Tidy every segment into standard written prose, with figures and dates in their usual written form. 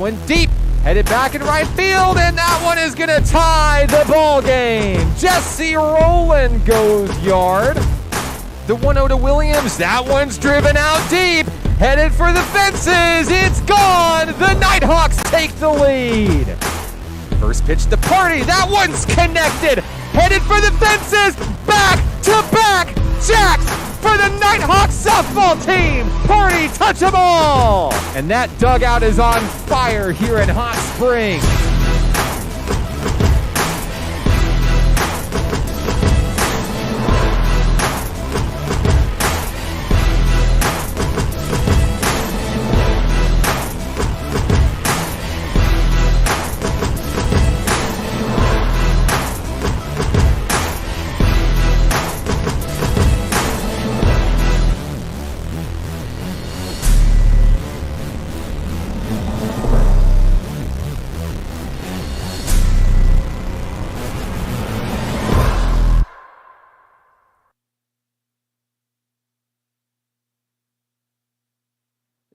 one deep, headed back in right field, and that one is going to tie the ball game. Jesse Rowland goes yard. The 1-0 to Williams. That one's driven out deep, headed for the fences. It's gone. The Nighthawks take the lead. First pitch to Party. That one's connected, headed for the fences. Back to back jacks for the Nighthawks softball team. Party touch them all. And that dugout is on fire here in Hot Springs.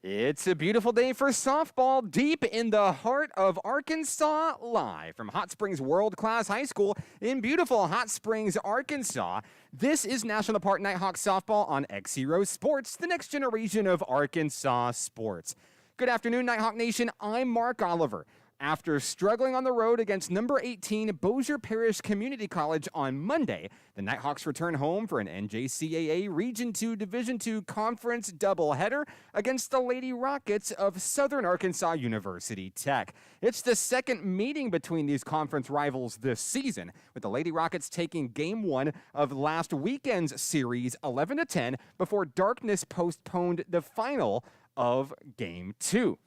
It's a beautiful day for softball deep in the heart of Arkansas, live from Hot Springs World Class High School in beautiful Hot Springs, Arkansas. This is National Park Nighthawks softball on XZero Sports, the next generation of Arkansas sports. Good afternoon, Nighthawk Nation. I'm Mark Oliver. After struggling on the road against number 18 Bossier Parish Community College on Monday, the Nighthawks return home for an NJCAA Region 2 Division II Conference doubleheader against the Lady Rockets of Southern Arkansas University Tech. It's the second meeting between these conference rivals this season, with the Lady Rockets taking Game 1 of last weekend's series 11-10 before darkness postponed the final of Game 2.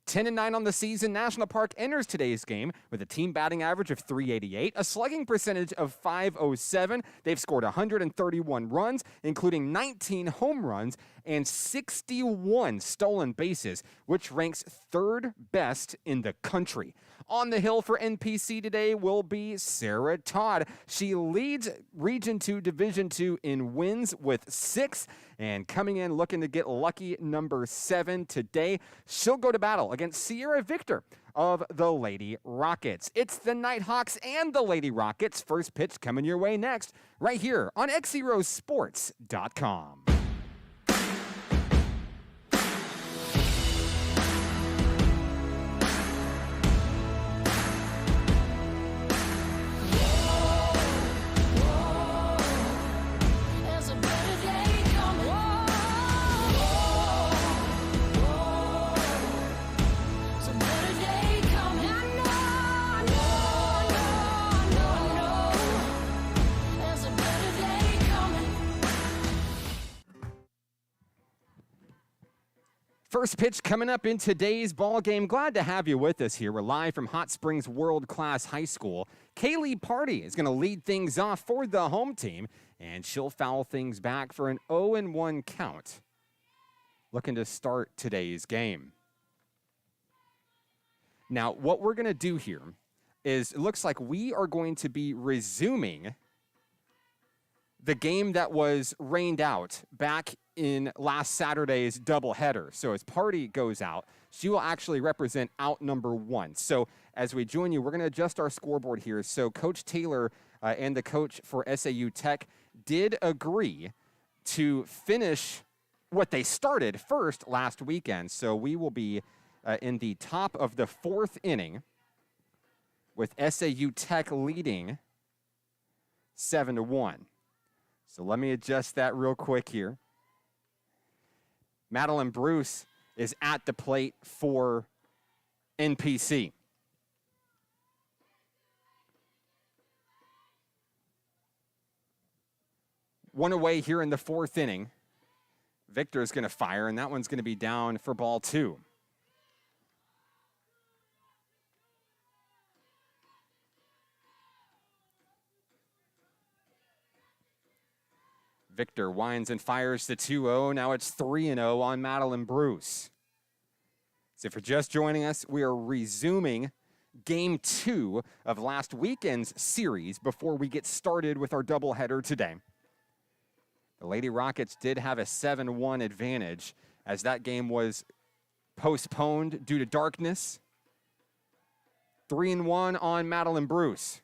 10-9 on the season, National Park enters today's game with a team batting average of .388, a slugging percentage of .507. They've scored 131 runs, including 19 home runs and 61 stolen bases, which ranks third best in the country. On the hill for NPC today will be Sarah Todd. She leads Region 2 Division 2 in wins with 6, and coming in looking to get lucky number 7 today, she'll go to battle against Sierra Victor of the Lady Rockets. It's the Nighthawks and the Lady Rockets. First pitch coming your way next, right here on XZeroSports.com. First pitch coming up in today's ball game. Glad to have you with us here. We're live from Hot Springs World Class High School. Kaylee Party is going to lead things off for the home team, and she'll foul things back for an 0-1 count. Looking to start today's game. Now, what we're going to do here is it looks like we are going to be resuming the game that was rained out back in last Saturday's doubleheader. So as Party goes out, she will actually represent out number 1. So as we join you, we're going to adjust our scoreboard here. So Coach Taylor and the coach for SAU Tech did agree to finish what they started first last weekend. So we will be in the top of the 4th inning with SAU Tech leading 7-1. So let me adjust that real quick here. Madeline Bruce is at the plate for NPC. One away here in the 4th inning. Victor is going to fire, and that one's going to be down for ball 2. Victor winds and fires the 2-0. Now it's 3-0 on Madeline Bruce. So if you're just joining us, we are resuming Game 2 of last weekend's series before we get started with our doubleheader today. The Lady Rockets did have a 7-1 advantage as that game was postponed due to darkness. 3-1 on Madeline Bruce.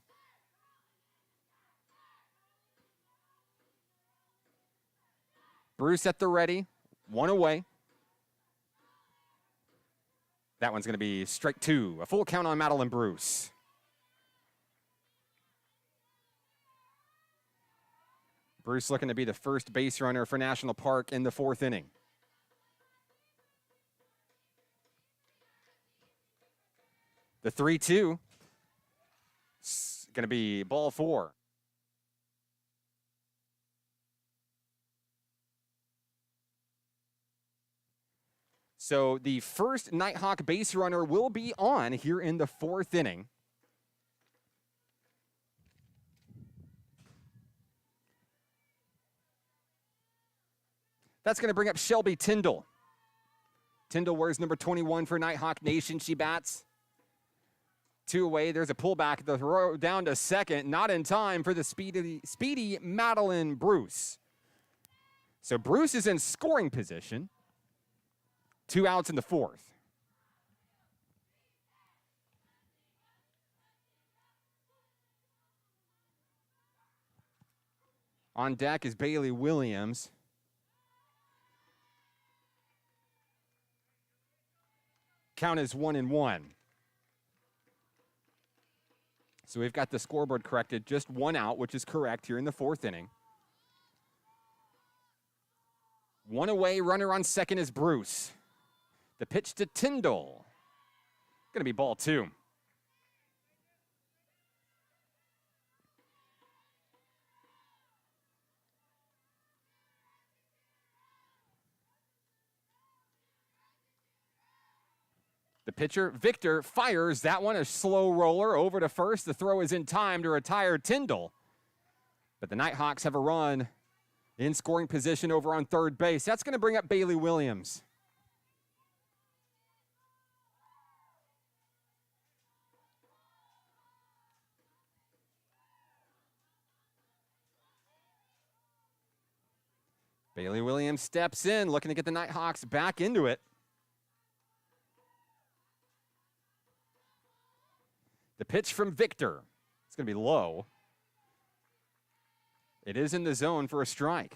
Bruce at the ready, 1 away. That one's going to be strike 2. A full count on Madeline Bruce. Bruce looking to be the first base runner for National Park in the 4th inning. The 3-2 is going to be ball 4. So the first Nighthawk base runner will be on here in the 4th inning. That's going to bring up Shelby Tyndall. Tyndall wears number 21 for Nighthawk Nation. She bats. 2 away. There's a pullback. The throw down to second. Not in time for the speedy Madeline Bruce. So Bruce is in scoring position. 2 outs in the 4th. On deck is Bailey Williams. Count is 1-1. So we've got the scoreboard corrected. Just 1 out, which is correct here in the 4th inning. 1 away, runner on second is Bruce. The pitch to Tyndall. Going to be ball 2. The pitcher, Victor, fires that one, a slow roller over to first. The throw is in time to retire Tyndall. But the Nighthawks have a run in scoring position over on third base. That's going to bring up Bailey Williams. Bailey Williams steps in, looking to get the Nighthawks back into it. The pitch from Victor. It's going to be low. It is in the zone for a strike.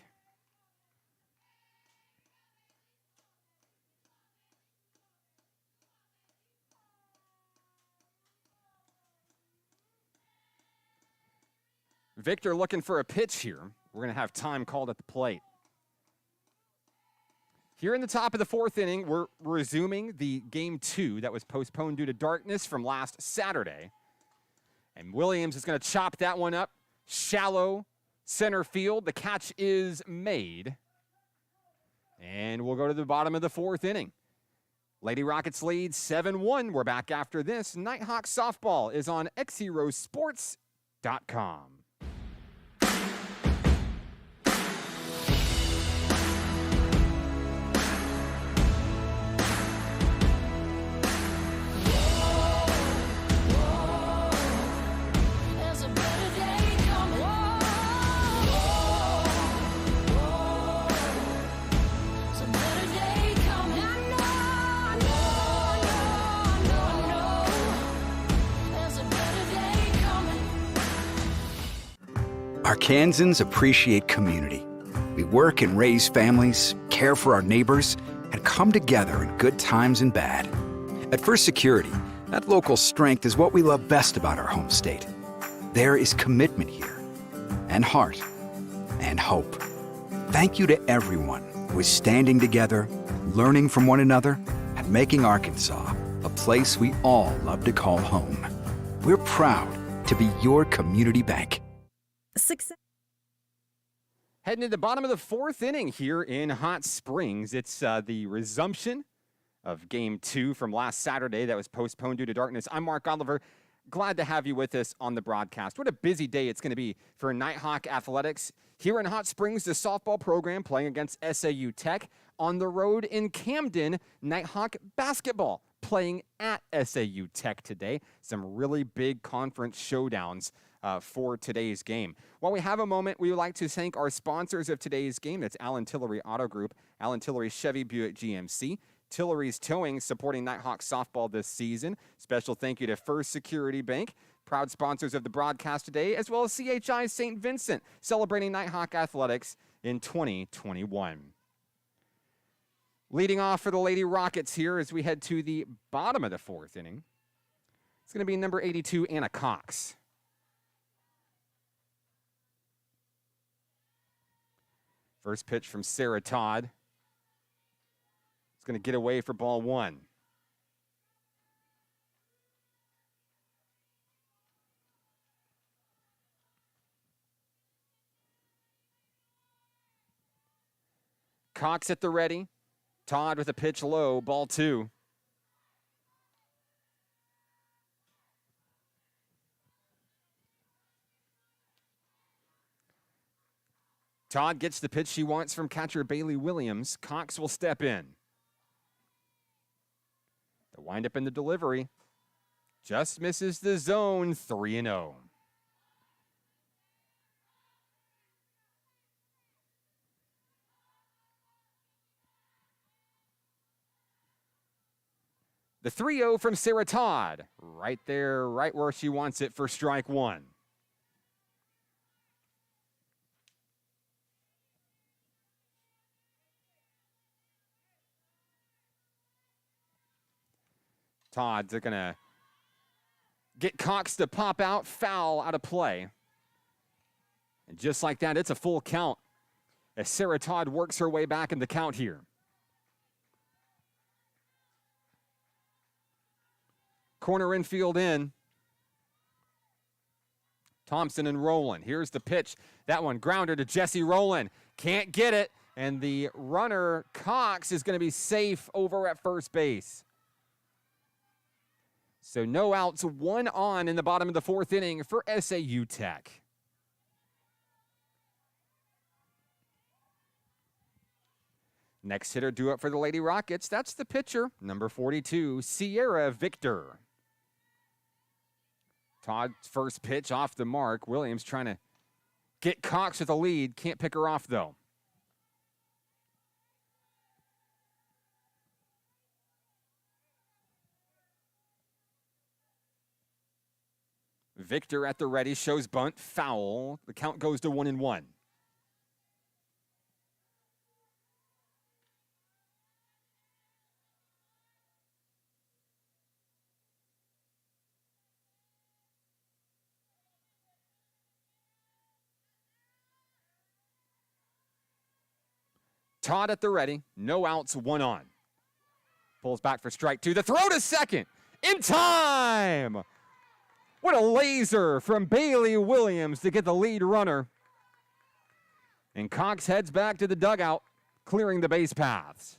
Victor looking for a pitch here. We're going to have time called at the plate. Here in the top of the 4th inning, we're resuming the game 2 that was postponed due to darkness from last Saturday. And Williams is going to chop that one up. Shallow center field. The catch is made. And we'll go to the bottom of the 4th inning. Lady Rockets lead 7-1. We're back after this. Nighthawk softball is on XZeroSports.com. Arkansans appreciate community. We work and raise families, care for our neighbors, and come together in good times and bad. At First Security, that local strength is what we love best about our home state. There is commitment here, and heart, and hope. Thank you to everyone who is standing together, learning from one another, and making Arkansas a place we all love to call home. We're proud to be your community bank. Heading to the bottom of the 4th inning here in Hot Springs. It's the resumption of Game 2 from last Saturday that was postponed due to darkness. I'm Mark Oliver. Glad to have you with us on the broadcast. What a busy day it's going to be for Nighthawk Athletics. Here in Hot Springs, the softball program playing against SAU Tech. On the road in Camden, Nighthawk basketball playing at SAU Tech today. Some really big conference showdowns for today's game. While we have a moment, we would like to thank our sponsors of today's game. That's Allen Tillery Auto Group, Allen Tillery Chevy Buick GMC, Tillery's Towing, supporting Nighthawks softball this season. Special thank you to First Security Bank, proud sponsors of the broadcast today, as well as CHI St. Vincent, celebrating Nighthawk athletics in 2021. Leading off for the Lady Rockets here as we head to the bottom of the fourth inning. It's going to be number 82, Anna Cox. First pitch from Sarah Todd. It's going to get away for ball one. Cox at the ready. Todd with a pitch low, ball two. Todd gets the pitch she wants from catcher Bailey Williams. Cox will step in. The windup in the delivery just misses the zone, 3-0. The 3-0 from Sarah Todd, right there, right where she wants it for strike one. Todd's going to get Cox to pop out, foul out of play. And just like that, it's a full count as Sarah Todd works her way back in the count here. Corner infield in. Thompson and Rowland. Here's the pitch. That one grounder to Jesse Rowland. Can't get it. And the runner, Cox, is going to be safe over at first base. So no outs, one on in the bottom of the fourth inning for SAU Tech. Next hitter due up for the Lady Rockets. That's the pitcher, number 42, Sierra Victor. Todd's first pitch off the mark. Williams trying to get Cox with a lead. Can't pick her off, though. Victor at the ready, shows bunt, foul. The count goes to 1-1. Todd at the ready, no outs, one on. Pulls back for strike two. The throw to second, in time! What a laser from Bailey Williams to get the lead runner. And Cox heads back to the dugout, clearing the base paths.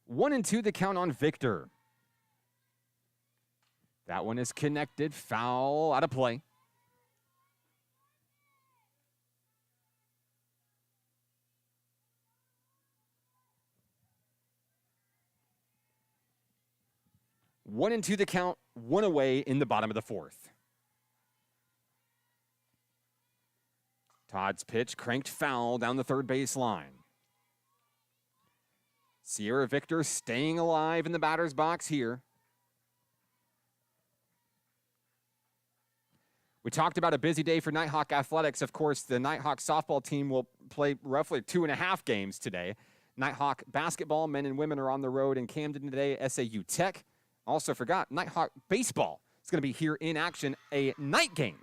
One and two the count on Victor. That one is connected, foul, out of play. One and two the count, one away in the bottom of the fourth. Todd's pitch cranked foul down the third base line. Sierra Victor staying alive in the batter's box here. We talked about a busy day for Nighthawk athletics. Of course, the Nighthawk softball team will play roughly 2.5 games today. Nighthawk basketball, men and women, are on the road in Camden today. SAU Tech. Also forgot, Nighthawk baseball is going to be here in action, a night game,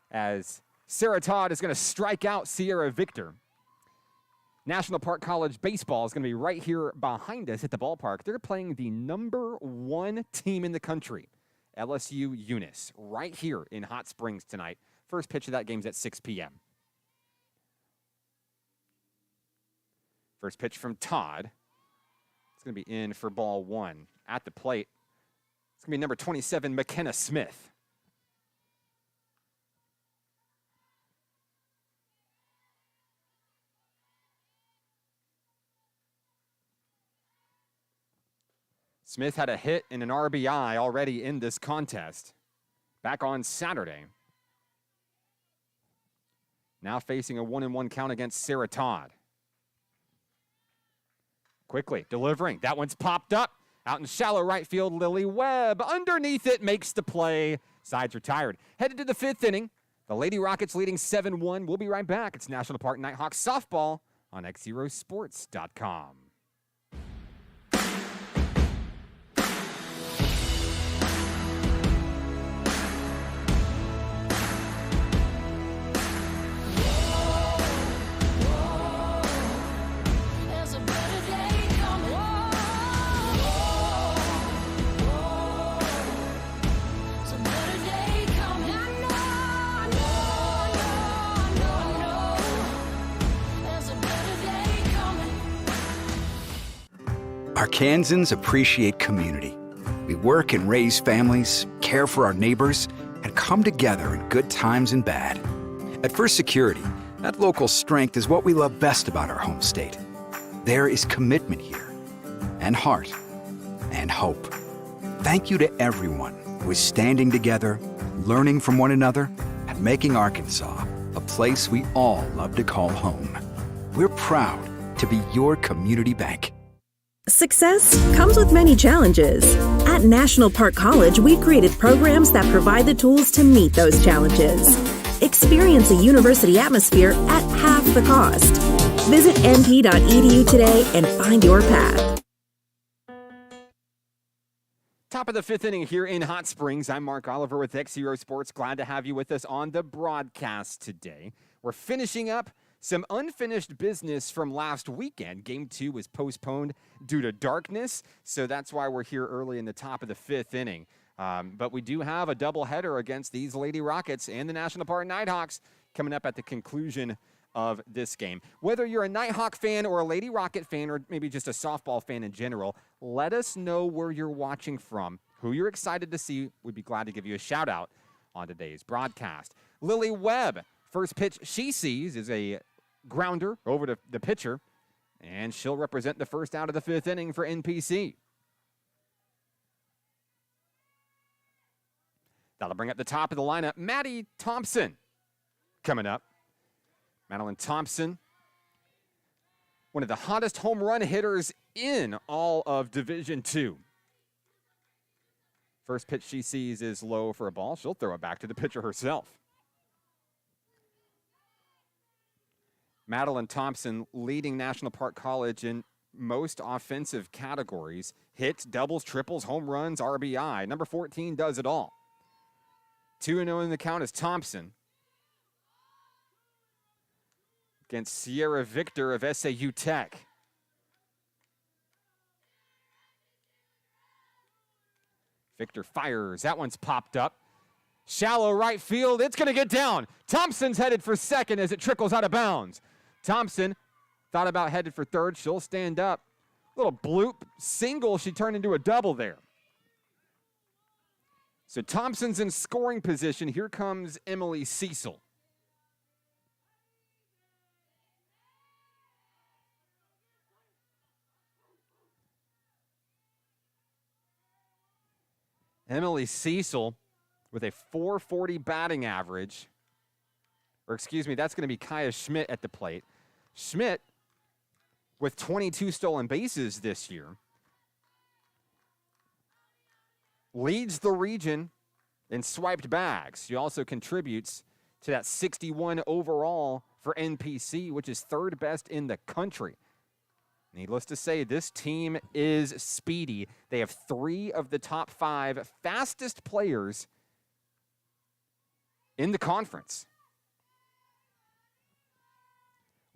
as Sarah Todd is going to strike out Sierra Victor. National Park College baseball is going to be right here behind us at the ballpark. They're playing the #1 team in the country, LSU Eunice, right here in Hot Springs tonight. First pitch of that game is at 6 p.m. First pitch from Todd. It's going to be in for ball one. At the plate, it's going to be number 27, McKenna Smith. Smith had a hit and an RBI already in this contest back on Saturday. now facing a 1-1 count against Sarah Todd. Quickly delivering. That one's popped up. Out in shallow right field, Lily Webb. Underneath it, makes the play. Sides retired. Headed to the 5th inning. The Lady Rockets leading 7-1. We'll be right back. It's National Park Nighthawks softball on XZeroSports.com. Arkansans appreciate community. We work and raise families, care for our neighbors, and come together in good times and bad. At First Security, that local strength is what we love best about our home state. There is commitment here, and heart, and hope. Thank you to everyone who is standing together, learning from one another, and making Arkansas a place we all love to call home. We're proud to be your community bank. Success comes with many challenges. At National Park College, we created programs that provide the tools to meet those challenges. Experience a university atmosphere at half the cost. Visit np.edu today and find your path. Top of the 5th inning here in Hot Springs. I'm Mark Oliver with XZero Sports. Glad to have you with us on the broadcast today. We're finishing up some unfinished business from last weekend. Game 2 was postponed due to darkness, so that's why we're here early in the top of the 5th inning. But we do have a doubleheader against these Lady Rockets and the National Park Nighthawks coming up at the conclusion of this game. Whether you're a Nighthawk fan or a Lady Rocket fan or maybe just a softball fan in general, let us know where you're watching from, who you're excited to see. We'd be glad to give you a shout out on today's broadcast. Lily Webb, first pitch she sees is a grounder over to the pitcher, and she'll represent the first out of the 5th inning for NPC. That'll bring up the top of the lineup, Maddie Thompson coming up. Madeline Thompson, one of the hottest home run hitters in all of Division II. First pitch she sees is low for a ball. She'll throw it back to the pitcher herself. Madeline Thompson leading National Park College in most offensive categories. Hits, doubles, triples, home runs, RBI. Number 14 does it all. 2-0 in the count is Thompson against Sierra Victor of SAU Tech. Victor fires. That one's popped up. Shallow right field. It's going to get down. Thompson's headed for second as it trickles out of bounds. Thompson thought about headed for third. She'll stand up. Little bloop single. She turned into a double there. So Thompson's in scoring position. Here comes Emily Cecil. Emily Cecil with a .440 batting average. Or excuse me, that's going to be Kaya Schmidt at the plate. Schmidt with 22 stolen bases this year. Leads the region in swiped bags. She also contributes to that 61 overall for NPC, which is third best in the country. Needless to say, this team is speedy. They have 3 of the top 5 fastest players in the conference.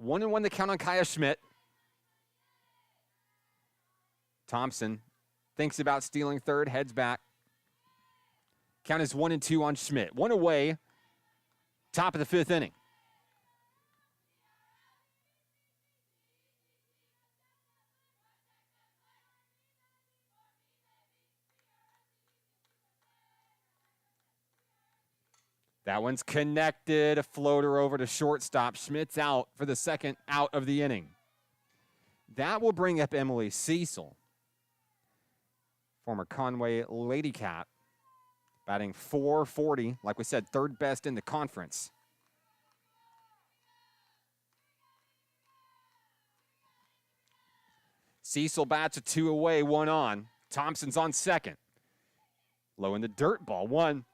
1-1 the count on Kaya Schmidt. Thompson thinks about stealing third, heads back. Count is 1-2 on Schmidt. 1 away, top of the 5th inning. That one's connected. A floater over to shortstop. Schmidt's out for the second out of the inning. That will bring up Emily Cecil, former Conway Lady Cat, batting .440. Like we said, third best in the conference. Cecil bats a 2 away, 1 on. Thompson's on second. Low in the dirt, ball 1.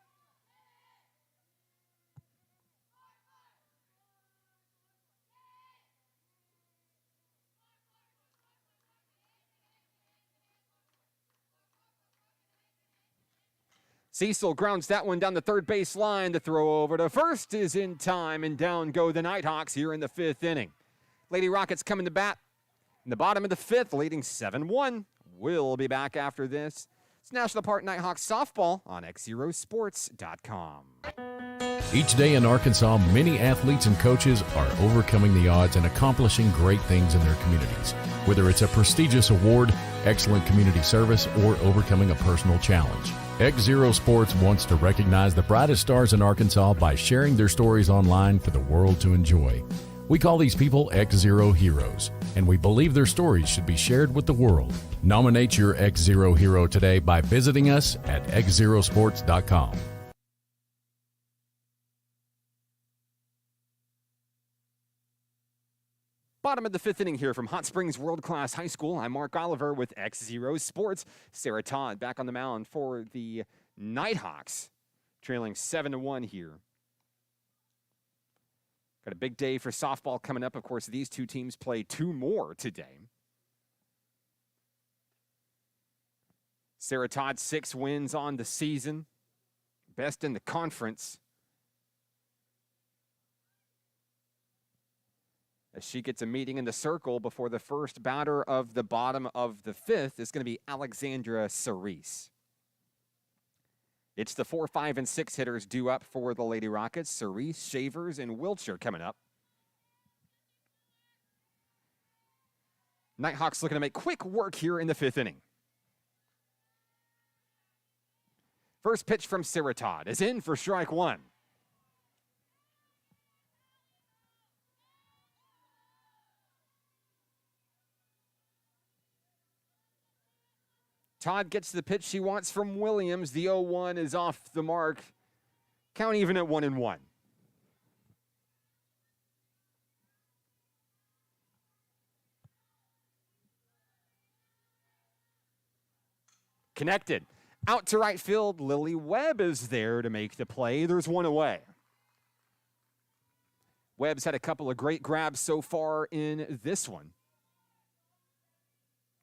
Cecil grounds that one down the third base line. The throw over to first is in time, and down go the Nighthawks here in the 5th inning. Lady Rockets coming to bat in the bottom of the 5th, leading 7-1. We'll be back after this. It's National Park Nighthawks softball on XZeroSports.com. Each day in Arkansas, many athletes and coaches are overcoming the odds and accomplishing great things in their communities. Whether it's a prestigious award, excellent community service, or overcoming a personal challenge. XZero Sports wants to recognize the brightest stars in Arkansas by sharing their stories online for the world to enjoy. We call these people XZero Heroes, and we believe their stories should be shared with the world. Nominate your XZero hero today by visiting us at XZeroSports.com. Bottom of the 5th inning here from Hot Springs World Class High School. I'm Mark Oliver with XZero Sports. Sarah Todd back on the mound for the Nighthawks, trailing 7-1 here. Got a big day for softball coming up. Of course, these two teams play 2 more today. Sarah Todd, 6 wins on the season, best in the conference. As she gets a meeting in the circle before the first batter of the bottom of the 5th is going to be Alexandra Cerise. It's the 4, 5, and 6 hitters due up for the Lady Rockets. Cerise, Shavers, and Wiltshire coming up. Nighthawks looking to make quick work here in the 5th inning. First pitch from Sarah Todd is in for strike 1. Todd gets the pitch she wants from Williams. The 0-1 is off the mark. Count even at 1-1. Connected. Out to right field. Lily Webb is there to make the play. There's 1 away. Webb's had a couple of great grabs so far in this one.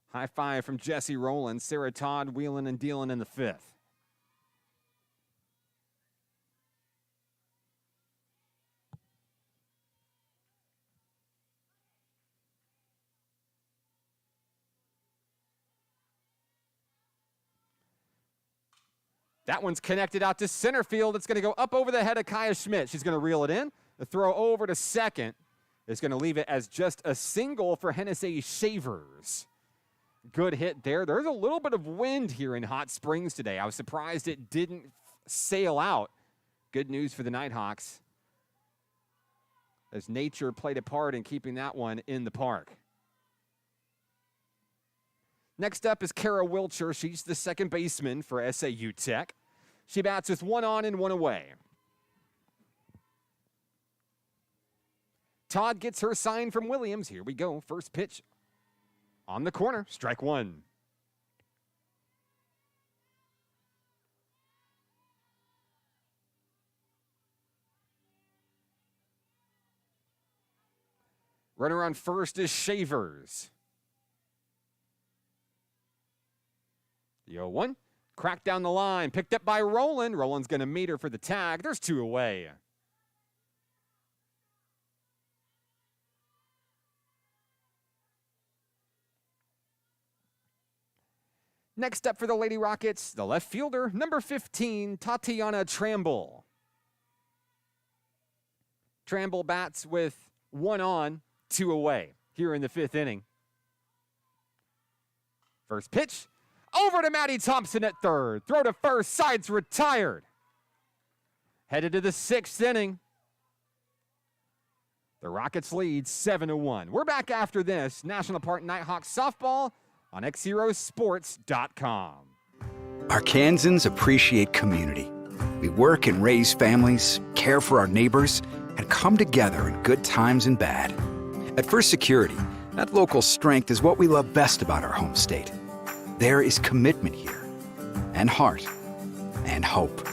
High five from Jesse Rowland. Sarah Todd wheeling and dealing in the 5th. That one's connected out to center field. It's going to go up over the head of Kaya Schmidt. She's going to reel it in. The throw over to second is going to leave it as just a single for Hennessy Shavers. Good hit there. There's a little bit of wind here in Hot Springs today. I was surprised it didn't sail out. Good news for the Nighthawks, as nature played a part in keeping that one in the park. Next up is Kara Wiltshire. She's the second baseman for SAU Tech. She bats with 1 on and 1 away. Todd gets her sign from Williams. Here we go. First pitch on the corner, strike 1. Runner on first is Shavers. The 0-1, cracked down the line, picked up by Rowland. Rowland's going to meet her for the tag. There's 2 away. Next up for the Lady Rockets, the left fielder, number 15, Tatiana Tramble. Tramble bats with 1 on, 2 away here in the 5th inning. First pitch, over to Maddie Thompson at third. Throw to first, side's retired. Headed to the 6th inning. The Rockets lead 7-1. We're back after this. National Park Nighthawks softball on XZeroSports.com. Arkansans appreciate community. We work and raise families, care for our neighbors, and come together in good times and bad. At First Security, That local strength is what we love best about our home state. There is commitment here, and heart, and hope.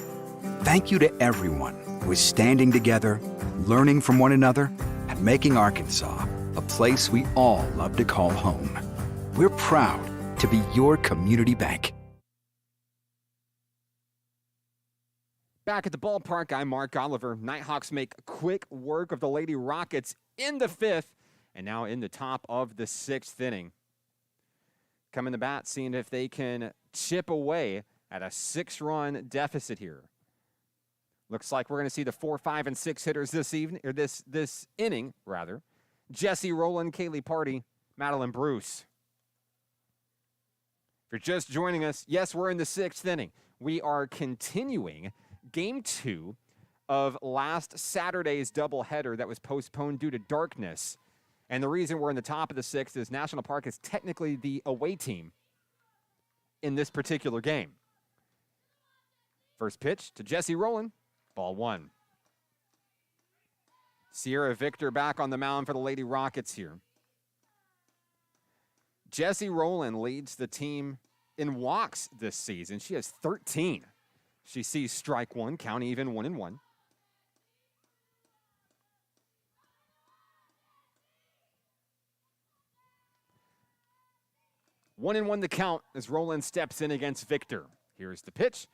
Thank you to everyone who is standing together, learning from one another, and making Arkansas a place we all love to call home. We're proud to be your community bank. Back at the ballpark, I'm Mark Oliver. Nighthawks make quick work of the Lady Rockets in the 5th, and now in the top of the 6th inning. Coming to bat, seeing if they can chip away at a 6-run deficit here. Looks like we're going to see the 4, 5, and 6 hitters this evening, or this inning, rather. Jesse Rowland, Kaylee Party, Madeline Bruce. If you're just joining us, yes, we're in the 6th inning. We are continuing Game 2 of last Saturday's doubleheader that was postponed due to darkness. And the reason we're in the top of the 6th is National Park is technically the away team in this particular game. First pitch to Jesse Rowland, ball 1. Sierra Victor back on the mound for the Lady Rockets here. Jesse Rowland leads the team in walks this season. She has 13. She sees strike 1, count even 1-1. One and 1 the count as Rowland steps in against Victor. Here's the pitch.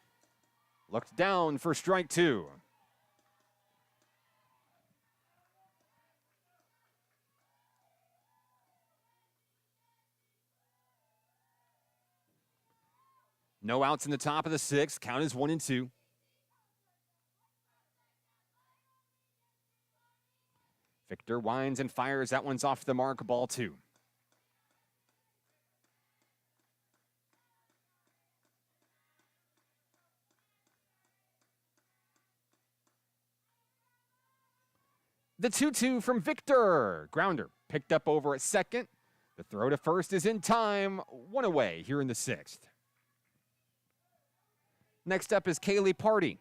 Looked down for strike 2. No outs in the top of the 6th. Count is 1-2. Victor winds and fires. That one's off the mark. Ball 2. The 2-2 from Victor. Grounder picked up over at second. The throw to first is in time. 1 away here in the 6th. Next up is Kaylee Party.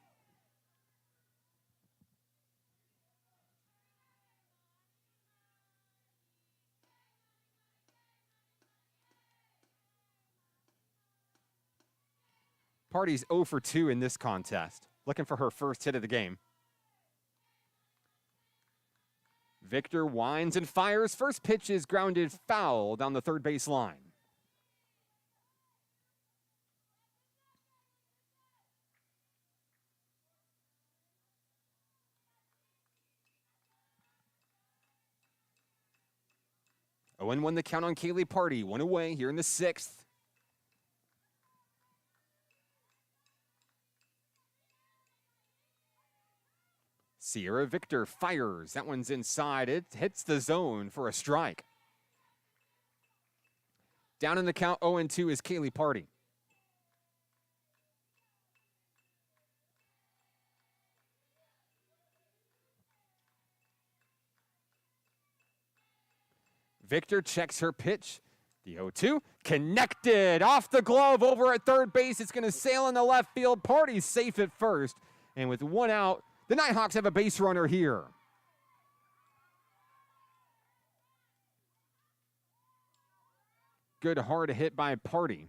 Party's 0 for 2 in this contest. Looking for her first hit of the game. Victor winds and fires. First pitch is grounded foul down the third base line. Oh, and 1 the count on Kaylee Party. 1 away here in the 6th. Sierra Victor fires. That one's inside. It hits the zone for a strike. Down in the count, 0-2 is Kaylee Party. Victor checks her pitch. The 0-2 connected off the glove over at third base. It's going to sail in the left field. Party's safe at first. And with 1 out, the Nighthawks have a base runner here. Good hard hit by Party.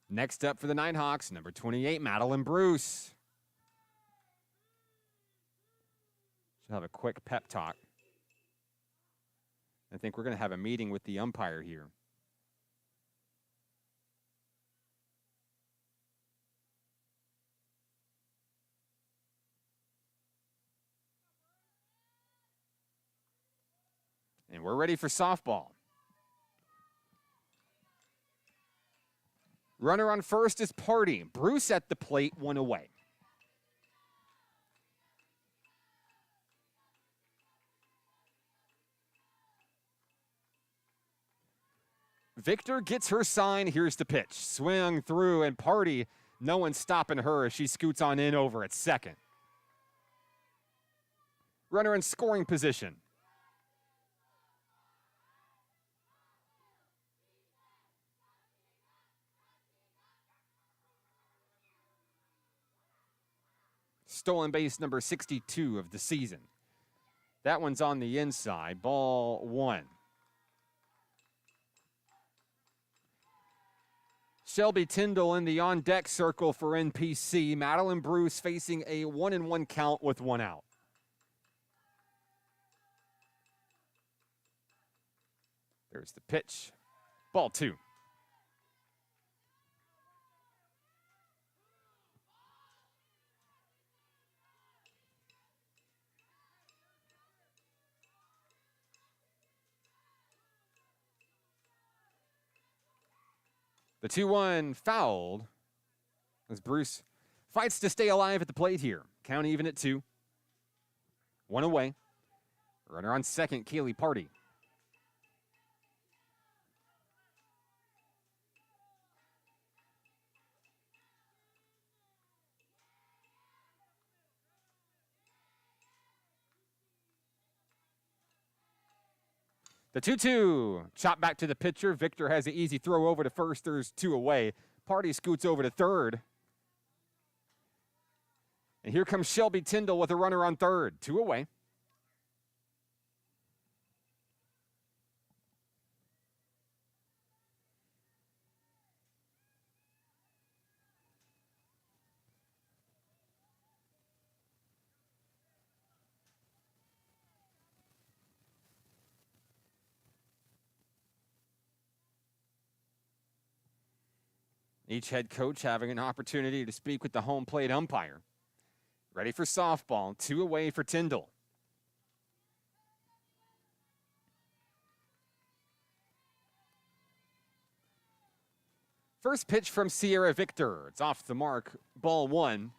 Next up for the Nighthawks, number 28, Madeline Bruce. She'll have a quick pep talk. I think we're going to have a meeting with the umpire here. And we're ready for softball. Runner on first is Party. Bruce at the plate, 1 away. Victor gets her sign. Here's the pitch. Swing through, and Party, no one's stopping her as she scoots on in over at second. Runner in scoring position. stolen base number 62 of the season. That one's on the inside, ball 1. Shelby Tyndall in the on-deck circle for NPC. Madeline Bruce facing a 1-1 count with 1 out. There's the pitch. Ball 2. The 2-1 fouled as Bruce fights to stay alive at the plate here. Count even at 2. 1 away. Runner on second, Kaylee Party. The 2-2, chop back to the pitcher. Victor has an easy throw over to first. There's 2 away. Party scoots over to third. And here comes Shelby Tyndall with a runner on third. 2 away. Each head coach having an opportunity to speak with the home plate umpire. Ready for softball, 2 away for Tyndall. First pitch from Sierra Victor. It's off the mark, ball 1.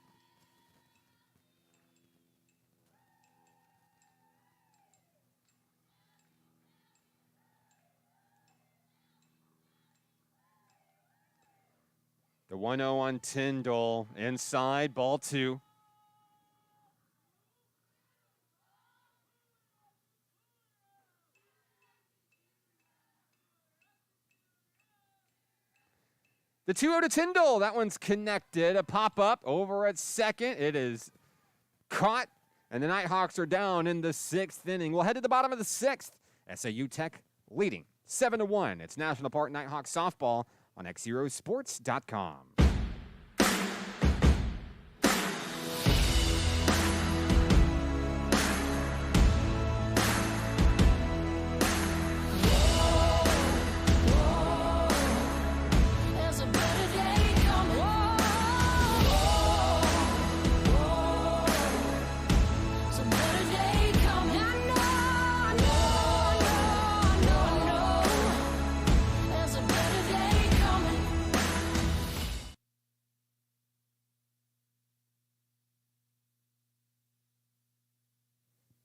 The 1-0 on Tyndall, inside, ball 2. The 2-0 to Tyndall, that one's connected. A pop-up over at second. It is caught, and the Nighthawks are down in the 6th inning. We'll head to the bottom of the 6th. SAU Tech leading 7-1. It's National Park Nighthawks softball on XZeroSports.com.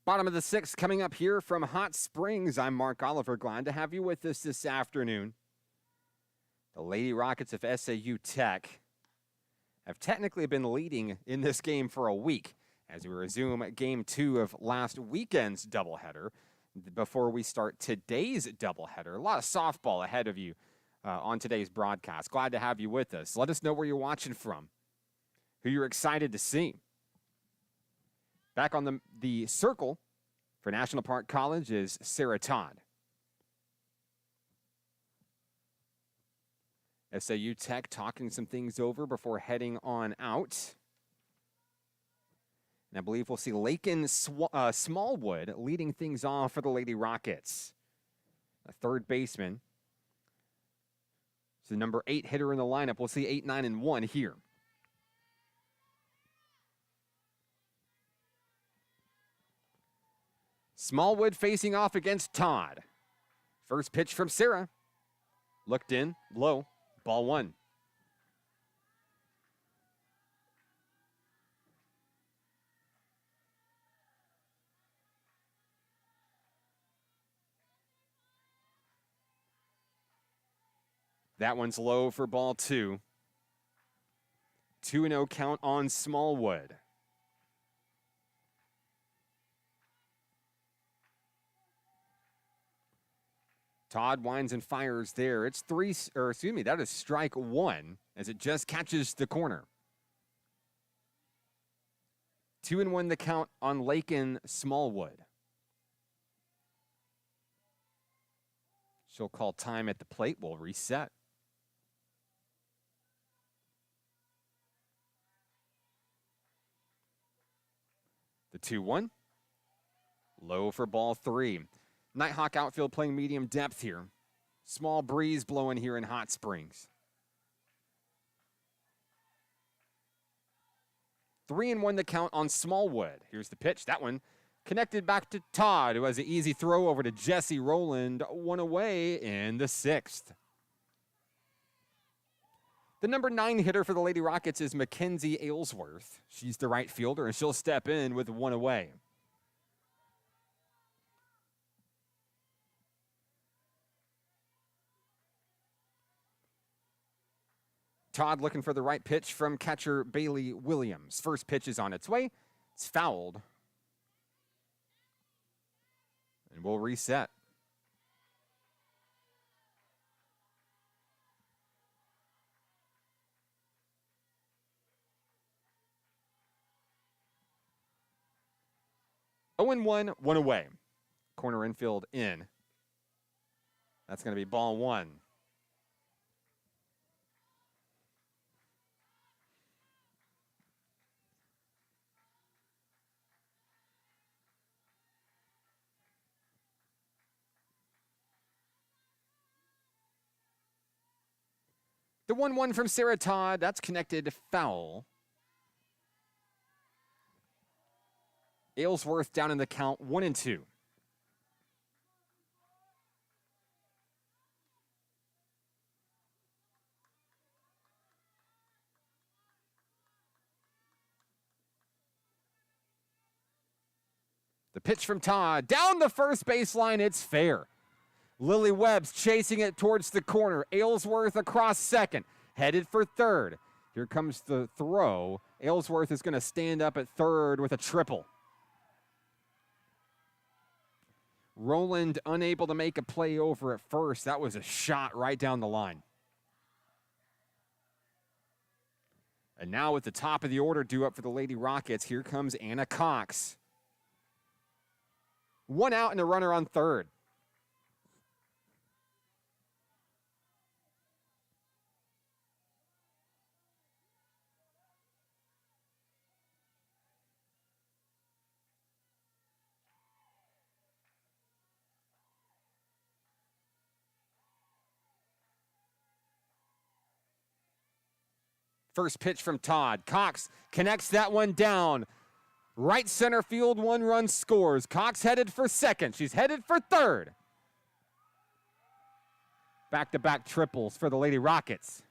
Bottom of the 6th coming up here from Hot Springs. I'm Mark Oliver. Glad to have you with us this afternoon. The Lady Rockets of SAU Tech have technically been leading in this game for a week as we resume game 2 of last weekend's doubleheader before we start today's doubleheader. A lot of softball ahead of you on today's broadcast. Glad to have you with us. Let us know where you're watching from, who you're excited to see. Back on the circle for National Park College is Sarah Todd. SAU Tech talking some things over before heading on out. And I believe we'll see Lakin Smallwood leading things off for the Lady Rockets. A third baseman. So the number 8 hitter in the lineup. We'll see 8, 9, and 1 here. Smallwood facing off against Todd. First pitch from Sarah. Looked in, low, ball 1. That one's low for ball 2. 2-0 count on Smallwood. Todd winds and fires there. It's that is strike 1 as it just catches the corner. 2-1 the count on Lakin Smallwood. She'll call time at the plate. We'll reset. The 2-1. Low for ball 3. Nighthawk outfield playing medium depth here. Small breeze blowing here in Hot Springs. 3-1 the count on Smallwood. Here's the pitch. That one connected back to Todd, who has an easy throw over to Jesse Rowland. 1 away in the 6th. The number 9 hitter for the Lady Rockets is Mackenzie Aylesworth. She's the right fielder, and she'll step in with 1 away. Todd looking for the right pitch from catcher Bailey Williams. First pitch is on its way. It's fouled. And we'll reset. Oh and 1, 1 away. Corner infield in. That's going to be ball 1. The 1-1 from Sarah Todd, that's connected to foul. Aylesworth down in the count, 1-2. The pitch from Todd, down the first baseline, it's fair. Lily Webb's chasing it towards the corner. Aylesworth across second, headed for third. Here comes the throw. Aylesworth is going to stand up at third with a triple. Rowland unable to make a play over at first. That was a shot right down the line. And now at the top of the order due up for the Lady Rockets, here comes Anna Cox. 1 out and a runner on third. First pitch from Todd. Cox connects that one down. Right center field, 1 run scores. Cox headed for second. She's headed for third. Back-to-back triples for the Lady Rockets.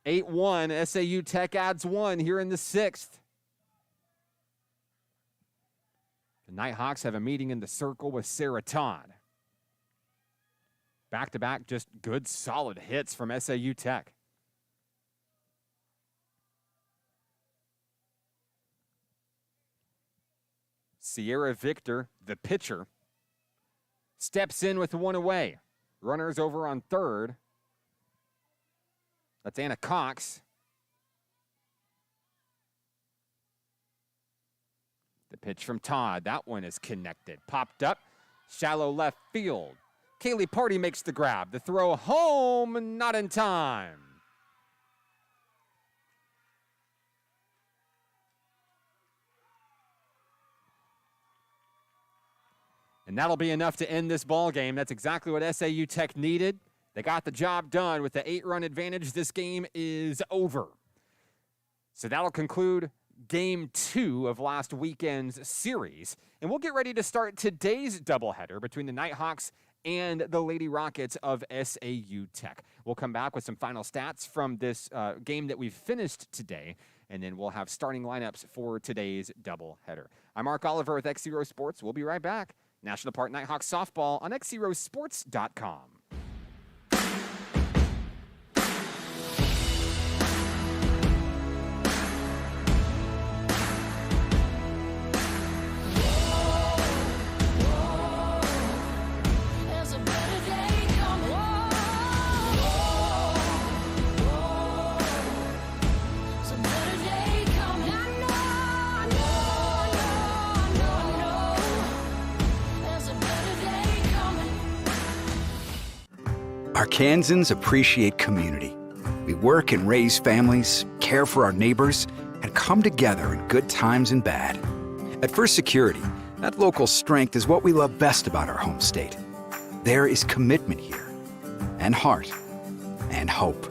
(8-1). SAU Tech adds 1 here in the 6th. The Nighthawks have a meeting in the circle with Sarah Todd. Back-to-back, just good, solid hits from SAU Tech. Sierra Victor, the pitcher, steps in with 1 away. Runners over on third. That's Anna Cox. The pitch from Todd. That one is connected. Popped up. Shallow left field. Kaylee Party makes the grab. The throw home, not in time. And that'll be enough to end this ball game. That's exactly what SAU Tech needed. They got the job done with the 8-run advantage. This game is over. So that'll conclude Game 2 of last weekend's series. And we'll get ready to start today's doubleheader between the Nighthawks and the Lady Rockets of SAU Tech. We'll come back with some final stats from this game that we've finished today, and then we'll have starting lineups for today's doubleheader. I'm Mark Oliver with XZero Sports. We'll be right back. National Park Nighthawks softball on XZeroSports.com. Arkansans appreciate community. We work and raise families, care for our neighbors, and come together in good times and bad. At First Security, that local strength is what we love best about our home state. There is commitment here, and heart, and hope.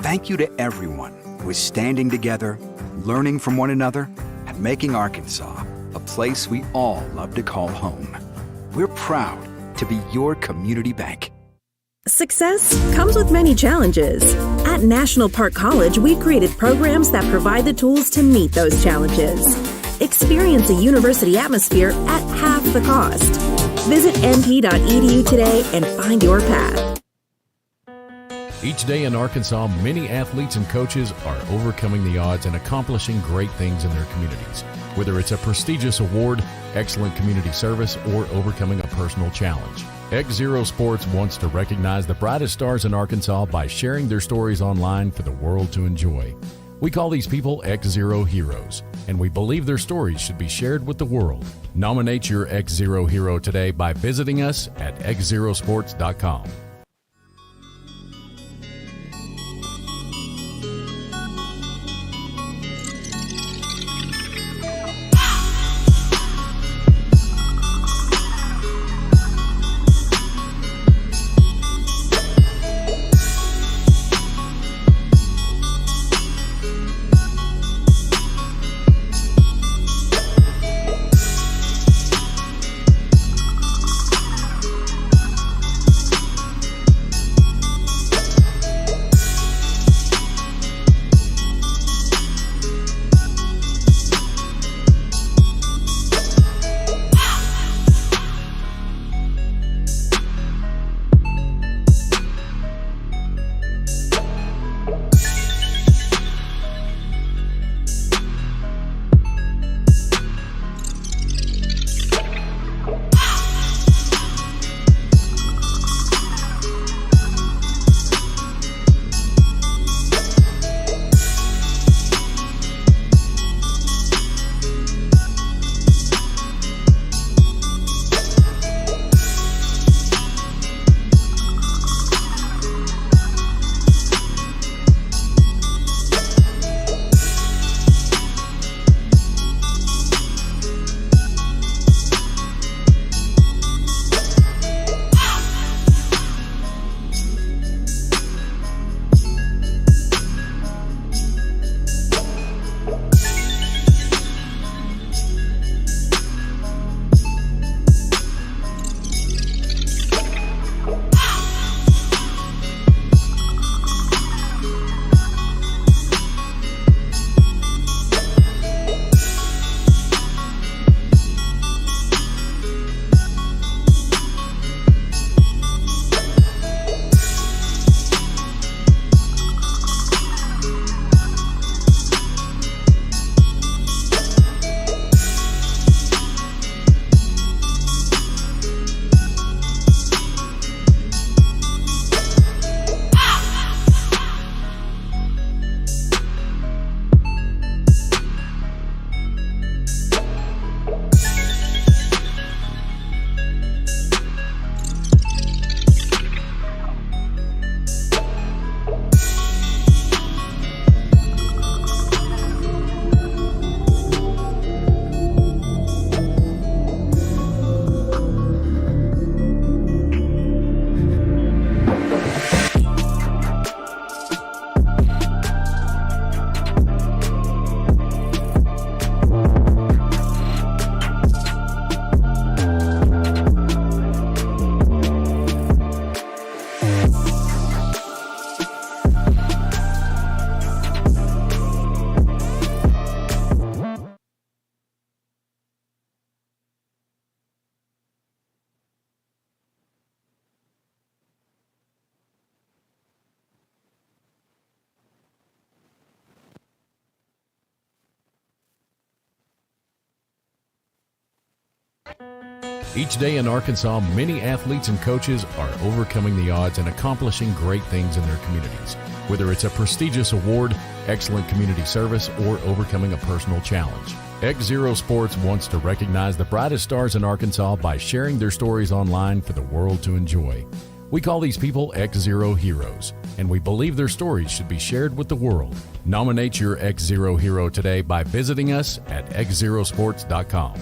Thank you to everyone who is standing together, learning from one another, and making Arkansas a place we all love to call home. We're proud to be your community bank. Success comes with many challenges. At National Park College, we've created programs that provide the tools to meet those challenges. Experience a university atmosphere at half the cost. Visit np.edu today and find your path. Each day in Arkansas, many athletes and coaches are overcoming the odds and accomplishing great things in their communities. Whether it's a prestigious award, excellent community service, or overcoming a personal challenge. XZero Sports wants to recognize the brightest stars in Arkansas by sharing their stories online for the world to enjoy. We call these people XZero Heroes, and we believe their stories should be shared with the world. Nominate your XZero hero today by visiting us at XZerosports.com. Each day in Arkansas, many athletes and coaches are overcoming the odds and accomplishing great things in their communities. Whether it's a prestigious award, excellent community service, or overcoming a personal challenge. XZero Sports wants to recognize the brightest stars in Arkansas by sharing their stories online for the world to enjoy. We call these people XZero heroes, and we believe their stories should be shared with the world. Nominate your XZero hero today by visiting us at XZeroSports.com.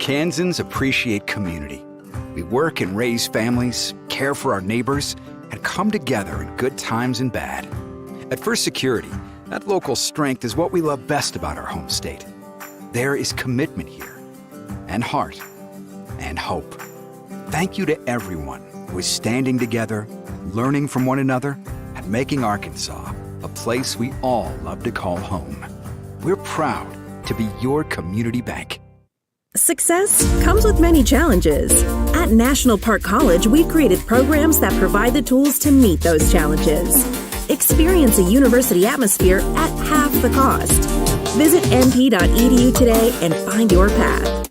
Arkansans appreciate community. We work and raise families, care for our neighbors, and come together in good times and bad. At First Security, that local strength is what we love best about our home state. There is commitment here, and heart, and hope. Thank you to everyone who is standing together, learning from one another, and making Arkansas a place we all love to call home. We're proud to be your community bank. Success comes with many challenges. At National Park College, we've created programs that provide the tools to meet those challenges. Experience a university atmosphere at half the cost. Visit np.edu today and find your path.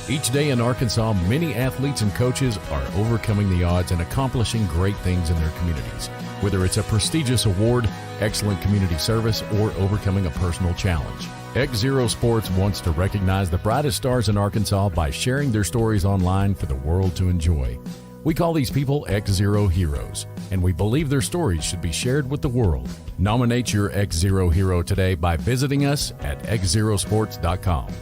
Each day in Arkansas, many athletes and coaches are overcoming the odds and accomplishing great things in their communities. Whether it's a prestigious award, excellent community service, or overcoming a personal challenge. XZero Sports wants to recognize the brightest stars in Arkansas by sharing their stories online for the world to enjoy. We call these people XZero heroes, and we believe their stories should be shared with the world. Nominate your XZero hero today by visiting us at XZeroSports.com.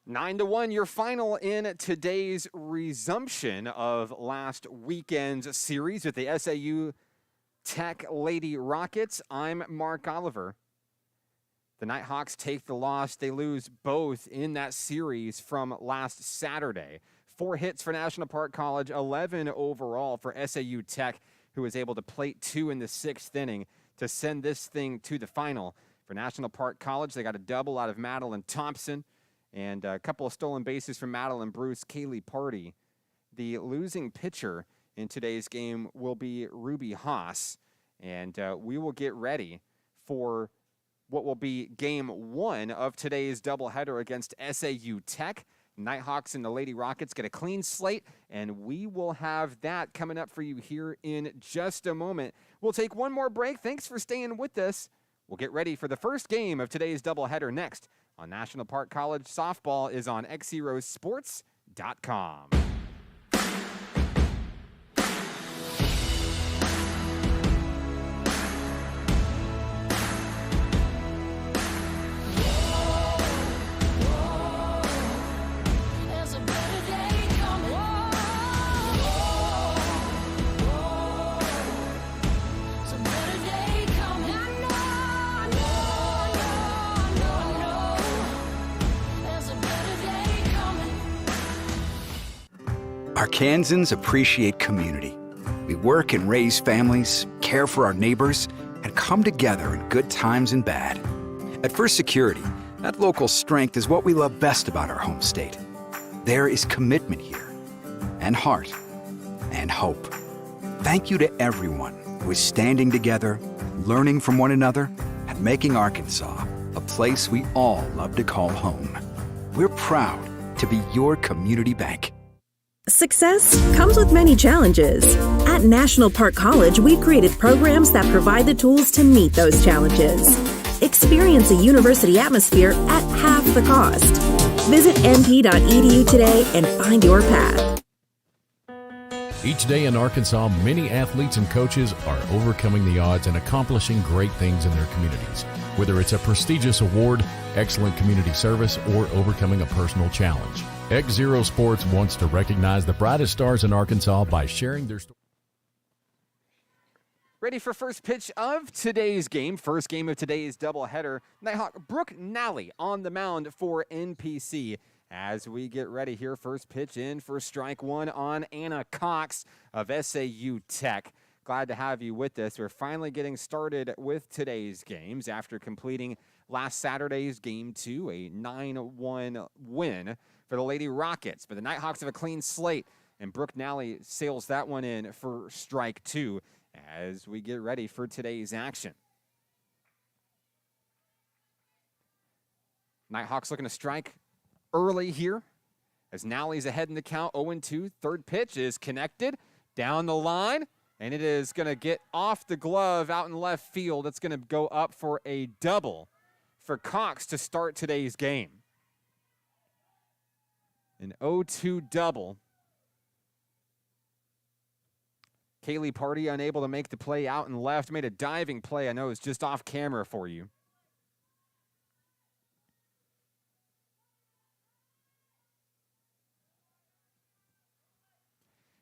9-1, your final in today's resumption of last weekend's series with the SAU Tech Lady Rockets. I'm Mark Oliver. The Nighthawks take the loss. They lose both in that series from last Saturday. 4 hits for National Park College, 11 overall for SAU Tech, who was able to plate 2 in the 6th inning to send this thing to the final. For National Park College, they got a double out of Madeline Thompson and a couple of stolen bases from Madeline Bruce, Kaylee Party. The losing pitcher in today's game will be Ruby Haas, and we will get ready for what will be game 1 of today's doubleheader against SAU Tech. Nighthawks and the Lady Rockets get a clean slate, and we will have that coming up for you here in just a moment. We'll take one more break. Thanks for staying with us. We'll get ready for the first game of today's doubleheader next on National Park College. Softball is on XZeroSports.com. Arkansans appreciate community. We work and raise families, care for our neighbors, and come together in good times and bad. At First Security, that local strength is what we love best about our home state. There is commitment here, and heart, and hope. Thank you to everyone who is standing together, learning from one another, and making Arkansas a place we all love to call home. We're proud to be your community bank. Success comes with many challenges. At National Park College, we created programs that provide the tools to meet those challenges. Experience a university atmosphere at half the cost. Visit np.edu today and find your path. Each day in Arkansas, many athletes and coaches are overcoming the odds and accomplishing great things in their communities. Whether it's a prestigious award, excellent community service, or overcoming a personal challenge. XZero Sports wants to recognize the brightest stars in Arkansas by sharing their story. Ready for first pitch of today's game. First game of today's doubleheader. Nighthawk Brooke Nally on the mound for NPC. As we get ready here, first pitch in for strike 1 on Anna Cox of SAU Tech. Glad to have you with us. We're finally getting started with today's games after completing last Saturday's game 2, a 9-1 win for the Lady Rockets. But the Nighthawks have a clean slate, and Brooke Nally sails that one in for strike 2 as we get ready for today's action. Nighthawks looking to strike early here as Nally's ahead in the count, 0-2. Third pitch is connected down the line, and it is going to get off the glove out in left field. It's going to go up for a double for Cox to start today's game. An 0-2 double. Kaylee Party unable to make the play out and left. Made a diving play. I know it's just off camera for you.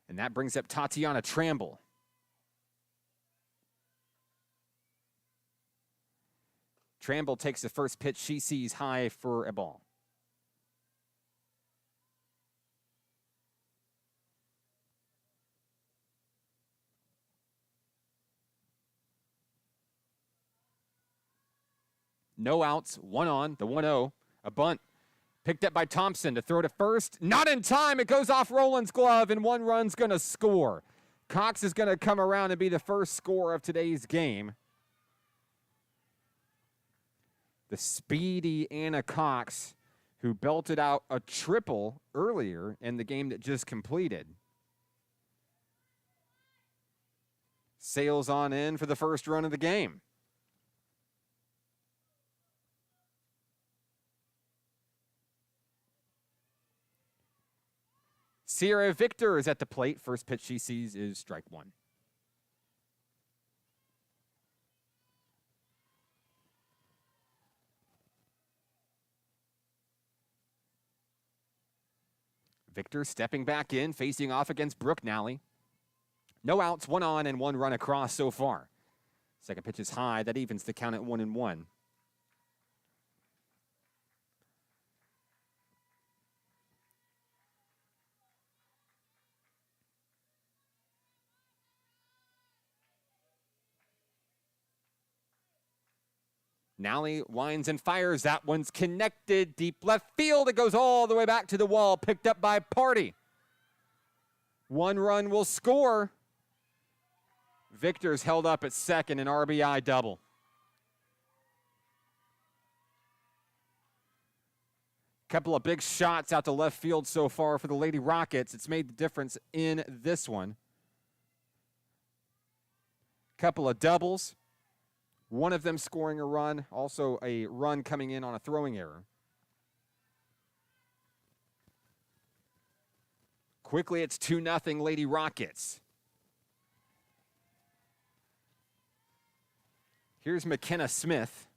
And that brings up Tatiana Tramble. Tramble takes the first pitch she sees high for a ball. No outs, 1 on, the 1-0, a bunt. Picked up by Thompson to throw to first. Not in time. It goes off Roland's glove, and 1 run's going to score. Cox is going to come around and be the first scorer of today's game. The speedy Anna Cox, who belted out a triple earlier in the game that just completed. Sails on in for the first run of the game. Sierra Victor is at the plate. First pitch she sees is strike 1. Victor stepping back in, facing off against Brooke Nally. No outs, 1 on and 1 run across so far. Second pitch is high. That evens the count at 1-1. Nally winds and fires. That one's connected. Deep left field. It goes all the way back to the wall. Picked up by Party. 1 run will score. Victor's held up at second, an RBI double. Couple of big shots out to left field so far for the Lady Rockets. It's made the difference in this one. Couple of doubles. One of them scoring a run, also a run coming in on a throwing error. Quickly, it's 2-0 Lady Rockets. Here's McKenna Smith.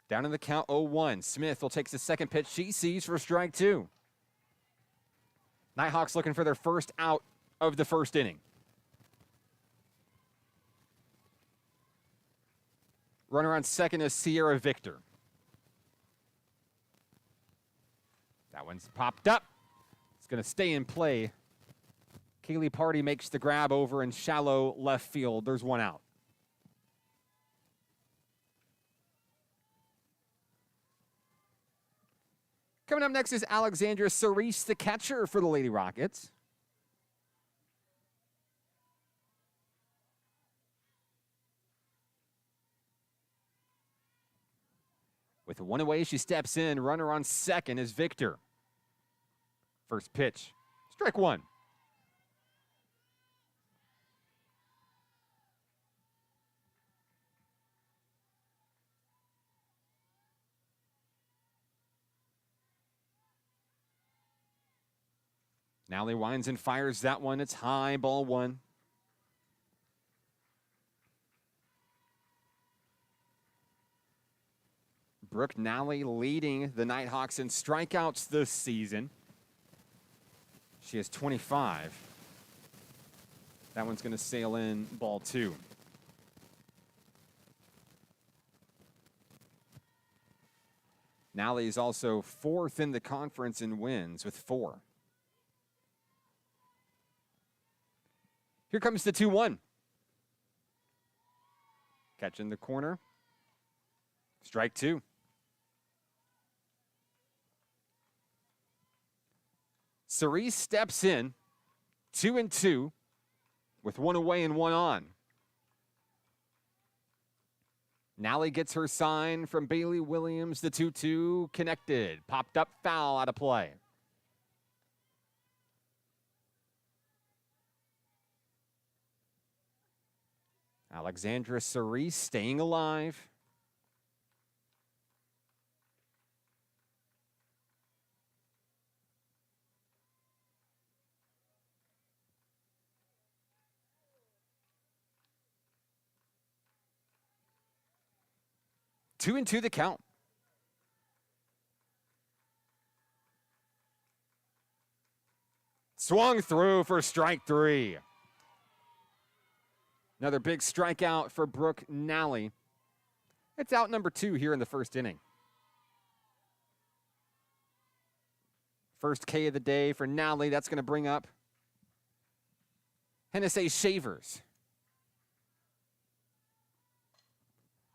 Down in the count, 0-1. Smith will take the second pitch she sees for strike 2. Nighthawks looking for their first out of the first inning. Runner on second is Sierra Victor. That one's popped up. It's going to stay in play. Kaylee Party makes the grab over in shallow left field. There's 1 out. Coming up next is Alexandra Cerise, the catcher for the Lady Rockets. With 1 away, she steps in. Runner on second is Victor. First pitch, strike 1. Nally winds and fires that one. It's high, ball 1. Brooke Nally leading the Nighthawks in strikeouts this season. She has 25. That one's going to sail in, ball 2. Nally is also 4th in the conference in wins with 4. Here comes the 2-1. Catch in the corner. Strike 2. Cerise steps in, 2-2, with 1 away and 1 on. Nally gets her sign from Bailey Williams, the 2-2 connected. Popped up foul out of play. Alexandra Cerise staying alive. Two and two the count. Swung through for strike 3. Another big strikeout for Brooke Nally. It's out number 2 here in the first inning. First K of the day for Nally. That's going to bring up Hennessy Shavers.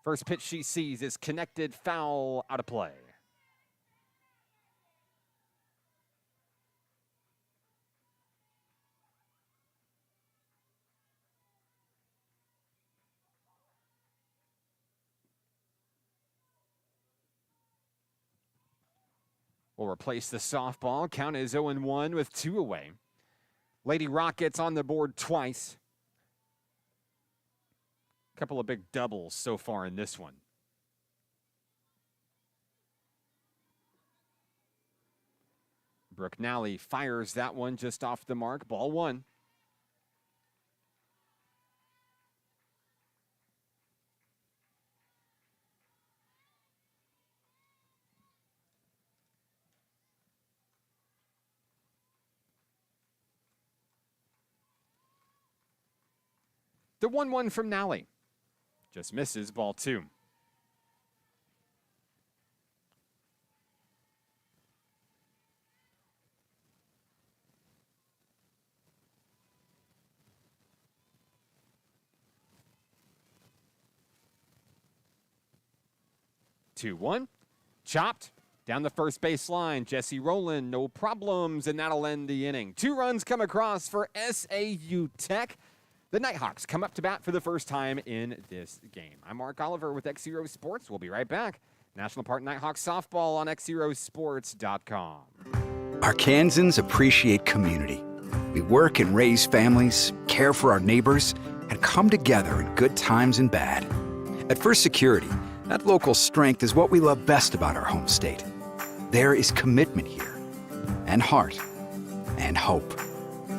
First pitch she sees is connected, foul, out of play. We'll replace the softball. Count is 0-1 with 2 away. Lady Rockets on the board twice. Couple of big doubles so far in this one. Brooke Nally fires that one just off the mark. Ball 1. The 1-1 from Nally. Just misses, ball 2. Two, 1. Chopped down the first base line. Jesse Rowland, no problems, and that'll end the inning. 2 runs come across for SAU Tech. The Nighthawks come up to bat for the first time in this game. I'm Mark Oliver with XZero Sports. We'll be right back. National Park Nighthawks softball on XZerosports.com. Arkansans appreciate community. We work and raise families, care for our neighbors, and come together in good times and bad. At First Security, that local strength is what we love best about our home state. There is commitment here, and heart, and hope.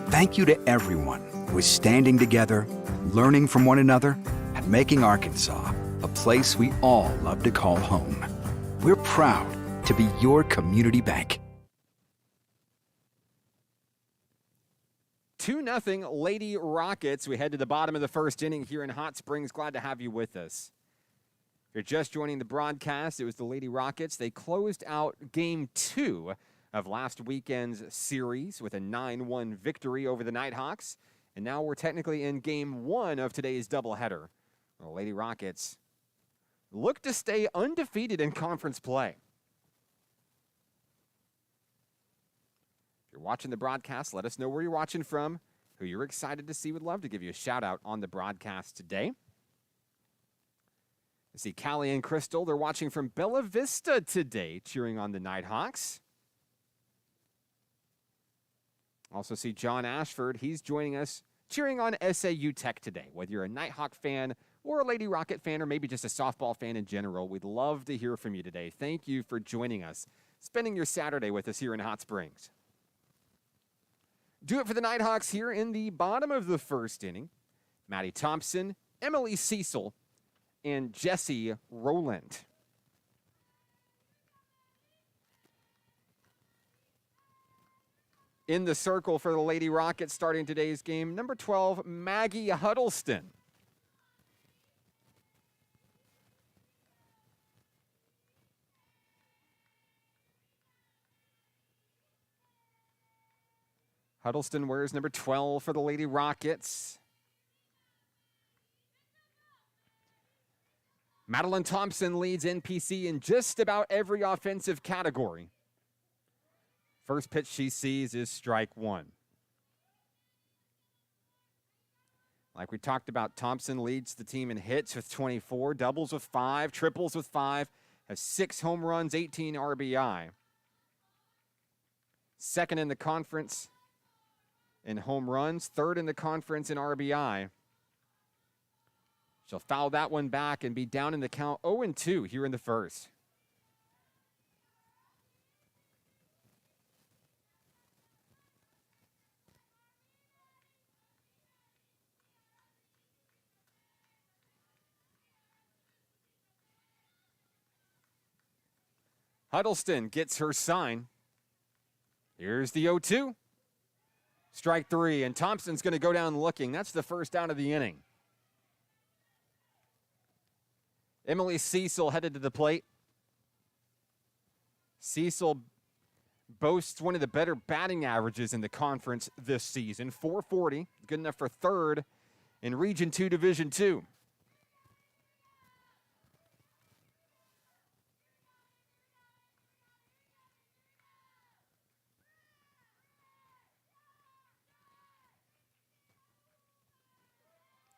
Thank you to everyone who is standing together, learning from one another, and making Arkansas a place we all love to call home. We're proud to be your community bank. 2-0 Lady Rockets. We head to the bottom of the first inning here in Hot Springs. Glad to have you with us. If you're just joining the broadcast, it was the Lady Rockets. They closed out Game 2 of last weekend's series with a 9-1 victory over the Nighthawks. And now we're technically in Game 1 of today's doubleheader. The Lady Rockets look to stay undefeated in conference play. If you're watching the broadcast, let us know where you're watching from, who you're excited to see. Would love to give you a shout out on the broadcast today. I see Callie and Crystal. They're watching from Bella Vista today, cheering on the Nighthawks. Also see John Ashford. He's joining us, cheering on SAU Tech today. Whether you're a Nighthawk fan or a Lady Rocket fan or maybe just a softball fan in general, we'd love to hear from you today. Thank you for joining us, spending your Saturday with us here in Hot Springs. Do it for the Nighthawks here in the bottom of the first inning. Maddie Thompson, Emily Cecil, and Jesse Rowland. In the circle for the Lady Rockets starting today's game, number 12, Maggie Huddleston. Huddleston wears number 12 for the Lady Rockets. Madeline Thompson leads NPC in just about every offensive category. First pitch she sees is strike 1. Like we talked about, Thompson leads the team in hits with 24, doubles with 5, triples with 5, has 6 home runs, 18 RBI. Second in the conference in home runs, third in the conference in RBI. She'll foul that one back and be down in the count 0-2 here in the first. Huddleston gets her sign. Here's the 0-2. Strike 3, and Thompson's going to go down looking. That's the first out of the inning. Emily Cecil headed to the plate. Cecil boasts one of the better batting averages in the conference this season, 440, good enough for third in Region 2, Division 2.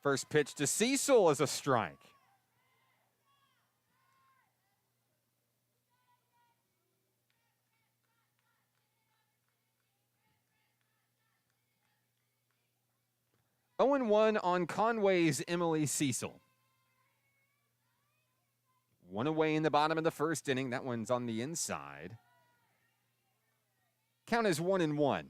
First pitch to Cecil is a strike. Oh, 1 on Conway's Emily Cecil. One away in the bottom of the first inning. That one's on the inside. Count is 1-1.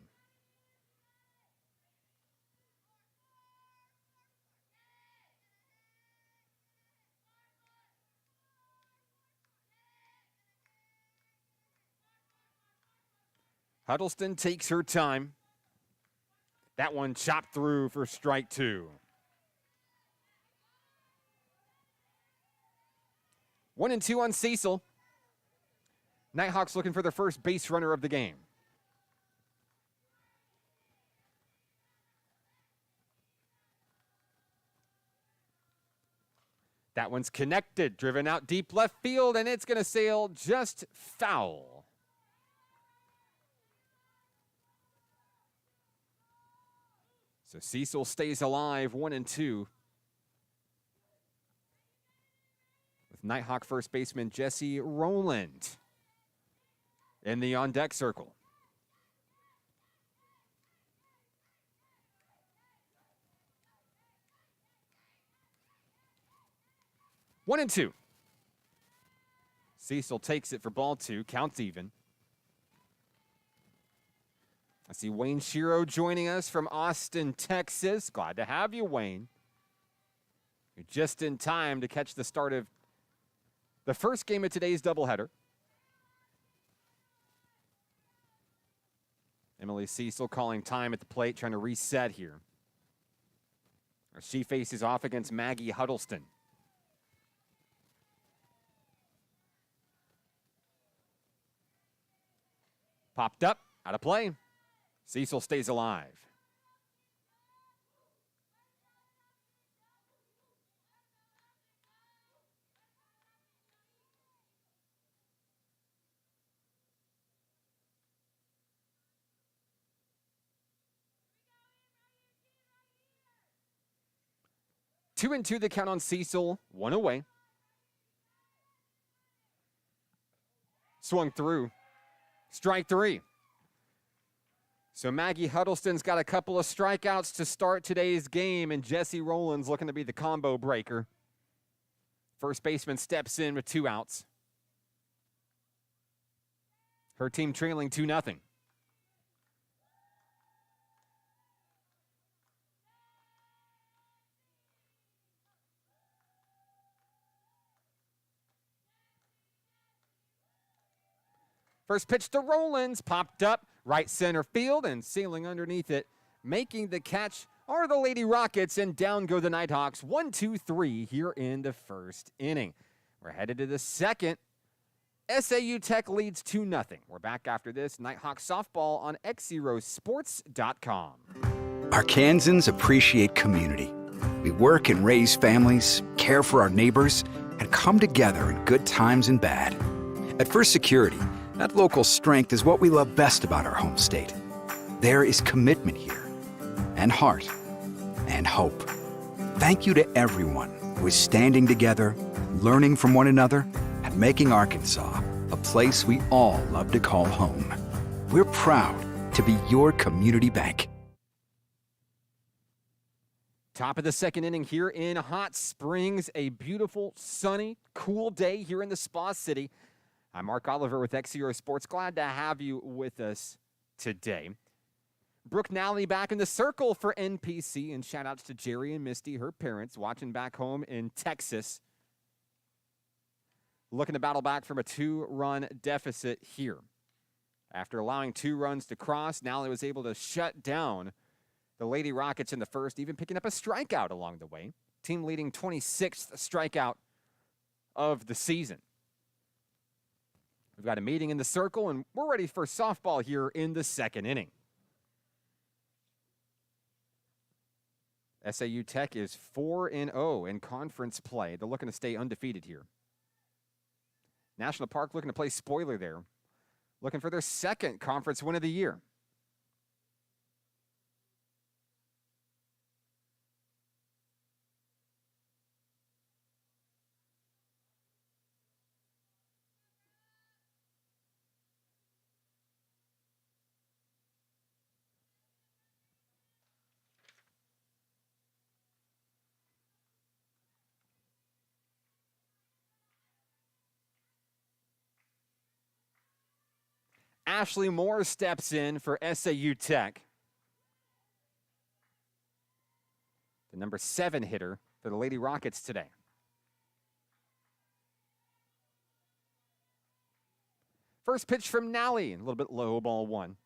Huddleston takes her time. That one chopped through for strike 2. 1-2 on Cecil. Nighthawks looking for their first base runner of the game. That one's connected, driven out deep left field, and it's going to sail just foul. So Cecil stays alive, 1-2. With Nighthawk first baseman Jesse Rowland in the on-deck circle. One and two. Cecil takes it for ball two, counts even. I see Wayne Shiro joining us from Austin, Texas. Glad to have you, Wayne. You're just in time to catch the start of the first game of today's doubleheader. Emily Cecil calling time at the plate, trying to reset here. As she faces off against Maggie Huddleston. Popped up, out of play. Cecil stays alive. Two and two the count on Cecil, one away. Swung through. Strike three. So Maggie Huddleston's got a couple of strikeouts to start today's game, and Jesse Rowland's looking to be the combo breaker. First baseman steps in with 2 outs. Her team trailing 2-0. First pitch to Rowlands, popped up, right center field, and sailing underneath it. Making the catch are the Lady Rockets, and down go the Nighthawks. 1-2-3 here in the first inning. We're headed to the second. SAU Tech leads 2-0. We're back after this. Nighthawk softball on XZeroSports.com. Arkansans appreciate community. We work and raise families, care for our neighbors, and come together in good times and bad. At First Security, that local strength is what we love best about our home state. There is commitment here, and heart, and hope. Thank you to everyone who is standing together, learning from one another, and making Arkansas a place we all love to call home. We're proud to be your community bank. Top of the second inning here in Hot Springs. A beautiful, sunny, cool day here in the Spa City. I'm Mark Oliver with XZero Sports. Glad to have you with us today. Brooke Nally back in the circle for NPC, and shout outs to Jerry and Misty, her parents, watching back home in Texas. Looking to battle back from a 2-run deficit here. After allowing 2 runs to cross, Nally was able to shut down the Lady Rockets in the first, even picking up a strikeout along the way. Team leading 26th strikeout of the season. We've got a meeting in the circle, and we're ready for softball here in the second inning. SAU Tech is 4-0 in conference play. They're looking to stay undefeated here. National Park looking to play spoiler there. Looking for their second conference win of the year. Ashley Moore steps in for SAU Tech. The number 7 hitter for the Lady Rockets today. First pitch from Nally, a little bit low, ball 1.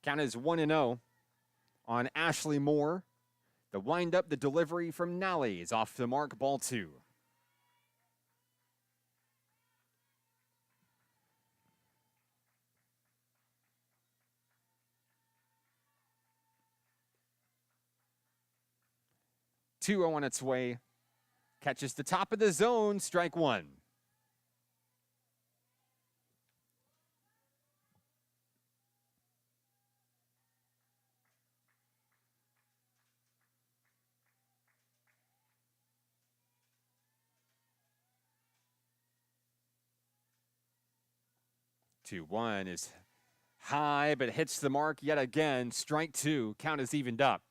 Count is 1-0 on Ashley Moore. The windup, the delivery from Nally is off the mark, ball 2. Two on its way. Catches the top of the zone, strike 1. Two one is high, but hits the mark yet again. Strike 2. Count is evened up.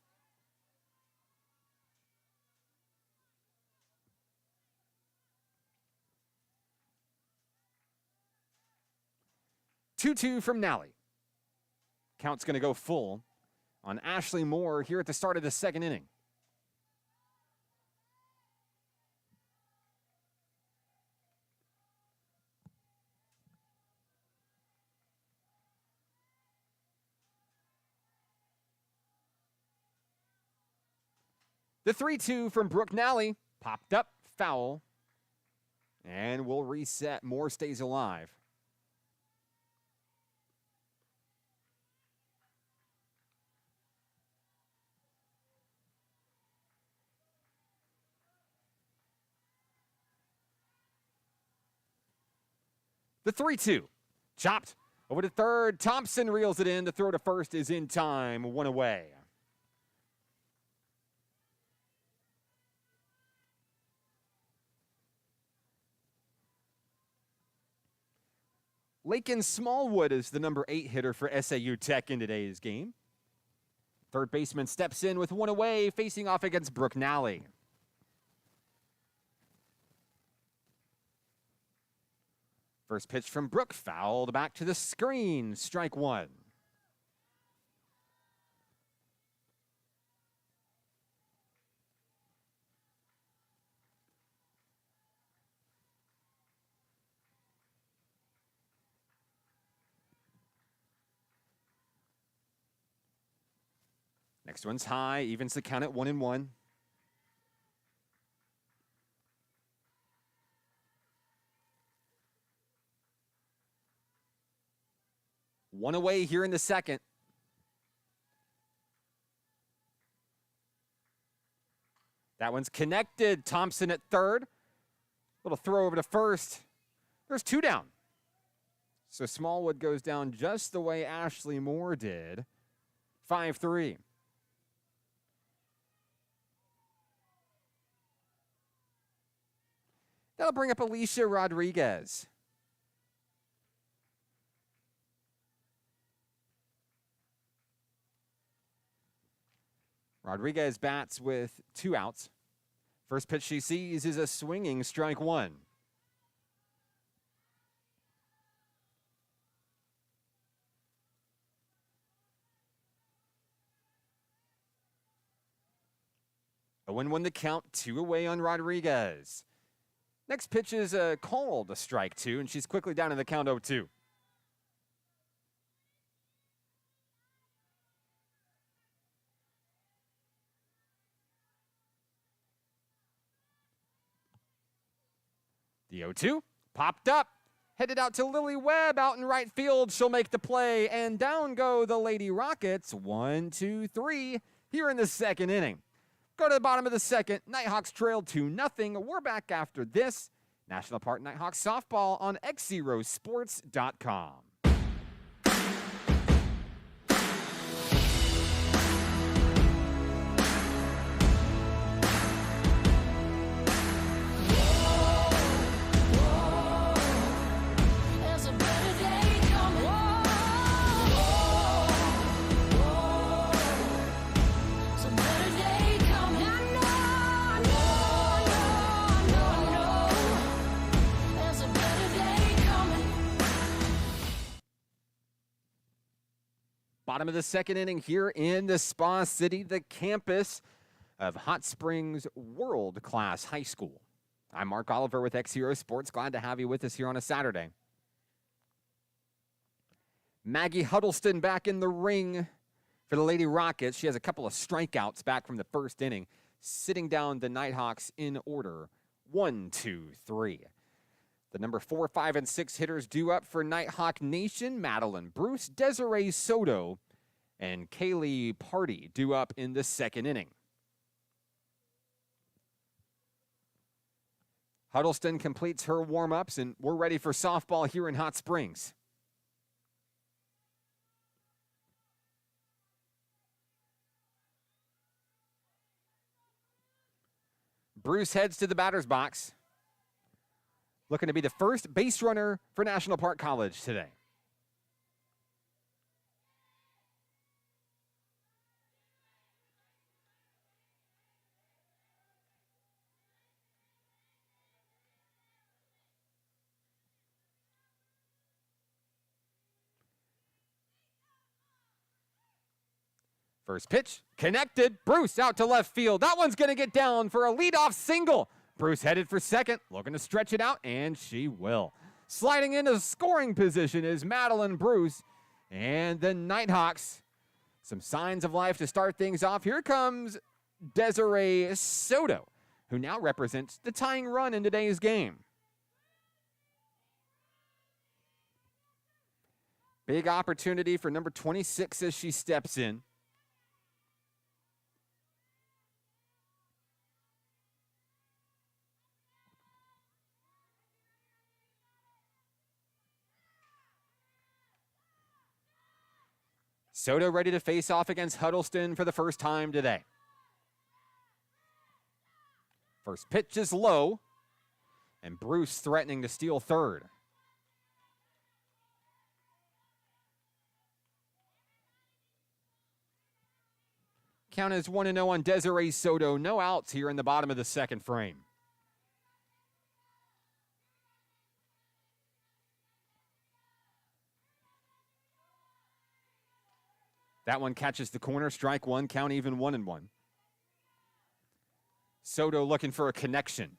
Two from Nally. Count's going to go full on Ashley Moore here at the start of the second inning. The 3-2 from Brooke Nally popped up, foul, and will reset. Moore stays alive. The 3-2. Chopped over to third. Thompson reels it in. The throw to first is in time. One away. Lakin Smallwood is the number 8 hitter for SAU Tech in today's game. Third baseman steps in with one away, facing off against Brooke Nally. First pitch from Brooke, fouled back to the screen, strike 1. Next one's high, evens the count at 1-1. One away here in the second. That one's connected. Thompson at third. Little throw over to first. There's 2 down. So Smallwood goes down just the way Ashley Moore did. 5-3. That'll bring up Alicia Rodriguez. Rodriguez bats with 2 outs. First pitch she sees is a swinging strike 1. A 1-1 the count, 2 away on Rodriguez. Next pitch is called a strike 2, and she's quickly down in the count 0-2. The 0-2 popped up, headed out to Lily Webb out in right field. She'll make the play, and down go the Lady Rockets. 1, 2, 3 here in the second inning. Go to the bottom of the second. Nighthawks trail 2-0. We're back after this. National Park Nighthawks softball on XZeroSports.com. Bottom of the second inning here in the Spa City, the campus of Hot Springs World Class High School. I'm Mark Oliver with XZero Sports. Glad to have you with us here on a Saturday. Maggie Huddleston back in the ring for the Lady Rockets. She has a couple of strikeouts back from the first inning, sitting down the Nighthawks in order 1, 2, 3. The number 4, 5, and 6 hitters due up for Nighthawk Nation: Madeline Bruce, Desiree Soto, and Kaylee Party due up in the second inning. Huddleston completes her warm-ups, and we're ready for softball here in Hot Springs. Bruce heads to the batter's box, looking to be the first base runner for National Park College today. First pitch, connected. Bruce out to left field. That one's going to get down for a leadoff single. Bruce headed for second, looking to stretch it out, and she will. Sliding into scoring position is Madeline Bruce and the Nighthawks. Some signs of life to start things off. Here comes Desiree Soto, who now represents the tying run in today's game. Big opportunity for number 26 as she steps in. Soto ready to face off against Huddleston for the first time today. First pitch is low, and Bruce threatening to steal third. Count is 1-0 on Desiree Soto. No outs here in the bottom of the second frame. That one catches the corner. Strike one. Count even 1-1. Soto looking for a connection.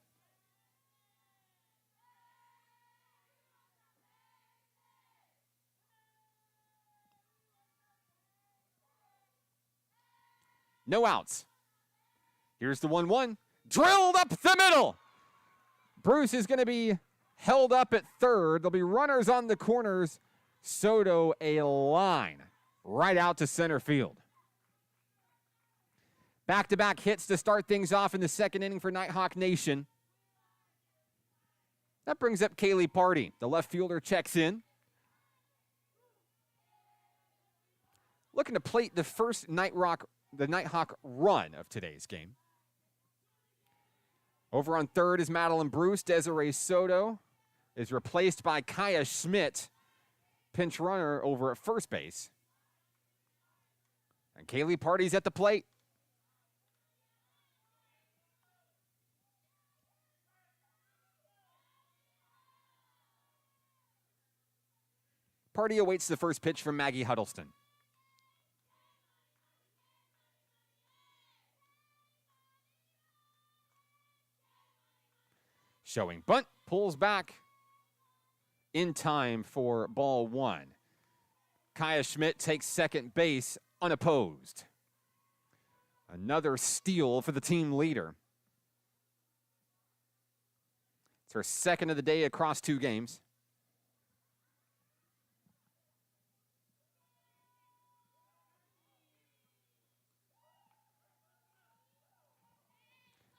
No outs. Here's the 1-1. Drilled up the middle. Bruce is going to be held up at third. There'll be runners on the corners. Soto a line right out to center field. Back-to-back hits to start things off in the second inning for Nighthawk Nation. That brings up Kaylee Party. The left fielder checks in. Looking to plate the first Nighthawk run of today's game. Over on third is Madeline Bruce. Desiree Soto is replaced by Kaya Schmidt, pinch runner over at first base. And Kaylee Party's at the plate. Party awaits the first pitch from Maggie Huddleston. Showing bunt, pulls back in time for ball one. Kaya Schmidt takes second base unopposed. Another steal for the team leader. It's her second of the day across two games.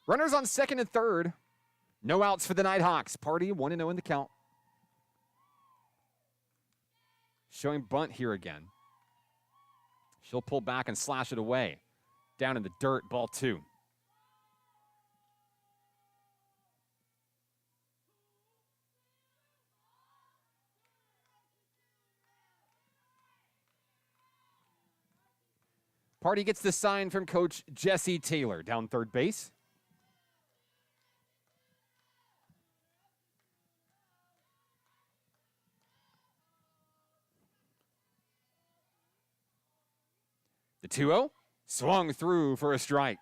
Runners on second and third. No outs for the Nighthawks. Party 1-0 in the count. Showing bunt here again. She'll pull back and slash it away. Down in the dirt, ball two. Party gets the sign from Coach Jesse Taylor down third base. The 2-0 swung through for a strike.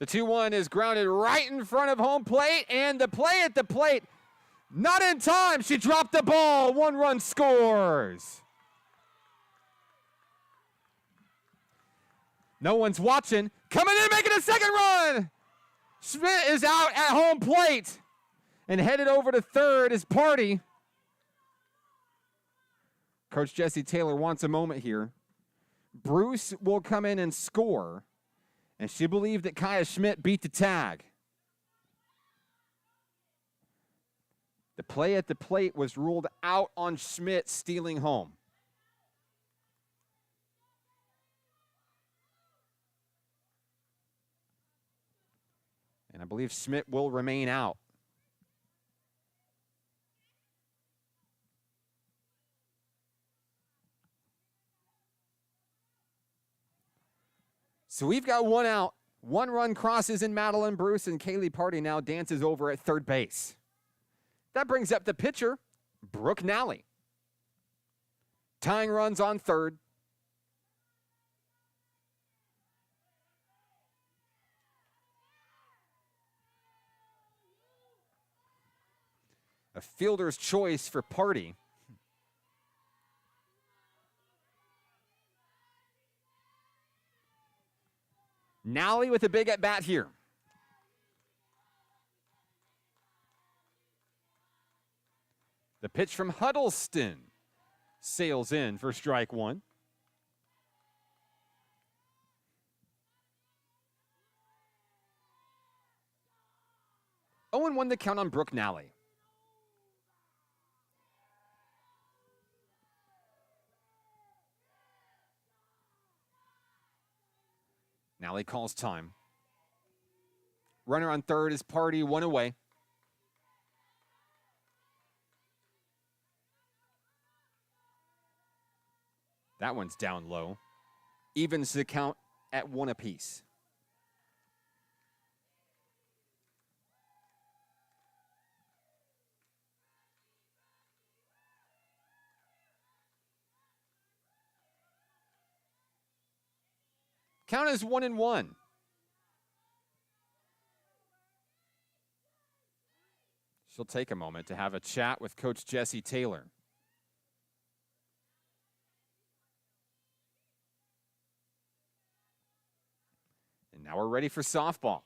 The 2-1 is grounded right in front of home plate, and the play at the plate, not in time. She dropped the ball. 1 run scores. No one's watching. Coming in, making a second run. Schmidt is out at home plate. And headed over to third is Party. Coach Jesse Taylor wants a moment here. Bruce will come in and score. And she believed that Kaya Schmidt beat the tag. The play at the plate was ruled out on Schmidt stealing home. And I believe Schmidt will remain out. So we've got 1 out. 1 run crosses in Madeline Bruce, and Kaylee Party now dances over at third base. That brings up the pitcher, Brooke Nally. Tying runs on third. A fielder's choice for Party. Nally with a big at-bat here. The pitch from Huddleston sails in for strike 1. 0-1 the count on Brooke Nally. Nally calls time. Runner on third is Party, 1 away. That one's down low. Evens the count at 1 apiece. Count is 1-1. She'll take a moment to have a chat with Coach Jesse Taylor. And now we're ready for softball.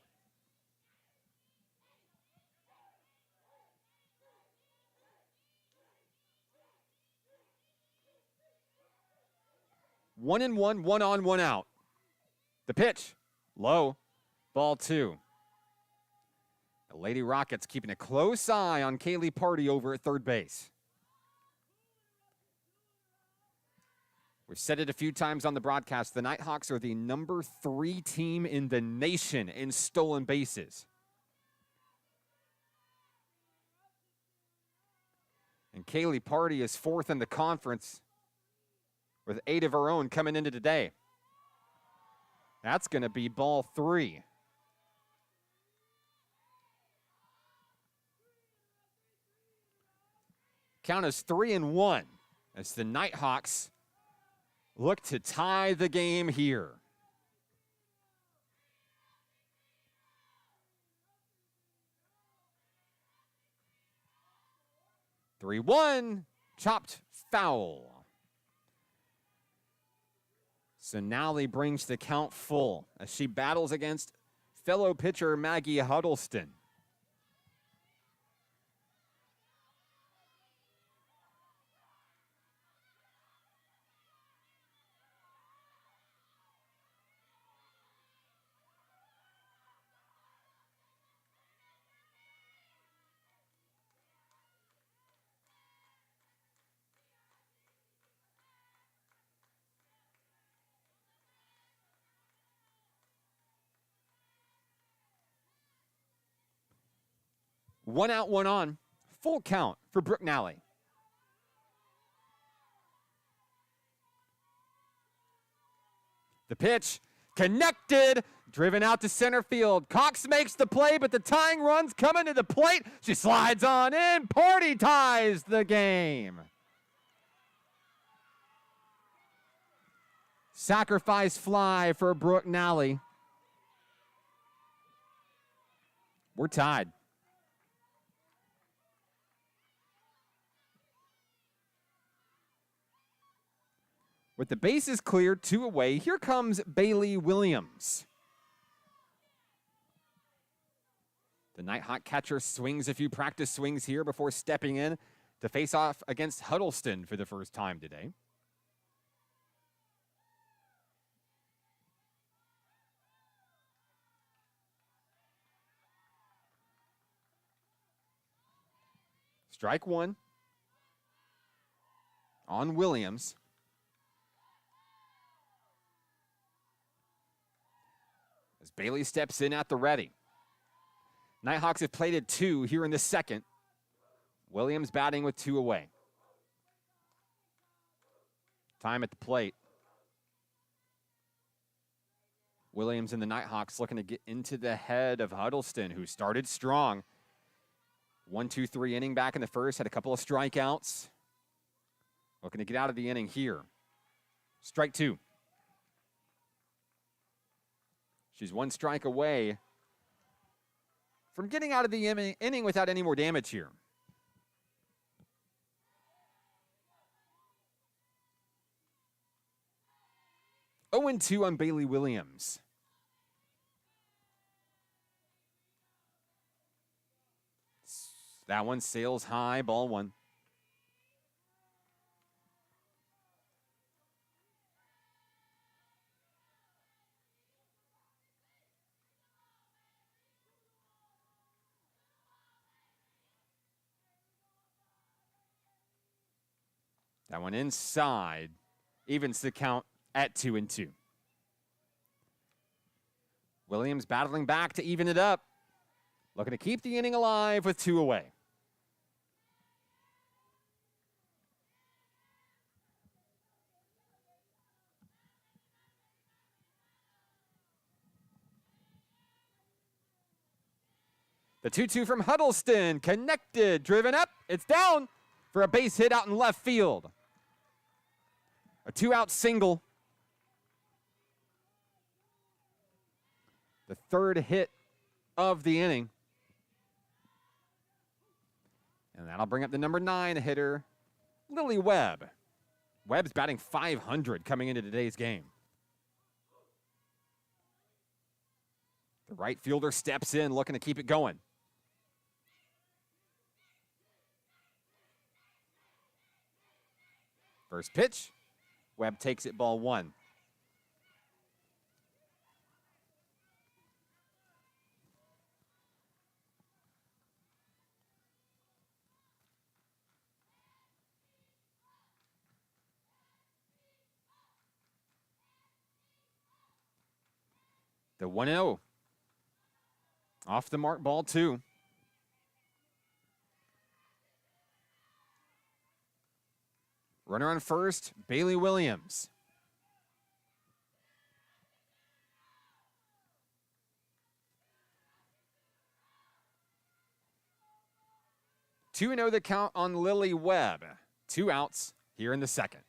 One and one, 1 on, 1 out. The pitch, low, ball 2. The Lady Rockets keeping a close eye on Kaylee Party over at third base. We've said it a few times on the broadcast. The Nighthawks are the number 3 team in the nation in stolen bases. And Kaylee Party is 4th in the conference with 8 of her own coming into today. That's going to be ball 3. Count is 3-1 as the Nighthawks look to tie the game here. Three, 1, chopped foul. So Nally brings the count full as she battles against fellow pitcher Maggie Huddleston. One out, 1 on. Full count for Brooke Nally. The pitch connected, driven out to center field. Cox makes the play, but the tying run's coming to the plate. She slides on in. Party ties the game. Sacrifice fly for Brooke Nally. We're tied. With the bases cleared, 2 away, here comes Bailey Williams. The Nighthawk catcher swings a few practice swings here before stepping in to face off against Huddleston for the first time today. Strike 1 on Williams. As Bailey steps in at the ready. Nighthawks have plated 2 here in the second. Williams batting with 2 away. Time at the plate. Williams and the Nighthawks looking to get into the head of Huddleston, who started strong. 1-2-3 inning back in the first, had a couple of strikeouts. Looking to get out of the inning here. Strike 2. She's 1 strike away from getting out of the inning without any more damage here. Oh, 0-2 on Bailey Williams. That one sails high, ball 1. That one inside, evens the count at 2-2. Williams battling back to even it up. Looking to keep the inning alive with 2 away. The 2-2 from Huddleston, connected, driven up, it's down for a base hit out in left field. A 2-out single. The 3rd hit of the inning. And that'll bring up the number 9 hitter, Lily Webb. Webb's batting .500 coming into today's game. The right fielder steps in, looking to keep it going. First pitch, Webb takes it, ball 1. The 1-0. Off the mark, ball 2. Runner on first, Bailey Williams. Two 2-0 the count on Lily Webb. 2 outs here in the second.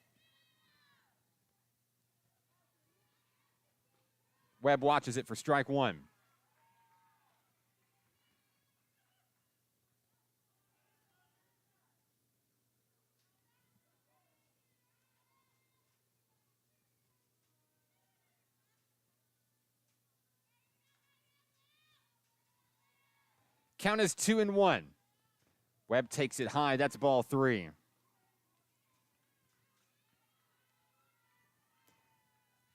Webb watches it for strike 1. Count is 2-1. Webb takes it high. That's ball 3.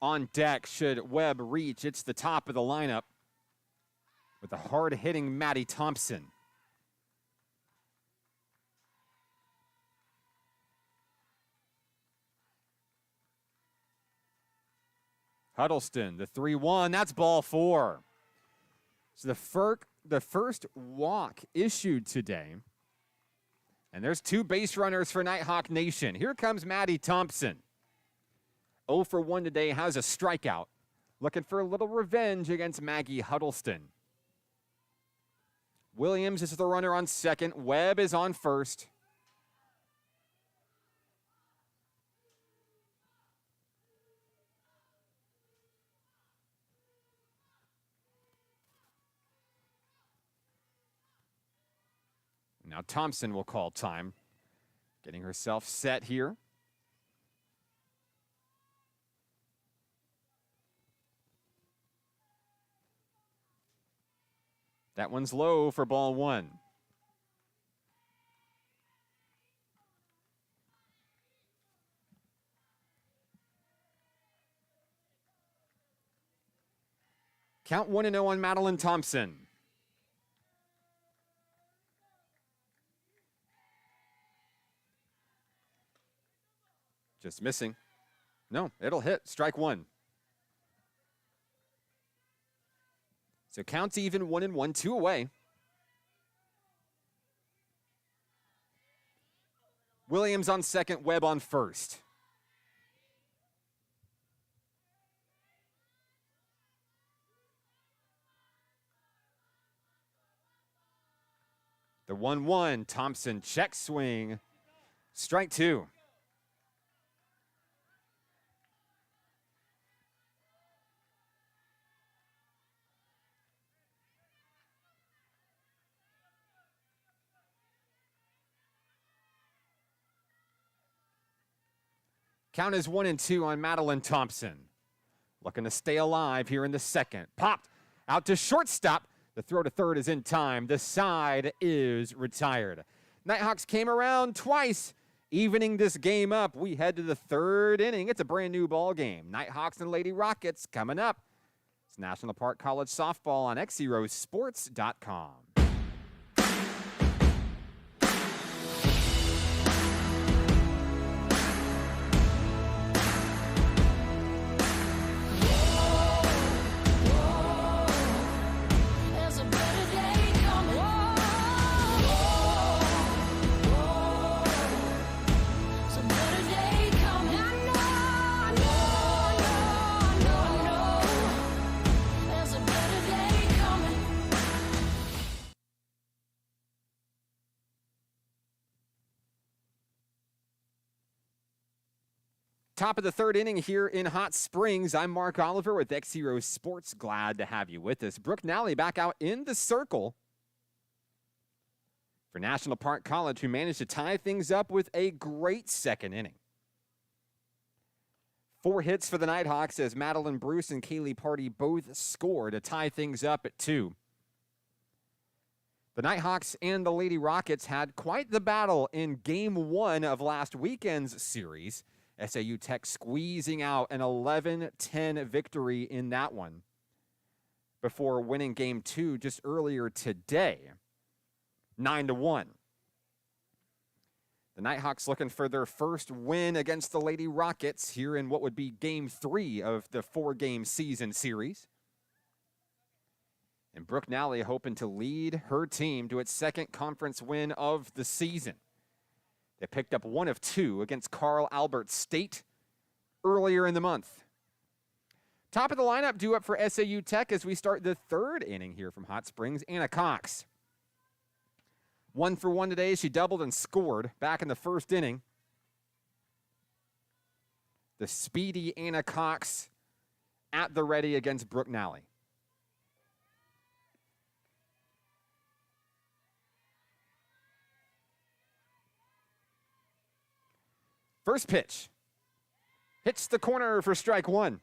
On deck, should Webb reach, it's the top of the lineup with the hard-hitting Maddie Thompson. Huddleston, the 3-1. That's ball 4. So the first walk issued today. And there's 2 base runners for Nighthawk Nation. Here comes Maddie Thompson. 0 for 1 today, has a strikeout. Looking for a little revenge against Maggie Huddleston. Williams is the runner on second. Webb is on first. Now Thompson will call time. Getting herself set here. That one's low for ball one. Count 1-0 on Madeline Thompson. Just missing. No, it'll hit. Strike one. So counts even 1-1, 2 away. Williams on second, Webb on first. The 1-1, Thompson check swing. Strike two. Count is 1-2 on Madeline Thompson. Looking to stay alive here in the second. Popped out to shortstop. The throw to third is in time. The side is retired. Nighthawks came around twice, evening this game up. We head to the third inning. It's a brand new ball game. Nighthawks and Lady Rockets coming up. It's National Park College softball on XZeroSports.com. Top of the third inning here in Hot Springs. I'm Mark Oliver with XZero Sports. Glad to have you with us. Brooke Nally back out in the circle for National Park College, who managed to tie things up with a great second inning. 4 hits for the Nighthawks as Madeline Bruce and Kaylee Party both scored to tie things up at 2. The Nighthawks and the Lady Rockets had quite the battle in Game 1 of last weekend's series. SAU Tech squeezing out an 11-10 victory in that one before winning Game 2 just earlier today, 9-1. The Nighthawks looking for their first win against the Lady Rockets here in what would be Game 3 of the 4-game season series. And Brooke Nally hoping to lead her team to its second conference win of the season. They picked up 1 of 2 against Carl Albert State earlier in the month. Top of the lineup due up for SAU Tech as we start the third inning here from Hot Springs. Anna Cox. 1 for 1 today. She doubled and scored back in the first inning. The speedy Anna Cox at the ready against Brooke Nally. First pitch. Hits the corner for strike one.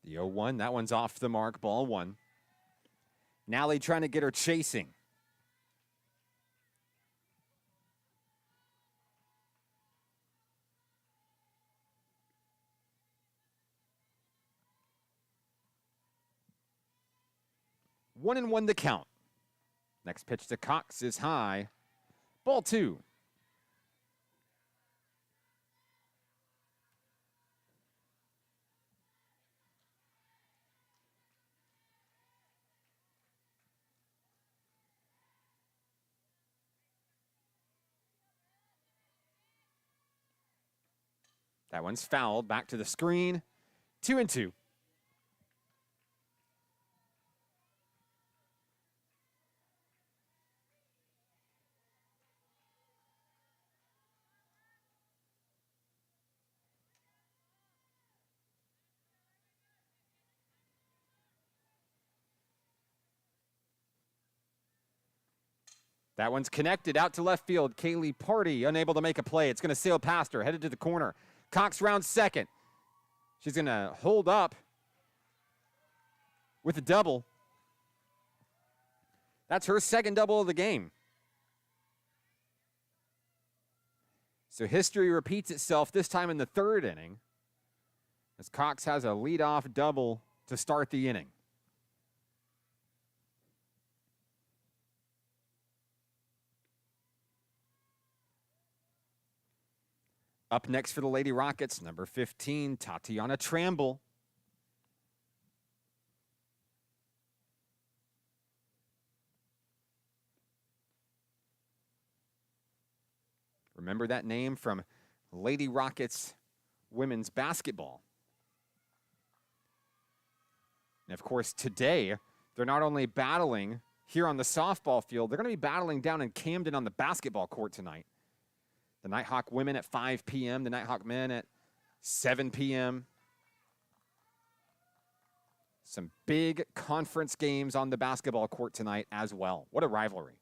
The 0-1, that one's off the mark, ball one. Nally trying to get her chasing. One and one to count. Next pitch to Cox is high. Ball two. That one's fouled. Back to the screen. 2-2. That one's connected out to left field. Kaylee Party unable to make a play. It's going to sail past her, headed to the corner. Cox rounds second. She's going to hold up with a double. That's her second double of the game. So history repeats itself, this time in the third inning, as Cox has a leadoff double to start the inning. Up next for the Lady Rockets, number 15, Tatiana Tramble. Remember that name from Lady Rockets women's basketball. And of course, today, they're not only battling here on the softball field, they're going to be battling down in Camden on the basketball court tonight. The Nighthawk women at 5 p.m., the Nighthawk men at 7 p.m. Some big conference games on the basketball court tonight as well. What a rivalry.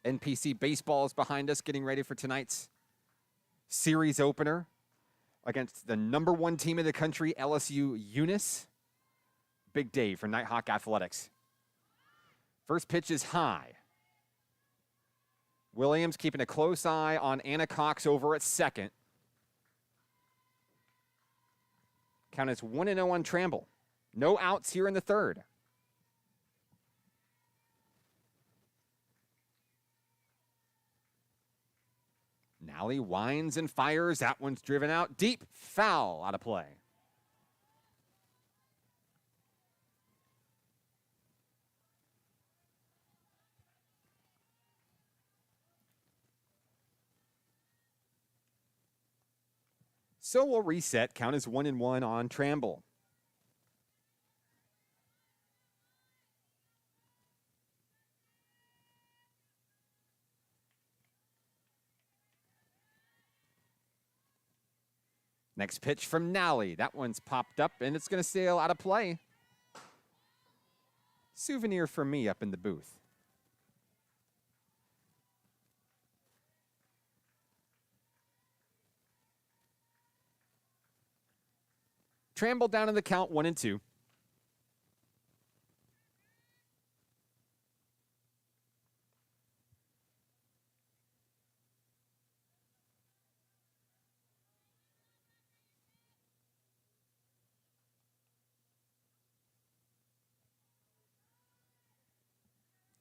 NPC baseball is behind us, getting ready for tonight's series opener against the number 1 team in the country, LSU Eunice. Big day for Nighthawk athletics. First pitch is high. Williams keeping a close eye on Anna Cox over at second. Count is 1-0 on Tramble. No outs here in the third. Nally winds and fires. That one's driven out deep. Foul out of play. So we'll reset. Count is 1-1 on Tramble. Next pitch from Nally. That one's popped up, and it's going to sail out of play. Souvenir for me up in the booth. Tramble down in the count, 1-2.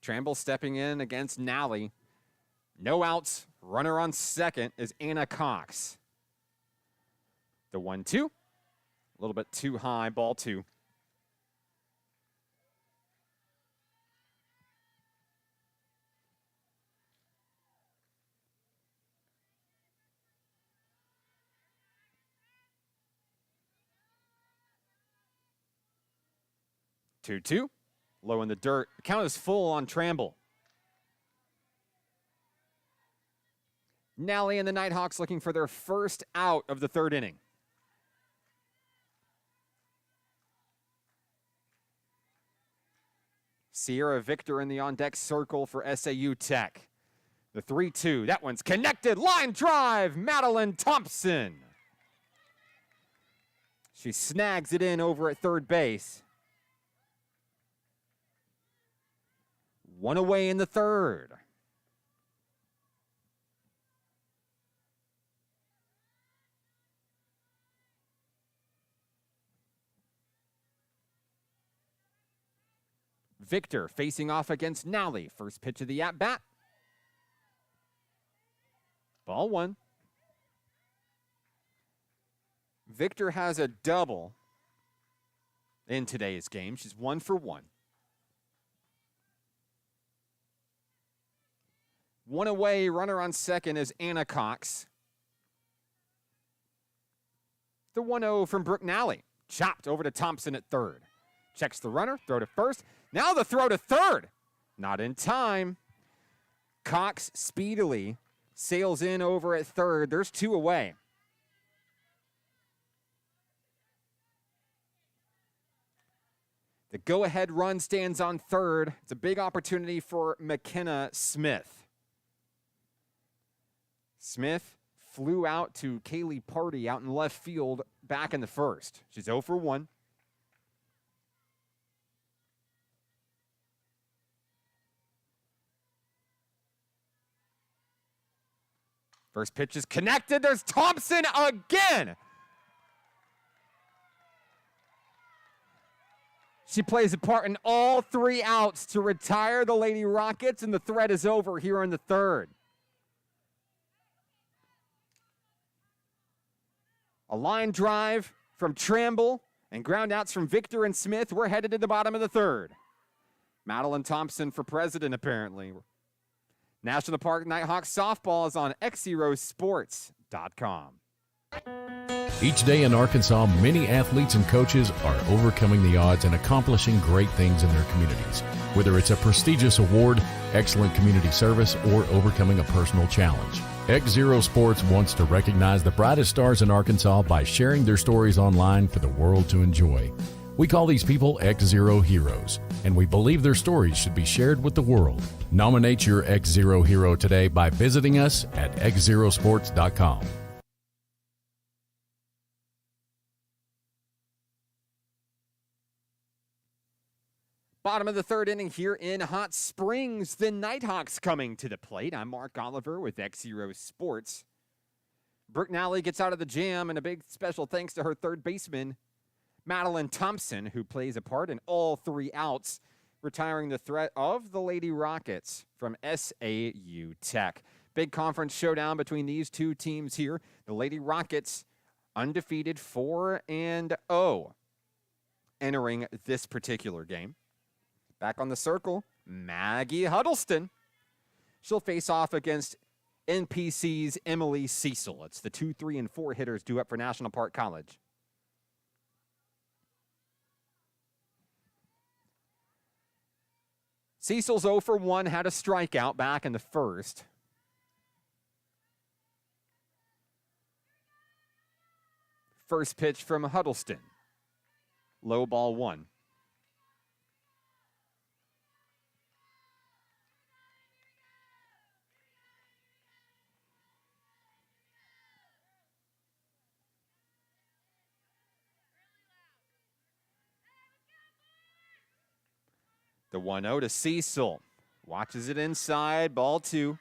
Tramble stepping in against Nally. No outs. Runner on second is Anna Cox. The 1-2. A little bit too high, ball 2. Two. Low in the dirt. The count is full on Tramble. Nally and the Nighthawks looking for their first out of the third inning. Sierra Victor in the on-deck circle for SAU Tech. The 3-2. That one's connected. Line drive. Madeline Thompson. She snags it in over at third base. One away in the third. Victor facing off against Nally. First pitch of the at-bat. Ball 1. Victor has a double in today's game. She's 1 for 1. One away, runner on second is Anna Cox. The 1-0 from Brooke Nally. Chopped over to Thompson at third. Checks the runner, throw to first. Now the throw to third. Not in time. Cox speedily sails in over at third. There's 2 away. The The go-ahead run stands on third. It's a big opportunity for McKenna Smith. Smith flew out to Kaylee Party out in left field back in the first. She's 0 for 1. First pitch is connected. There's Thompson again. She plays a part in all 3 outs to retire the Lady Rockets, and the threat is over here in the third. A line drive from Tramble and ground outs from Victor and Smith. We're headed to the bottom of the third. Madeline Thompson for president, apparently. National Park Nighthawks softball is on XZeroSports.com. Each day in Arkansas, many athletes and coaches are overcoming the odds and accomplishing great things in their communities. Whether it's a prestigious award, excellent community service, or overcoming a personal challenge. XZero Sports wants to recognize the brightest stars in Arkansas by sharing their stories online for the world to enjoy. We call these people XZero Heroes, and we believe their stories should be shared with the world. Nominate your XZero hero today by visiting us at XZeroSports.com. Bottom of the third inning here in Hot Springs. The Nighthawks coming to the plate. I'm Mark Oliver with XZero Sports. Brooke Nally gets out of the jam, and a big special thanks to her third baseman, Madeline Thompson, who plays a part in all 3 outs, retiring the threat of the Lady Rockets from SAU Tech. Big conference showdown between these 2 teams here. The Lady Rockets undefeated 4-0 entering this particular game. Back on the circle, Maggie Huddleston. She'll face off against NPC's Emily Cecil. It's the 2, 3, and 4 hitters due up for National Park College. Cecil's 0 for 1, had a strikeout back in the first. First pitch from Huddleston. Low ball 1. The 1-0 to Cecil. Watches it inside, ball 2.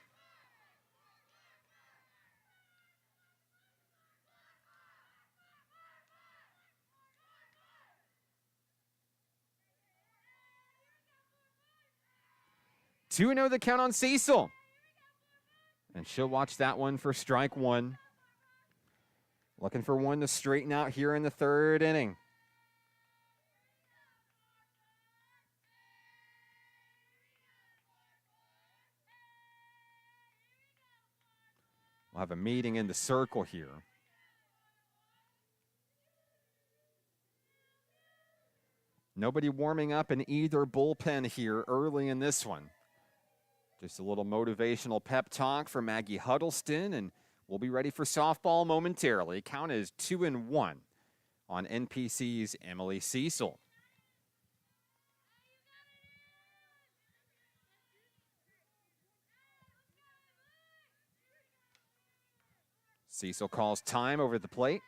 Two 2-0 the count on Cecil. And she'll watch that one for strike 1. Looking for one to straighten out here in the third inning. We'll have a meeting in the circle here. Nobody warming up in either bullpen here early in this one. Just a little motivational pep talk for Maggie Huddleston, and we'll be ready for softball momentarily. Count is 2-1 on NPC's Emily Cecil. Cecil calls time over the plate.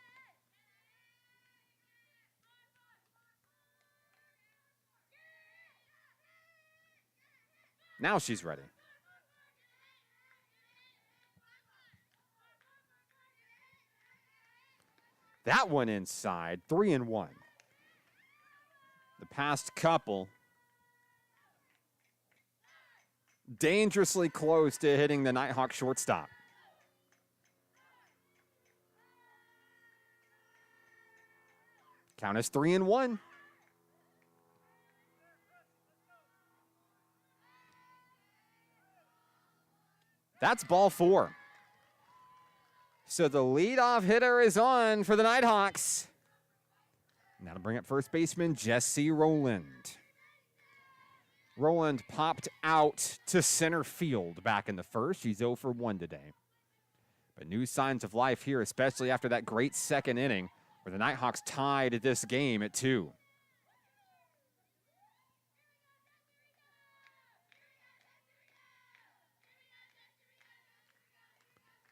Now she's ready. That one inside, 3-1. The past couple dangerously close to hitting the Nighthawk shortstop. Count is 3-1. That's ball 4. So the leadoff hitter is on for the Nighthawks. Now to bring up first baseman Jesse Rowland. Rowland popped out to center field back in the first. She's 0 for 1 today. But new signs of life here, especially after that great second inning where the Nighthawks tied this game at 2.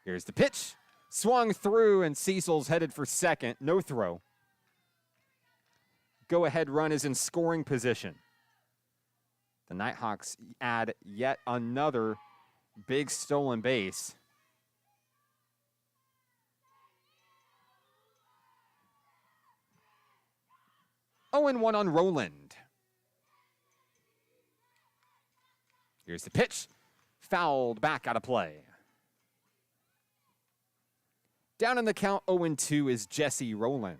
Here's the pitch. Swung through, and Cecil's headed for second. No throw. Go-ahead run is in scoring position. The Nighthawks add yet another big stolen base. Oh, and 1 on Roland. Here's the pitch. Fouled back out of play. Down in the count, 0-2 is Jesse Roland.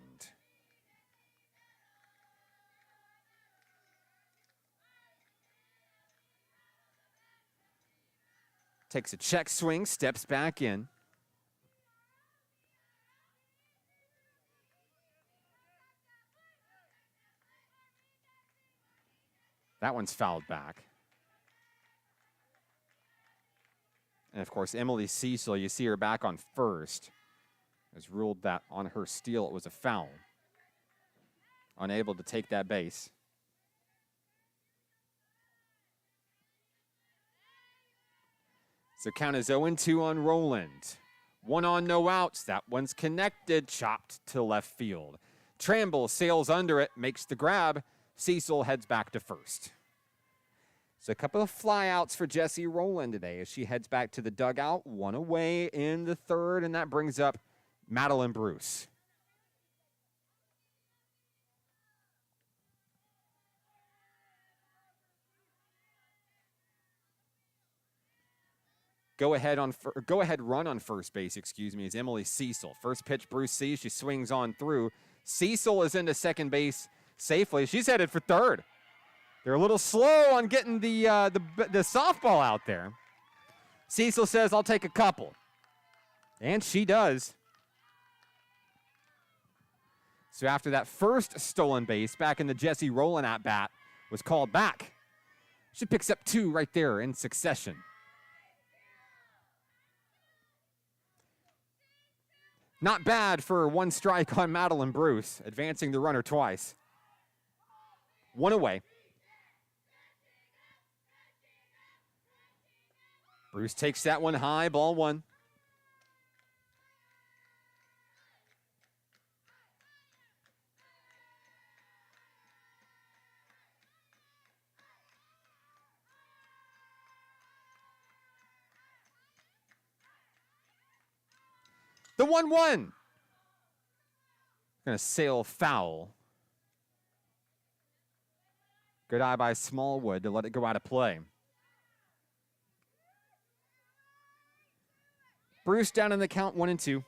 Takes a check swing, steps back in. That one's fouled back. And of course, Emily Cecil, you see her back on first, has ruled that on her steal it was a foul. Unable to take that base. So count is 0-2 on Roland. 1 on, no outs. That one's connected, chopped to left field. Tramble sails under it, makes the grab. Cecil heads back to first. So a couple of flyouts for Jesse Roland today as she heads back to the dugout. 1 away in the third, and that brings up Madeline Bruce. Go ahead run on first base, is Emily Cecil. First pitch, Bruce sees. She swings on through. Cecil is into second base safely. She's headed for third. They're a little slow on getting the softball out there. Cecil says, I'll take a couple. And she does. So after that first stolen base back in the Jesse Roland at-bat was called back, she picks up 2 right there in succession. Not bad for 1 strike on Madeline Bruce, advancing the runner twice. 1 away. Bruce takes that one high, ball 1. The 1-1. Gonna sail foul. Good eye by Smallwood to let it go out of play. Bruce down in the count, 1-2.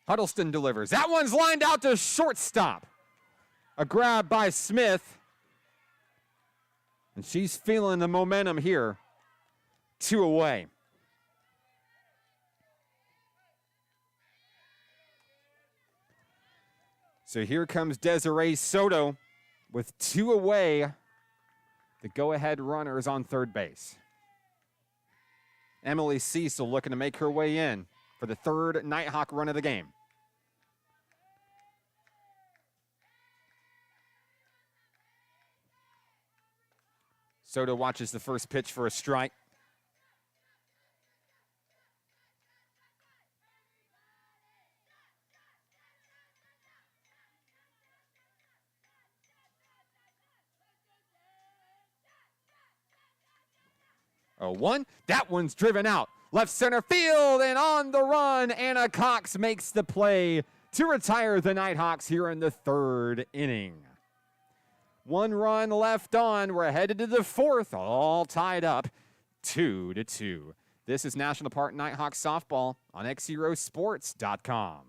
Huddleston delivers. That one's lined out to shortstop. A grab by Smith. And she's feeling the momentum here. 2 away. So here comes Desiree Soto with 2 away. The go-ahead runner is on third base. Emily Cecil looking to make her way in for the third Nighthawk run of the game. Soto watches the first pitch for a strike. Oh, 1. That one's driven out. Left center field and on the run. Anna Cox makes the play to retire the Nighthawks here in the third inning. 1 run left on. We're headed to the fourth, all tied up 2-2. This is National Park Nighthawks softball on XZeroSports.com.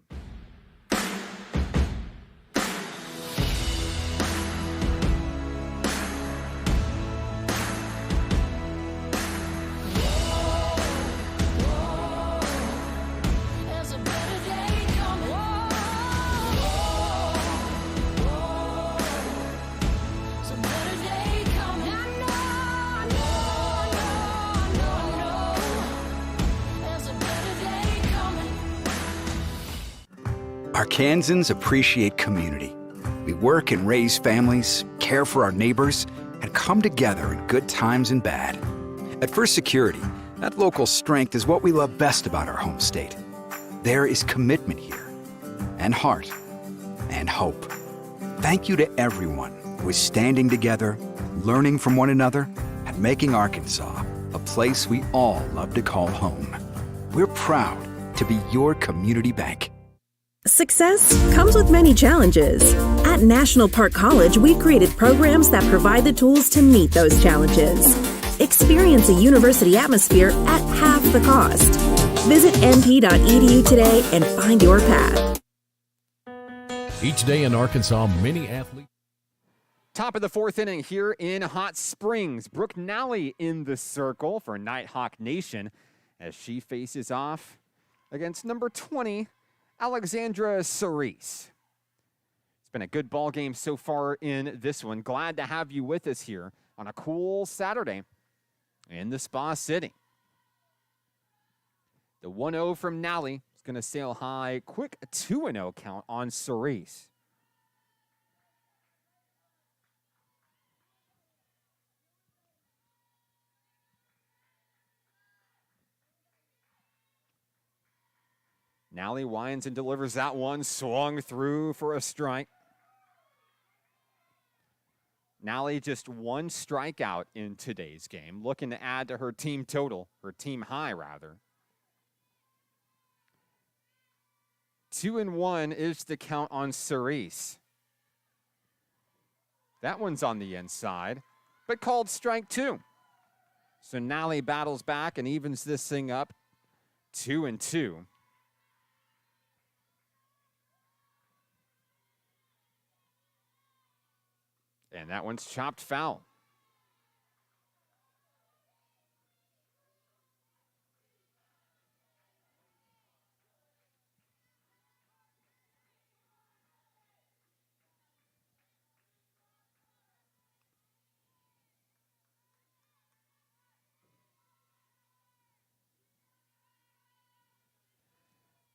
Arkansans appreciate community. We work and raise families, care for our neighbors, and come together in good times and bad. At First Security, that local strength is what we love best about our home state. There is commitment here, and heart, and hope. Thank you to everyone who is standing together, learning from one another, and making Arkansas a place we all love to call home. We're proud to be your community bank. Success comes with many challenges. At National Park College, we've created programs that provide the tools to meet those challenges. Experience a university atmosphere at half the cost. Visit np.edu today and find your path. Each day in Arkansas, many athletes. Top of the fourth inning here in Hot Springs. Brooke Nally in the circle for Nighthawk Nation as she faces off against number 20, Alexandra Cerise. It's been a good ball game so far in this one. Glad to have you with us here on a cool Saturday in the Spa City. The 1-0 from Nally is going to sail high. Quick 2-0 count on Cerise. Nally winds and delivers that one, swung through for a strike. Nally just one strikeout in today's game, looking to add to her team total, her team high rather. 2-1 is the count on Cerise. That one's on the inside, but called strike 2. So Nally battles back and evens this thing up 2-2. And that one's chopped foul.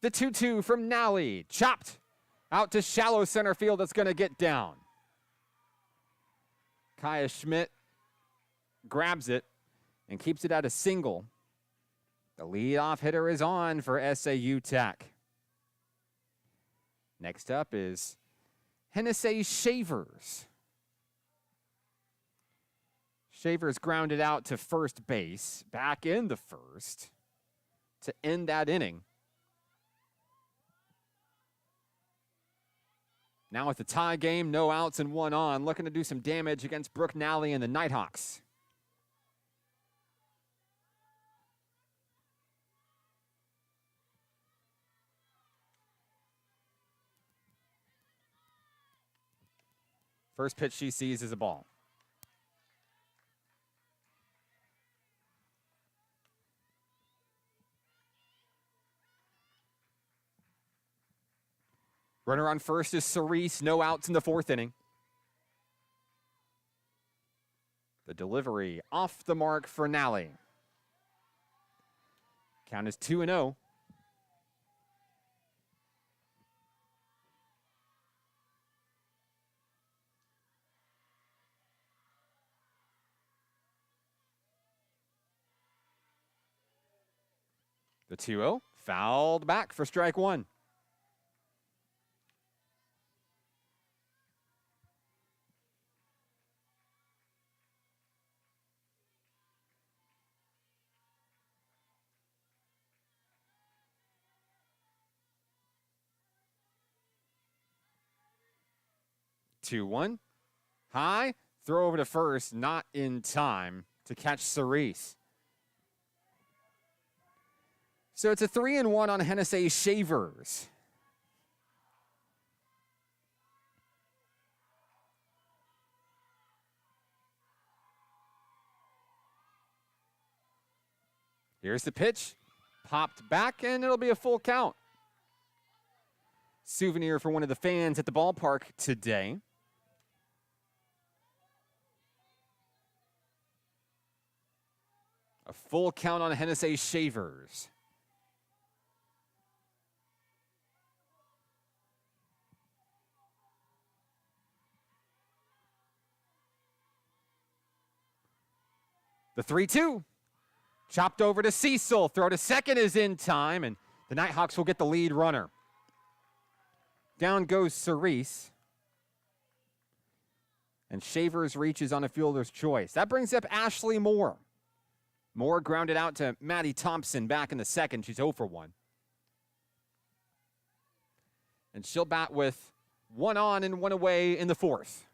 The 2-2 from Nally, chopped out to shallow center field. That's going to get down. Kaya Schmidt grabs it and keeps it at a single. The leadoff hitter is on for SAU Tech. Next up is Hennessy Shavers. Shavers grounded out to first base, back in the first to end that inning. Now with the tie game, no outs and 1 on, looking to do some damage against Brooke Nally and the Nighthawks. First pitch she sees is a ball. Runner on first is Cerise. No outs in the fourth inning. The delivery off the mark for Nally. Count is 2-0. The 2-0 fouled back for strike 1. Two, 1. High, throw over to first, not in time to catch Cerise. So it's a 3-1 on Hennessy Shavers. Here's the pitch, popped back, and it'll be a full count. Souvenir for one of the fans at the ballpark today. A full count on Hennessy Shavers. The 3-2. Chopped over to Cecil. Throw to second is in time, and the Nighthawks will get the lead runner. Down goes Cerise. And Shavers reaches on a fielder's choice. That brings up Ashley Moore. Moore grounded out to Maddie Thompson back in the second. She's 0 for 1. And she'll bat with 1 on and 1 away in the fourth.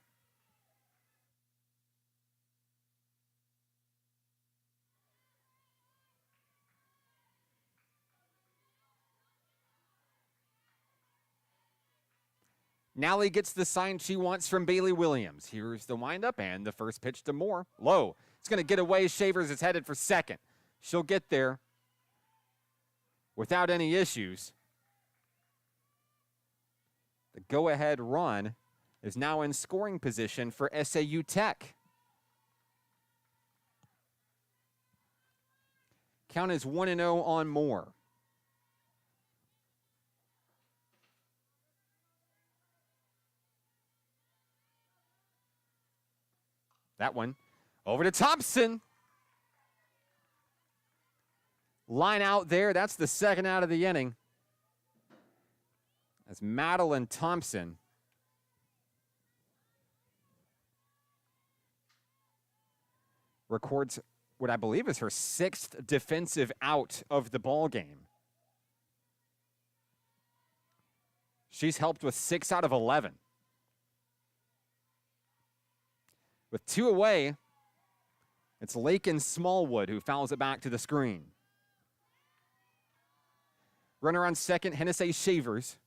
Nally gets the sign she wants from Bailey Williams. Here's the windup and the first pitch to Moore. Low. It's going to get away. Shavers is headed for second. She'll get there without any issues. The go-ahead run is now in scoring position for SAU Tech. Count is 1-0 on Moore. That one over to Thompson. Line out there. That's the second out of the inning. As Madeline Thompson records what I believe is her 6th defensive out of the ball game. She's helped with 6 out of 11. With 2 away, it's Lakin Smallwood who fouls it back to the screen. Runner on second, Hennessy Shavers.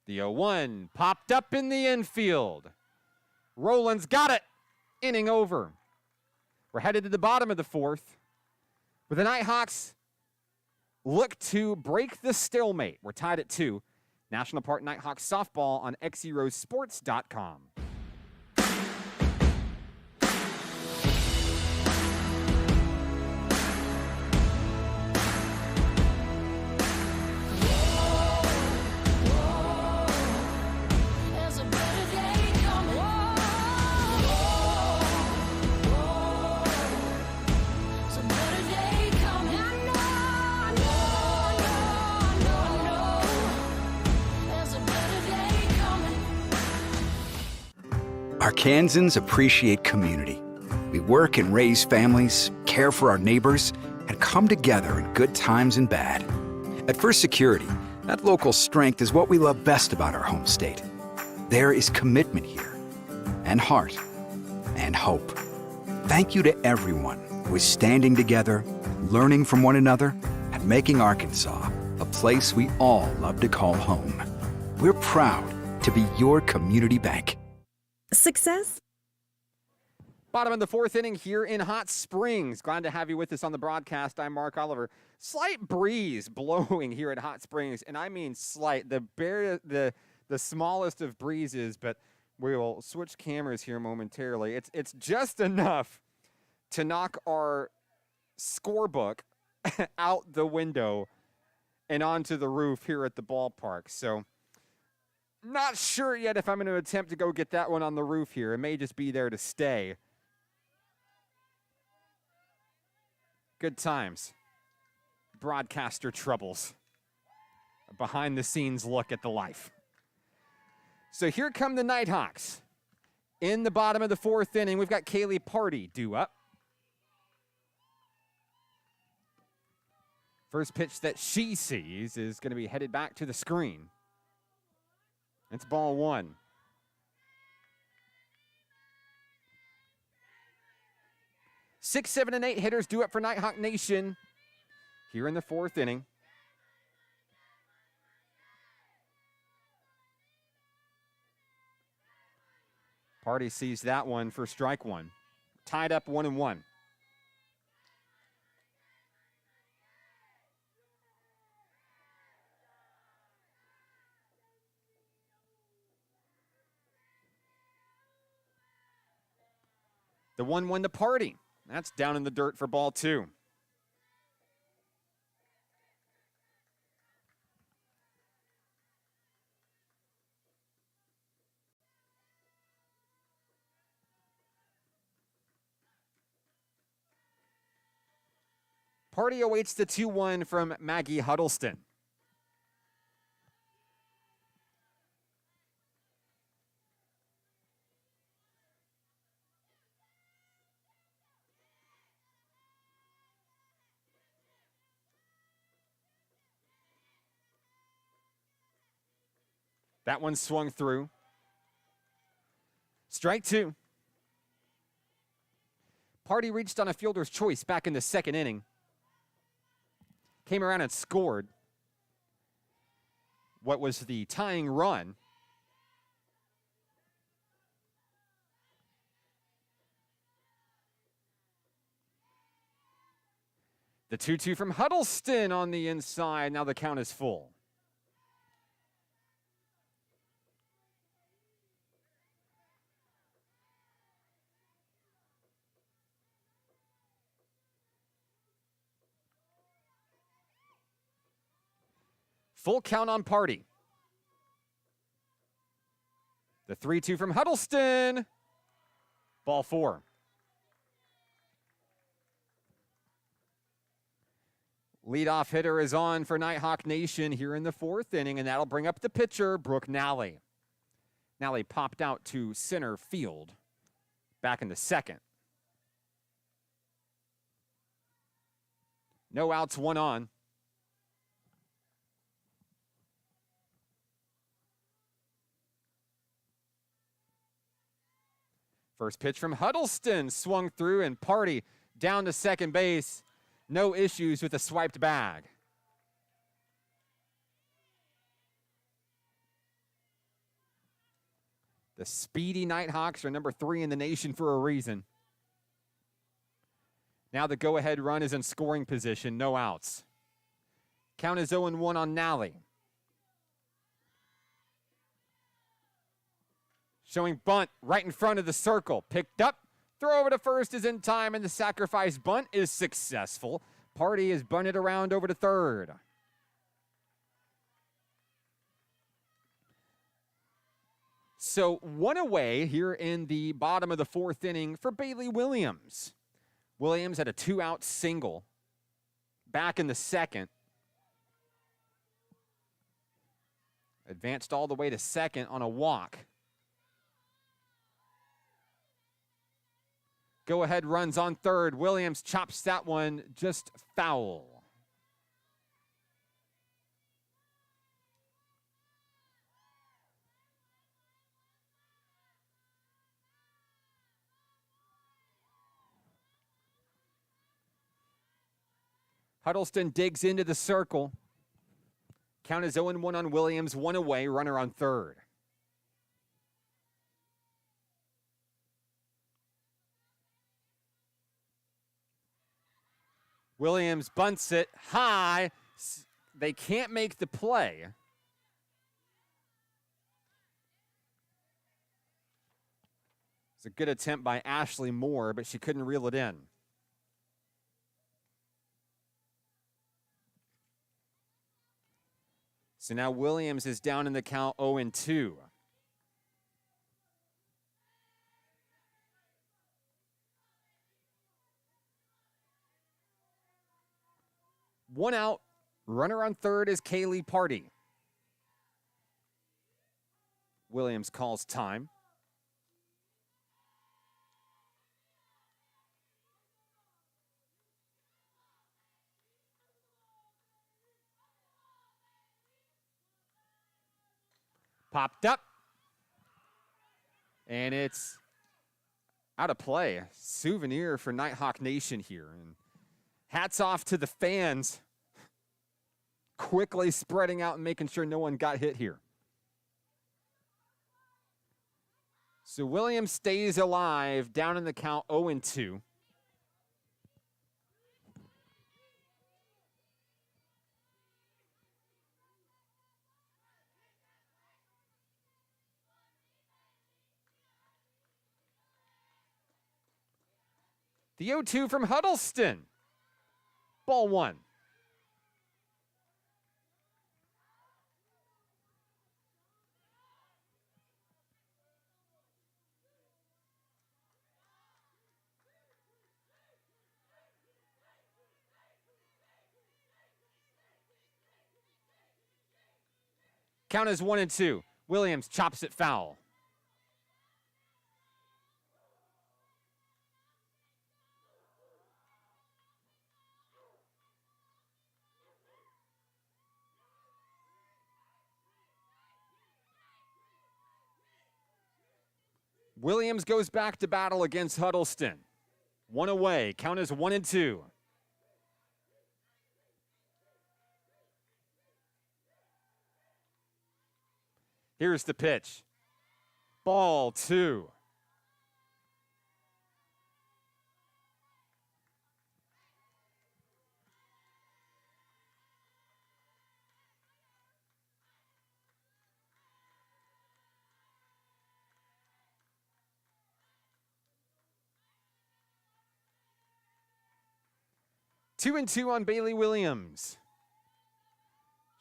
The 0-1 popped up in the infield. Roland's got it. Inning over. We're headed to the bottom of the fourth, where the Nighthawks look to break the stalemate. We're tied at 2. National Park Nighthawks softball on XZeroSports.com. Arkansans appreciate community. We work and raise families, care for our neighbors, and come together in good times and bad. At First Security, that local strength is what we love best about our home state. There is commitment here, and heart, and hope. Thank you to everyone who is standing together, learning from one another, and making Arkansas a place we all love to call home. We're proud to be your community bank. Success? Bottom of the fourth inning here in Hot Springs. Glad to have you with us on the broadcast. I'm Mark Oliver. Slight breeze blowing here at Hot Springs, and I mean slight. The smallest of breezes, but we will switch cameras here momentarily. It's just enough to knock our scorebook out the window and onto the roof here at the ballpark. So not sure yet if I'm going to attempt to go get that one on the roof here. It may just be there to stay. Good times. Broadcaster troubles. A behind-the-scenes look at the life. So here come the Nighthawks. In the bottom of the fourth inning, we've got Kaylee Party due up. First pitch that she sees is going to be headed back to the screen. It's ball 1. Six, 7, and 8 hitters due up for Nighthawk Nation here in the fourth inning. Party sees that one for strike 1. Tied up 1-1. The 1-1 to Party. That's down in the dirt for ball 2. Party awaits the 2-1 from Maggie Huddleston. That one swung through. Strike 2. Party reached on a fielder's choice back in the second inning. Came around and scored what was the tying run. The 2-2 from Huddleston on the inside. Now the count is full. Full count on Party. The 3-2 from Huddleston. Ball 4. Leadoff hitter is on for Nighthawk Nation here in the 4th inning, and that'll bring up the pitcher, Brooke Nally. Nally popped out to center field back in the 2nd. No outs, 1 on. First pitch from Huddleston swung through, and Party down to second base. No issues with the swiped bag. The speedy Nighthawks are number 3 in the nation for a reason. Now the go-ahead run is in scoring position, no outs. Count is 0-1 on Nally. Showing bunt right in front of the circle. Picked up. Throw over to first is in time, and the sacrifice bunt is successful. Party is bunted around over to third. So 1 away here in the bottom of the 4th inning for Bailey Williams. Williams had a 2-out single back in the 2nd. Advanced all the way to second on a walk. Go-ahead runs on third. Williams chops that one just foul. Huddleston digs into the circle. Count is 0-1 on Williams, 1 away, runner on third. Williams bunts it high. They can't make the play. It's a good attempt by Ashley Moore, but she couldn't reel it in. So now Williams is down in the count 0-2. One out. Runner on third is Kaylee Party. Williams calls time. Popped up. And it's out of play. Souvenir for Nighthawk Nation here. And hats off to the fans quickly spreading out and making sure no one got hit here. So Williams stays alive, down in the count 0-2. The 0-2 from Huddleston. Ball 1. Count is 1-2. Williams chops it foul. Williams goes back to battle against Huddleston. One away. Count is 1-2. Here's the pitch. Ball 2. Two and two on Bailey Williams.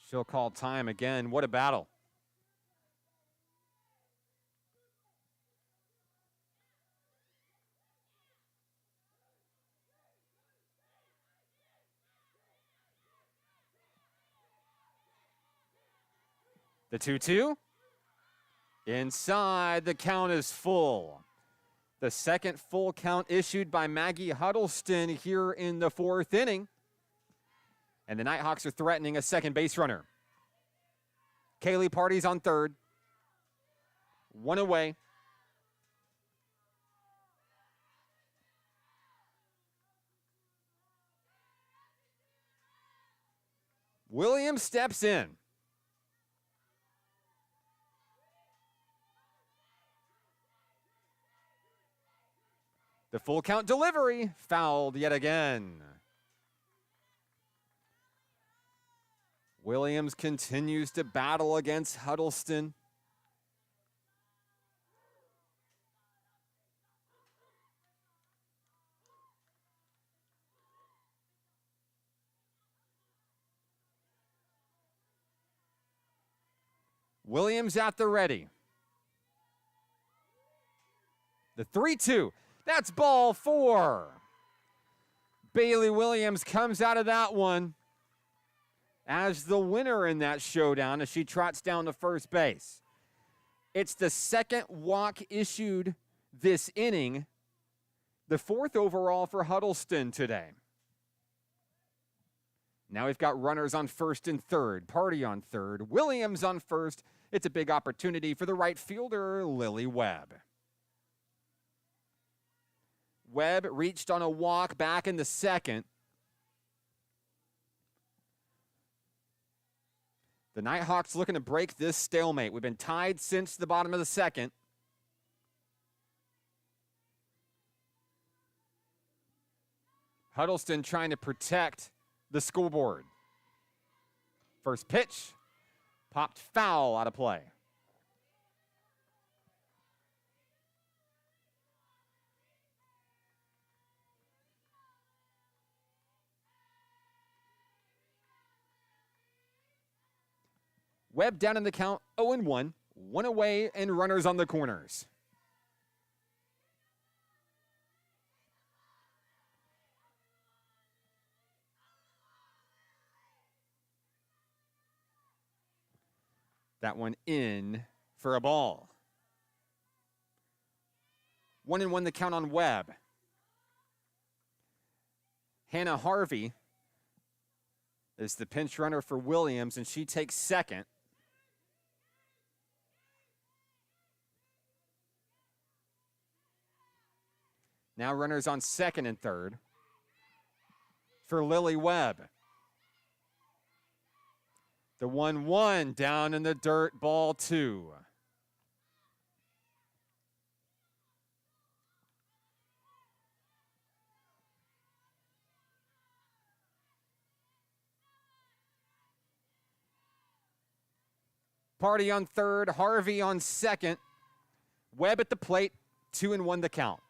She'll call time again. What a battle. The 2-2. Inside, the count is full. The second full count issued by Maggie Huddleston here in the 4th inning. And the Nighthawks are threatening a second base runner. Kaylee Party's on third. One away. Williams steps in. The full count delivery, fouled yet again. Williams continues to battle against Huddleston. Williams at the ready. The 3-2. That's ball 4. Bailey Williams comes out of that one as the winner in that showdown as she trots down to first base. It's the second walk issued this inning, the 4th overall for Huddleston today. Now we've got runners on first and third, Party on third, Williams on first. It's a big opportunity for the right fielder, Lily Webb. Webb reached on a walk back in the second. The Nighthawks looking to break this stalemate. We've been tied since the bottom of the second. Huddleston trying to protect the scoreboard. First pitch, popped foul out of play. Webb down in the count, 0-1, one away and runners on the corners. That one in for a ball. 1-1 the count on Webb. Hannah Harvey is the pinch runner for Williams, and she takes second. Now runners on second and third for Lily Webb. The 1-1 down in the dirt, ball 2. Party on third, Harvey on second. Webb at the plate, 2-1 the count.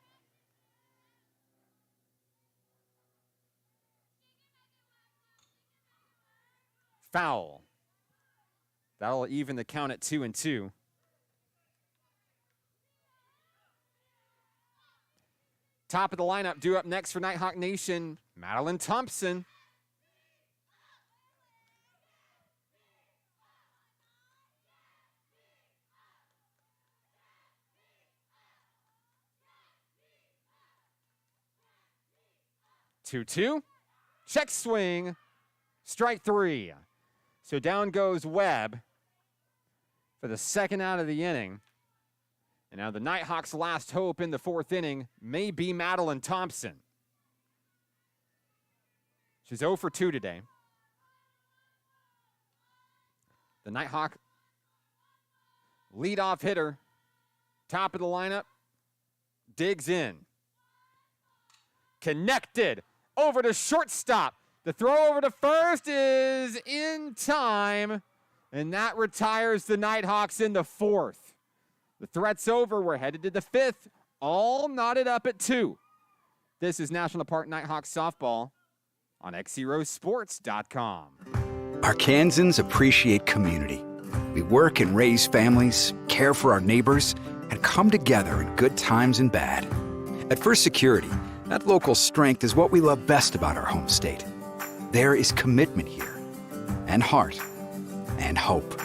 Foul. That'll even the count at 2-2. Top of the lineup, due up next for Nighthawk Nation, Madeline Thompson. 2-2. Check swing. Strike 3. So down goes Webb for the second out of the inning. And now the Nighthawks' last hope in the fourth inning may be Madeline Thompson. She's 0 for 2 today. The Nighthawk leadoff hitter, top of the lineup, digs in. Connected over to shortstop. The throw over to first is in time, and that retires the Nighthawks in the fourth. The threat's over. We're headed to the fifth, all knotted up at 2. This is National Park Nighthawks softball on XZeroSports.com. Arkansans appreciate community. We work and raise families, care for our neighbors, and come together in good times and bad. At First Security, that local strength is what we love best about our home state. There is commitment here, and heart, and hope.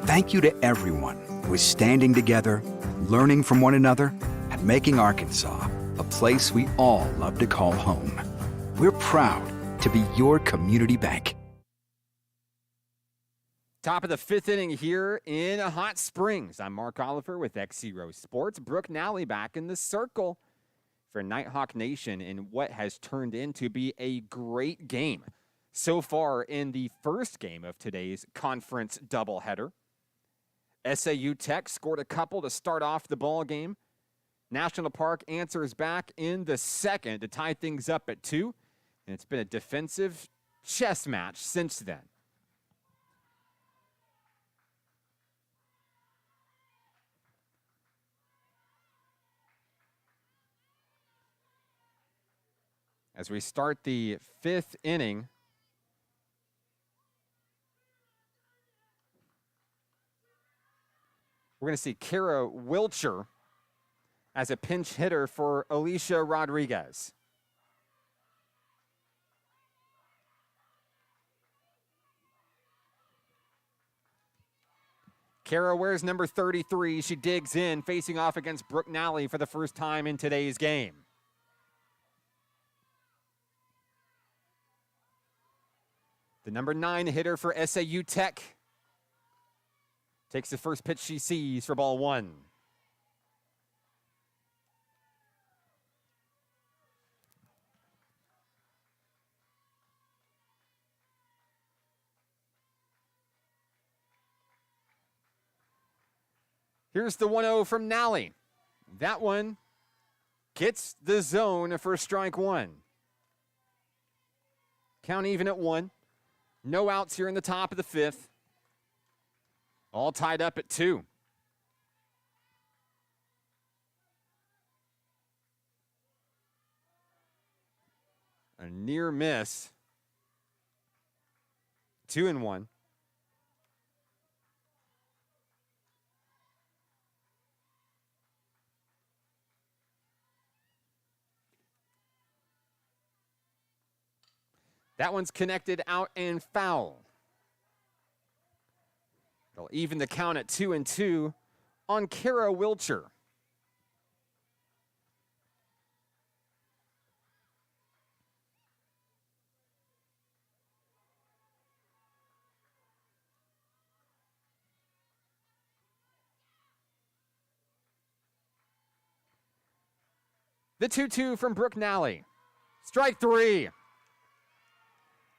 Thank you to everyone who is standing together, learning from one another, and making Arkansas a place we all love to call home. We're proud to be your community bank. Top of the fifth inning here in Hot Springs. I'm Mark Oliver with XZero Sports. Brooke Nally back in the circle for Nighthawk Nation in what has turned into be a great game so far in the first game of today's conference doubleheader. SAU Tech scored a couple to start off the ball game. National Park answers back in the second to tie things up at 2. And it's been a defensive chess match since then. As we start the fifth inning, we're going to see Kara Wilcher as a pinch hitter for Alicia Rodriguez. Kara wears number 33. She digs in, facing off against Brooke Nally for the first time in today's game. The number 9 hitter for SAU Tech takes the first pitch she sees for ball 1. Here's the 1-0 from Nally. That one gets the zone for strike 1. Count even at 1. No outs here in the top of the fifth. All tied up at 2. A near miss. 2-1. That one's connected out and foul. It'll even the count at 2-2 on Kara Wilcher. The 2-2 from Brooke Nally. Strike 3.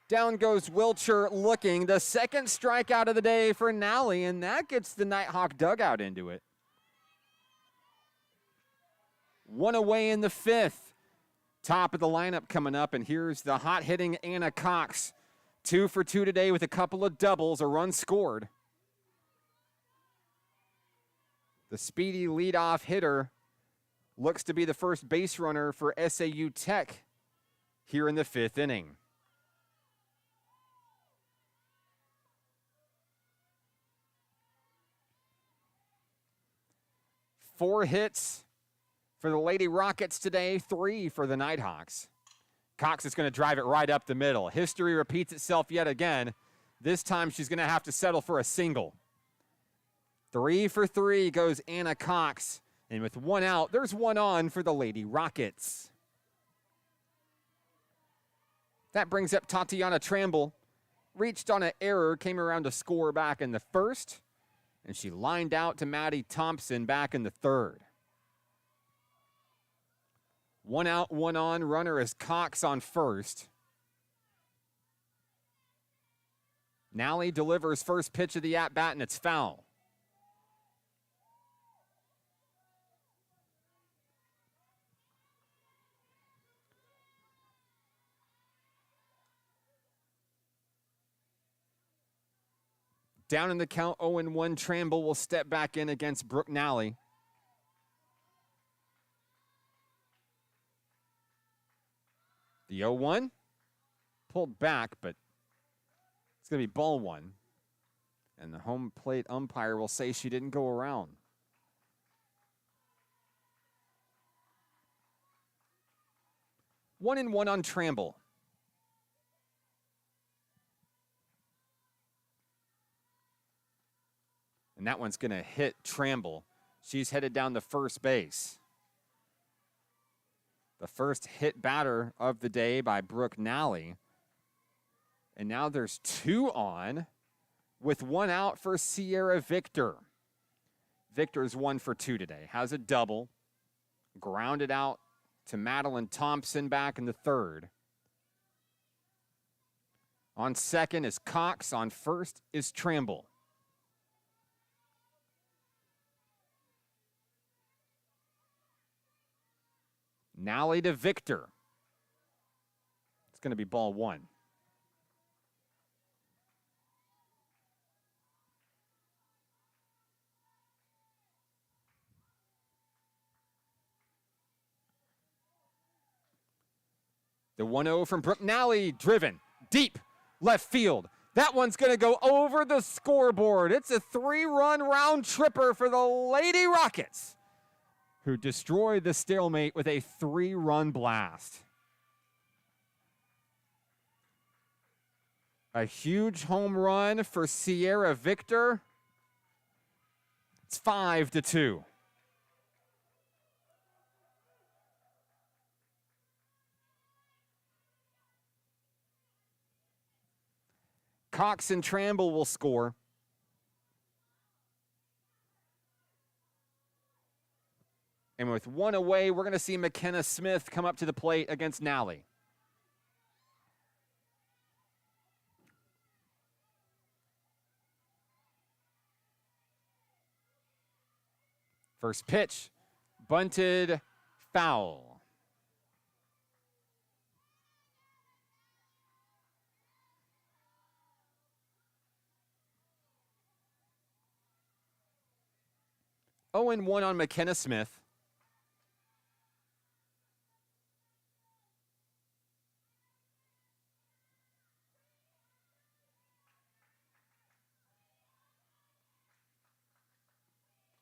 Down goes Wilcher looking. The second strikeout of the day for Nally, and that gets the Nighthawk dugout into it. 1 away in the fifth. Top of the lineup coming up, and here's the hot-hitting Anna Cox. 2 for 2 today with a couple of doubles, a run scored. The speedy leadoff hitter looks to be the first base runner for SAU Tech here in the fifth inning. Four hits for the Lady Rockets today, 3 for the Nighthawks. Cox is going to drive it right up the middle. History repeats itself yet again. This time she's going to have to settle for a single. 3 for 3 goes Anna Cox. And with 1 out, there's 1 on for the Lady Rockets. That brings up Tatiana Tramble. Reached on an error, came around to score back in the first, and she lined out to Maddie Thompson back in the third. 1 out, 1 on. Runner is Cox on first. Nally delivers first pitch of the at-bat, and it's foul. Down in the count, 0-1, Tramble will step back in against Brooke Nally. The 0-1 pulled back, but it's going to be ball one. And the home plate umpire will say she didn't go around. One and one on Tramble. And that one's going to hit Tramble. She's headed down to first base. The first hit batter of the day by Brooke Nally. And now there's 2 on with 1 out for Sierra Victor. Victor's 1 for 2 today. Has a double. Grounded out to Madeline Thompson back in the third. On second is Cox. On first is Tramble. Nally to Victor. It's going to be ball one. The 1-0 from Brooke Nally, driven deep left field. That one's going to go over the scoreboard. It's a 3-run round tripper for the Lady Rockets, who destroyed the stalemate with a 3-run blast. A huge home run for Sierra Victor. It's 5-2. Cox and Tramble will score. And with 1 away, we're going to see McKenna Smith come up to the plate against Nally. First pitch, bunted, foul. Oh, and 1 on McKenna Smith.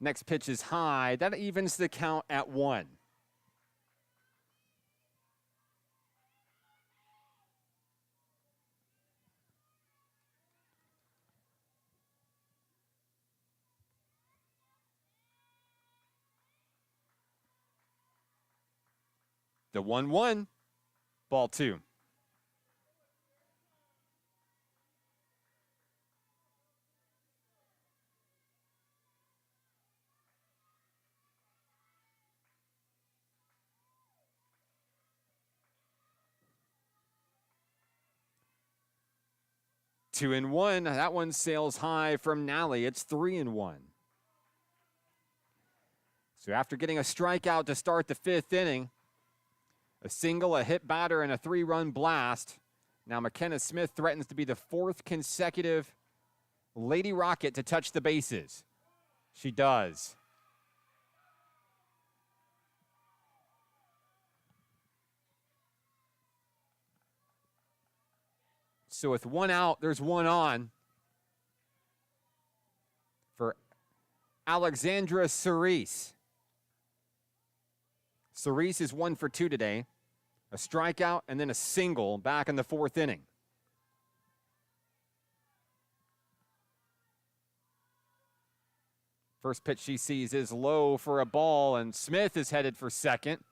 Next pitch is high. That evens the count at 1. The 1-1, ball 2. Two and one. That one sails high from Nally. It's 3-1. So after getting a strikeout to start the 5th inning, a single, a hit batter, and a 3-run blast, now McKenna Smith threatens to be the 4th consecutive Lady Rocket to touch the bases. She does. So with 1 out, there's 1 on for Alexandra Cerise. Cerise is 1 for 2 today. A strikeout and then a single back in the 4th inning. First pitch she sees is low for a ball, and Smith is headed for second.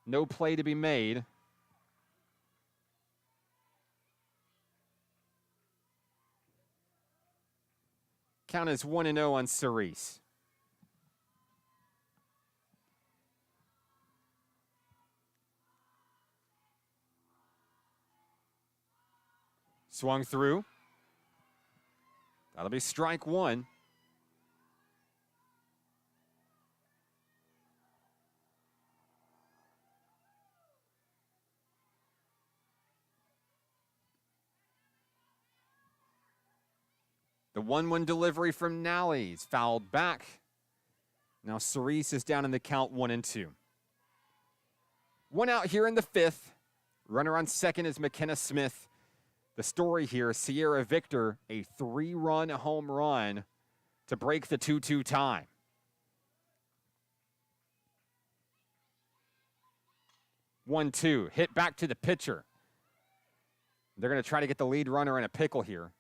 No play to be made. Count is 1-0 on Cerise. Swung through. That'll be strike one. The 1-1 delivery from Nally's fouled back. Now Cerise is down in the count 1-2. One out here in the fifth. Runner on second is McKenna Smith. The story here, Sierra Victor, a 3-run home run to break the 2-2 tie. One, two, hit back to the pitcher. They're going to try to get the lead runner in a pickle here.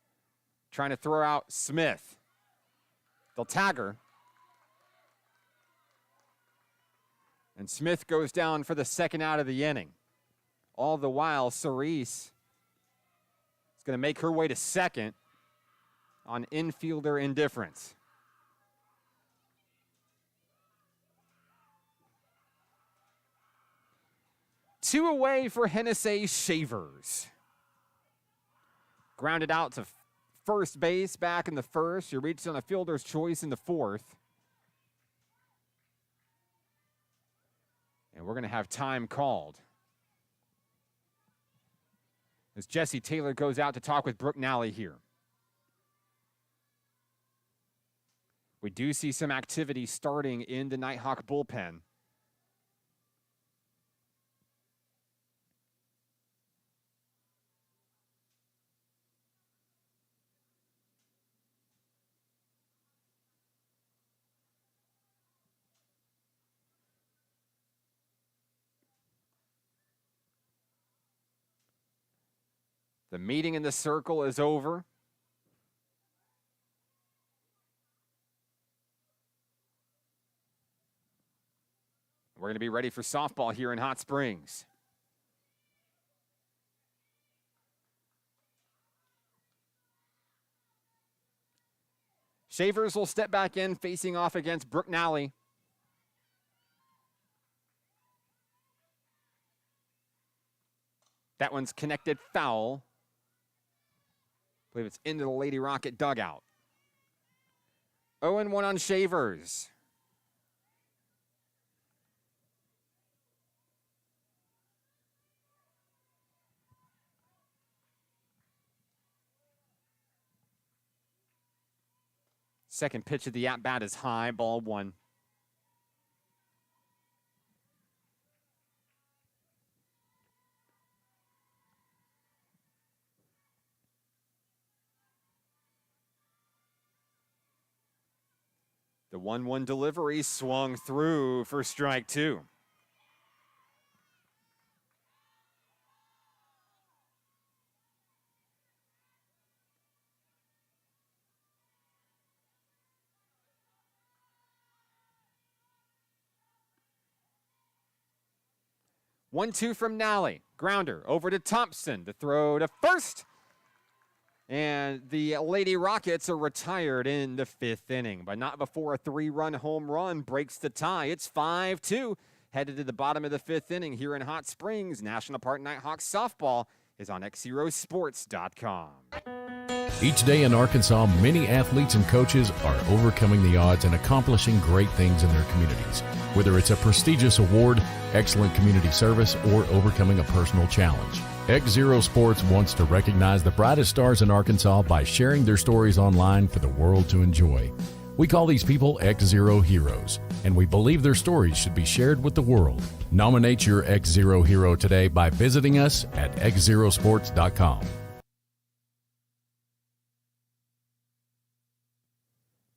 Trying to throw out Smith. They'll tag her. And Smith goes down for the second out of the inning. All the while, Cerise is going to make her way to second on infielder indifference. Two away for Hennessy Shavers. Grounded out to first base back in the first. You reached on a fielder's choice in the fourth. And we're going to have time called as Jesse Taylor goes out to talk with Brooke Nally here. We do see some activity starting in the Nighthawk bullpen. The meeting in the circle is over. We're going to be ready for softball here in Hot Springs. Shavers will step back in, facing off against Brooke Nally. That one's connected foul. I believe it's into the Lady Rocket dugout. 0-1 on Shavers. Second pitch of the at-bat is high, ball one. The 1-1 delivery swung through for strike two. One-two from Nally. Grounder over to Thompson. The throw to first. And the Lady Rockets are retired in the fifth inning, but not before a 3-run home run breaks the tie. It's 5-2. Headed to the bottom of the fifth inning here in Hot Springs. National Park Nighthawks softball is on XZeroSports.com. Each day in Arkansas, many athletes and coaches are overcoming the odds and accomplishing great things in their communities. Whether it's a prestigious award, excellent community service, or overcoming a personal challenge. XZero Sports wants to recognize the brightest stars in Arkansas by sharing their stories online for the world to enjoy. We call these people XZero Heroes, and we believe their stories should be shared with the world. Nominate your XZero hero today by visiting us at XZeroSports.com.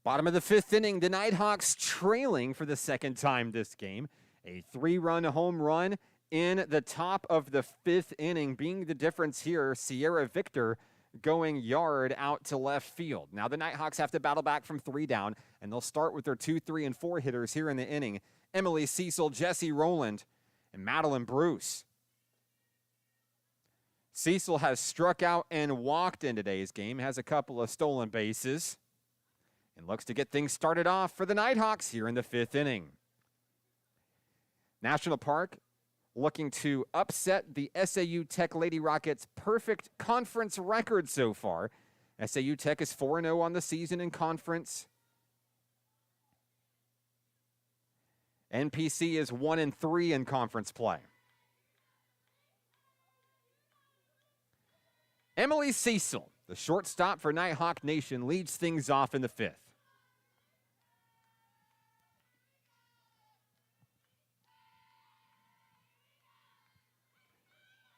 Bottom of the fifth inning, the Nighthawks trailing for the second time this game. A 3-run home run in the top of the fifth inning, being the difference here. Sierra Victor going yard out to left field. Now the Nighthawks have to battle back from 3 down, and they'll start with their 2, 3, and 4 hitters here in the inning. Emily Cecil, Jesse Rowland, and Madeline Bruce. Cecil has struck out and walked in today's game, has a couple of stolen bases. and looks to get things started off for the Nighthawks here in the 5th inning. National Park looking to upset the SAU Tech Lady Rockets' perfect conference record so far. SAU Tech is 4-0 on the season in conference. NPC is 1-3 in conference play. Emily Cecil, the shortstop for Nighthawk Nation, leads things off in the 5th.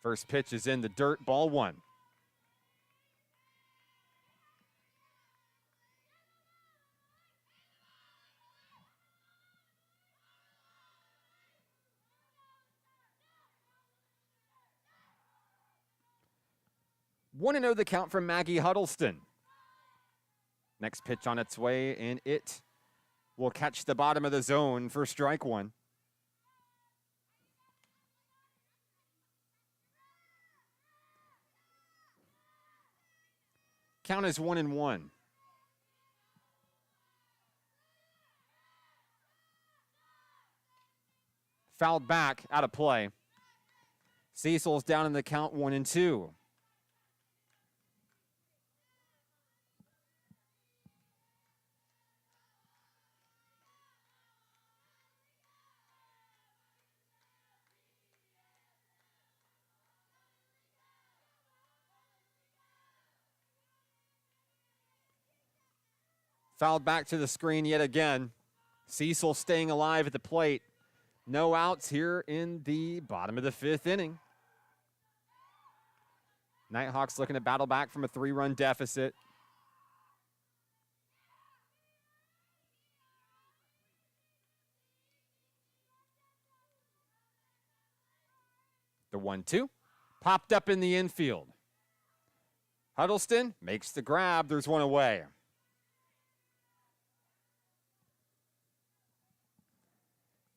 First pitch is in the dirt, ball 1. One and 0 the count from Maggie Huddleston. Next pitch on its way, and it will catch the bottom of the zone for strike 1. Count is 1-1. Fouled back, out of play. Cecil's down in the count 1-2. Fouled back to the screen yet again. Cecil staying alive at the plate. No outs here in the bottom of the 5th inning. Nighthawks looking to battle back from a 3-run deficit. The 1-2 popped up in the infield. Huddleston makes the grab. There's one away.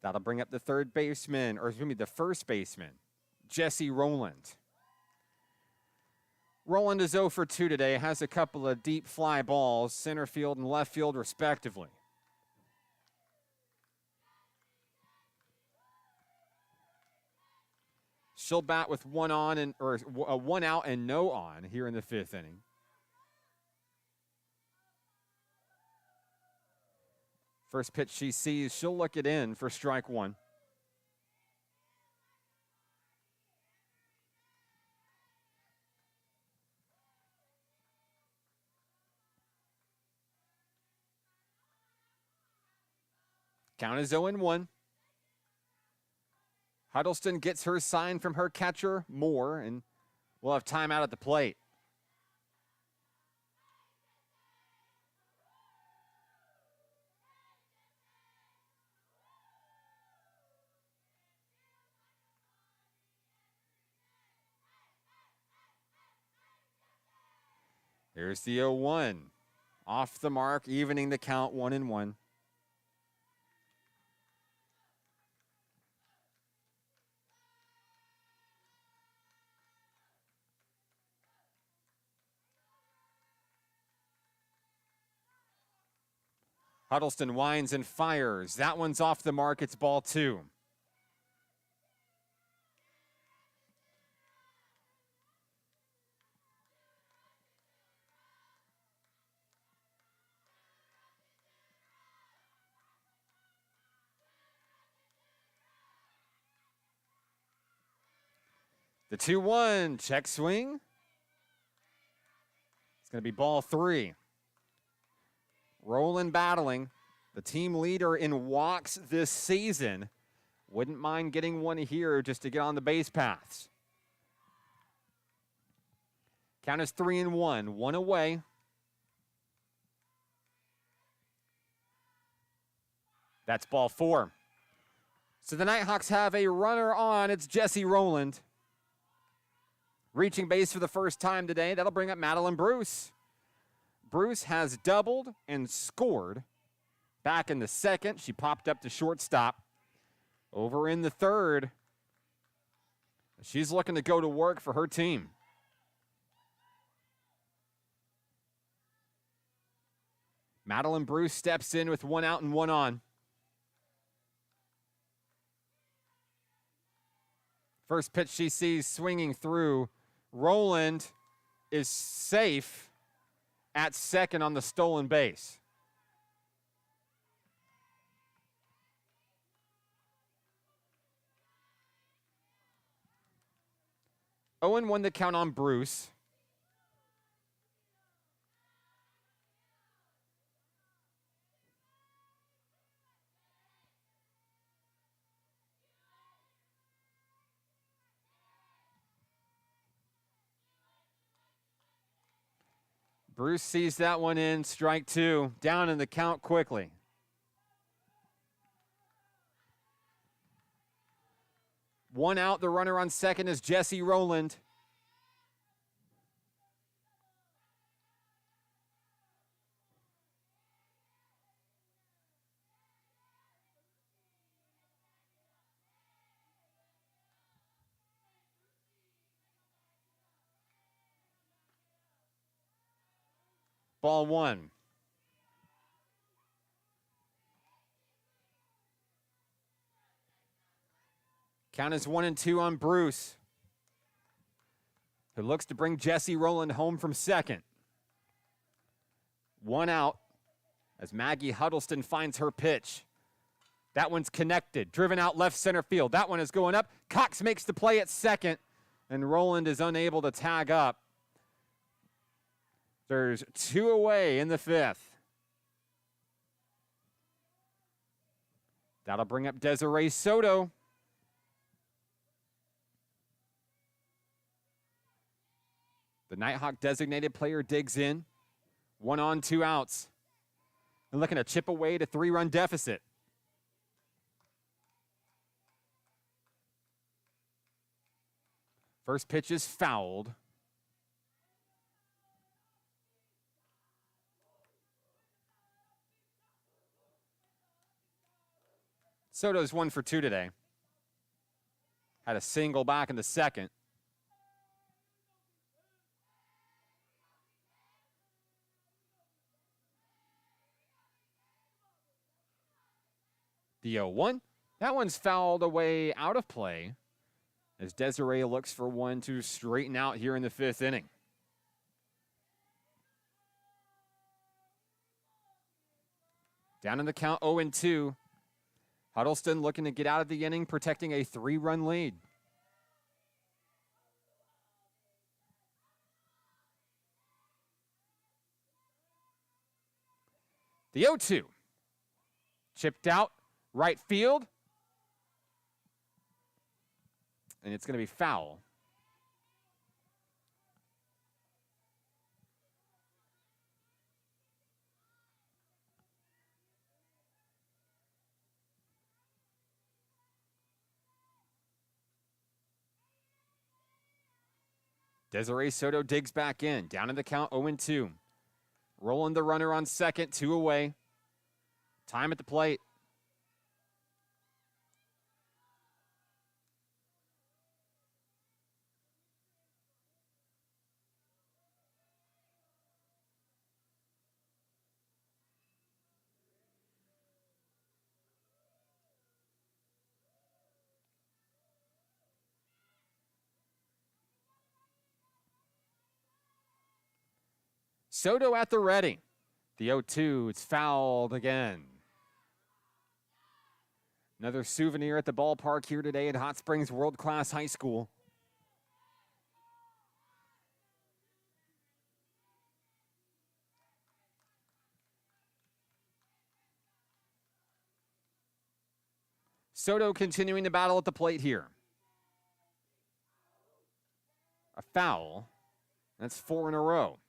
That'll bring up the third baseman, or excuse me, the first baseman, Jesse Rowland. Rowland is 0 for 2 today, has a couple of deep fly balls, center field and left field respectively. She'll bat with one out and no on here in the 5th inning. First pitch she sees, she'll look it in for strike 1. Count is 0-1. Huddleston gets her sign from her catcher, Moore, and we'll have time out at the plate. Here's the 0-1. Off the mark, evening the count 1-1. Huddleston winds and fires. That one's off the mark. It's ball 2. The 2-1 check swing. It's going to be ball 3. Rowland battling, the team leader in walks this season. Wouldn't mind getting one here just to get on the base paths. Count is 3-1, one away. That's ball 4. So the Nighthawks have a runner on. It's Jesse Rowland. Reaching base for the first time today. That'll bring up Madeline Bruce. Bruce has doubled and scored. Back in the second, she popped up to shortstop. Over in the third, she's looking to go to work for her team. Madeline Bruce steps in with 1 out and 1 on. First pitch she sees swinging through. Roland is safe at second on the stolen base. Owen won the count on Bruce. Bruce sees that one in, strike 2, down in the count quickly. One out, the runner on second is Jesse Rowland. Ball 1. Count is 1-2 on Bruce, who looks to bring Jesse Rowland home from second. 1 out as Maggie Huddleston finds her pitch. That one's connected, driven out left center field. That one is going up. Cox makes the play at second, and Rowland is unable to tag up. There's 2 away in the 5th. That'll bring up Desiree Soto. The Nighthawk designated player digs in. 1 on, 2 outs. And looking to chip away to 3-run deficit. First pitch is fouled. Soto's 1 for 2 today. Had a single back in the second. The 0-1. That one's fouled away out of play as Desiree looks for one to straighten out here in the 5th inning. Down in the count, 0-2. Huddleston looking to get out of the inning, protecting a 3-run lead. The 0-2. Chipped out, right field. And it's going to be foul. Desiree Soto digs back in. Down in the count, 0-2. Rolling the runner on second, 2 away. Time at the plate. Soto at the ready. The 0-2, it's fouled again. Another souvenir at the ballpark here today at Hot Springs World Class High School. Soto continuing to battle at the plate here. A foul. That's 4 in a row.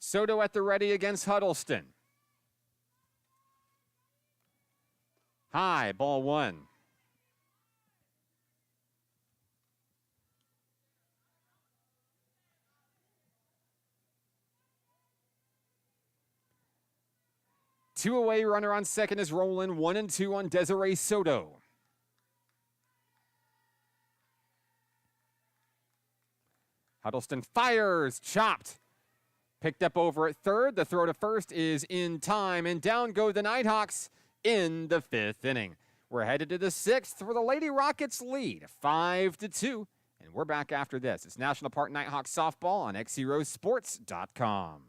Soto at the ready against Huddleston. High, ball 1. 2 away, runner on second is rolling. 1-2 on Desiree Soto. Huddleston fires, chopped. Picked up over at third. The throw to first is in time, and down go the Nighthawks in the 5th inning. We're headed to the 6th where the Lady Rockets lead 5-2, and we're back after this. It's National Park Nighthawks softball on XZeroSports.com.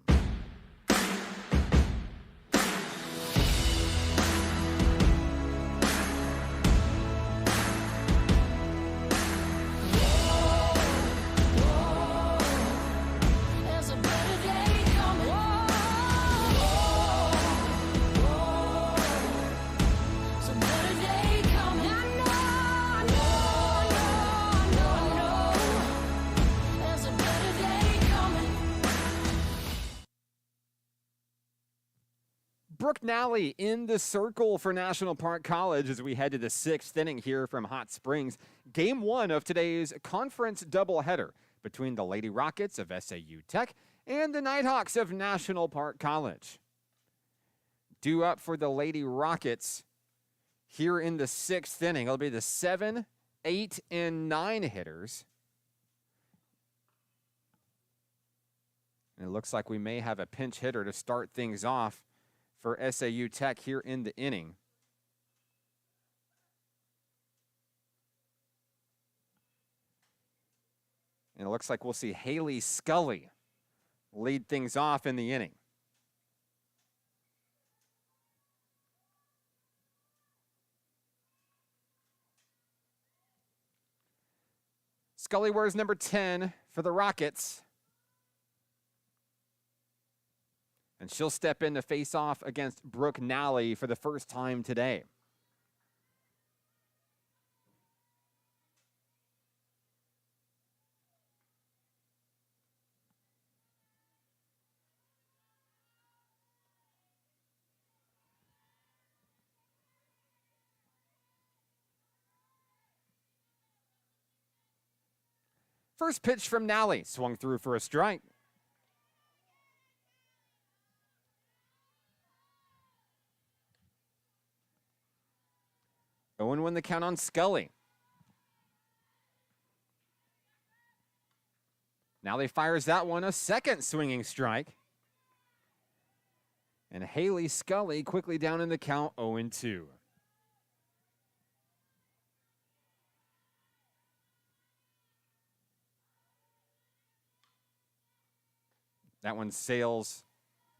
Brooke Nally in the circle for National Park College as we head to the 6th inning here from Hot Springs. Game 1 of today's conference doubleheader between the Lady Rockets of SAU Tech and the Nighthawks of National Park College. Due up for the Lady Rockets here in the 6th inning. It'll be the 7, 8, and 9 hitters. And it looks like we may have a pinch hitter to start things off for SAU Tech here in the inning. And it looks like we'll see Haley Scully lead things off in the inning. Scully wears number 10 for the Rockets. And she'll step in to face off against Brooke Nally for the first time today. First pitch from Nally, swung through for a strike. 0-1 the count on Scully. Nally fires that one, a second swinging strike. And Haley Scully quickly down in the count, 0-2. That one sails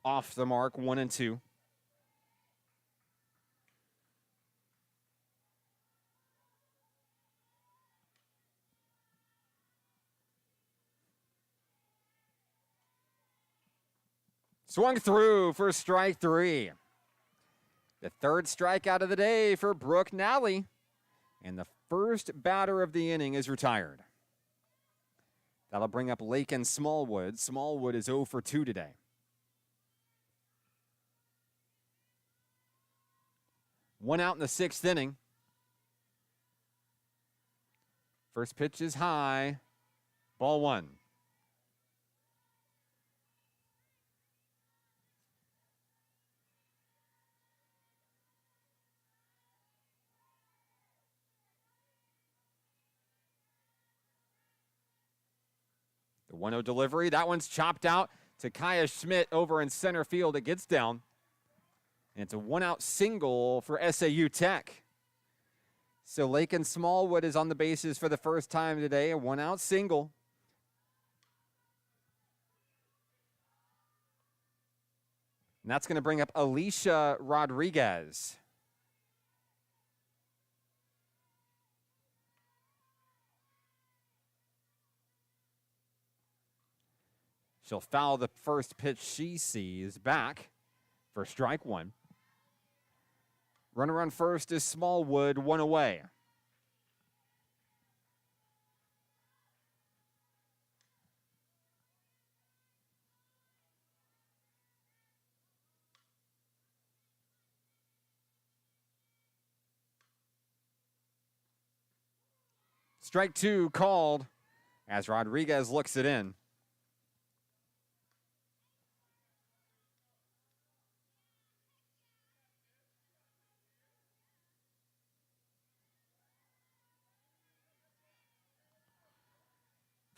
off the mark, 1-2. Swung through for strike 3. The third strikeout of the day for Brooke Nally. And the first batter of the inning is retired. That'll bring up Lakin Smallwood. Smallwood is 0 for 2 today. One out in the 6th inning. First pitch is high. Ball 1. The 1-0 delivery, that one's chopped out to Kaya Schmidt over in center field. It gets down. And it's a 1-out single for SAU Tech. So Lakin Smallwood is on the bases for the first time today, a 1-out single. And that's going to bring up Alicia Rodriguez. She'll foul the first pitch she sees back for strike 1. Runner on first is Smallwood, 1 away. Strike 2 called as Rodriguez looks it in.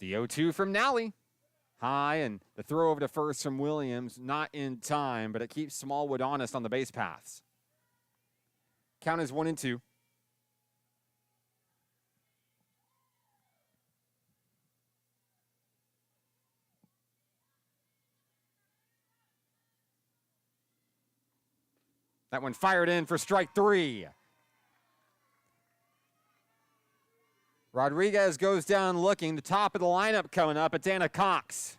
The 0-2 from Nally. High, and the throw over to first from Williams, not in time, but it keeps Smallwood honest on the base paths. Count is 1-2. That one fired in for strike 3. Rodriguez goes down looking. The top of the lineup coming up. It's Anna Cox.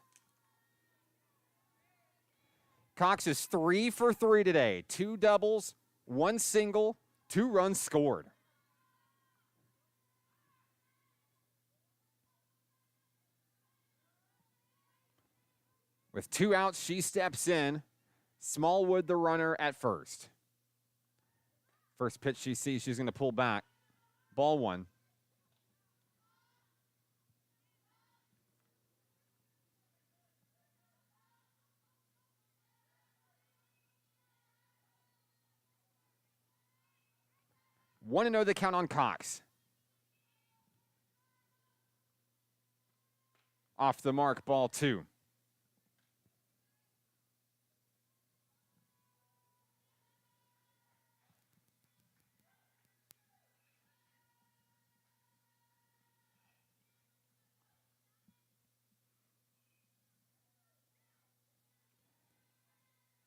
Cox is 3 for 3 today. 2 doubles, 1 single, 2 runs scored. With 2 outs, she steps in. Smallwood, the runner, at first. First pitch she sees, she's going to pull back. Ball 1. Want to know the count on Cox. Off the mark, ball 2.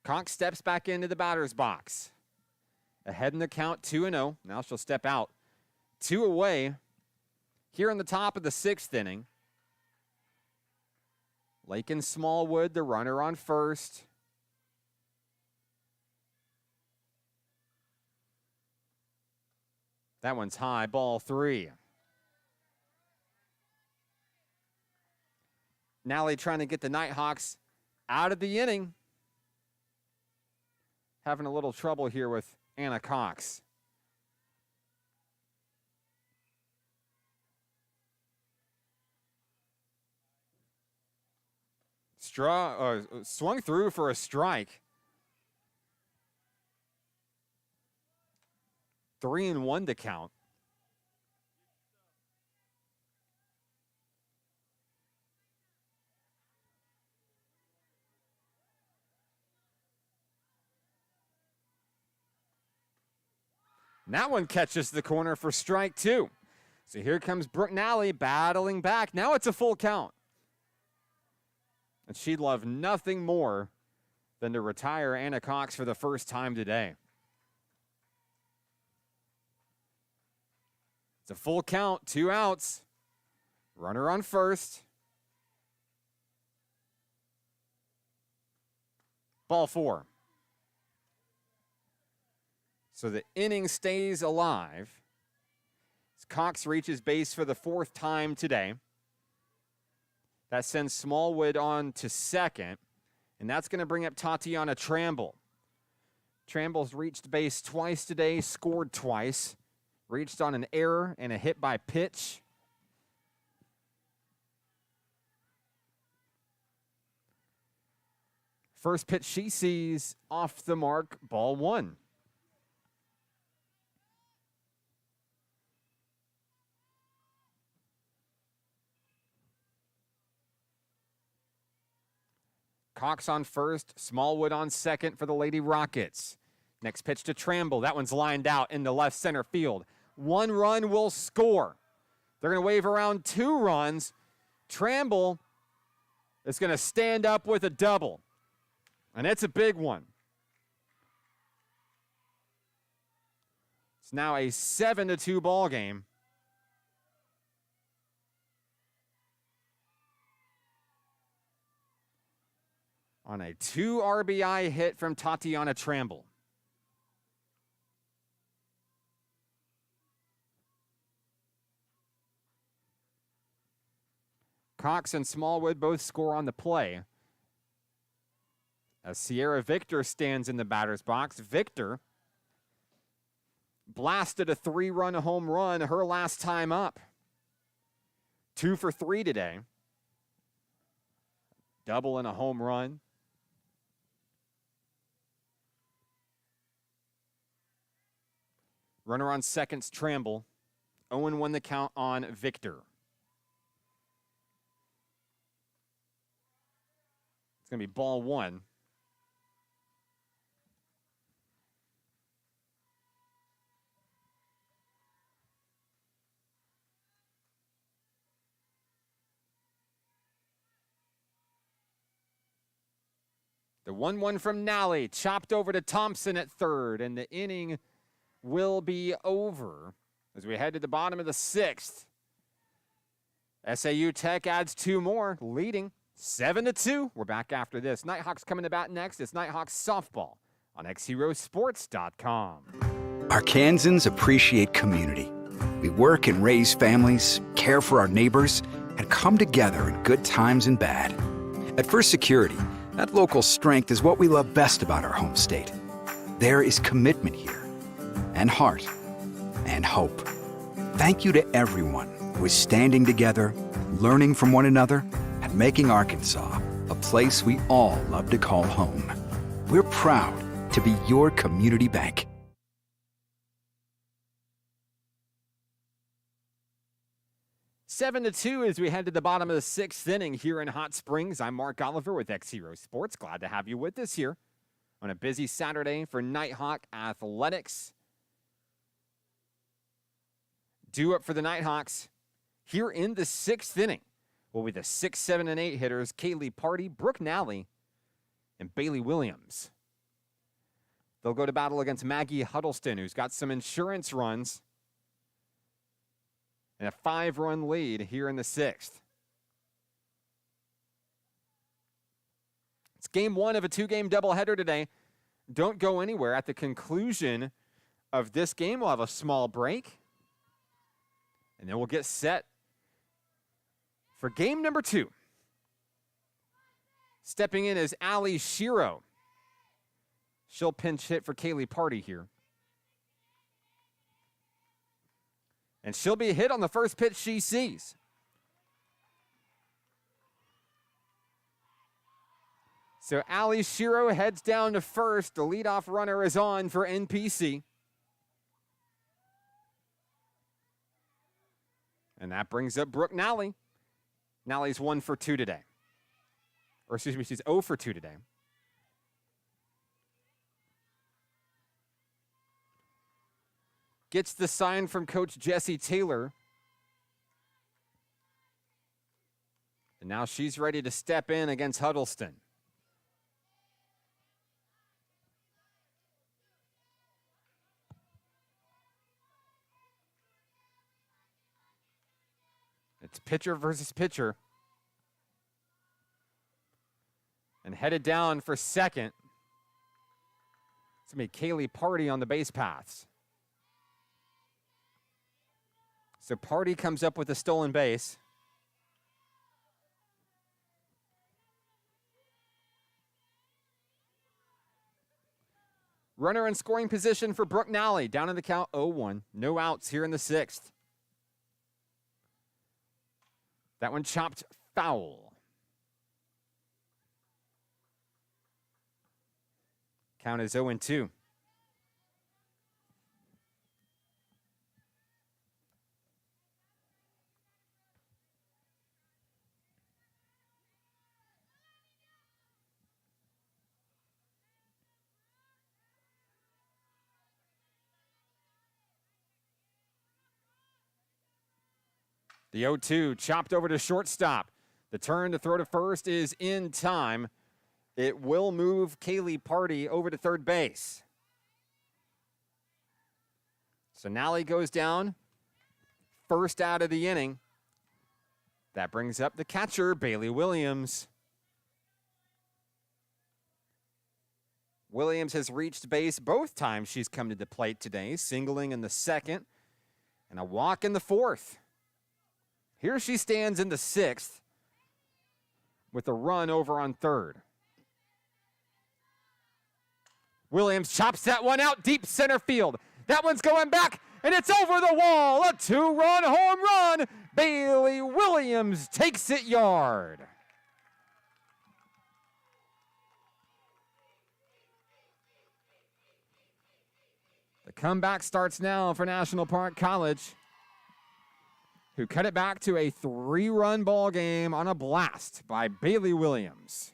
Cox steps back into the batter's box. Ahead in the count, 2-0. Now she'll step out. 2 away. Here in the top of the 6th inning. Lake and Smallwood, the runner on first. That one's high, ball 3. Nally trying to get the Nighthawks out of the inning. Having a little trouble here with Anna Cox. Swung through for a strike. 3-1 to count. And that one catches the corner for strike 2. So here comes Brooke Nally battling back. Now it's a full count. And she'd love nothing more than to retire Anna Cox for the first time today. It's a full count, 2 outs. Runner on first. Ball 4. So the inning stays alive as Cox reaches base for the 4th time today. That sends Smallwood on to second, and that's going to bring up Tatiana Tramble. Tramble's reached base twice today, scored twice, reached on an error and a hit by pitch. First pitch she sees off the mark, ball 1. Cox on first, Smallwood on second for the Lady Rockets. Next pitch to Tramble. That one's lined out in the left center field. 1 run will score. They're going to wave around 2 runs. Tramble is going to stand up with a double. And it's a big one. It's now a 7-2 ball game. On a 2 RBI hit from Tatiana Tramble. Cox and Smallwood both score on the play. As Sierra Victor stands in the batter's box, Victor blasted a 3-run home run her last time up. 2 for 3 today. Double and a home run. Runner on second's Tramble. 0-1 the count on Victor. It's going to be ball one. The 1-1 from Nally, chopped over to Thompson at third, and the inning will be over as we head to the bottom of the sixth. SAU Tech adds two more, leading 7-2. We're back after this. Nighthawks coming to bat next. It's Nighthawks softball on XZeroSports.com. Arkansans appreciate community. We work and raise families, care for our neighbors, and come together in good times and bad. At First Security, that local strength is what we love best about our home state. There is commitment here, and heart, and hope. Thank you to everyone who is standing together, learning from one another, and making Arkansas a place we all love to call home. We're proud to be your community bank. 7-2 as we head to the bottom of the sixth inning here in Hot Springs. I'm Mark Oliver with XZero Sports. Glad to have you with us here on a busy Saturday for Nighthawk Athletics. Due up for the Nighthawks here in the sixth inning will be the 6, 7, and 8 hitters, Kaylee Party, Brooke Nally, and Bailey Williams. They'll go to battle against Maggie Huddleston, who's got some insurance runs and a 5-run lead here in the sixth. It's game one of a 2-game doubleheader today. Don't go anywhere. At the conclusion of this game, we'll have a small break, and then we'll get set for game number 2. Stepping in is Allie Shiro. She'll pinch hit for Kaylee Party here. And she'll be hit on the first pitch she sees. So Allie Shiro heads down to first. The leadoff runner is on for NPC. And that brings up Brooke Nally. Nally's 1 for 2 today. Or excuse me, she's 0 for 2 today. Gets the sign from Coach Jesse Taylor. And now she's ready to step in against Huddleston. It's pitcher versus pitcher. And headed down for second. It's going to be Kaylee Party on the base paths. So Party comes up with a stolen base. Runner in scoring position for Brooke Nally. Down in the count 0-1. No outs here in the sixth. That one chopped foul. Count is 0-2. The 0-2 chopped over to shortstop. The turn to throw to first is in time. It will move Kaylee Party over to third base. So Nally goes down, first out of the inning. That brings up the catcher, Bailey Williams. Williams has reached base both times she's come to the plate today, singling in the second and a walk in the fourth. Here she stands in the sixth with a run over on third. Williams chops that one out deep center field. That one's going back, and it's over the wall. A 2-run home run. Bailey Williams takes it yard. The comeback starts now for National Park College, who cut it back to a 3-run ball game on a blast by Bailey Williams.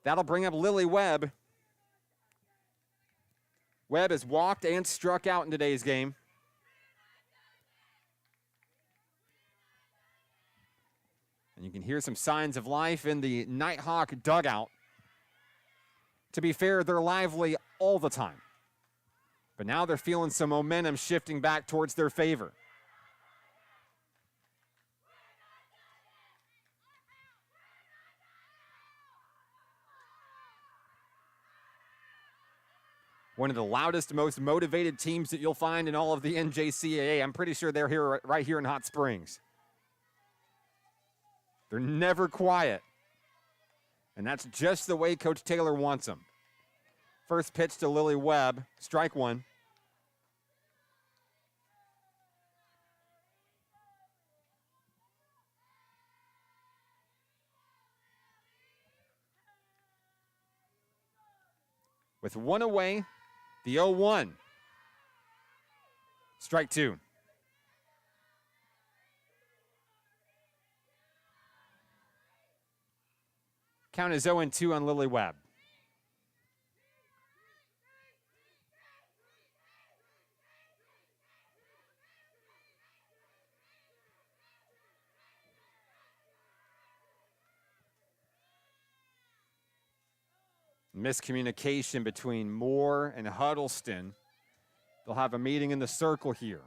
That'll bring up Lily Webb. Webb has walked and struck out in today's game. And you can hear some signs of life in the Nighthawk dugout. To be fair, they're lively all the time. But now they're feeling some momentum shifting back towards their favor. One of the loudest, most motivated teams that you'll find in all of the NJCAA. I'm pretty sure they're here, right here in Hot Springs. They're never quiet. And that's just the way Coach Taylor wants them. First pitch to Lily Webb, strike one. With one away, the 0-1. Strike two. Count is 0-2 on Lily Webb. Miscommunication between Moore and Huddleston. They'll have a meeting in the circle here.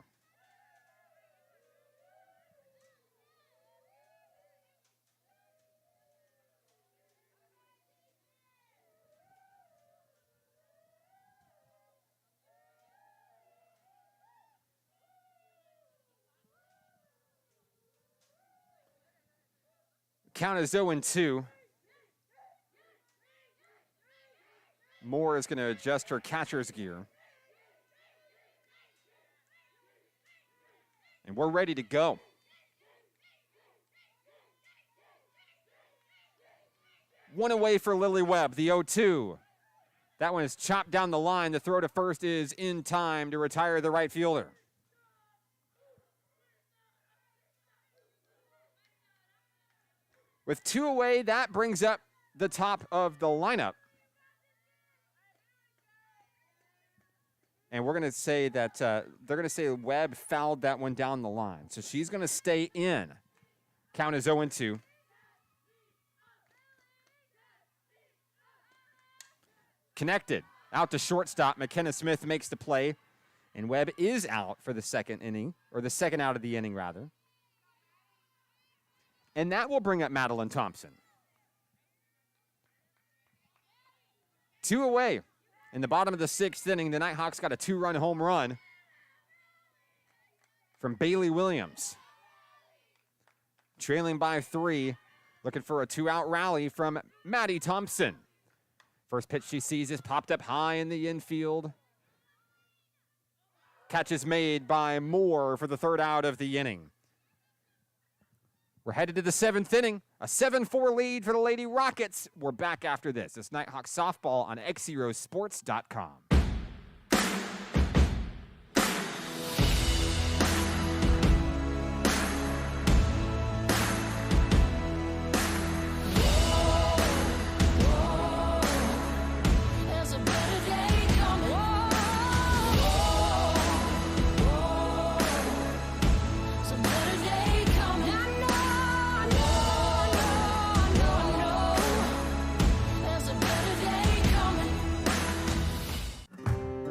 Count is 0-2. Moore is going to adjust her catcher's gear. And we're ready to go. One away for Lily Webb, the 0-2. That one is chopped down the line. The throw to first is in time to retire the right fielder. With two away, that brings up the top of the lineup. And we're going to say that they're going to say Webb fouled that one down the line. So she's going to stay in. Count is 0-2. Connected. Out to shortstop. McKenna Smith makes the play. And Webb is out for the second inning, or the second out of the inning, rather. And that will bring up Madeline Thompson. Two away. In the bottom of the sixth inning, the Nighthawks got a two-run home run from Bailey Williams. Trailing by 3, looking for a two-out rally from Maddie Thompson. First pitch she sees is popped up high in the infield. Catch is made by Moore for the third out of the inning. We're headed to the seventh inning. A 7-4 lead for the Lady Rockets. We're back after this. It's Nighthawk softball on XZeroSports.com.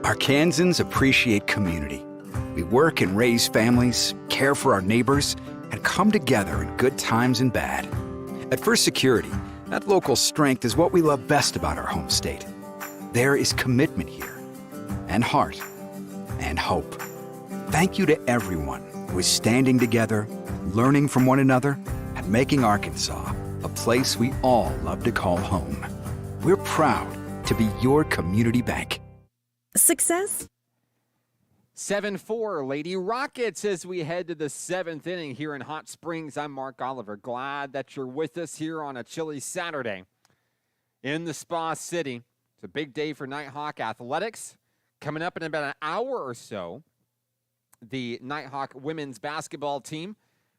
Arkansans appreciate community. We work and raise families, care for our neighbors, and come together in good times and bad. At First Security, that local strength is what we love best about our home state. There is commitment here, and heart, and hope. Thank you to everyone who is standing together, learning from one another, and making Arkansas a place we all love to call home. We're proud to be your community bank. Success? 7-4 Lady Rockets as we head to the seventh inning here in Hot Springs. I'm Mark Oliver. Glad that you're with us here on a chilly Saturday in the Spa City. It's a big day for Nighthawk athletics. Coming up in about an hour or so, the Nighthawk women's basketball team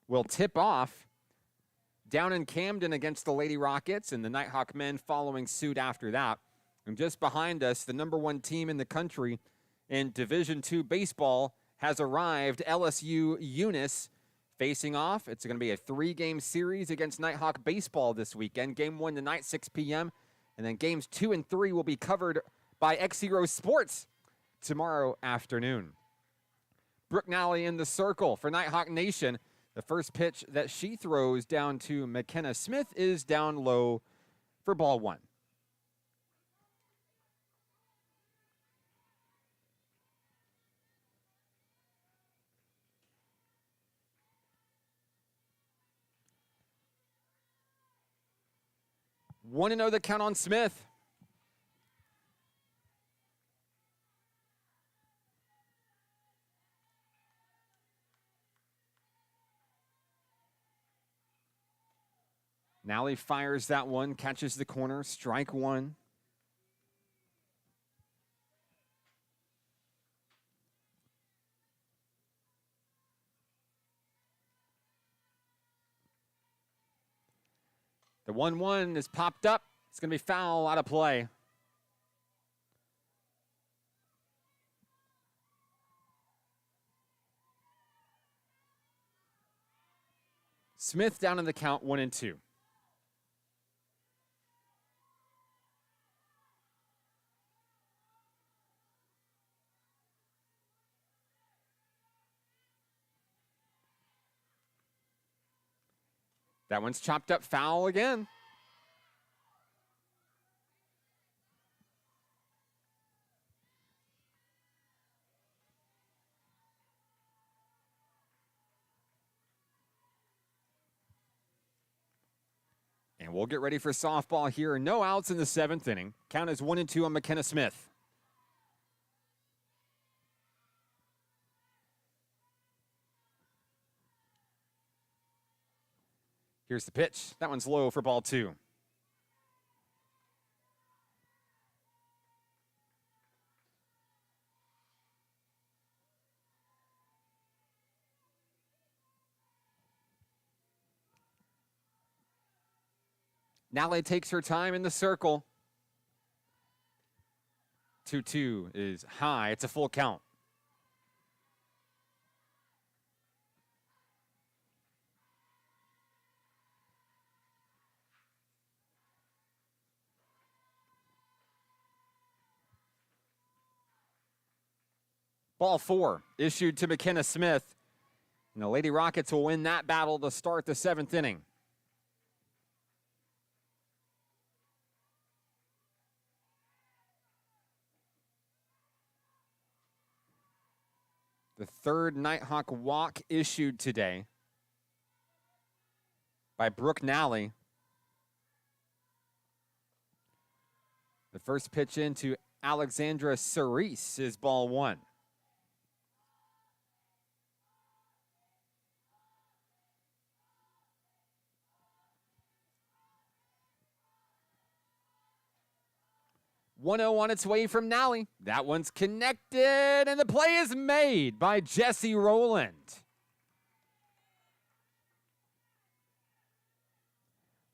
will tip off down in Camden against the Lady Rockets, and the Nighthawk men following suit after that. And just behind us, the number 1 team in the country in Division II baseball has arrived, LSU Eunice, facing off. It's going to be a 3-game series against Nighthawk baseball this weekend. Game 1 tonight, 6 p.m., and then games 2 and 3 will be covered by XZero Sports tomorrow afternoon. Brooke Nally in the circle for Nighthawk Nation. The first pitch that she throws down to McKenna Smith is down low for ball 1. One to know the count on Smith. Nally fires that one, catches the corner, strike 1. The 1-1 is popped up. It's going to be foul, out of play. Smith down in the count, 1-2. That one's chopped up, foul again. And we'll get ready for softball here. No outs in the 7th inning. Count is 1-2 on McKenna Smith. Here's the pitch. That one's low for ball 2. Nally takes her time in the circle. 2-2 is high. It's a full count. Ball 4 issued to McKenna Smith. And the Lady Rockets will win that battle to start the 7th inning. The 3rd Nighthawk walk issued today by Brooke Nally. The first pitch into Alexandra Cerise is ball 1. .1-0 on its way from Nally. That one's connected, and the play is made by Jesse Rowland.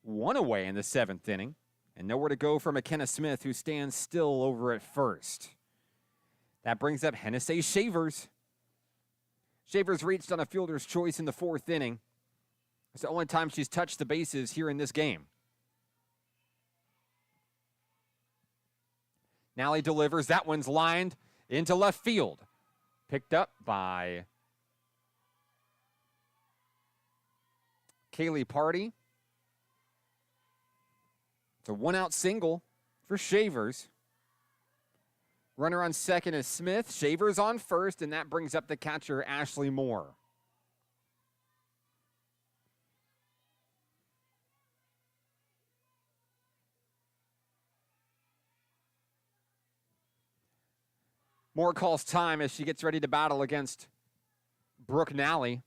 1 away in the 7th inning, and nowhere to go for McKenna Smith, who stands still over at first. That brings up Hennessy Shavers. Shavers reached on a fielder's choice in the 4th inning. It's the only time she's touched the bases here in this game. Nally delivers. That one's lined into left field. Picked up by Kaylee Party. It's a 1-out single for Shavers. Runner on second is Smith. Shavers on first, and that brings up the catcher, Ashley Moore. Moore calls time as she gets ready to battle against Brooke Nally.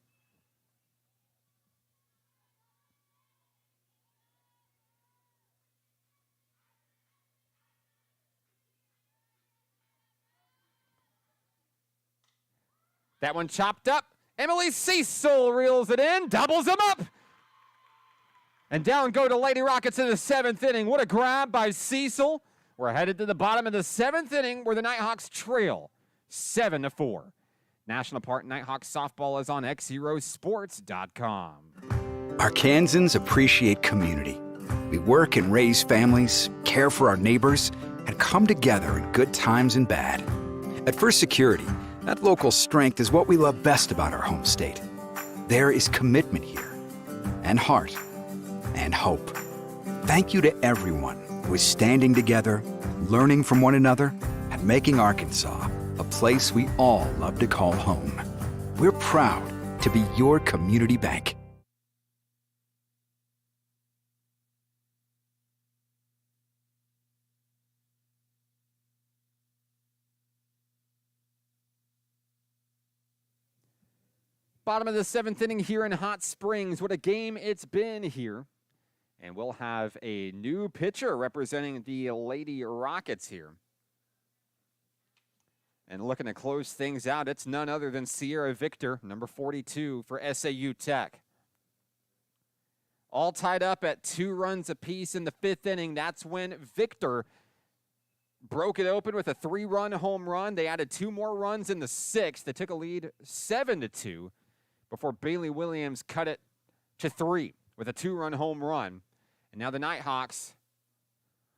That one chopped up. Emily Cecil reels it in, doubles him up. And down go the Lady Rockets in the 7th inning. What a grab by Cecil. We're headed to the bottom of the 7th inning where the Nighthawks trail 7-4. National Park Nighthawks softball is on XZeroSports.com. Arkansans appreciate community. We work and raise families, care for our neighbors, and come together in good times and bad. At First Security, that local strength is what we love best about our home state. There is commitment here, and heart, and hope. Thank you to everyone who is standing together, learning from one another, and making Arkansas a place we all love to call home. We're proud to be your community bank. Bottom of the 7th inning here in Hot Springs. What a game it's been here. And we'll have a new pitcher representing the Lady Rockets here. And looking to close things out, it's none other than Sierra Victor, number 42 for SAU Tech. All tied up at 2 runs apiece in the 5th inning. That's when Victor broke it open with a 3-run home run. They added 2 more runs in the 6th. They took a lead 7-2 before Bailey Williams cut it to 3 with a 2-run home run. And now the Nighthawks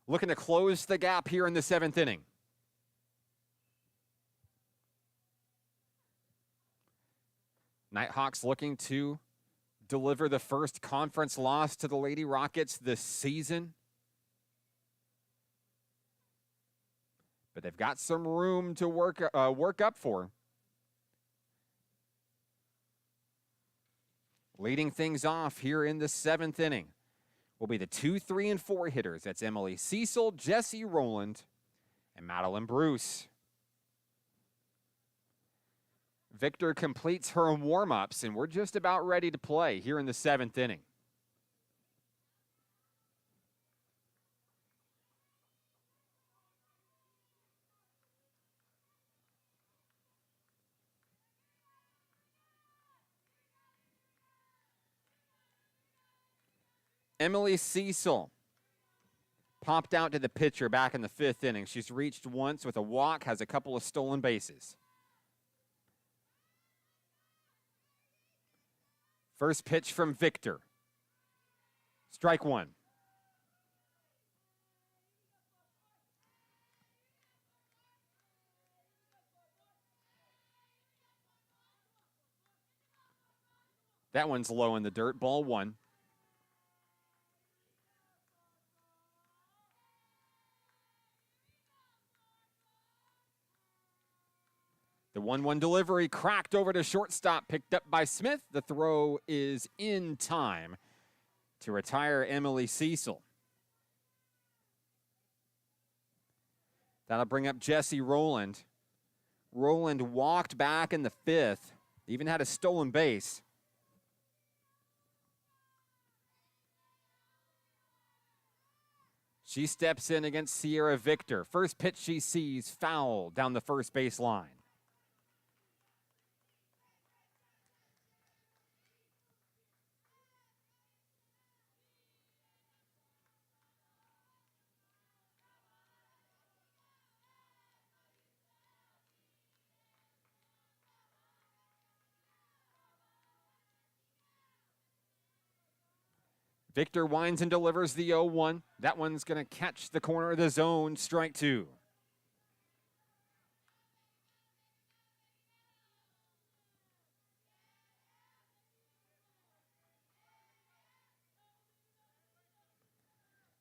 looking to close the gap here in the 7th inning. Nighthawks looking to deliver the first conference loss to the Lady Rockets this season. But they've got some room to work up for. Leading things off here in the 7th inning will be the 2, 3, and 4 hitters. That's Emily Cecil, Jessie Rowland, and Madeline Bruce. Victor completes her warm-ups, and we're just about ready to play here in the 7th inning. Emily Cecil popped out to the pitcher back in the 5th inning. She's reached once with a walk, has a couple of stolen bases. First pitch from Victor. Strike 1. That one's low in the dirt. Ball 1. The 1-1 delivery cracked over to shortstop, picked up by Smith. The throw is in time to retire Emily Cecil. That'll bring up Jessie Rowland. Rowland walked back in the 5th, even had a stolen base. She steps in against Sierra Victor. First pitch she sees, foul down the first base line. Victor winds and delivers the 0-1. That one's going to catch the corner of the zone. Strike 2.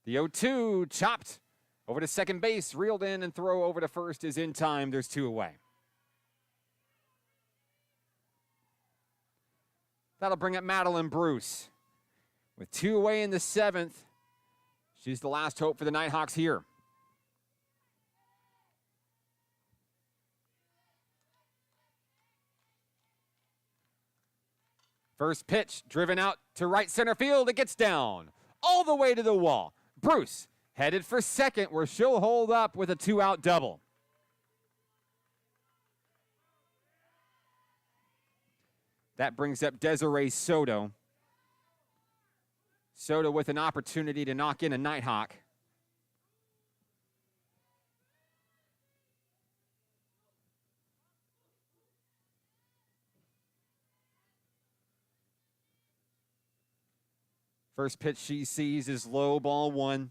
The 0-2 chopped over to second base, reeled in, and throw over to first is in time. There's 2 away. That'll bring up Madeline Bruce. With 2 away in the 7th, she's the last hope for the Nighthawks here. First pitch, driven out to right center field. It gets down all the way to the wall. Bruce headed for second, where she'll hold up with a 2-out double. That brings up Desiree Soto. Soto with an opportunity to knock in a Nighthawk. First pitch she sees is low, ball one.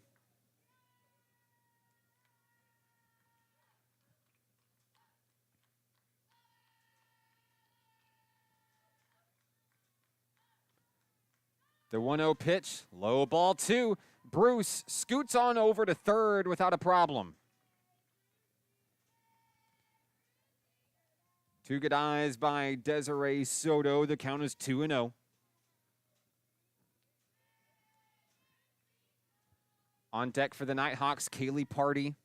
The 1-0 pitch, low, ball two. Bruce scoots on over to third without a problem. Two good eyes by Desiree Soto. The count is 2-0. On deck for the Nighthawks, Kaylee Party.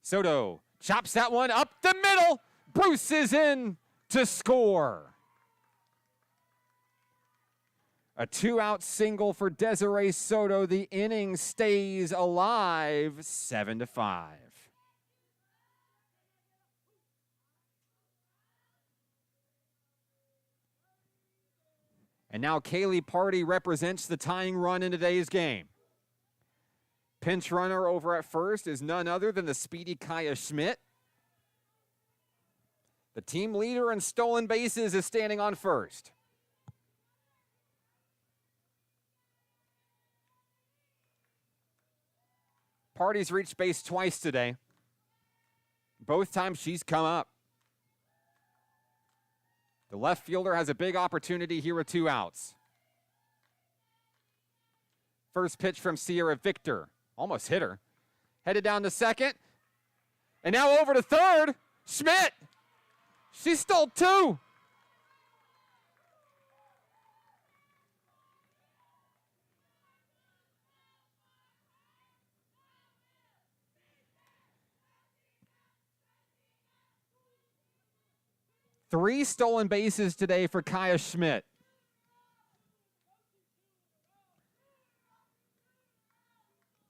Soto chops that one up the middle. Bruce is in to score. A 2-out single for Desiree Soto. The inning stays alive, 7-5. And now Kaylee Party represents the tying run in today's game. Pinch runner over at first is none other than the speedy Kaya Schmidt. The team leader in stolen bases is standing on first. Party's reached base twice today. Both times she's come up. The left fielder has a big opportunity here with 2 outs. First pitch from Sierra Victor. Almost hit her. Headed down to second. And now over to third. Schmidt. She stole 2. Three stolen bases today for Kaya Schmidt.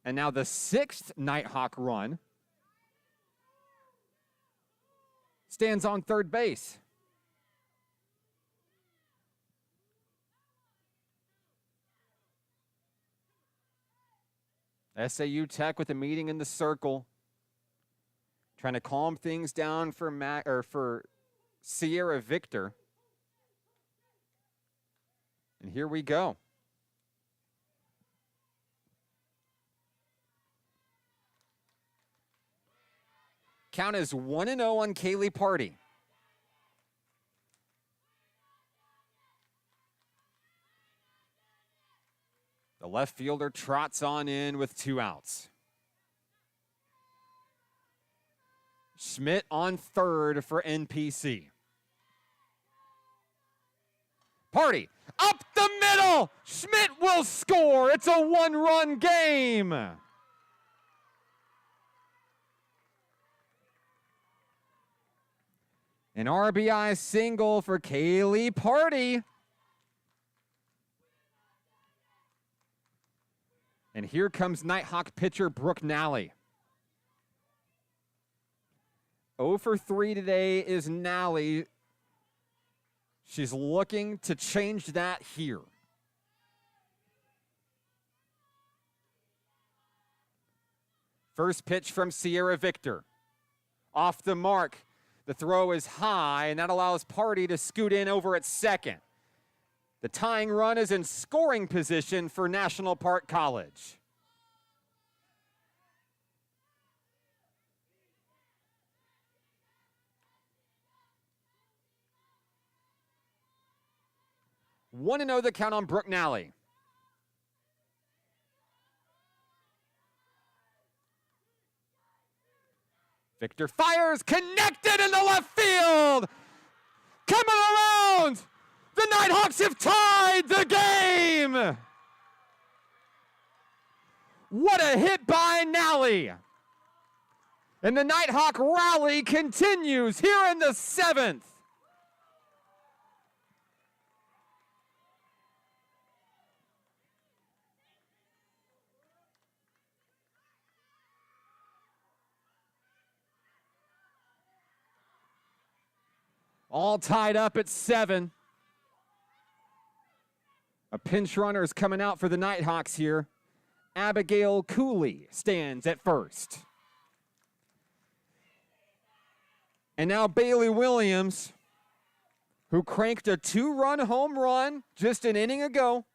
And now the 6th Nighthawk run stands on third base. SAU Tech with a meeting in the circle, trying to calm things down for Sierra Victor. And here we go. Count is 1-0 on Kaylee Party. The left fielder trots on in with 2 outs. Schmidt on third for NPC. Party up the middle. Schmidt will score. It's a 1-run game. An RBI single for Kaylee Party. And here comes Nighthawk pitcher Brooke Nally. 0 for 3 today is Nally. She's looking to change that here. First pitch from Sierra Victor. Off the mark. The throw is high, and that allows Party to scoot in over at second. The tying run is in scoring position for National Park College. Want to know the count on Brooke Nally. Victor fires, connected in the left field. Coming around. The Nighthawks have tied the game. What a hit by Nally. And the Nighthawk rally continues here in the 7th. All tied up at 7. A pinch runner is coming out for the Nighthawks here. Abigail Cooley stands at first. And now Bailey Williams, who cranked a 2-run home run just an inning ago.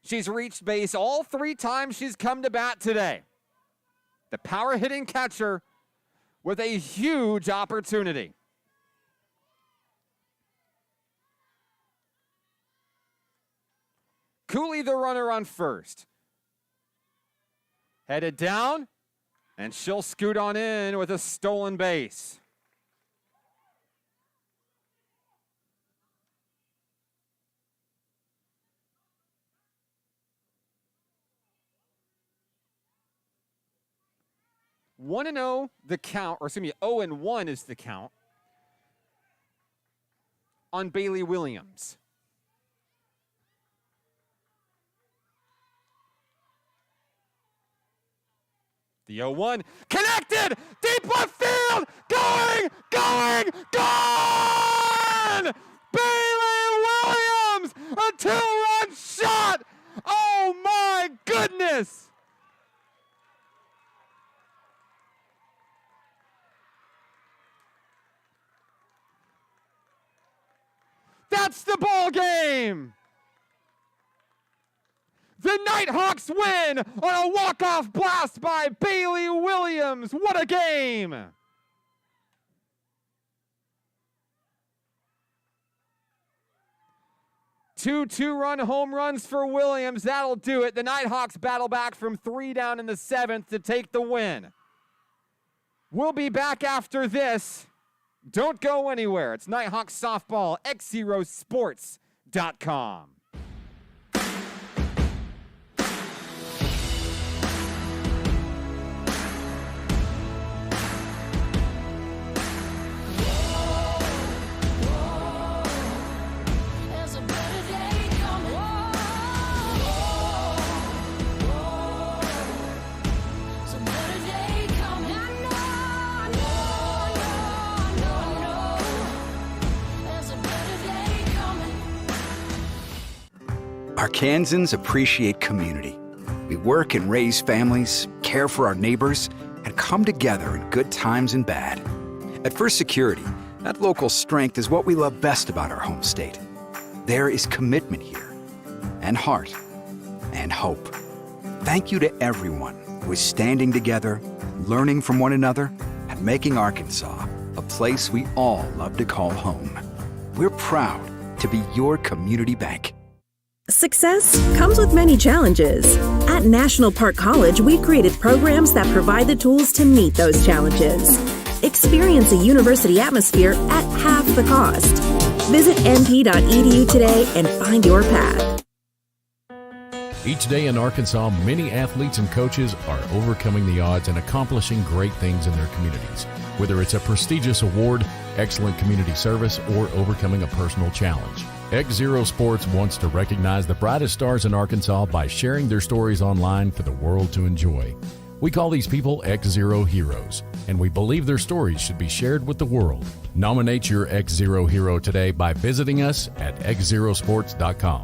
She's reached base all 3 times she's come to bat today. The power hitting catcher with a huge opportunity. Cooley, the runner on first. Headed down, and she'll scoot on in with a stolen base. One and 0 the count, or excuse me, 0-1 is the count on Bailey Williams. The 0-1 connected, deep left field, going, gone! Bailey Williams, a 2-run shot! Oh my goodness! That's the ball game. The Nighthawks win on a walk-off blast by Bailey Williams. What a game. Two 2-run home runs for Williams. That'll do it. The Nighthawks battle back from 3 down in the 7th to take the win. We'll be back after this. Don't go anywhere. It's Nighthawks softball, XZeroSports.com. Arkansans appreciate community. We work and raise families, care for our neighbors, and come together in good times and bad. At First Security, that local strength is what we love best about our home state. There is commitment here, and heart, and hope. Thank you to everyone who is standing together, learning from one another, and making Arkansas a place we all love to call home. We're proud to be your community bank. Success comes with many challenges. At National Park College, we created programs that provide the tools to meet those challenges. Experience a university atmosphere at half the cost. Visit np.edu today and find your path. Each day in Arkansas, many athletes and coaches are overcoming the odds and accomplishing great things in their communities. Whether it's a prestigious award, excellent community service, or overcoming a personal challenge. XZero Sports wants to recognize the brightest stars in Arkansas by sharing their stories online for the world to enjoy. We call these people XZero Heroes, and we believe their stories should be shared with the world. Nominate your XZero hero today by visiting us at XZeroSports.com.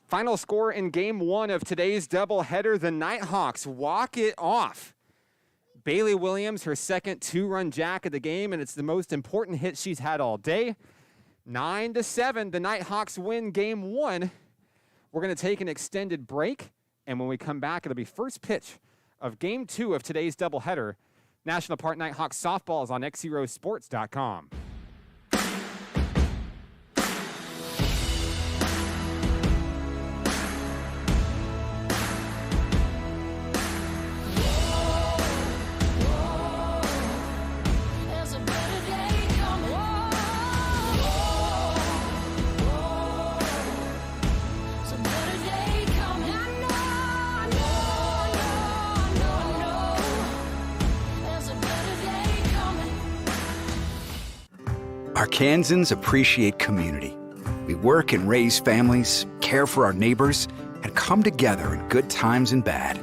Final score in game one of today's doubleheader, the Nighthawks walk it off. Bailey Williams, her second two-run jack of the game, and it's the most important hit she's had all day. 9-7, the Nighthawks win game one. We're going to take an extended break, and when we come back, it'll be first pitch of game two of today's doubleheader. National Park Nighthawks softball is on XZeroSports.com. Arkansans appreciate community. We work and raise families, care for our neighbors, and come together in good times and bad.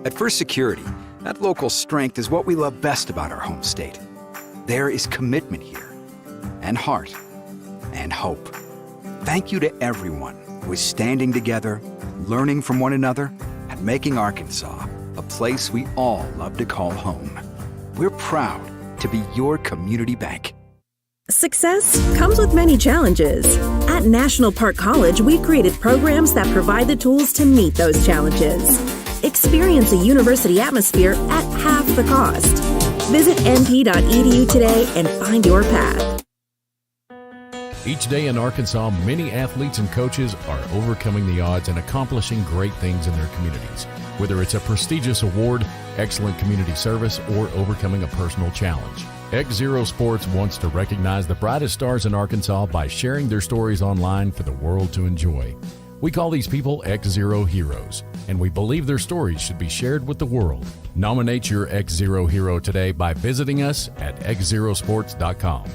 At First Security, that local strength is what we love best about our home state. There is commitment here, and heart, and hope. Thank you to everyone who is standing together, learning from one another, and making Arkansas a place we all love to call home. We're proud to be your community bank. Success comes with many challenges. At National Park College, we created programs that provide the tools to meet those challenges. Experience a university atmosphere at half the cost. Visit np.edu today and find your path. Each day in Arkansas, many athletes and coaches are overcoming the odds and accomplishing great things in their communities. Whether it's a prestigious award, excellent community service, or overcoming a personal challenge. XZero Sports wants to recognize the brightest stars in Arkansas by sharing their stories online for the world to enjoy. We call these people XZero Heroes, and we believe their stories should be shared with the world. Nominate your XZero hero today by visiting us at XZeroSports.com.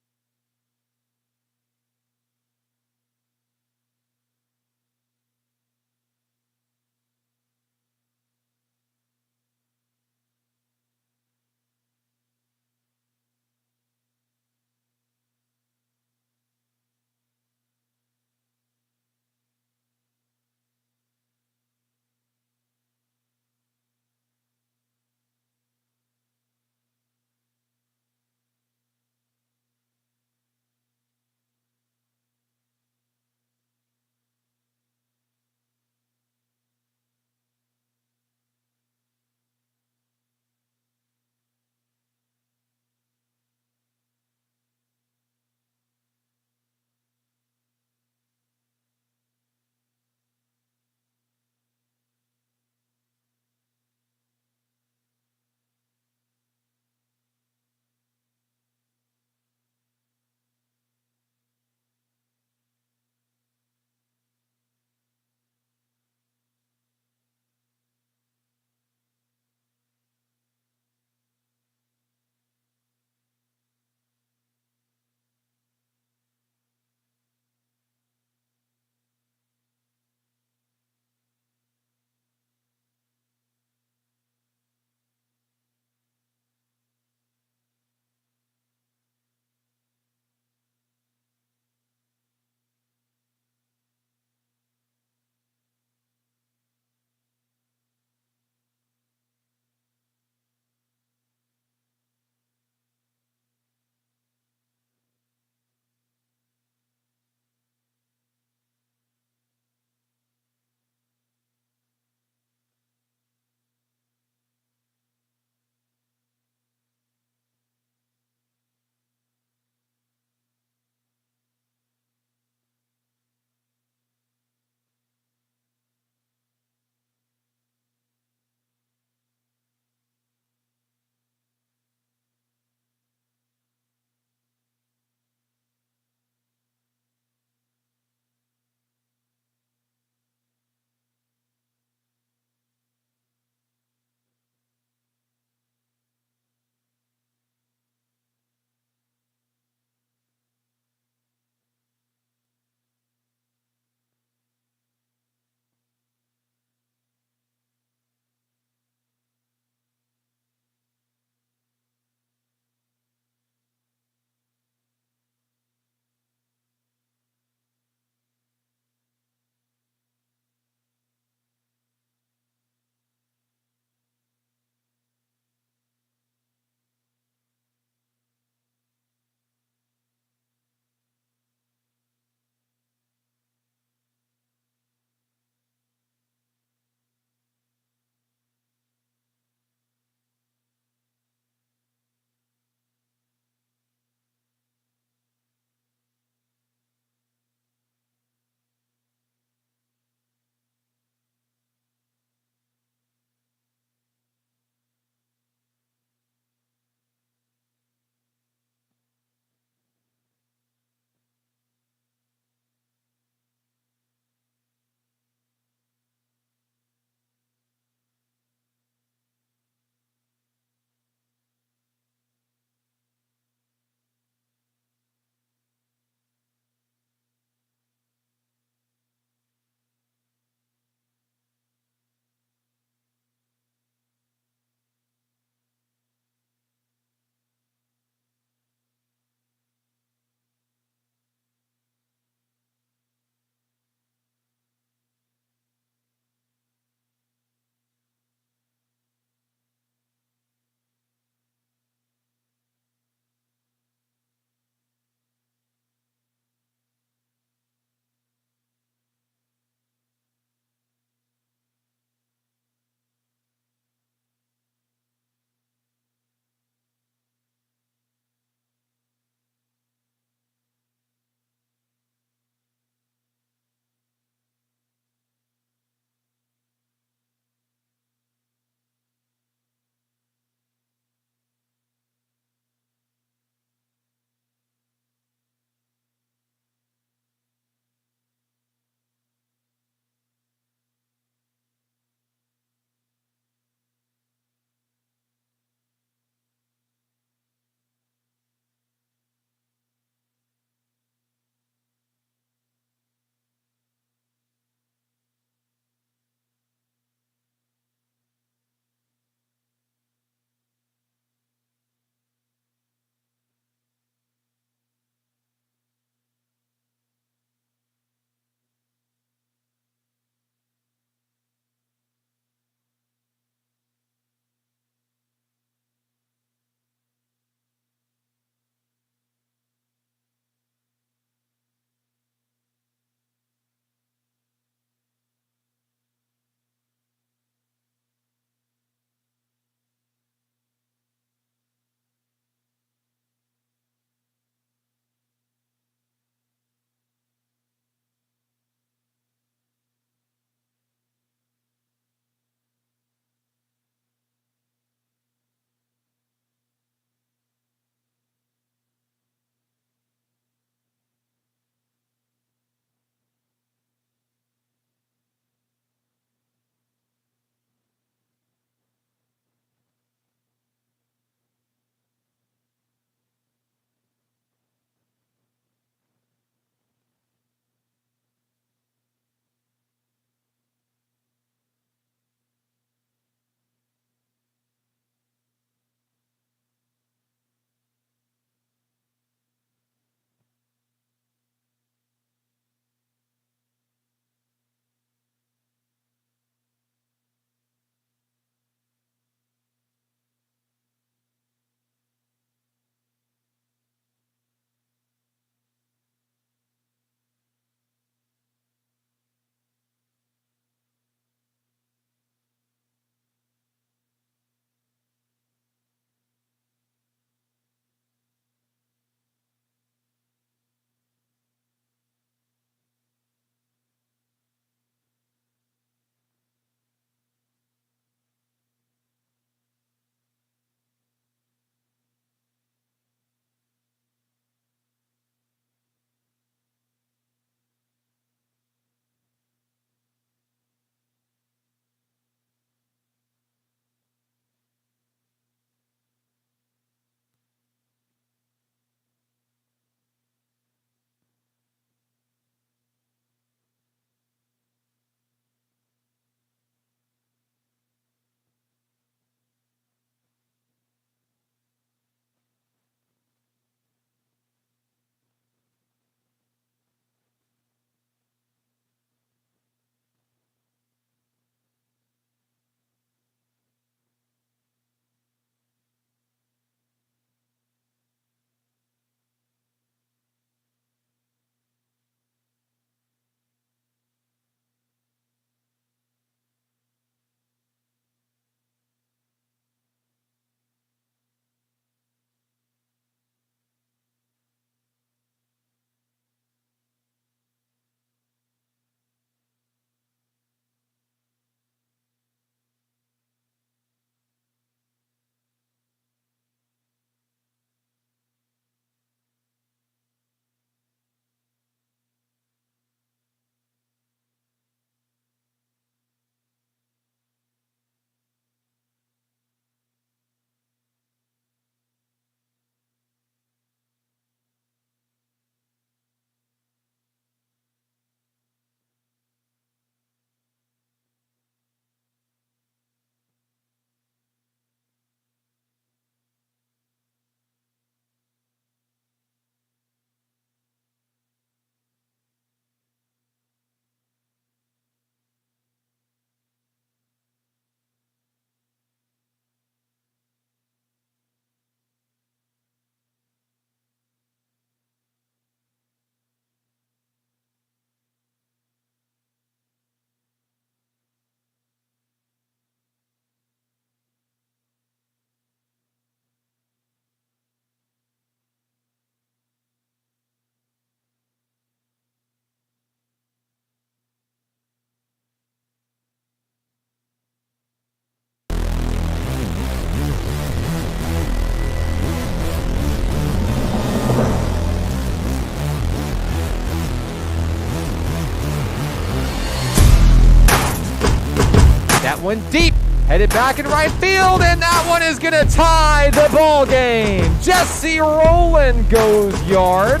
That one deep, headed back in right field, and that one is going to tie the ball game. Jesse Rowland goes yard.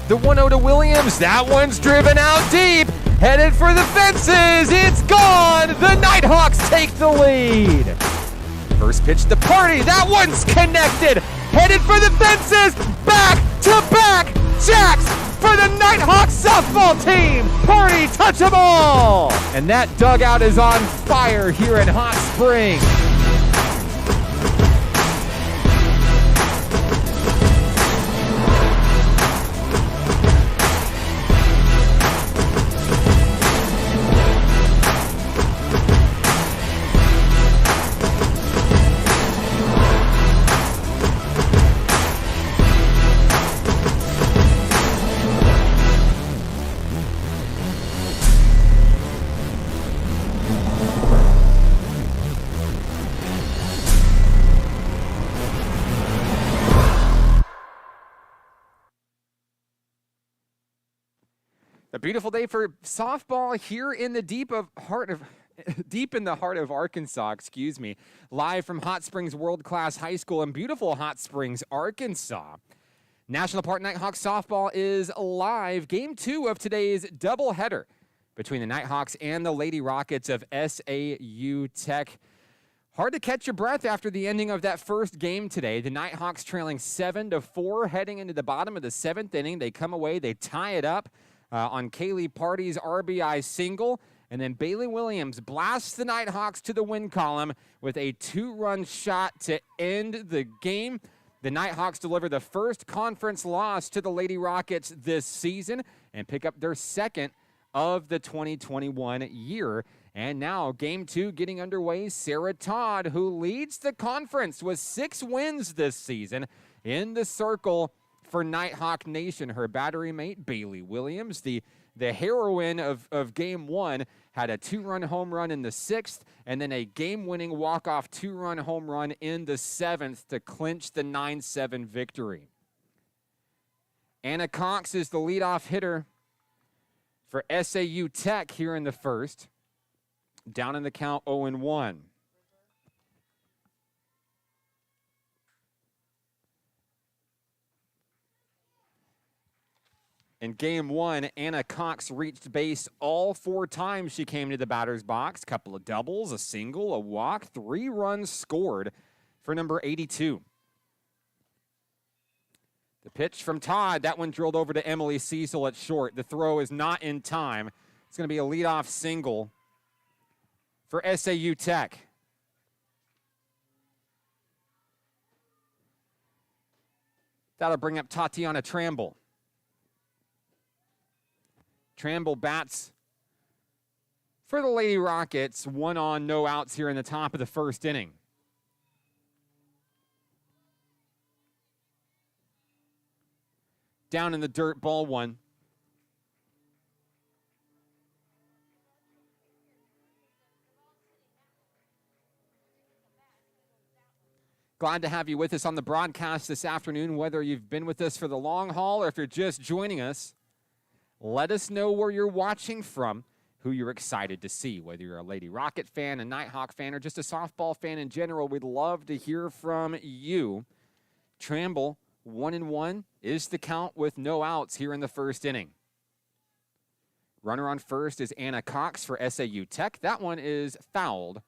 The 1-0 to Williams. That one's driven out deep, headed for the fences. It's gone. The Nighthawks take the lead. First pitch to Party. That one's connected, headed for the fences. Back to back jacks for the Nighthawks softball team. Party touch them all. And that dugout is on fire here in Hot Springs. A beautiful day for softball here in the deep in the heart of Arkansas, live from Hot Springs World Class High School in beautiful Hot Springs, Arkansas. National Park Nighthawks softball is live. Game 2 of today's doubleheader between the Nighthawks and the Lady Rockets of SAU Tech. Hard to catch your breath after the ending of that first game today. The Nighthawks trailing 7-4 heading into the bottom of the 7th inning. They come away, they tie it up on Kaylee Party's RBI single. And then Bailey Williams blasts the Nighthawks to the win column with a 2-run shot to end the game. The Nighthawks deliver the first conference loss to the Lady Rockets this season and pick up their second of the 2021 year. And now Game 2 getting underway. Sarah Todd, who leads the conference with 6 wins this season, in the circle for Nighthawk Nation. Her battery mate, Bailey Williams, the heroine of Game 1, had a 2-run home run in the 6th and then a game-winning walk-off 2-run home run in the 7th to clinch the 9-7 victory. Anna Cox is the leadoff hitter for SAU Tech here in the first. Down in the count 0-1. In Game 1, Anna Cox reached base all 4 times she came to the batter's box. Couple of doubles, a single, a walk, 3 runs scored for number 82. The pitch from Todd, that one drilled over to Emily Cecil at short. The throw is not in time. It's going to be a leadoff single for SAU Tech. That'll bring up Tatiana Tramble. Tramble bats for the Lady Rockets. 1 on, no outs here in the top of the first inning. Down in the dirt, ball 1. Glad to have you with us on the broadcast this afternoon, whether you've been with us for the long haul or if you're just joining us. Let us know where you're watching from, who you're excited to see, whether you're a Lady Rocket fan, a Nighthawk fan, or just a softball fan in general. We'd love to hear from you. Tramble, 1-1 is the count with no outs here in the first inning. Runner on first is Anna Cox for SAU Tech. That one is fouled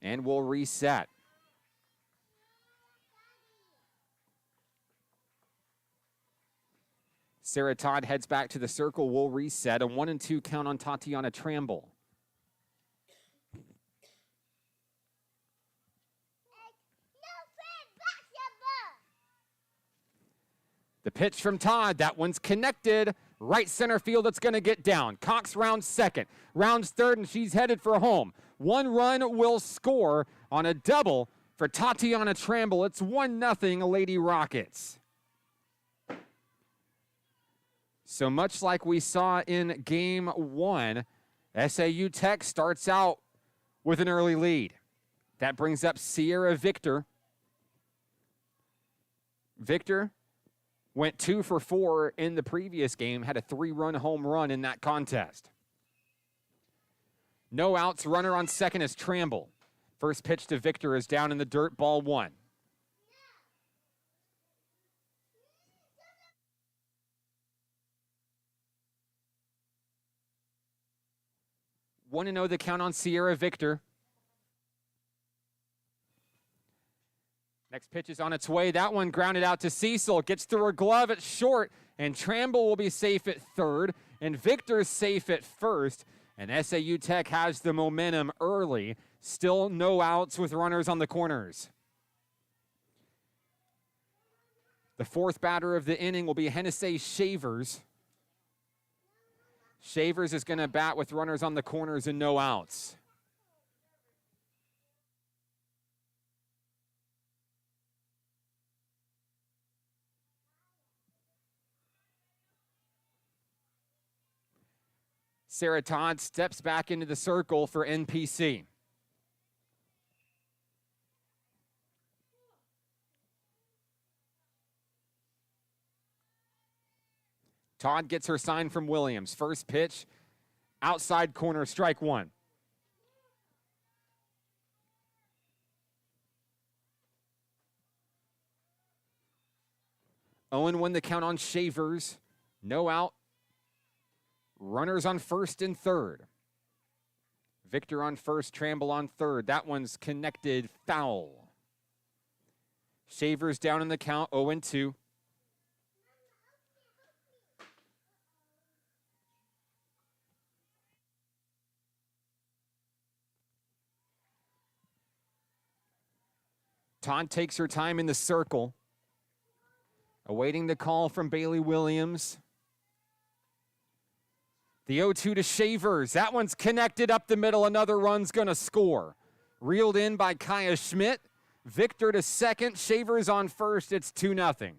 and will reset. Sarah Todd heads back to the circle. Will reset. A 1-2 count on Tatiana Tramble. The pitch from Todd. That one's connected. Right center field. It's going to get down. Cox rounds second. Rounds third, and she's headed for home. 1 run will score on a double for Tatiana Tramble. It's 1-0 Lady Rockets. So much like we saw in Game 1, SAU Tech starts out with an early lead. That brings up Sierra Victor. Victor went 2 for 4 in the previous game, had a 3-run home run in that contest. No outs, runner on second is Tramble. First pitch to Victor is down in the dirt, ball 1. One to know the count on Sierra Victor. Next pitch is on its way. That one grounded out to Cecil. Gets through her glove at short, and Tramble will be safe at third, and Victor's safe at first. And SAU Tech has the momentum early. Still no outs with runners on the corners. The fourth batter of the inning will be Hennessy Shavers. Shavers is going to bat with runners on the corners and no outs. Sarah Todd steps back into the circle for NPC. Todd gets her sign from Williams. First pitch, outside corner, strike 1. Owen won the count on Shavers. No out. Runners on first and third. Victor on first, Tramble on third. That one's connected, foul. Shavers down in the count, 0-2. Todd takes her time in the circle, awaiting the call from Bailey Williams. The 0-2 to Shavers. That one's connected up the middle. Another run's going to score. Reeled in by Kaya Schmidt. Victor to second. Shavers on first. It's 2-0.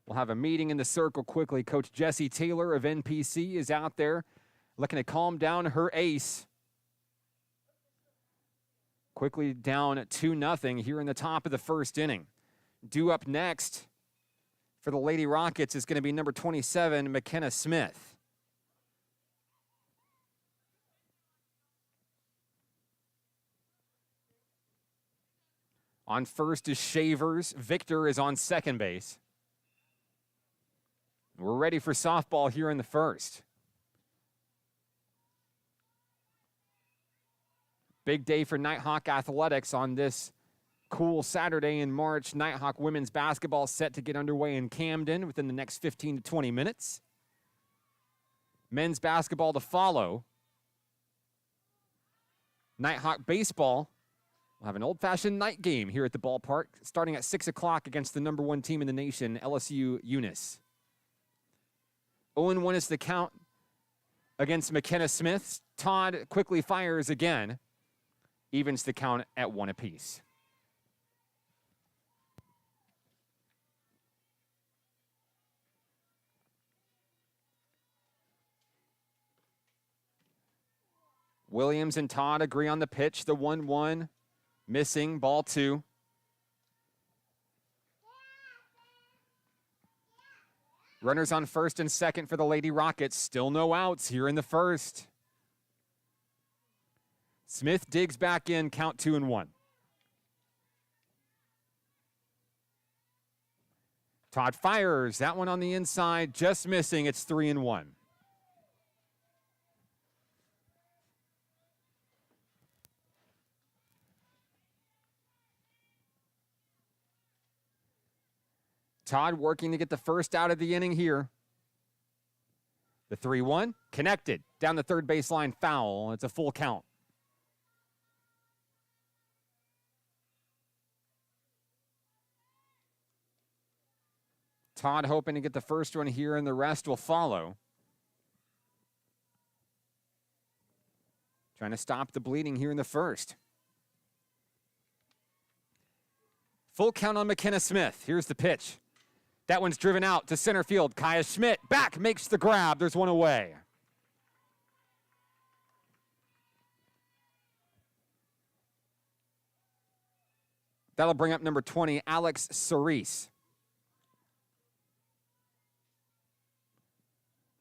We'll have a meeting in the circle quickly. Coach Jesse Taylor of NPC is out there looking to calm down her ace. Quickly down at 2-0 here in the top of the first inning. Due up next for the Lady Rockets is going to be number 27, McKenna Smith. On first is Shavers. Victor is on second base. We're ready for softball here in the first. Big day for Nighthawk athletics on this cool Saturday in March. Nighthawk women's basketball set to get underway in Camden within the next 15 to 20 minutes. Men's basketball to follow. Nighthawk baseball will have an old-fashioned night game here at the ballpark starting at 6 o'clock against the number 1 team in the nation, LSU Eunice. 0-1 is the count against McKenna Smith. Todd quickly fires again. Evens the count at 1 apiece. Williams and Todd agree on the pitch. The 1-1 missing, ball 2. Runners on first and second for the Lady Rockets. Still no outs here in the first. Smith digs back in, count 2-1. Todd fires. That one on the inside, just missing. It's 3-1. Todd working to get the first out of the inning here. The 3-1, connected. Down the third baseline, foul. It's a full count. Todd hoping to get the first one here, and the rest will follow. Trying to stop the bleeding here in the first. Full count on McKenna Smith. Here's the pitch. That one's driven out to center field. Kaya Schmidt back, makes the grab. There's one away. That'll bring up number 20, Alex Cerise.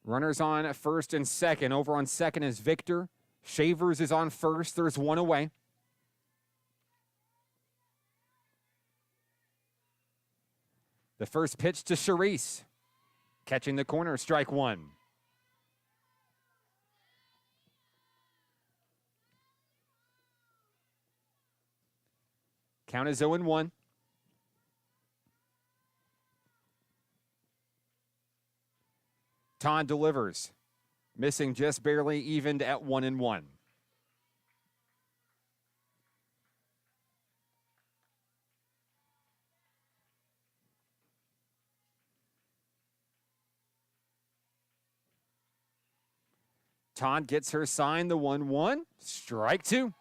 Runners on first and second. Over on second is Victor. Shavers is on first. There's one away. The first pitch to Charisse. Catching the corner, strike one. Count is 0-1. Todd delivers. Missing just barely, evened at 1-1. Todd gets her sign, the 1-1. Strike two.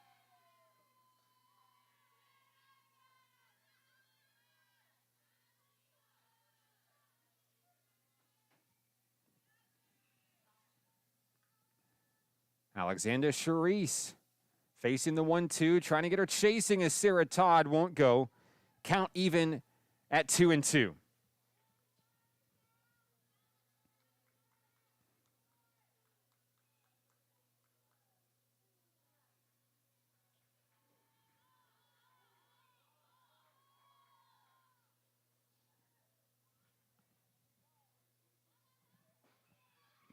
Alexander Charisse facing the 1-2, trying to get her chasing as Sarah Todd won't go. Count even at 2-2.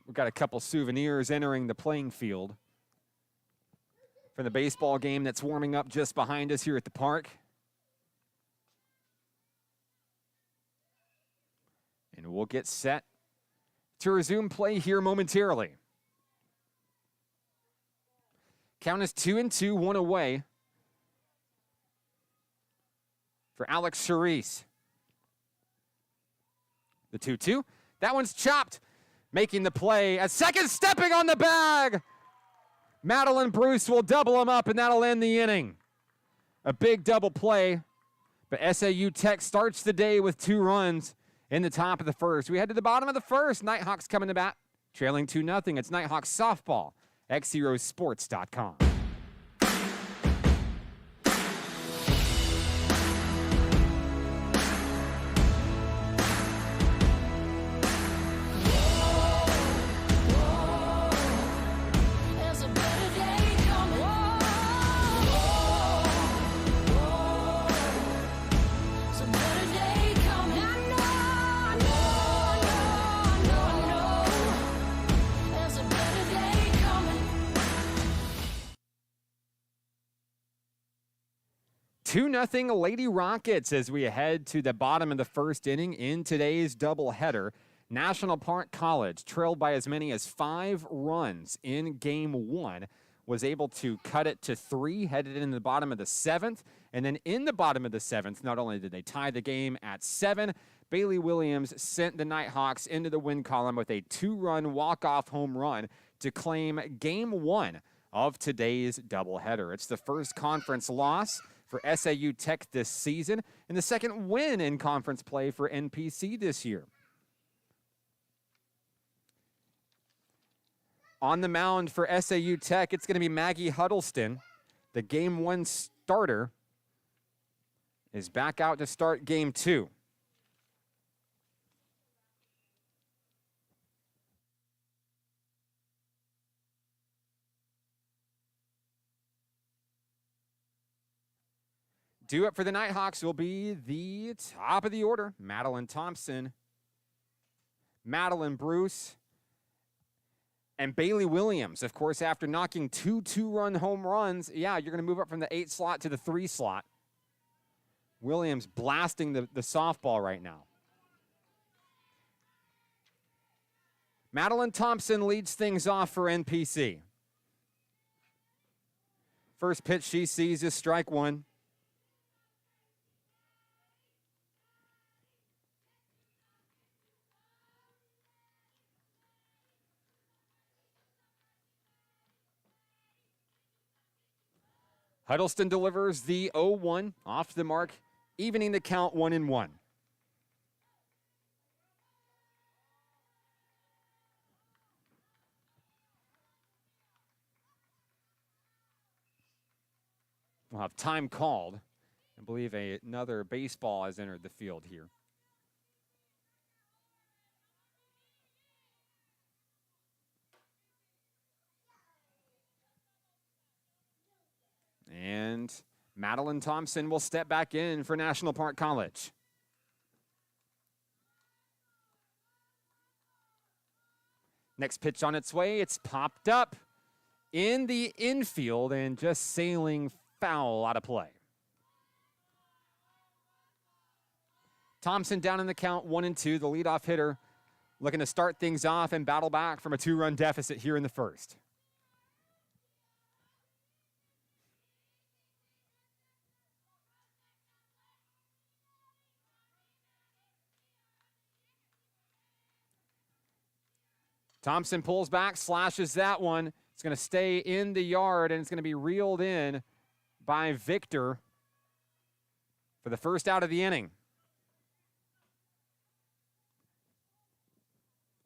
We've got a couple souvenirs entering the playing field from the baseball game that's warming up just behind us here at the park. And we'll get set to resume play here momentarily. Count is 2-2, one away for Alex Charisse. The 2-2. That one's chopped. Making the play at second, stepping on the bag. Madeline Bruce will double him up, and that'll end the inning. A big double play, but SAU Tech starts the day with 2 runs in the top of the first. We head to the bottom of the first. Nighthawks coming to bat, trailing 2-0. It's Nighthawks softball, XZeroSports.com. Two 2-0 Lady Rockets as we head to the bottom of the first inning in today's doubleheader. National Park College, trailed by as many as 5 runs in game 1, was able to cut it to 3, headed in the bottom of the 7th. And then in the bottom of the 7th, not only did they tie the game at 7, Bailey Williams sent the Nighthawks into the win column with a 2-run walk-off home run to claim game 1 of today's doubleheader. It's the first conference loss for SAU Tech this season and the second win in conference play for NPC this year. On the mound for SAU Tech, it's going to be Maggie Huddleston. The game 1 starter is back out to start game 2. Due up for the Nighthawks will be the top of the order. Madeline Thompson, Madeline Bruce, and Bailey Williams. Of course, after knocking 2 2-run home runs, yeah, you're going to move up from the 8 slot to the 3 slot. Williams blasting the softball right now. Madeline Thompson leads things off for NPC. First pitch she sees is strike 1. Huddleston delivers the 0-1 off the mark, evening the count 1-1. We'll have time called. I believe another baseball has entered the field here. Madeline Thompson will step back in for National Park College. Next pitch on its way. It's popped up in the infield and just sailing foul out of play. Thompson down in the count, 1-2. The leadoff hitter looking to start things off and battle back from a 2-run deficit here in the first. Thompson pulls back, slashes that one. It's going to stay in the yard, and it's going to be reeled in by Victor for the first out of the inning.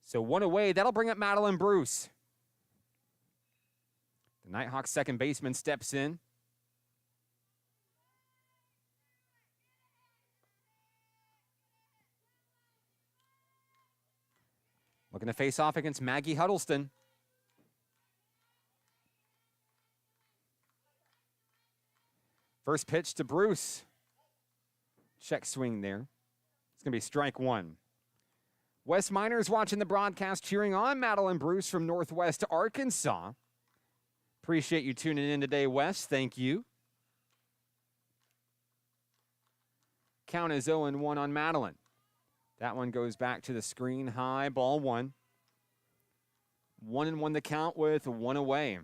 So one away. That'll bring up Madeline Bruce. The Nighthawks second baseman steps in. Looking to face off against Maggie Huddleston. First pitch to Bruce. Check swing there. It's going to be strike one. Wes Miners watching the broadcast, cheering on Madeline Bruce from Northwest Arkansas. Appreciate you tuning in today, Wes. Thank you. Count is 0-1 on Madeline. That one goes back to the screen. High, ball one. 1-1 the count with one away.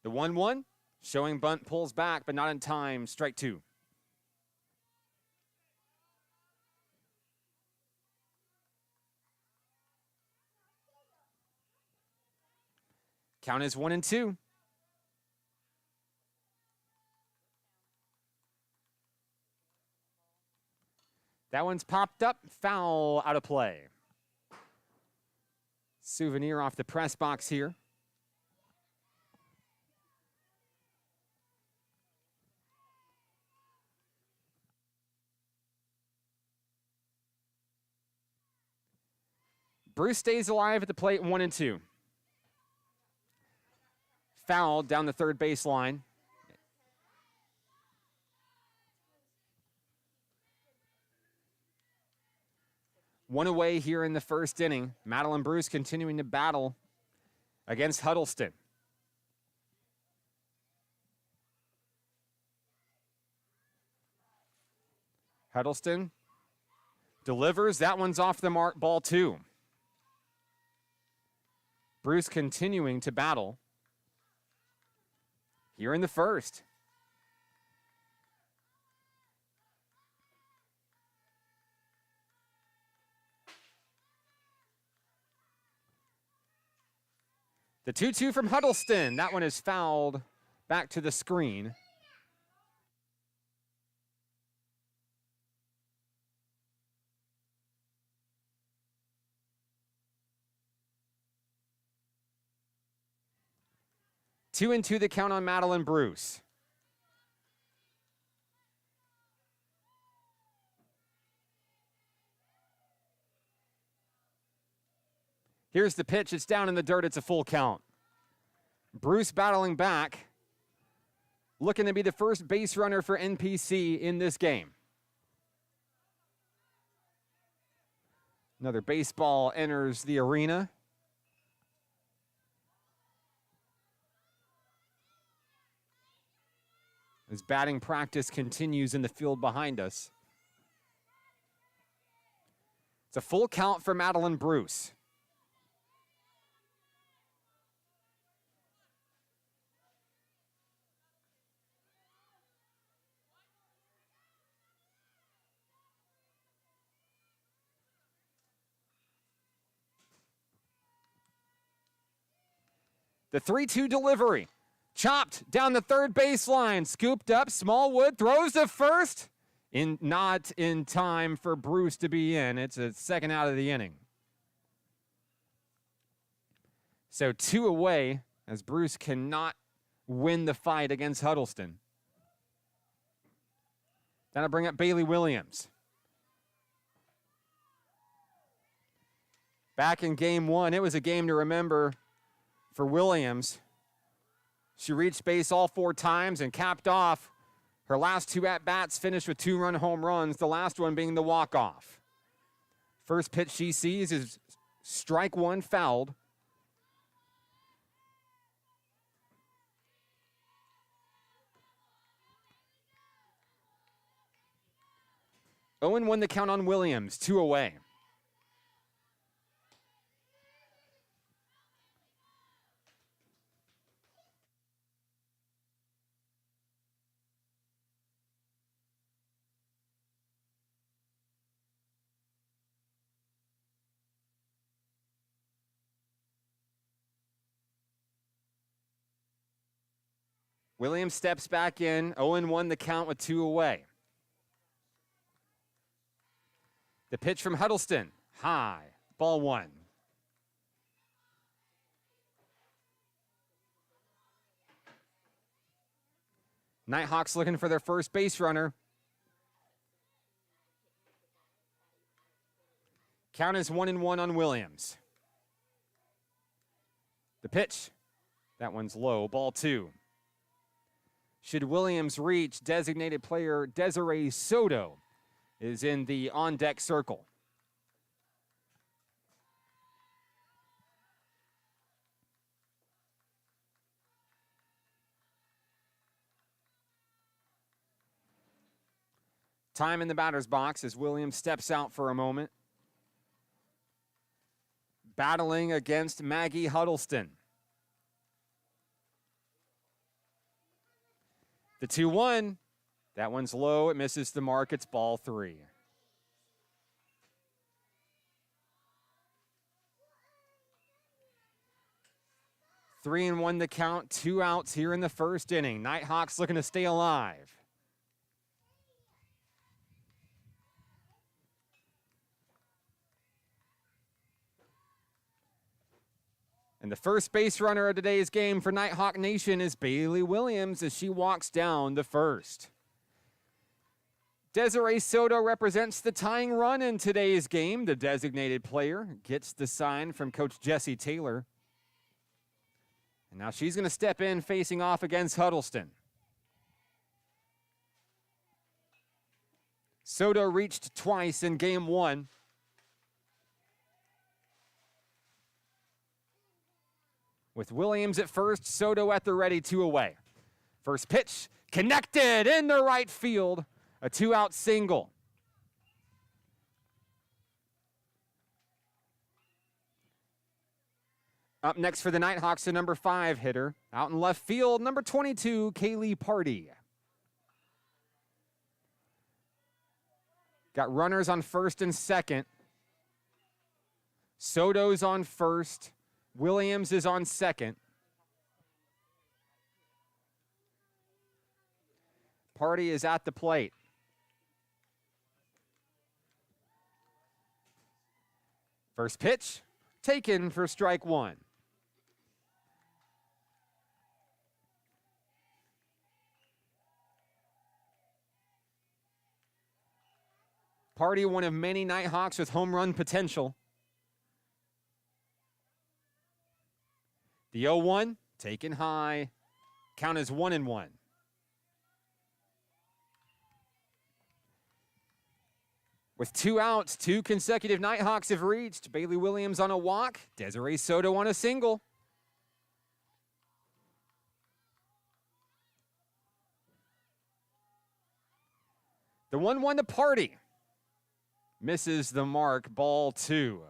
The 1-1, showing bunt, pulls back, but not in time. Strike two. Count is 1-2. That one's popped up, foul out of play. Souvenir off the press box here. Bruce stays alive at the plate, 1-2. Foul down the third baseline. One away here in the first inning. Madeline Bruce continuing to battle against Huddleston. Huddleston delivers. That one's off the mark, ball two. Bruce continuing to battle here in the first. The 2-2 from Huddleston. That one is fouled back to the screen. 2-2 the count on Madeline Bruce. Here's the pitch. It's down in the dirt. It's a full count. Bruce battling back, looking to be the first base runner for NPC in this game. Another baseball enters the arena. As batting practice continues in the field behind us. It's a full count for Madeline Bruce. The 3-2 delivery. Chopped down the third baseline. Scooped up. Smallwood throws to first. Not in time for Bruce to be in. It's a second out of the inning. So 2 away as Bruce cannot win the fight against Huddleston. That'll bring up Bailey Williams. Back in game one, it was a game to remember for Williams. She reached base all 4 times and capped off her last 2 at-bats, finished with 2-run home runs, the last one being the walk-off. First pitch she sees is strike 1 fouled. Owen won the count on Williams, 2 away. Williams steps back in. Owen won the count with 2 away. The pitch from Huddleston, high, ball 1. Nighthawks looking for their first base runner. Count is 1-1 on Williams. The pitch, that one's low, ball 2. Should Williams reach, designated player Desiree Soto is in the on-deck circle. Time in the batter's box as Williams steps out for a moment. Battling against Maggie Huddleston. The 2-1, that one's low. It misses the mark. It's ball 3. Three and 1 the count, 2 outs here in the first inning. Nighthawks looking to stay alive. And the first base runner of today's game for Nighthawk Nation is Bailey Williams as she walks down the first. Desiree Soto represents the tying run in today's game. The designated player gets the sign from Coach Jesse Taylor. And now she's going to step in facing off against Huddleston. Soto reached twice in game 1. With Williams at first, Soto at the ready, 2 away. First pitch, connected in the right field. A 2-out single. Up next for the Nighthawks, the number 5 hitter. Out in left field, number 22, Kaylee Party. Got runners on first and second. Soto's on first. Williams is on second. Party is at the plate. First pitch, taken for strike 1. Party, one of many Nighthawks with home run potential. The 0-1, taken high. Count is 1-1. With 2 outs, 2 consecutive Nighthawks have reached. Bailey Williams on a walk, Desiree Soto on a single. The 1-1 to Party. Misses the mark, ball 2.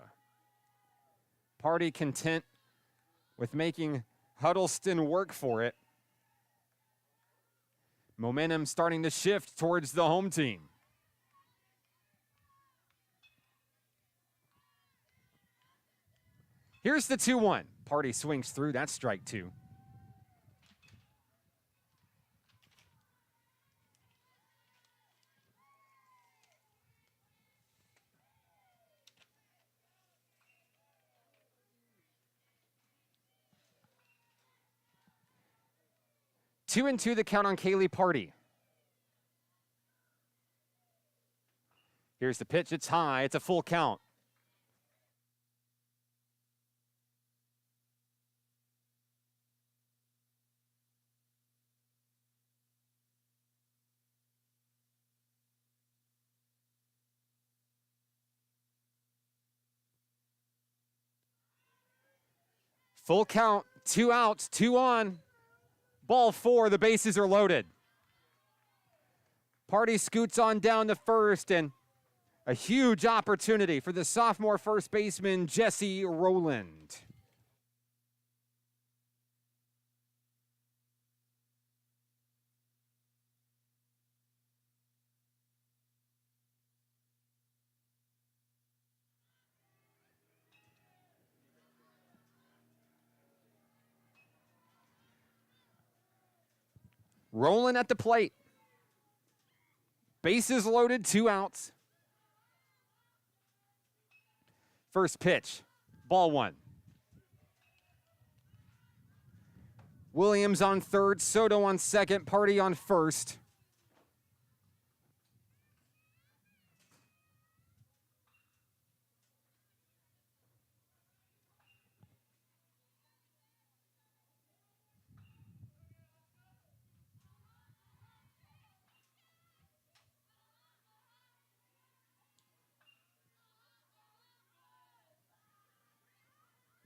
Party content with making Huddleston work for it. Momentum starting to shift towards the home team. Here's the 2-1. Party swings through. That's strike 2. 2-2 the count on Kaylee Party. Here's the pitch. It's high. It's a full count. Full count, 2 outs, 2 on. Ball 4, the bases are loaded. Party scoots on down to first, and a huge opportunity for the sophomore first baseman, Jesse Rowland. Rowland at the plate. Bases loaded, 2 outs. First pitch, ball 1. Williams on third, Soto on second, Party on first.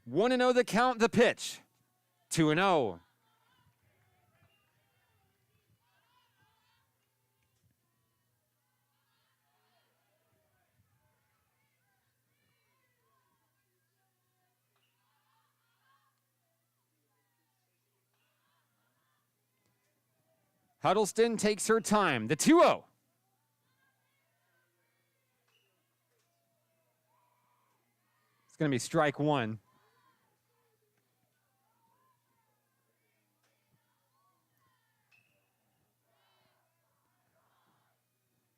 One and 0 the count, the pitch. 2-0. Huddleston takes her time. The 2-0. It's going to be strike 1.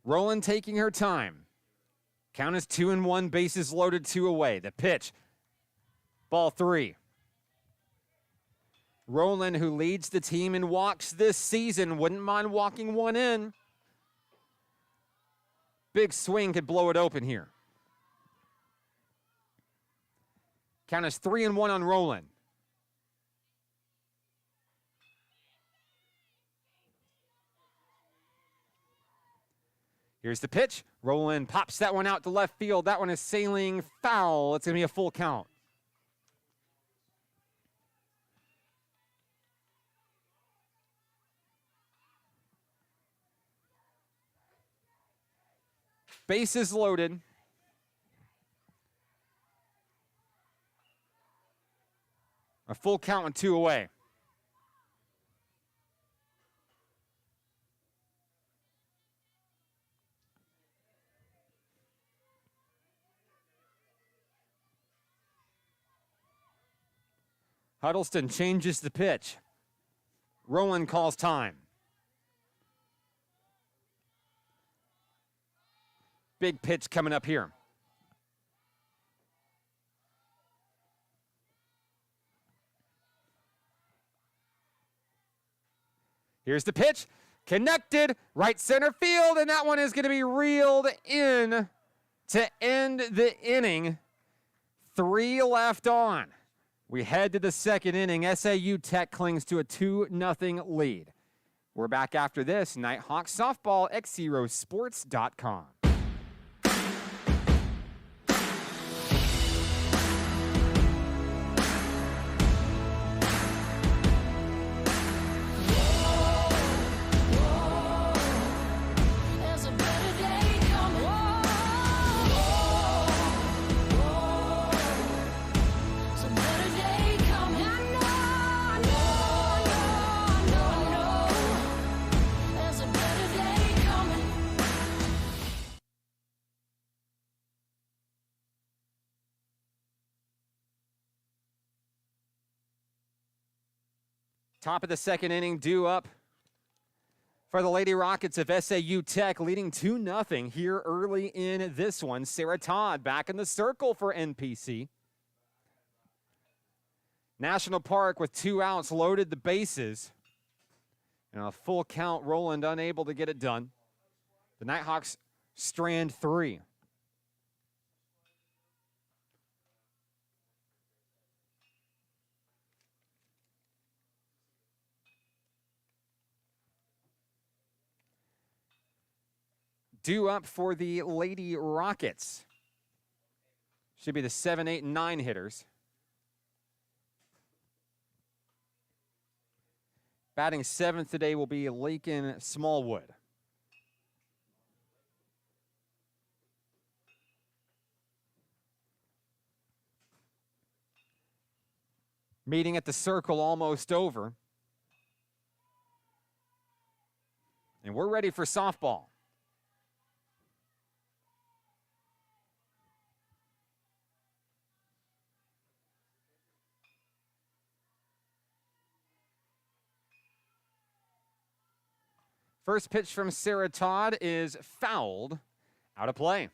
Rowland taking her time. Count is 2-1, bases loaded, 2 away. The pitch, ball 3. Rowland, who leads the team in walks this season, wouldn't mind walking one in. Big swing could blow it open here. Count is 3-1 on Rowland. Here's the pitch. Rowland pops that one out to left field. That one is sailing foul. It's going to be a full count. Bases loaded. A full count and 2 away. Huddleston changes the pitch. Rowland calls time. Big pitch coming up here. Here's the pitch. Connected, right center field, and that one is going to be reeled in to end the inning. 3 left on. We head to the second inning. SAU Tech clings to a 2-0 lead. We're back after this. Nighthawks softball, XZeroSports.com. Top of the second inning, due up for the Lady Rockets of SAU Tech, leading 2-0 here early in this one. Sarah Todd back in the circle for NPC. National Park with 2 outs, loaded the bases. And a full count, Roland unable to get it done. The Nighthawks strand 3. Due up for the Lady Rockets. Should be the 7, 8, and 9 hitters. Batting 7th today will be Lakin Smallwood. Meeting at the circle almost over. And we're ready for softball. First pitch from Sarah Todd is fouled, out of play.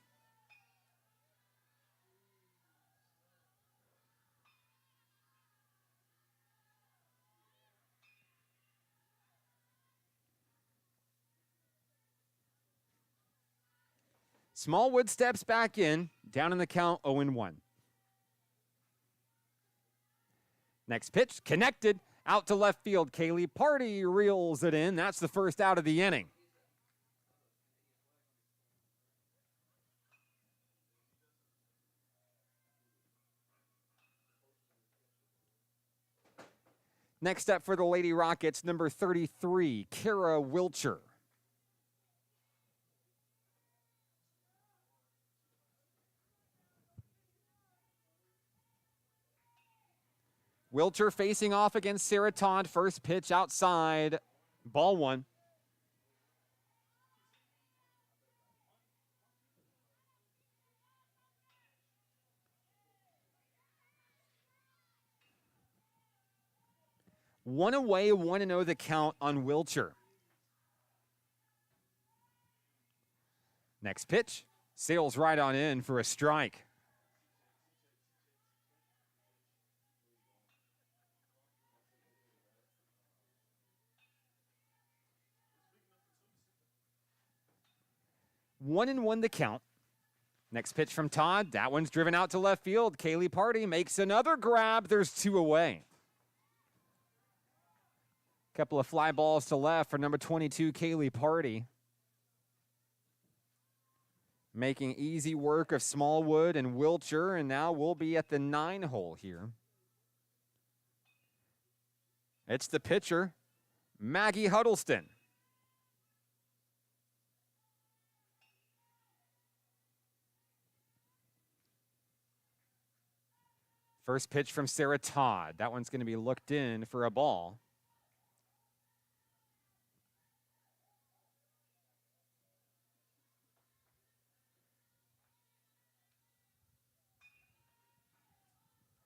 Smallwood steps back in, down in the count 0-1. Next pitch, connected. Out to left field, Kaylee Party reels it in. That's the first out of the inning. Next up for the Lady Rockets, number 33, Kara Wilcher. Wilcher facing off against Sarah Todd. First pitch outside. Ball 1. One away, 1-0 the count on Wilcher. Next pitch. Sails right on in for a strike. One and one the count. Next pitch from Todd. That one's driven out to left field. Kaylee Party makes another grab. There's 2 away. Couple of fly balls to left for number 22, Kaylee Party. Making easy work of Smallwood and Wilcher, and now we'll be at the 9 hole here. It's the pitcher, Maggie Huddleston. First pitch from Sarah Todd. That one's going to be looked in for a ball.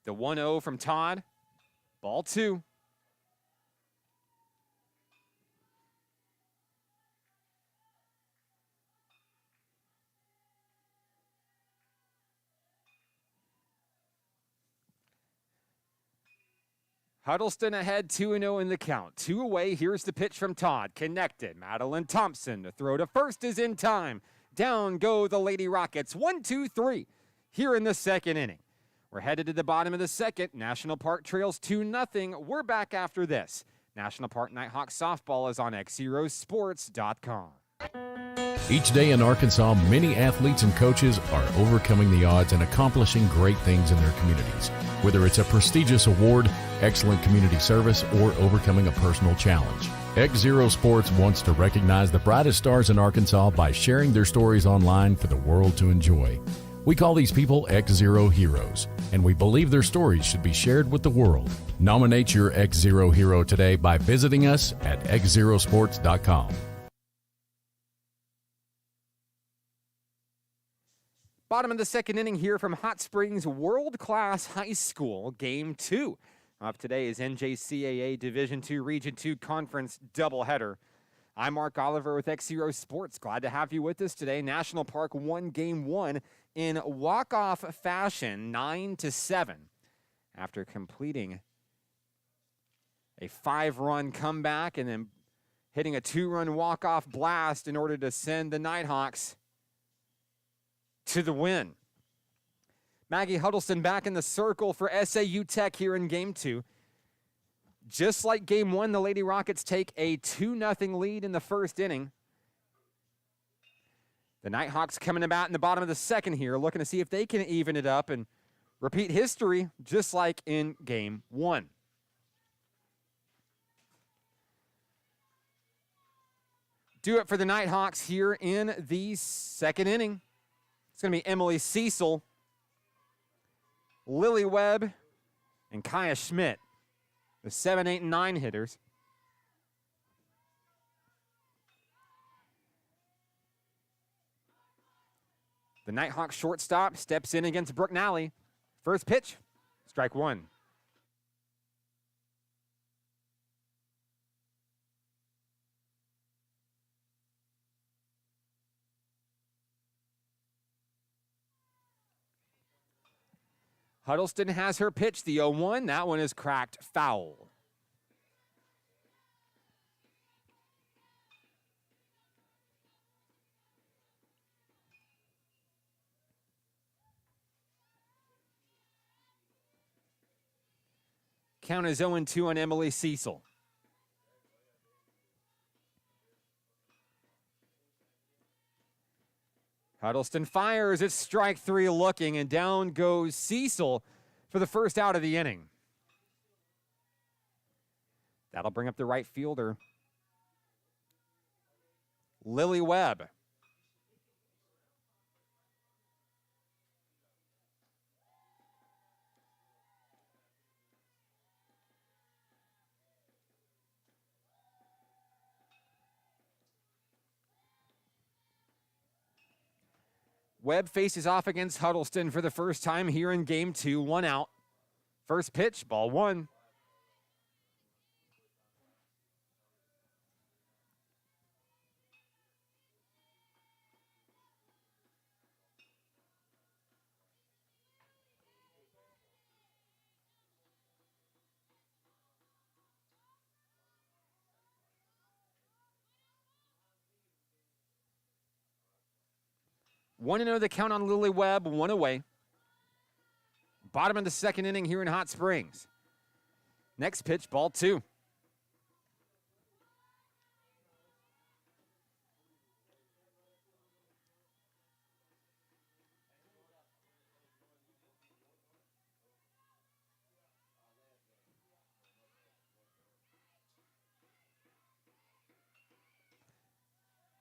The 1-0 from Todd. Ball 2. Huddleston ahead 2-0 in the count. 2 away. Here's the pitch from Todd. Connected. Madeline Thompson. The throw to first is in time. Down go the Lady Rockets. 1-2-3 here in the second inning. We're headed to the bottom of the second. National Park trails 2-0. We're back after this. National Park Nighthawk softball is on XZeroSports.com. Each day in Arkansas, many athletes and coaches are overcoming the odds and accomplishing great things in their communities. Whether it's a prestigious award, excellent community service, or overcoming a personal challenge. XZero Sports wants to recognize the brightest stars in Arkansas by sharing their stories online for the world to enjoy. We call these people XZero Heroes, and we believe their stories should be shared with the world. Nominate your XZero hero today by visiting us at XZeroSports.com. Bottom of the second inning here from Hot Springs World Class High School, Game 2 of today's NJCAA Division II Region 2 Conference doubleheader. I'm Mark Oliver with XZero Sports. Glad to have you with us today. National Park won Game 1 in walk-off fashion, 9-7, after completing a 5-run comeback and then hitting a 2-run walk-off blast in order to send the Nighthawks to the win. Maggie Huddleston back in the circle for SAU Tech here in Game 2. Just like Game 1, the Lady Rockets take a 2-0 lead in the first inning. The Nighthawks coming about in the bottom of the second here, looking to see if they can even it up and repeat history just like in Game 1. Do it for the Nighthawks here in the second inning. It's going to be Emily Cecil, Lily Webb, and Kaya Schmidt, the 7, 8, and 9 hitters. The Nighthawk shortstop steps in against Brooke Nally. First pitch, strike 1. Huddleston has her pitch, the 0-1. That one is cracked foul. Count is 0-2 on Emily Cecil. Huddleston fires. It's strike 3 looking, and down goes Cecil for the first out of the inning. That'll bring up the right fielder, Lily Webb. Webb faces off against Huddleston for the first time here in Game 2, 1 out. First pitch, ball 1. One to know the count on Lily Webb, 1 away. Bottom of the second inning here in Hot Springs. Next pitch, ball 2.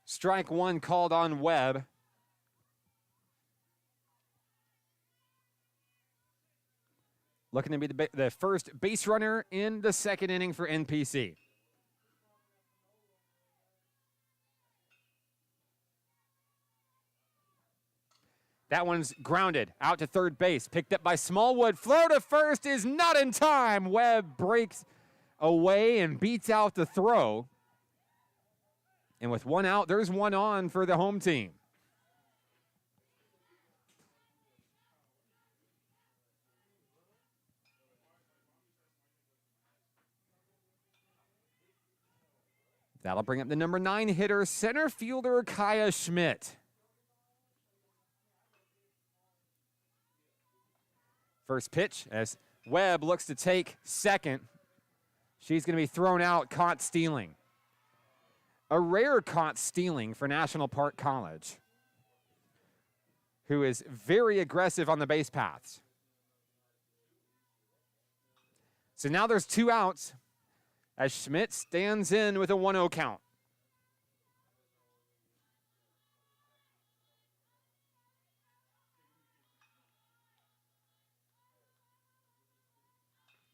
Strike 1 called on Webb. Looking to be the first base runner in the second inning for NPC. That one's grounded out to third base. Picked up by Smallwood. Flow to first is not in time. Webb breaks away and beats out the throw. And with 1 out, there's 1 on for the home team. That'll bring up the number 9 hitter, center fielder Kaya Schmidt. First pitch as Webb looks to take second. She's going to be thrown out, caught stealing. A rare caught stealing for National Park College, who is very aggressive on the base paths. So now there's 2 outs as Schmidt stands in with a 1-0 count.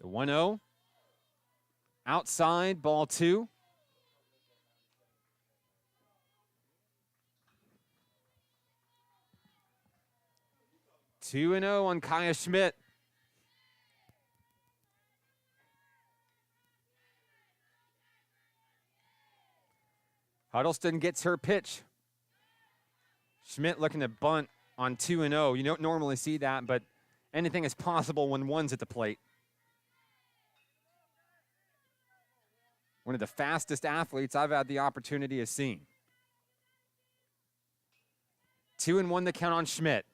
The 1-0, outside, ball 2. Two and 0 on Kaya Schmidt. Huddleston gets her pitch. Schmidt looking to bunt on 2 and 0. You don't normally see that, but anything is possible when 1's at the plate. One of the fastest athletes I've had the opportunity of seeing. 2-1 the count on Schmidt.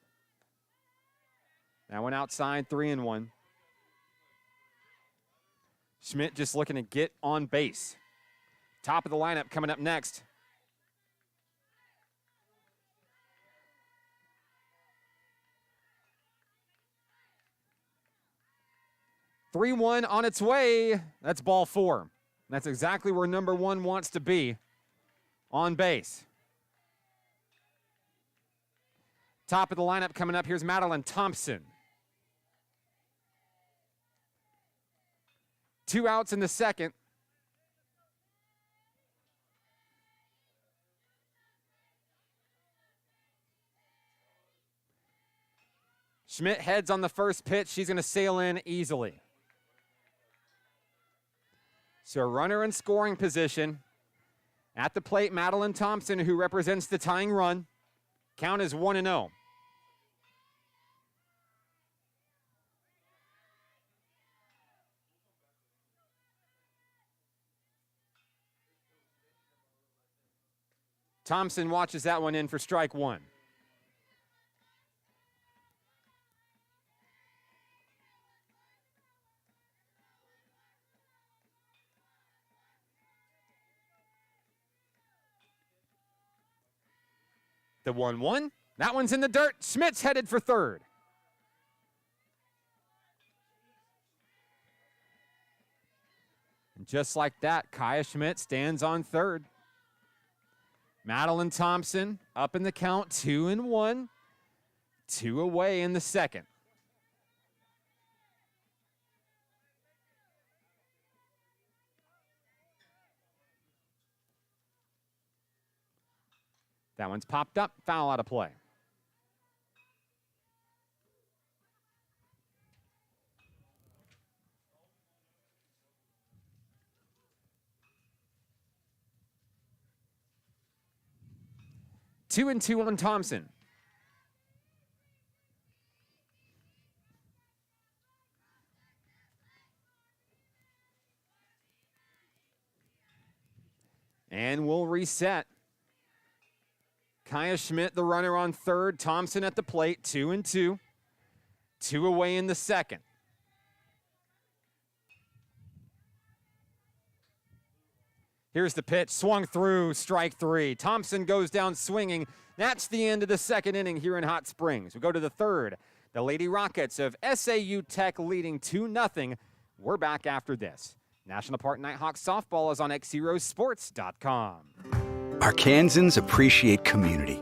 That one outside, 3-1. Schmidt just looking to get on base. Top of the lineup coming up next. Three-one on its way. That's ball 4. That's exactly where number 1 wants to be, on base. Top of the lineup coming up, here's Madeline Thompson. 2 outs in the second. Schmidt heads on the first pitch. She's going to sail in easily. So a runner in scoring position. At the plate, Madeline Thompson, who represents the tying run. Count is 1-0. Thompson watches that one in for strike 1. The 1-1. That one's in the dirt. Schmidt's headed for third. And just like that, Kaya Schmidt stands on third. Madeline Thompson up in the count, 2-1. 2 away in the second. That one's popped up, foul out of play. Two and 2 on Thompson. And we'll reset. Kaya Schmidt, the runner on third. Thompson at the plate, 2-2. 2 away in the second. Here's the pitch, swung through, strike 3. Thompson goes down swinging. That's the end of the second inning here in Hot Springs. We go to the third. The Lady Rockets of SAU Tech leading 2-0. We're back after this. National Park Nighthawks softball is on XZeroSports.com. Arkansans appreciate community.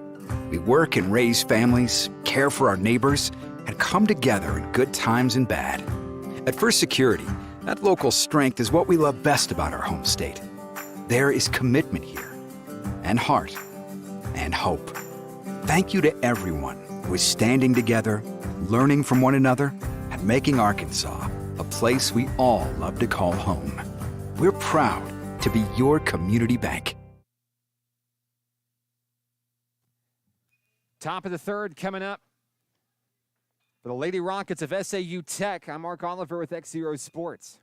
We work and raise families, care for our neighbors, and come together in good times and bad. At First Security, that local strength is what we love best about our home state. There is commitment here, and heart, and hope. Thank you to everyone who is standing together, learning from one another, and making Arkansas a place we all love to call home. We're proud to be your community bank. Top of the third coming up for the Lady Rockets of SAU Tech. I'm Mark Oliver with XZero Sports.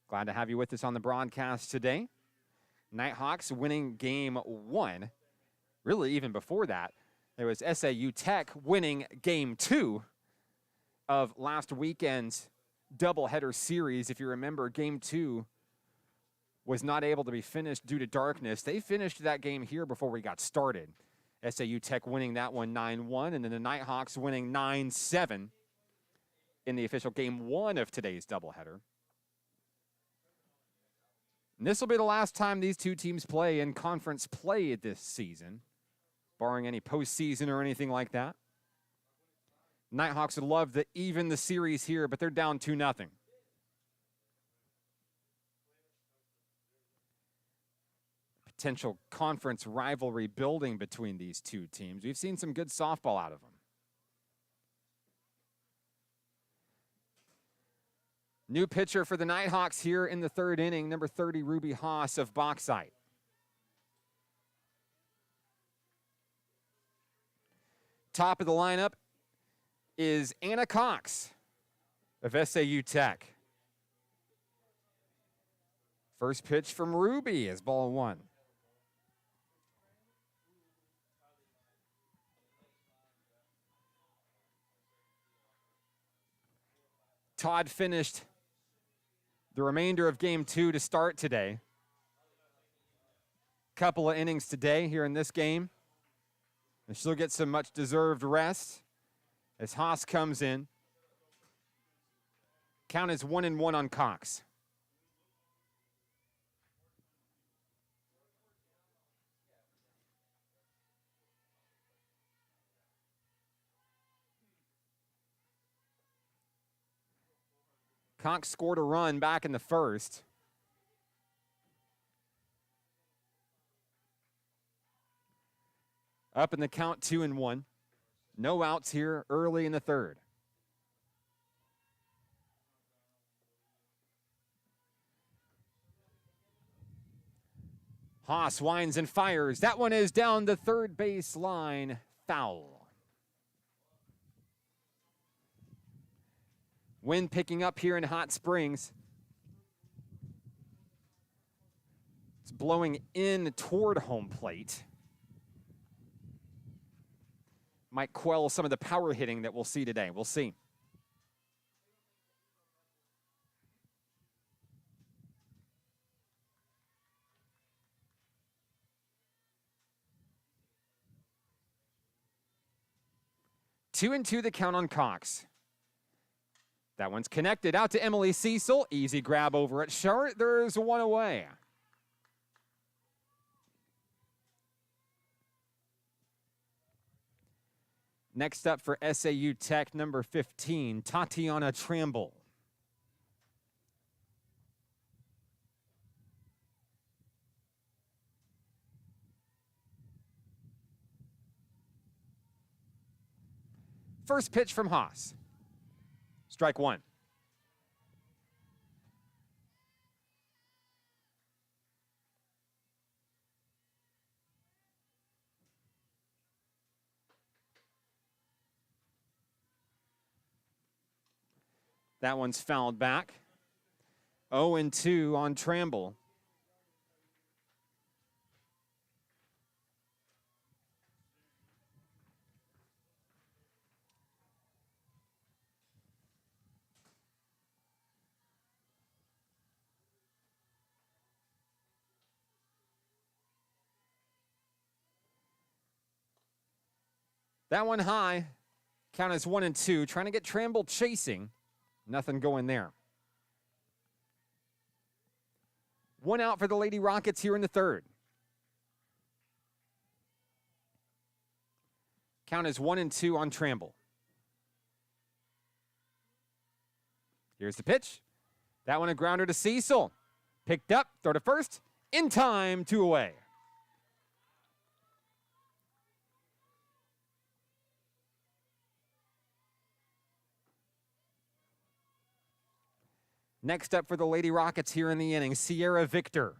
Glad to have you with us on the broadcast today. Nighthawks winning game 1. Really, even before that, there was SAU Tech winning game 2 of last weekend's doubleheader series. If you remember, game 2 was not able to be finished due to darkness. They finished that game here before we got started. SAU Tech winning that one 9-1, and then the Nighthawks winning 9-7 in the official game 1 of today's doubleheader. And this will be the last time these two teams play in conference play this season, barring any postseason or anything like that. Nighthawks would love to even the series here, but they're down 2-0. Potential conference rivalry building between these two teams. We've seen some good softball out of them. New pitcher for the Nighthawks here in the third inning, number 30, Ruby Haas of Bauxite. Top of the lineup is Anna Cox of SAU Tech. First pitch from Ruby is ball 1. Todd finished the remainder of game 2 to start today. Couple of innings today here in this game. And she'll get some much deserved rest as Haas comes in. Count is 1-1 on Cox. Cox scored a run back in the first. Up in the count, 2-1. No outs here early in the third. Haas winds and fires. That one is down the third base line. Foul. Wind picking up here in Hot Springs. It's blowing in toward home plate. Might quell some of the power hitting that we'll see today. We'll see. Two and two the count on Cox. That one's connected out to Emily Cecil. Easy grab over at short. There's one away. Next up for SAU Tech, number 15, Tatiana Tramble. First pitch from Haas. Strike one. That one's fouled back. 0-2 on Tramble. That one high. Count is 1-2. Trying to get Tramble chasing. Nothing going there. One out for the Lady Rockets here in the third. Count is 1-2 on Tramble. Here's the pitch. That one a grounder to Cecil. Picked up, throw to first. In time, 2 away. Next up for the Lady Rockets here in the inning, Sierra Victor.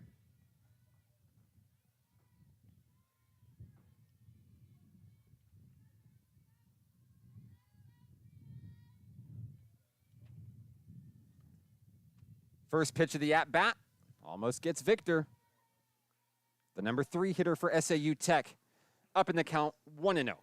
First pitch of the at-bat, almost gets Victor. The number 3 hitter for SAU Tech, up in the count, 1-0.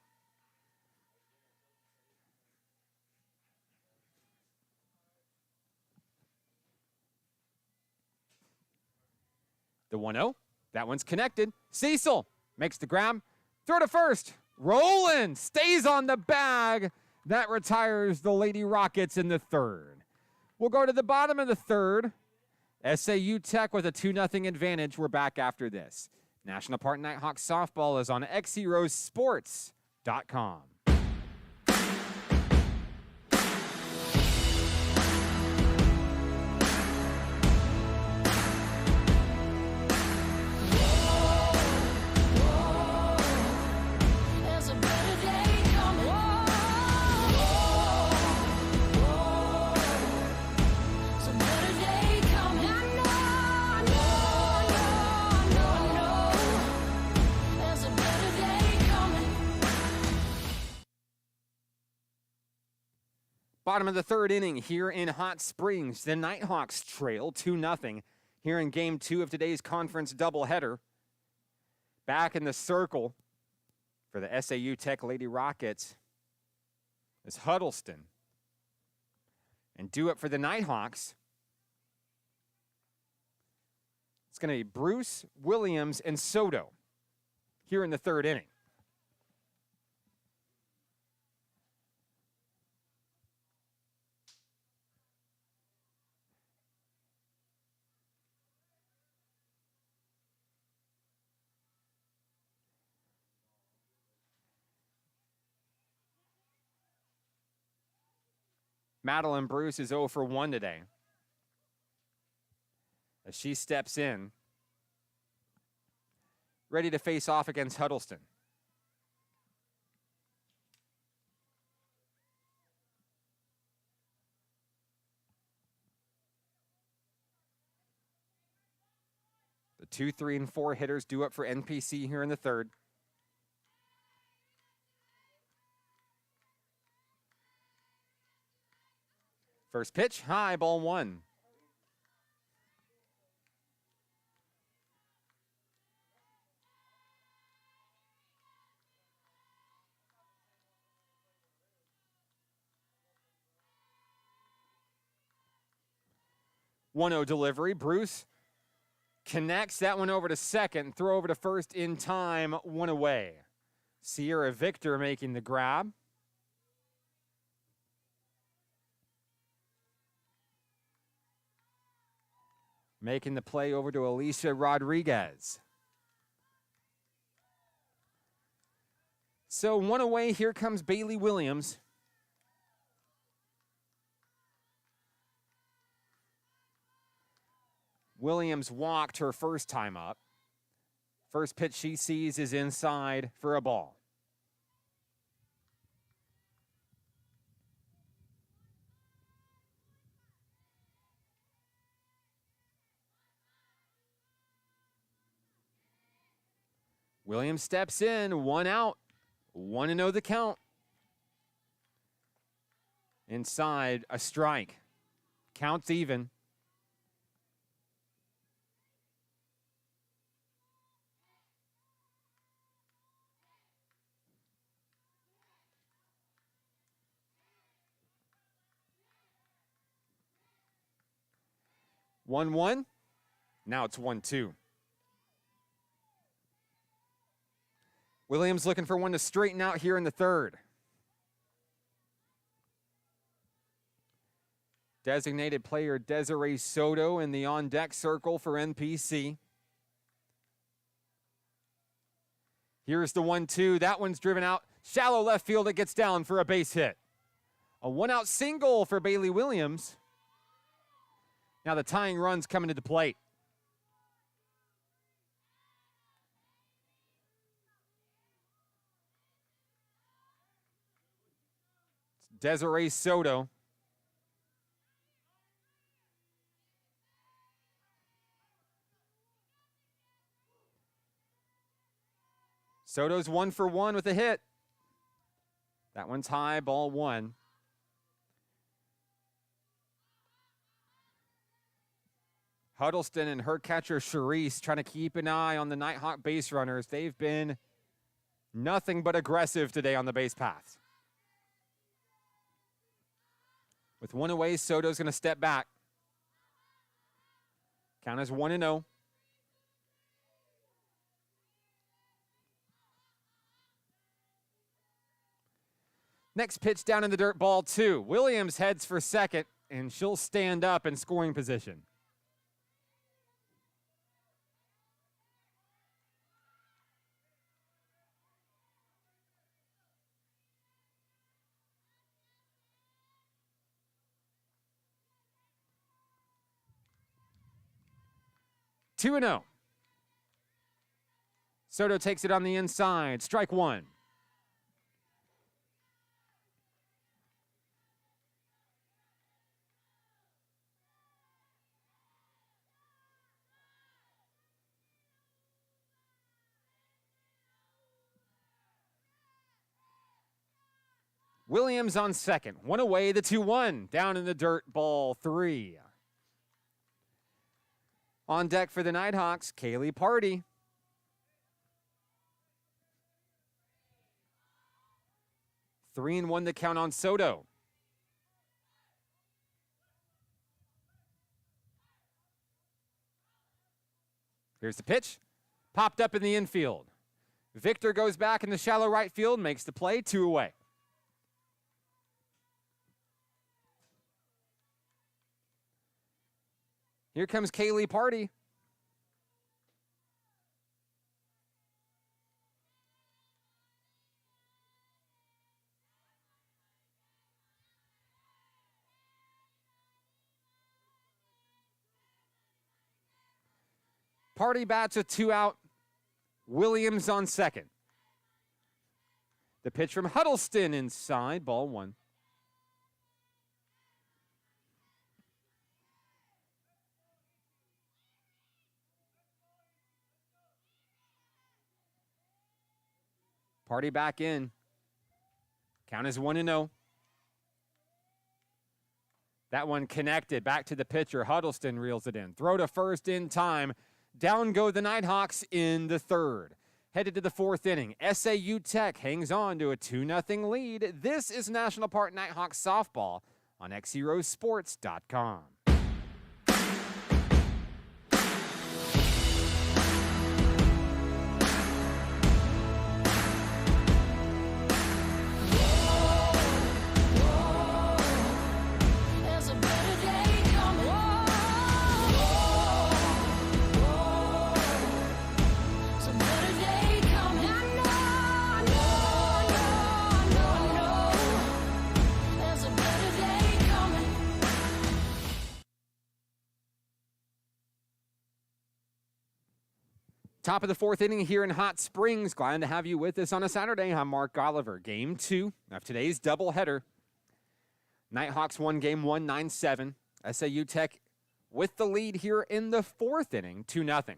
The 1-0, that one's connected. Cecil makes the grab, throw to first. Roland stays on the bag. That retires the Lady Rockets in the third. We'll go to the bottom of the third. SAU Tech with a 2-0 advantage. We're back after this. National Park Nighthawks softball is on XZero Sports.com. Bottom of the third inning here in Hot Springs. The Nighthawks trail 2-0. here in Game 2 of today's conference doubleheader. Back in the circle for the SAU Tech Lady Rockets is Huddleston. And due up for the Nighthawks, it's going to be Bruce, Williams, and Soto here in the third inning. Madeline Bruce is 0 for 1 today, as she steps in, ready to face off against Huddleston. The 2, 3, and 4 hitters due up for NPC here in the third. First pitch, high, ball 1. One-0 delivery. Bruce connects that one over to second. Throw over to first in time. One away. Sierra Victor making the grab. Making the play over to Alicia Rodriguez. So one away, here comes Bailey Williams. Williams walked her first time up. First pitch she sees is inside for a ball. Williams steps in, 1 out, 1-0 the count. Inside, a strike. Counts even. One. Now it's 1-2. Williams looking for one to straighten out here in the third. Designated player Desiree Soto in the on-deck circle for NPC. Here's the 1-2. That one's driven out. Shallow left field. It gets down for a base hit. A one-out single for Bailey Williams. Now the tying run's coming to the plate. Desiree Soto. Soto's 1 for 1 with a hit. That one's high, ball 1. Huddleston and her catcher, Charisse, trying to keep an eye on the Nighthawk base runners. They've been nothing but aggressive today on the base paths. With one away, Soto's going to step back. Count is 1-0. Next pitch down in the dirt, ball 2. Williams heads for second, and she'll stand up in scoring position. Two and 0. Soto takes it on the inside. Strike 1. Williams on second. One away, the 2-1. Down in the dirt, ball 3. On deck for the Nighthawks, Kaylee Party. Three and one to count on Soto. Here's the pitch. Popped up in the infield. Victor goes back in the shallow right field, makes the play, 2 away. Here comes Kaylee Party. Party bats with 2 out. Williams on second. The pitch from Huddleston inside, ball 1. Party back in. Count is 1-0. That one connected back to the pitcher. Huddleston reels it in. Throw to first in time. Down go the Nighthawks in the third. Headed to the fourth inning. SAU Tech hangs on to a 2-0 lead. This is National Park Nighthawks softball on XZeroSports.com. Top of the fourth inning here in Hot Springs. Glad to have you with us on a Saturday. I'm Mark Oliver. Game 2 of today's doubleheader. Nighthawks won game 1, 9-7. SAU Tech with the lead here in the fourth inning, 2-0.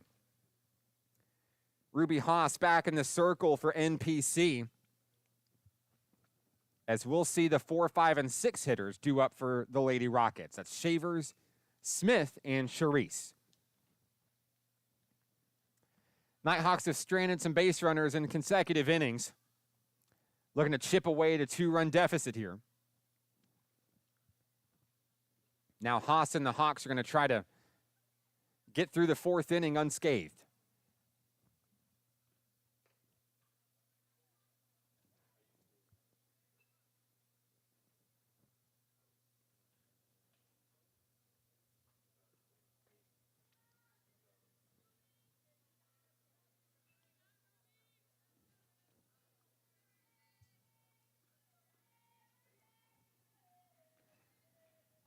Ruby Haas back in the circle for NPC. As we'll see the 4, 5, and 6 hitters due up for the Lady Rockets. That's Shavers, Smith, and Charisse. Nighthawks have stranded some base runners in consecutive innings. Looking to chip away at a 2-run deficit here. Now Haas and the Hawks are going to try to get through the fourth inning unscathed.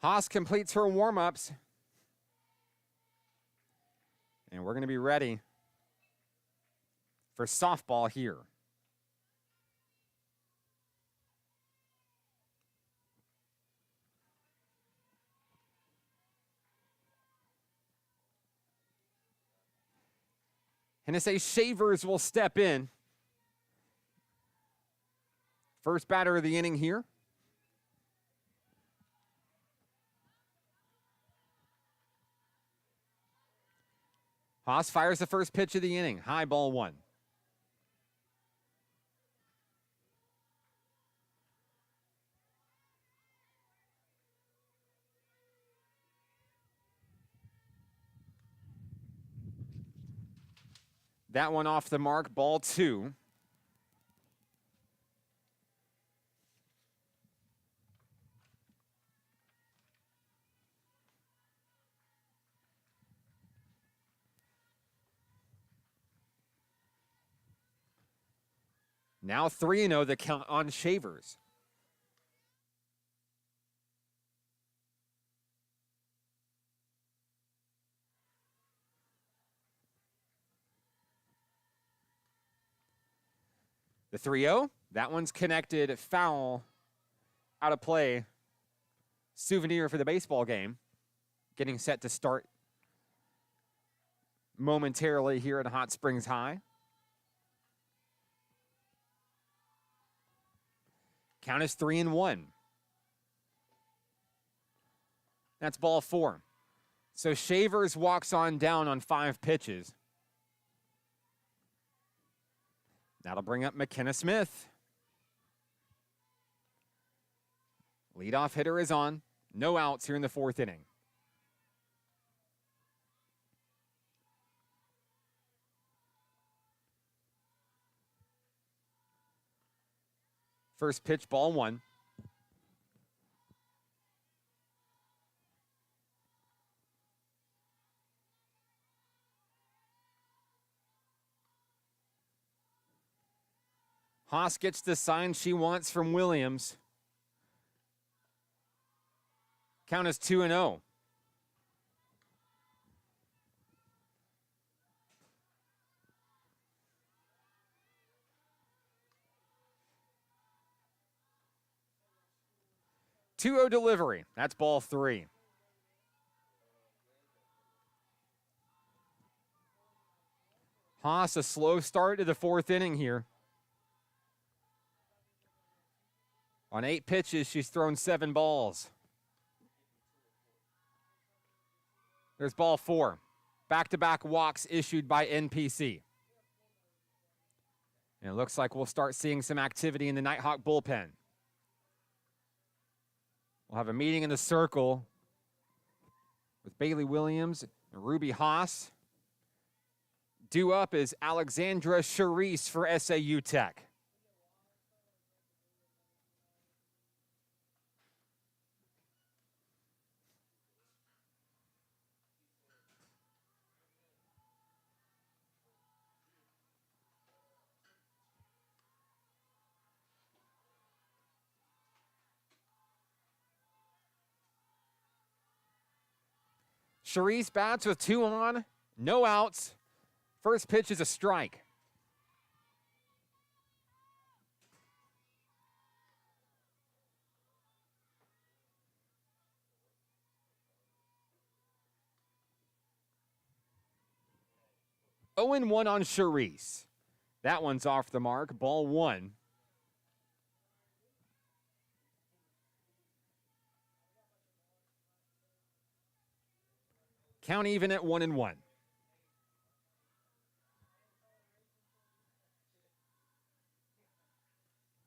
Haas completes her warm-ups. And we're going to be ready for softball here. Hennessy Shavers will step in. First batter of the inning here. Haas fires the first pitch of the inning. High, ball 1. That one off the mark, ball 2. Now 3-0 the count on Shavers. The 3-0, that one's connected, foul, out of play. Souvenir for the baseball game. Getting set to start momentarily here at Hot Springs High. Count is 3-1. That's ball 4. So Shavers walks on down on 5 pitches. That'll bring up McKenna Smith. Leadoff hitter is on. No outs here in the 4th inning. First pitch, ball 1. Haas gets the sign she wants from Williams. Count is 2-0. Two-0 delivery. That's ball 3. Haas, a slow start to the 4th inning here. On 8 pitches, she's thrown 7 balls. There's ball 4. Back-to-back walks issued by NPC. And it looks like we'll start seeing some activity in the Nighthawk bullpen. We'll have a meeting in the circle with Bailey Williams and Ruby Haas. Due up is Alexandra Charisse for SAU Tech. Charisse bats with 2 on, no outs. First pitch is a strike. Oh and 1 on Charisse. That one's off the mark. Ball 1. Count even at 1-1.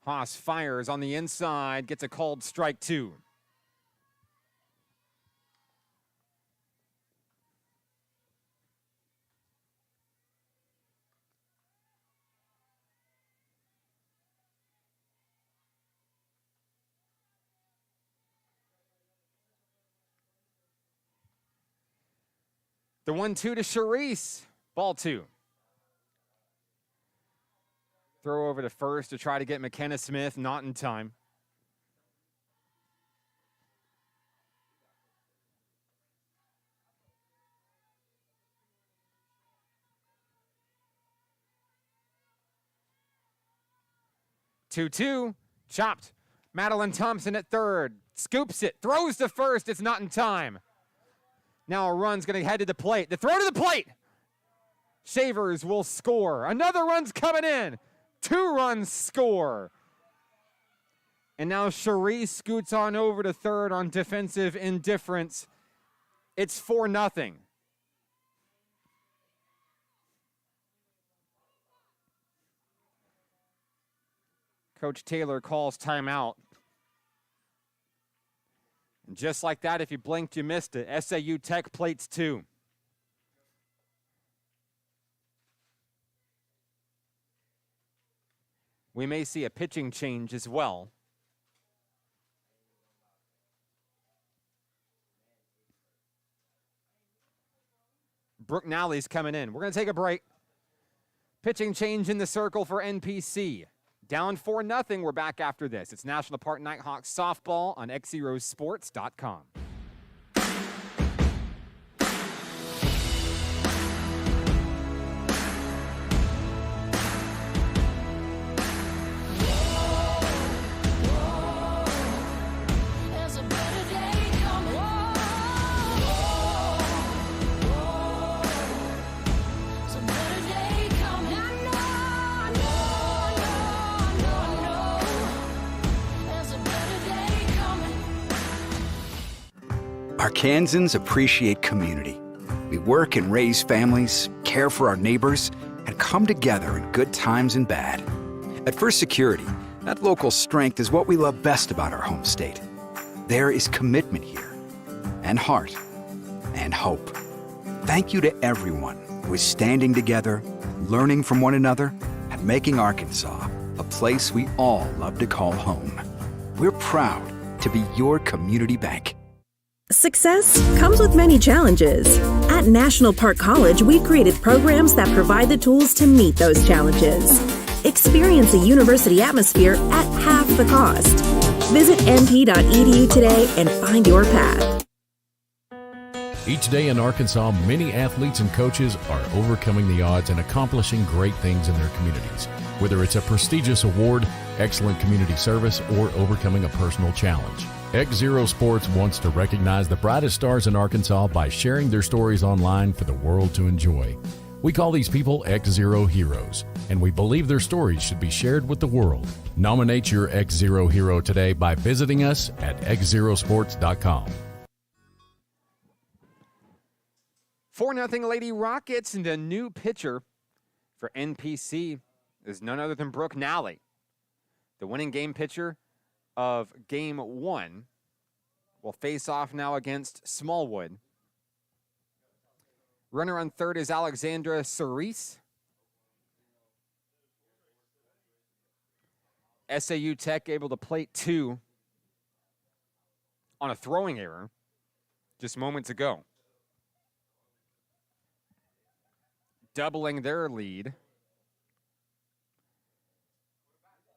Haas fires on the inside, gets a called strike 2. The 1-2 to Charisse. Ball 2. Throw over to first to try to get McKenna Smith, not in time. Two, chopped. Madeline Thompson at third. Scoops it, throws to first. It's not in time. Now a run's going to head to the plate. The throw to the plate. Shavers will score. Another run's coming in. 2 runs score. And now Charisse scoots on over to third on defensive indifference. It's 4-0. Coach Taylor calls timeout. And just like that, if you blinked, you missed it. SAU Tech plates 2. We may see a pitching change as well. Brooke Nally's coming in. We're going to take a break. Pitching change in the circle for NPC. Down 4-0. We're back after this. It's National Park Nighthawks softball on XZeroSports.com. Arkansans appreciate community. We work and raise families, care for our neighbors, and come together in good times and bad. At First Security, that local strength is what we love best about our home state. There is commitment here, and heart, and hope. Thank you to everyone who is standing together, learning from one another, and making Arkansas a place we all love to call home. We're proud to be your community bank. Success comes with many challenges. At National Park College, we created programs that provide the tools to meet those challenges. Experience a university atmosphere at half the cost. Visit np.edu today and find your path. Each day in Arkansas, many athletes and coaches are overcoming the odds and accomplishing great things in their communities. Whether it's a prestigious award, excellent community service, or overcoming a personal challenge. XZero Sports wants to recognize the brightest stars in Arkansas by sharing their stories online for the world to enjoy. We call these people XZero Heroes, and we believe their stories should be shared with the world. Nominate your XZero hero today by visiting us at XZerosports.com. 4-0 Lady Rockets, and the new pitcher for NPC is none other than Brooke Nally. The winning game pitcher of Game 1 will face off now against Smallwood. Runner on third is Alexandra Cerise. SAU Tech able to plate 2 on a throwing error just moments ago, doubling their lead.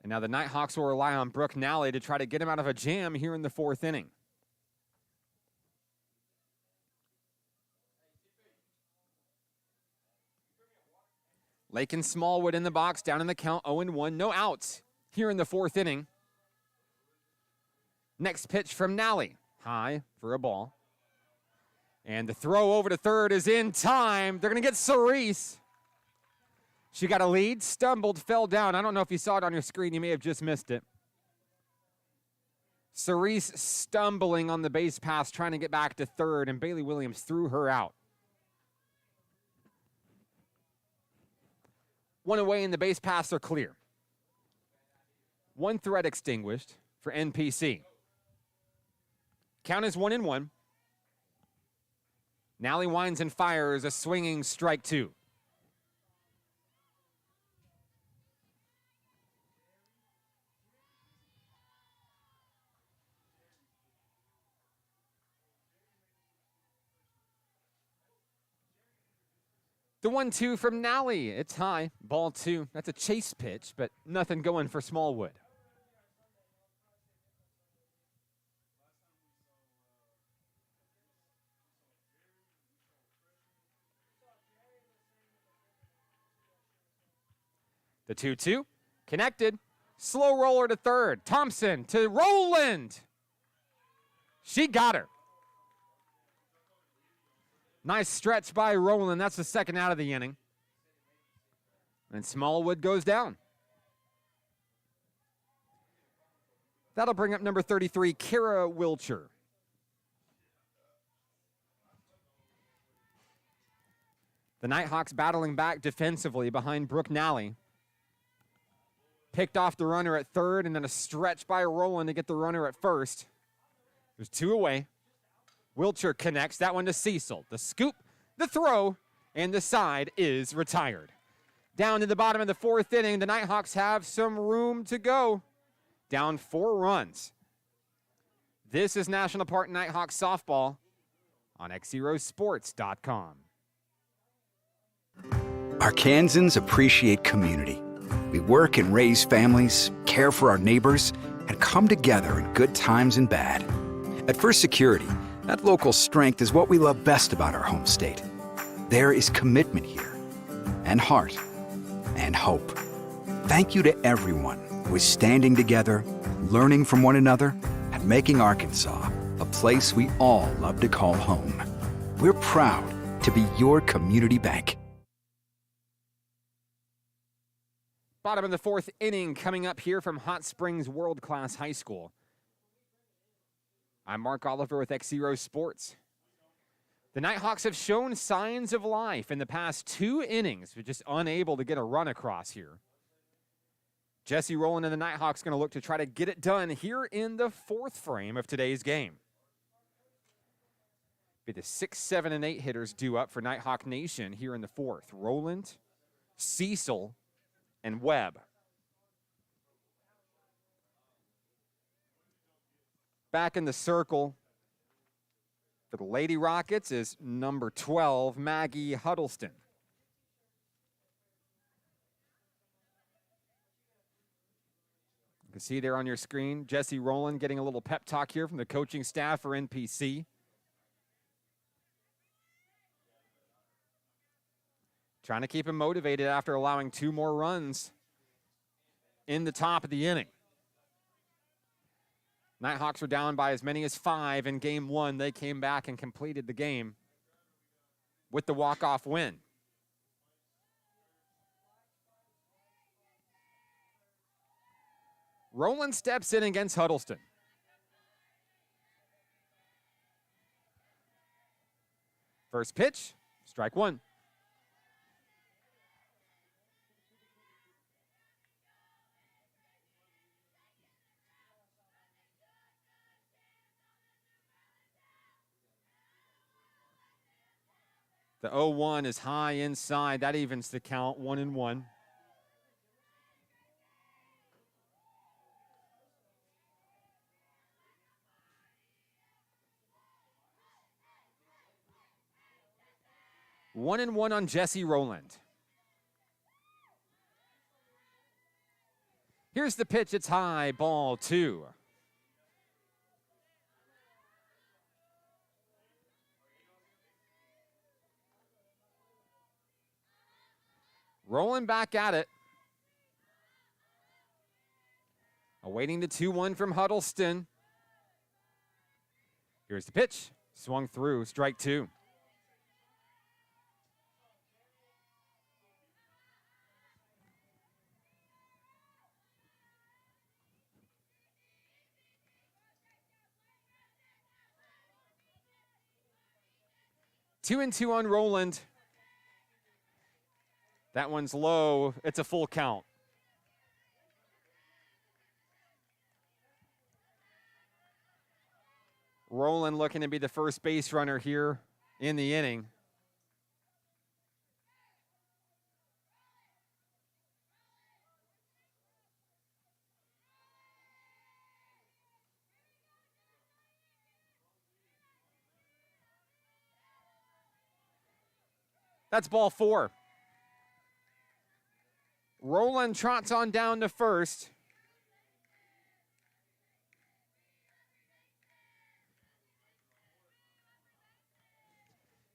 And now the Nighthawks will rely on Brooke Nally to try to get him out of a jam here in the 4th inning. Lake and Smallwood in the box, down in the count, 0-1, no outs here in the 4th inning. Next pitch from Nally, high for a ball. And the throw over to third is in time. They're going to get Cerise. She got a lead, stumbled, fell down. I don't know if you saw it on your screen. You may have just missed it. Cerise stumbling on the base pass, trying to get back to third, and Bailey Williams threw her out. One away, and the base paths are clear. One threat extinguished for NPC. Count is 1-1. Nally winds and fires a swinging strike 2. The 1-2 from Nally. It's high. Ball 2. That's a chase pitch, but nothing going for Smallwood. The 2-2. Connected. Slow roller to third. Thompson to Rowland. She got her. Nice stretch by Rowland. That's the second out of the inning. And Smallwood goes down. That'll bring up number 33, Kara Wilcher. The Nighthawks battling back defensively behind Brooke Nally. Picked off the runner at third, and then a stretch by Rowland to get the runner at first. There's 2 away. Wilcher connects that one to Cecil. The scoop, the throw, and the side is retired. Down to the bottom of the 4th inning, the Nighthawks have some room to go. Down 4 runs. This is National Park Nighthawks softball on XZeroSports.com. Arkansans appreciate community. We work and raise families, care for our neighbors, and come together in good times and bad. At First Security, that local strength is what we love best about our home state. There is commitment here, and heart, and hope. Thank you to everyone who is standing together, learning from one another, and making Arkansas a place we all love to call home. We're proud to be your community bank. Bottom of the 4th inning coming up here from Hot Springs World Class High School. I'm Mark Oliver with XZero Sports. The Nighthawks have shown signs of life in the past 2 innings, but just unable to get a run across here. Jesse Rowland and the Nighthawks going to look to try to get it done here in the 4th frame of today's game. Be the 6, 7, and 8 hitters due up for Nighthawk Nation here in the 4th. Rowland, Cecil, and Webb. Back in the circle for the Lady Rockets is number 12, Maggie Huddleston. You can see there on your screen, Jesse Rowland getting a little pep talk here from the coaching staff for NPC. Trying to keep him motivated after allowing 2 more runs in the top of the inning. Nighthawks were down by as many as 5 in game 1. They came back and completed the game with the walk-off win. Rowland steps in against Huddleston. First pitch, strike 1. The 0-1 is high inside. That evens the count, 1-1. One and one on Jesse Rowland. Here's the pitch. It's high, ball 2. Rolling back at it. Awaiting the 2-1 from Huddleston. Here's the pitch. Swung through, strike 2. Two and two on Rowland. That one's low. It's a full count. Rowland looking to be the first base runner here in the inning. That's ball 4. Rowland trots on down to first.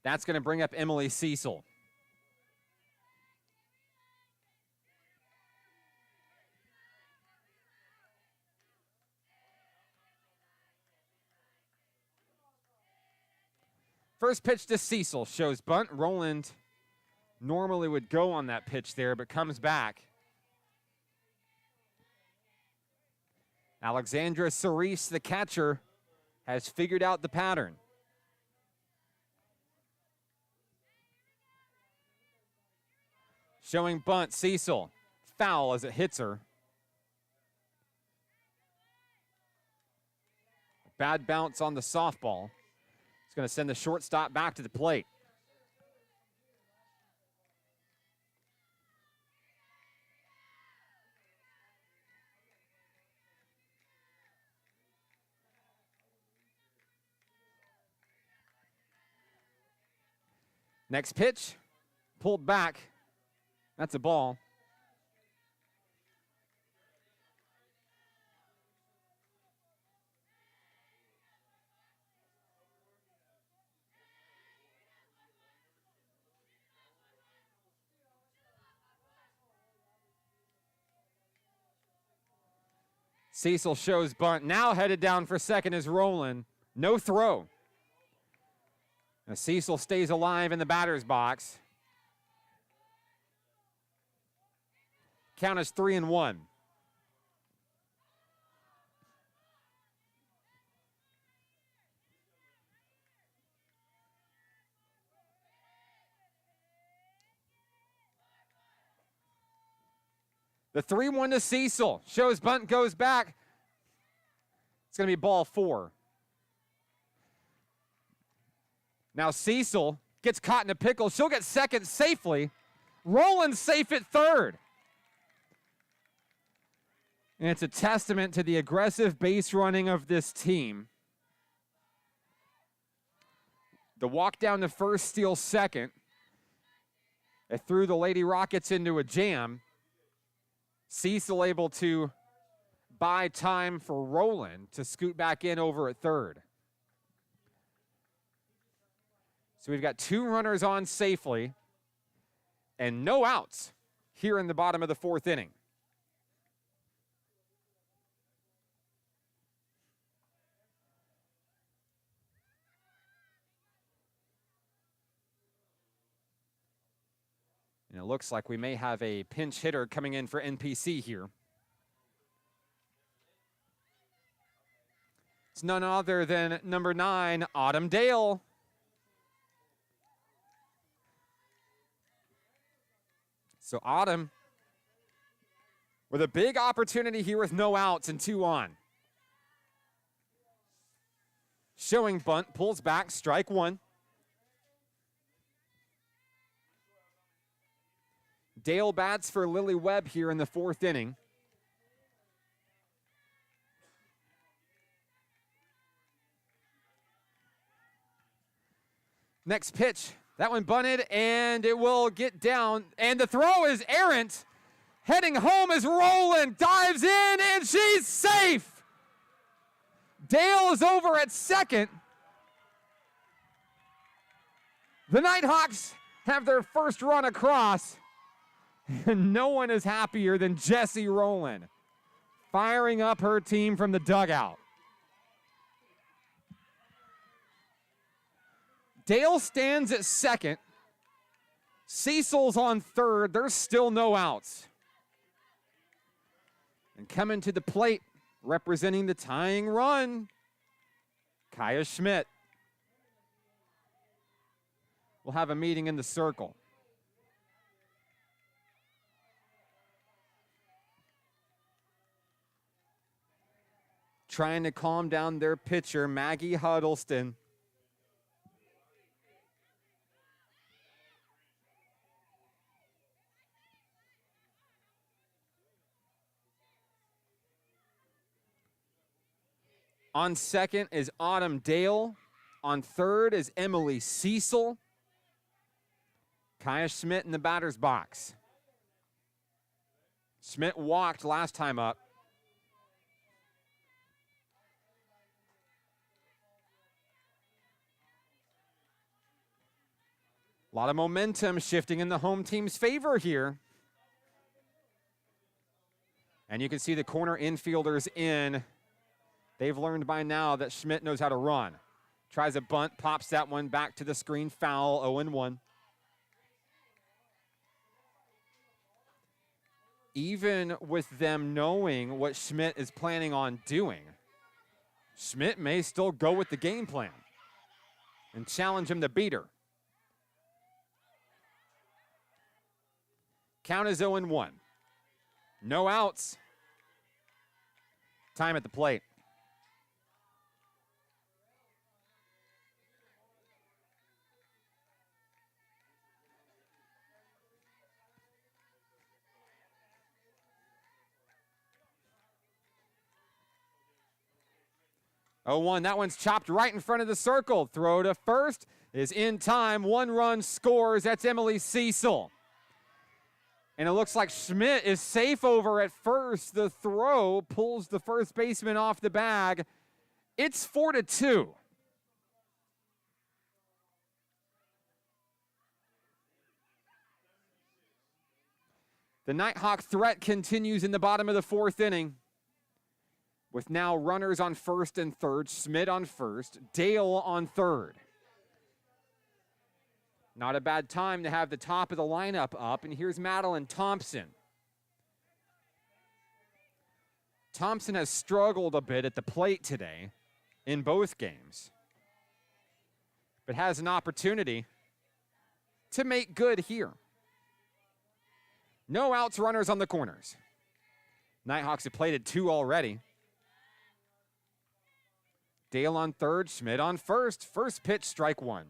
That's going to bring up Emily Cecil. First pitch to Cecil shows bunt. Rowland normally would go on that pitch there, but comes back. Alexandra Cerise, the catcher, has figured out the pattern. Showing bunt, Cecil. Foul as it hits her. Bad bounce on the softball. It's going to send the shortstop back to the plate. Next pitch, pulled back. That's a ball. Cecil shows bunt. Now headed down for second is Rowland. No throw. Now Cecil stays alive in the batter's box. Count is 3-1. The 3-1 to Cecil. Shows bunt goes back. It's going to be ball 4. Now Cecil gets caught in a pickle. She'll get second safely. Roland's safe at third. And it's a testament to the aggressive base running of this team. The walk down to first steals second. It threw the Lady Rockets into a jam. Cecil able to buy time for Roland to scoot back in over at third. So we've got 2 runners on safely and no outs here in the bottom of the 4th inning. And it looks like we may have a pinch hitter coming in for NPC here. It's none other than number 9, Autumn Dale. So Autumn with a big opportunity here with no outs and 2 on. Showing bunt, pulls back, strike 1. Dale bats for Lily Webb here in the 4th inning. Next pitch, that one bunted, and it will get down, and the throw is errant. Heading home is Roland, dives in, and she's safe. Dale is over at second. The Nighthawks have their first run across. And no one is happier than Jessie Rowland, firing up her team from the dugout. Dale stands at second. Cecil's on third. There's still no outs. And coming to the plate, representing the tying run, Kaya Schmidt. We'll have a meeting in the circle. Trying to calm down their pitcher, Maggie Huddleston. On second is Autumn Dale. On third is Emily Cecil. Kaya Schmidt in the batter's box. Schmidt walked last time up. A lot of momentum shifting in the home team's favor here. And you can see the corner infielders in. They've learned by now that Schmidt knows how to run. Tries a bunt, pops that one back to the screen, foul, 0-1. Even with them knowing what Schmidt is planning on doing, Schmidt may still go with the game plan and challenge him to beat her. Count is 0-1. No outs. Time at the plate. Oh, 1. That one's chopped right in front of the circle. Throw to first is in time. 1 run scores. That's Emily Cecil. And it looks like Schmidt is safe over at first. The throw pulls the first baseman off the bag. It's 4-2. The Nighthawk threat continues in the bottom of the 4th inning, with now runners on first and third, Schmidt on first, Dale on third. Not a bad time to have the top of the lineup up, and here's Madeline Thompson. Thompson has struggled a bit at the plate today in both games, but has an opportunity to make good here. No outs, runners on the corners. Nighthawks have plated 2 already. Dale on third, Schmidt on first. First pitch, strike 1.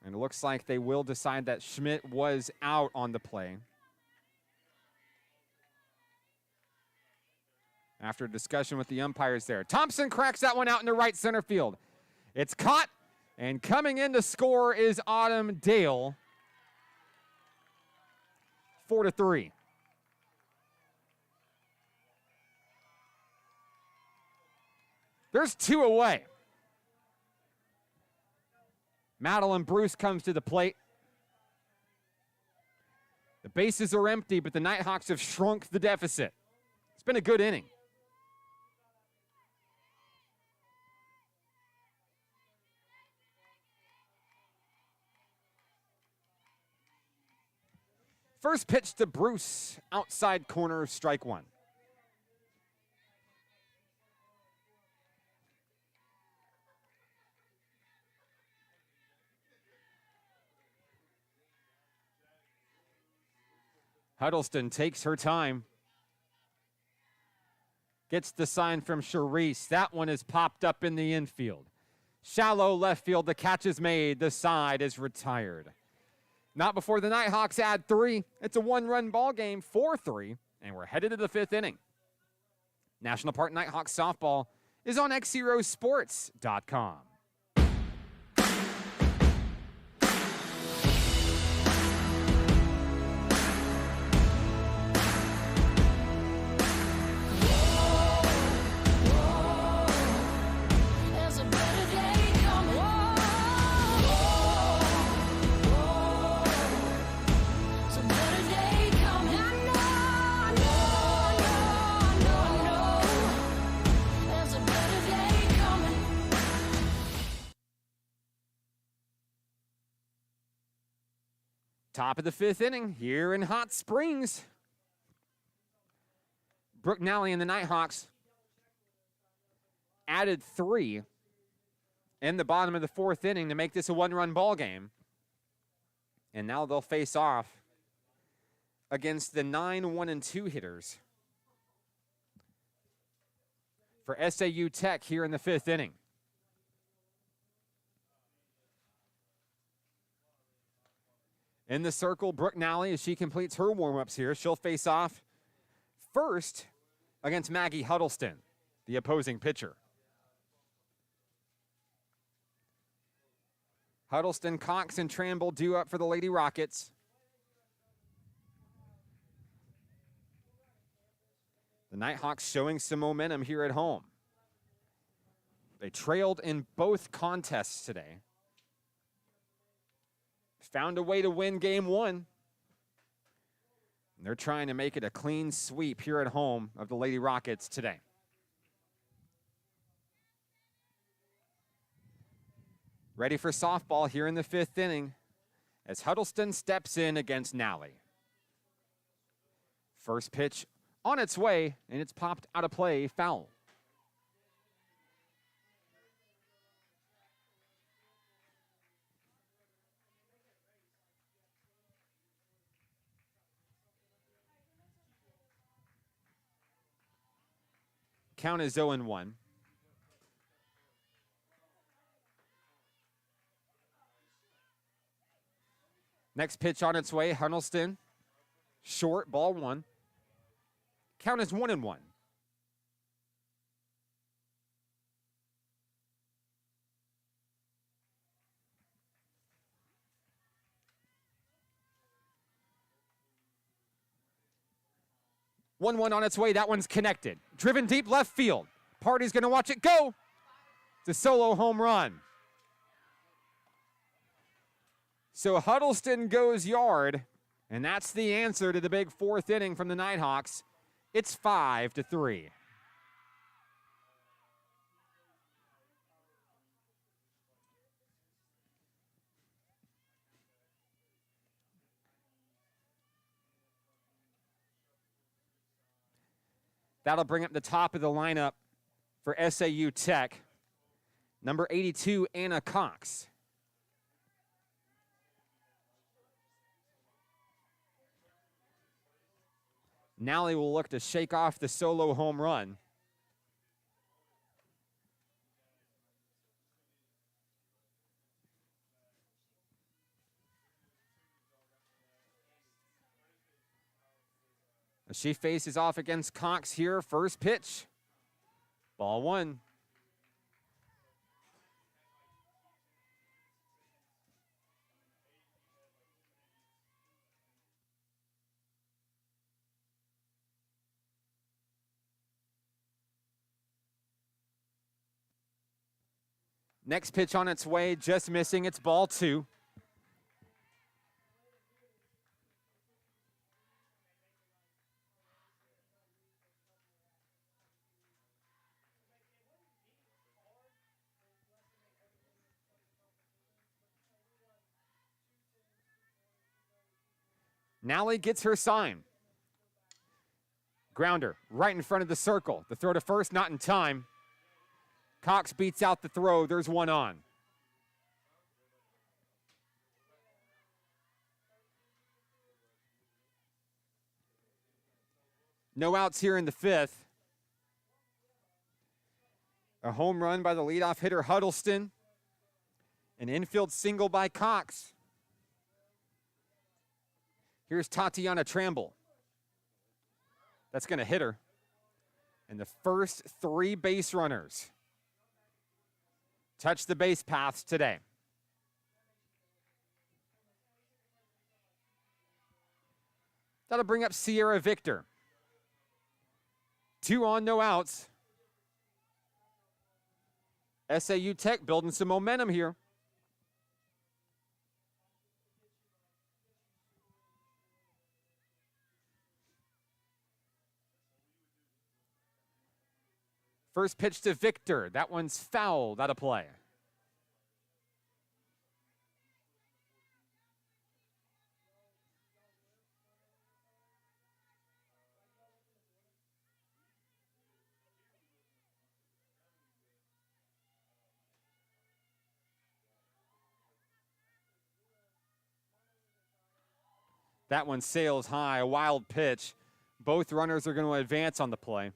And it looks like they will decide that Schmidt was out on the play. After a discussion with the umpires there. Thompson cracks that one out into right center field. It's caught, and coming in to score is Autumn Dale. 4-3. There's 2 away. Madeline Bruce comes to the plate. The bases are empty, but the Nighthawks have shrunk the deficit. It's been a good inning. First pitch to Bruce, outside corner, strike 1. Huddleston takes her time. Gets the sign from Charisse. That one is popped up in the infield. Shallow left field. The catch is made. The side is retired. Not before the Nighthawks add 3. It's a 1-run ball game, 4-3, and we're headed to the 5th inning. National Park Nighthawks softball is on XZeroSports.com. Top of the 5th inning here in Hot Springs. Brooke Nally and the Nighthawks added 3 in the bottom of the 4th inning to make this a 1-run ball game. And now they'll face off against the 9-1-2 hitters for SAU Tech here in the 5th inning. In the circle, Brooke Nally, as she completes her warm-ups here, she'll face off first against Maggie Huddleston, the opposing pitcher. Huddleston, Cox, and Tramble due up for the Lady Rockets. The Nighthawks showing some momentum here at home. They trailed in both contests today. Found a way to win game 1. And they're trying to make it a clean sweep here at home of the Lady Rockets today. Ready for softball here in the 5th inning as Huddleston steps in against Nally. First pitch on its way, and it's popped out of play, foul. Count is 0-1. Next pitch on its way, Huddleston. Short, ball 1. Count is 1-1. One on its way. That one's connected. Driven deep left field. Party's going to watch it go. It's a solo home run. So Huddleston goes yard, and that's the answer to the big 4th inning from the Nighthawks. It's 5-3. That'll bring up the top of the lineup for SAU Tech. Number 82, Anna Cox. Nally will look to shake off the solo home run. As she faces off against Cox here, first pitch. Ball one. Next pitch on its way, just missing. It's ball two. Nally gets her sign. Grounder right in front of the circle. The throw to first, not in time. Cox beats out the throw. There's one on. No outs here in the fifth. A home run by the leadoff hitter Huddleston. An infield single by Cox. Here's Tatiana Tramble. That's going to hit her. And the first three base runners touch the base paths today. That'll bring up Sierra Victor. 2 on, no outs. SAU Tech building some momentum here. First pitch to Victor. That one's fouled out of play. That one sails high, a wild pitch. Both runners are going to advance on the play.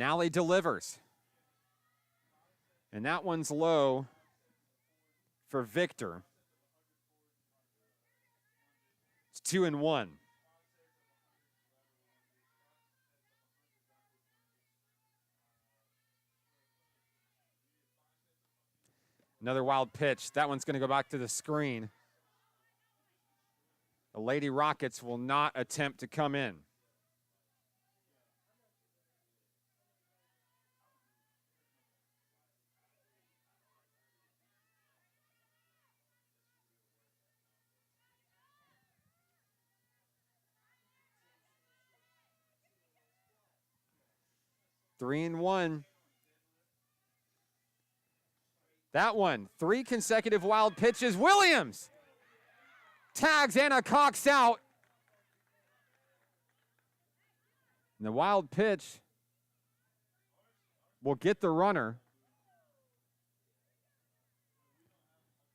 Nally delivers. And that one's low for Victor. It's 2-1. Another wild pitch. That one's going to go back to the screen. The Lady Rockets will not attempt to come in. Three and one. That one, 3 consecutive wild pitches. Williams tags Anna Cox out. And the wild pitch will get the runner.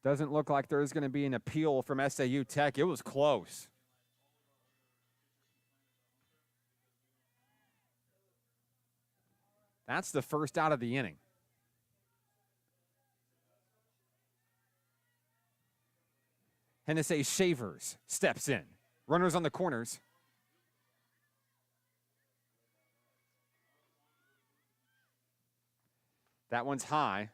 Doesn't look like there's going to be an appeal from SAU Tech. It was close. That's the first out of the inning. Hennessy Shavers steps in. Runners on the corners. That one's high.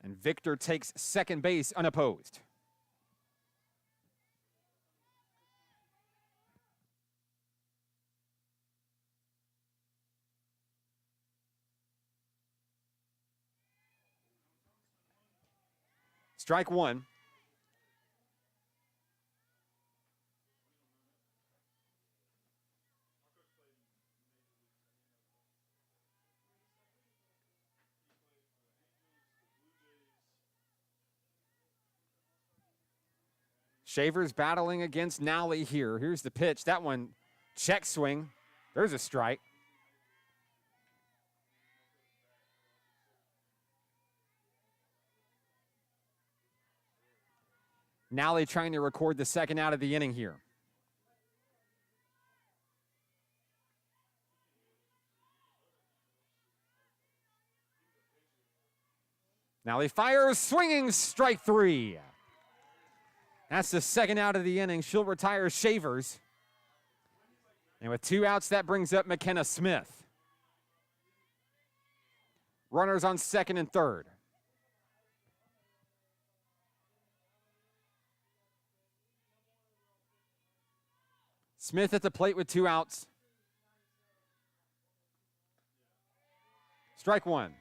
And Victor takes second base unopposed. Strike one. Shavers battling against Nally here. Here's the pitch. That one, check swing. There's a strike. Nally trying to record the second out of the inning here. Nally fires, swinging, strike 3. That's the second out of the inning. She'll retire Shavers. And with 2 outs, that brings up McKenna Smith. Runners on second and third. Smith at the plate with 2 outs. Strike 1.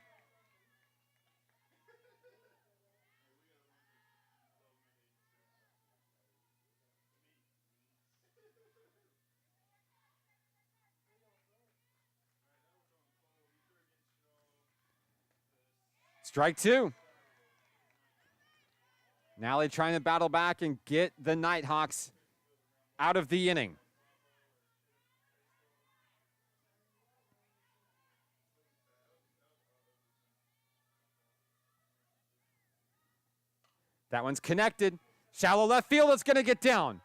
Strike 2. Nally trying to battle back and get the Nighthawks out of the inning. That one's connected. Shallow left field, it's going to get down.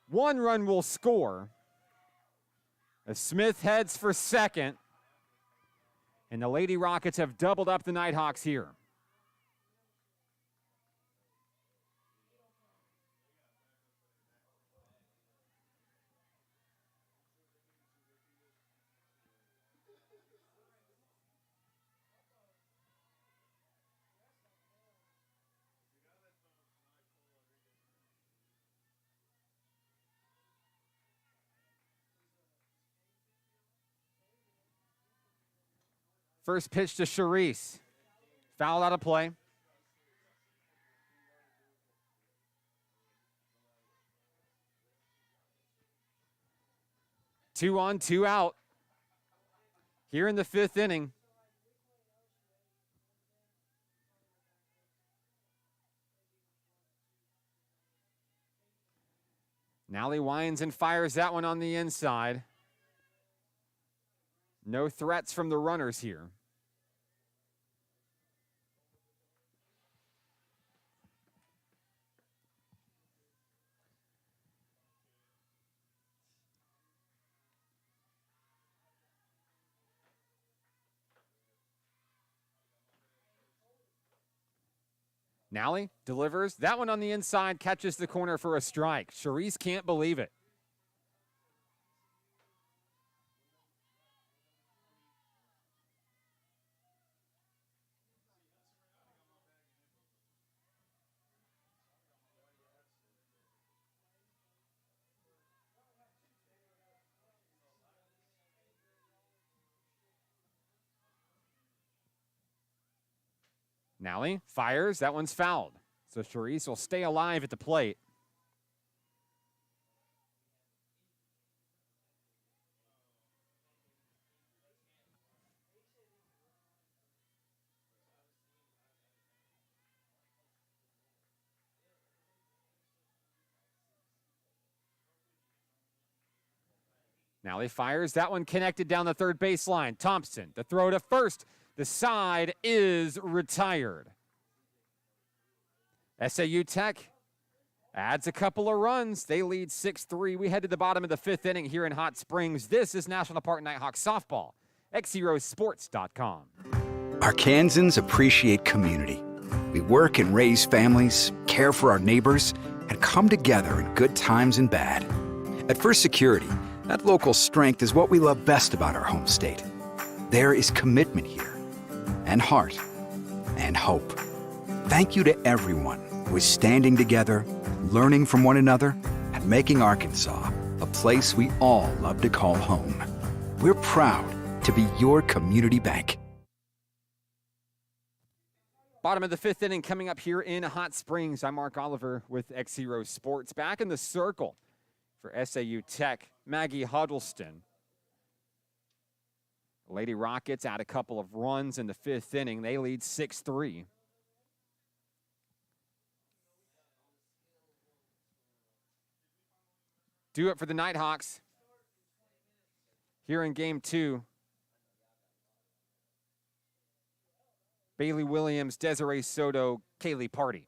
1 run will score as Smith heads for second. And the Lady Rockets have doubled up the Nighthawks here. First pitch to Charisse. Foul out of play. Two on, 2 out. Here in the 5th inning. Nally winds and fires that one on the inside. No threats from the runners here. Nally delivers. That one on the inside, catches the corner for a strike. Charisse can't believe it. Nally fires. That one's fouled. So Charisse will stay alive at the plate. Nally fires. That one connected down the third baseline. Thompson, the throw to first. The side is retired. SAU Tech adds a couple of runs. They lead 6-3. We head to the bottom of the 5th inning here in Hot Springs. This is National Park Nighthawks softball. XZeroSports.com. Arkansans appreciate community. We work and raise families, care for our neighbors, and come together in good times and bad. At First Security, that local strength is what we love best about our home state. There is commitment here, and heart, and hope. Thank you to everyone who is standing together, learning from one another, and making Arkansas a place we all love to call home. We're proud to be your community bank. Bottom of the 5th inning coming up here in Hot Springs. I'm Mark Oliver with XZero Sports. Back in the circle for SAU Tech, Maggie Huddleston. Lady Rockets add a couple of runs in the 5th inning. They lead 6-3. do it for the Nighthawks here in game 2. Bailey Williams, Desiree Soto, Kaylee Party.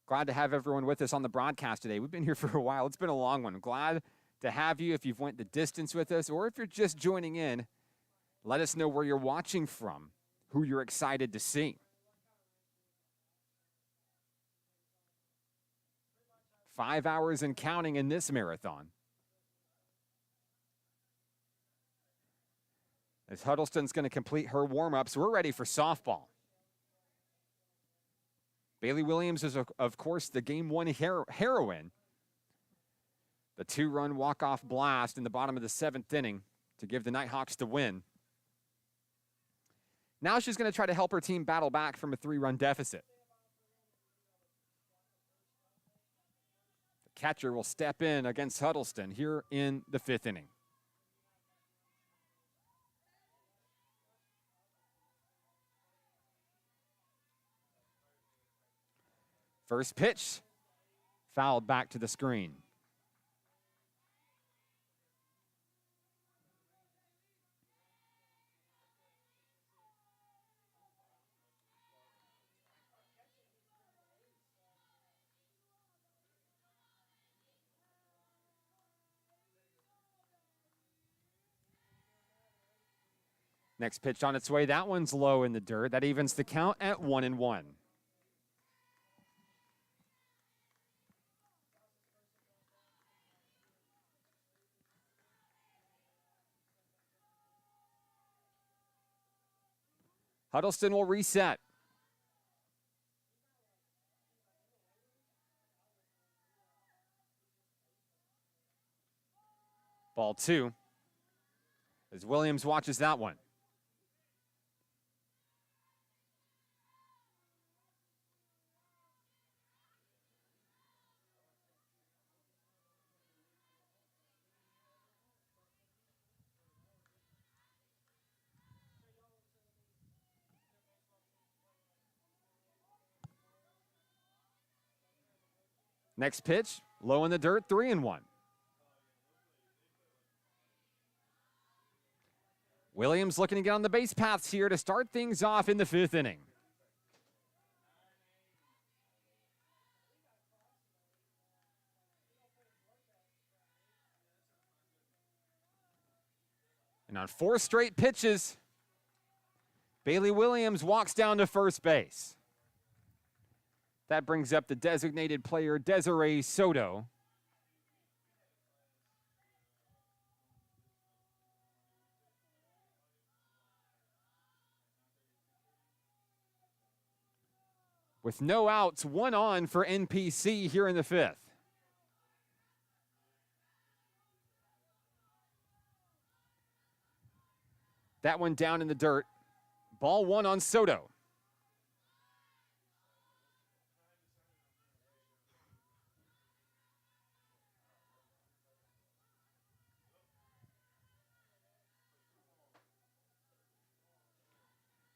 Glad to have everyone with us on the broadcast today. We've been here for a while. It's been a long one. Glad to have you if you've went the distance with us, or if you're just joining in, let us know where you're watching from, who you're excited to see. 5 hours and counting in this marathon. As Huddleston's going to complete her warm-ups, we're ready for softball. Bailey Williams is, of course, the Game 1 heroine. The 2-run walk-off blast in the bottom of the 7th inning to give the Nighthawks the win. Now she's going to try to help her team battle back from a 3-run deficit. The catcher will step in against Huddleston here in the 5th inning. First pitch, fouled back to the screen. Next pitch on its way. That one's low in the dirt. That evens the count at 1-1. Huddleston will reset. Ball 2. As Williams watches that one. Next pitch, low in the dirt, 3-1. Williams looking to get on the base paths here to start things off in the 5th inning. And on 4 straight pitches, Bailey Williams walks down to first base. That brings up the designated player, Desiree Soto. With no outs, 1 on for NPC here in the 5th. That one down in the dirt. Ball 1 on Soto.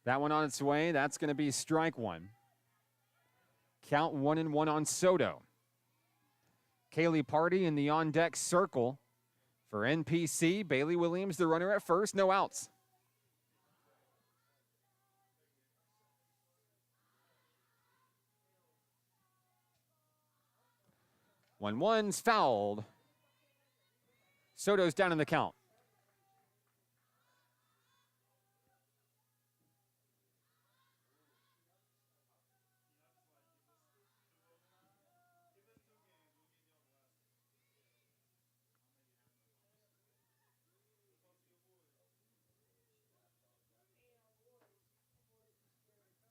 That one on its way. That's going to be strike 1. Count 1-1 on Soto. Kaylee Party in the on-deck circle for NPC. Bailey Williams, the runner at first. No outs. One's fouled. Soto's down in the count.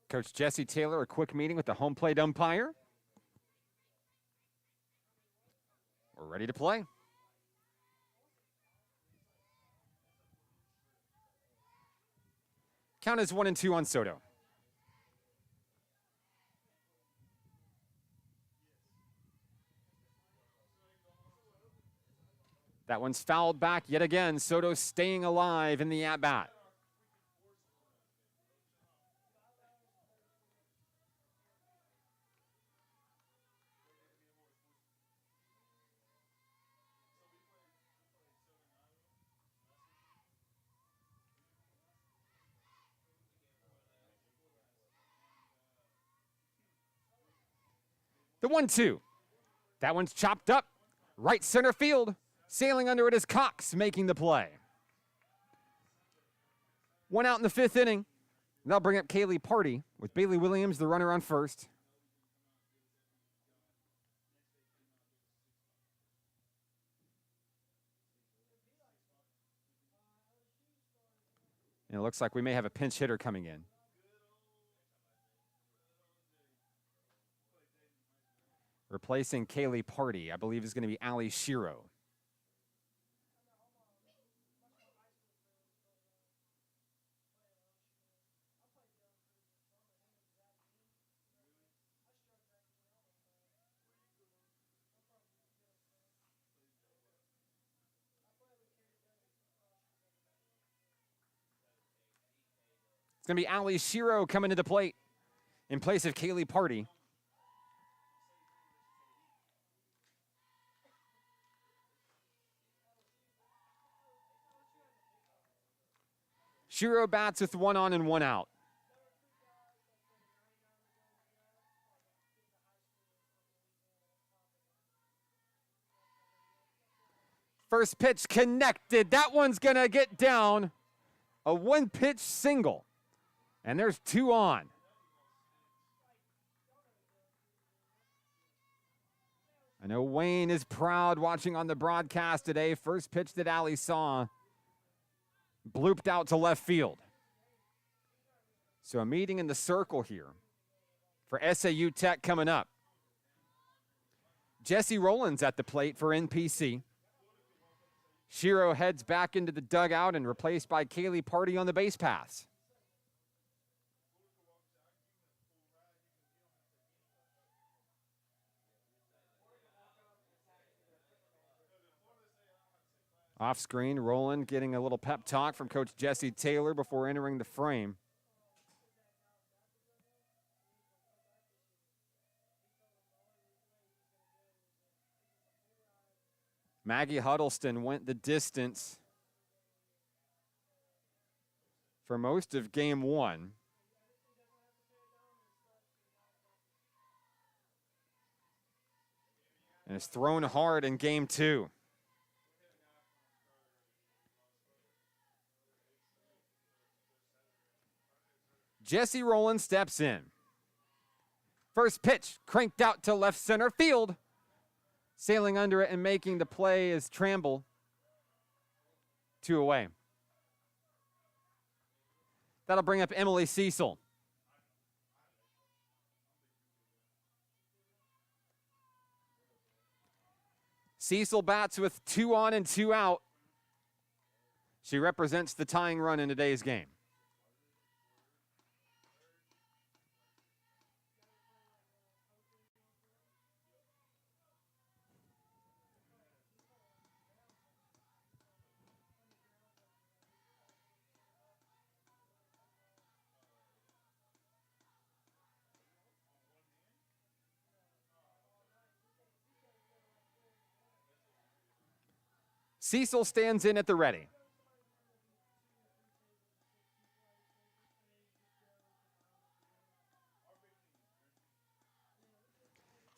Coach Jesse Taylor, a quick meeting with the home plate umpire. We're ready to play. Count is 1-2 on Soto. That one's fouled back yet again. Soto staying alive in the at-bat. The 1-2. That one's chopped up. Right center field. Sailing under it is Cox making the play. 1 out in the 5th inning. They'll bring up Kaylee Party with Bailey Williams, the runner on first. And it looks like we may have a pinch hitter coming in. Replacing Kaylee Party, I believe, is going to be Allie Shiro. It's going to be Allie Shiro coming to the plate in place of Kaylee Party. Shiro bats with 1 on and 1 out. First pitch connected. That one's going to get down. A 1-pitch single. And there's 2 on. I know Wayne is proud watching on the broadcast today. First pitch that Allie saw blooped out to left field. So a meeting in the circle here for SAU Tech coming up. Jesse Rowland's at the plate for NPC. Shiro heads back into the dugout and replaced by Kaylee Party on the base paths. Off screen, Rowland getting a little pep talk from Coach Jesse Taylor before entering the frame. Maggie Huddleston went the distance for most of game 1. And has thrown hard in game 2. Jesse Rowland steps in. First pitch cranked out to left center field. Sailing under it and making the play is Tramble. 2 away. That'll bring up Emily Cecil. Cecil bats with 2 on and 2 out. She represents the tying run in today's game. Cecil stands in at the ready.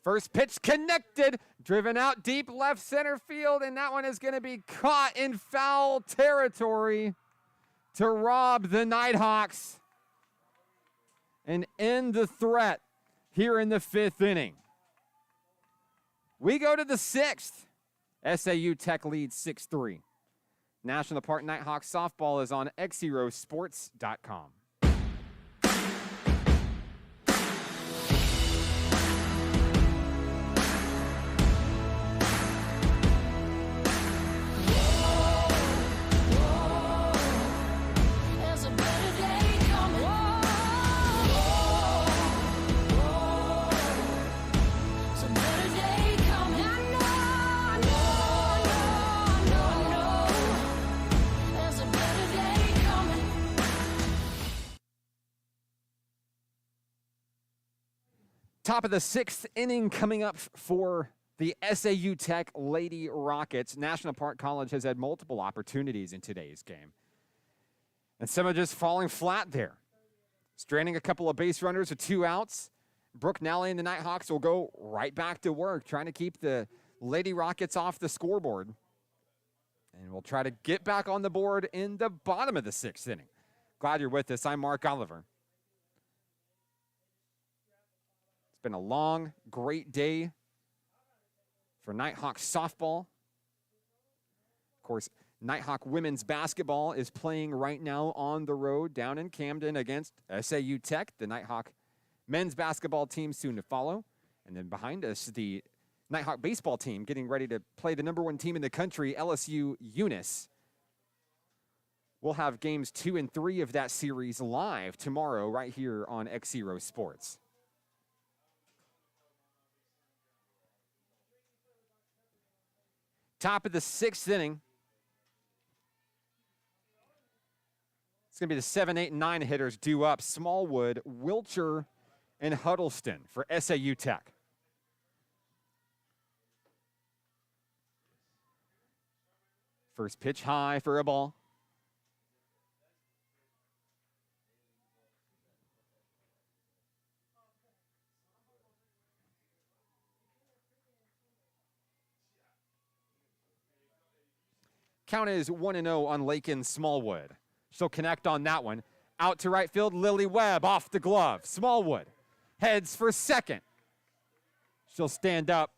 First pitch connected, driven out deep left center field, and that one is going to be caught in foul territory to rob the Nighthawks and end the threat here in the 5th inning. We go to the 6th. SAU Tech leads 6-3. National Park Nighthawks softball is on XZeroSports.com. Top of the 6th inning coming up for the SAU Tech Lady Rockets. National Park College has had multiple opportunities in today's game. And some are just falling flat there. Stranding a couple of base runners with 2 outs. Brooke Nally and the Nighthawks will go right back to work, trying to keep the Lady Rockets off the scoreboard. And we'll try to get back on the board in the bottom of the 6th inning. Glad you're with us. I'm Mark Oliver. It's been a long, great day for Nighthawks softball. Of course, Nighthawk women's basketball is playing right now on the road down in Camden against SAU Tech. The Nighthawk men's basketball team soon to follow. And then behind us, the Nighthawk baseball team getting ready to play the #1 team in the country, LSU Eunice. We'll have games 2 and 3 of that series live tomorrow right here on XZero Sports. Top of the 6th inning. It's going to be the 7, 8, and 9 hitters due up. Smallwood, Wilcher, and Huddleston for SAU Tech. First pitch high for a ball. Count is 1-0 on Lakin Smallwood. She'll connect on that one. Out to right field, Lily Webb off the glove. Smallwood heads for second. She'll stand up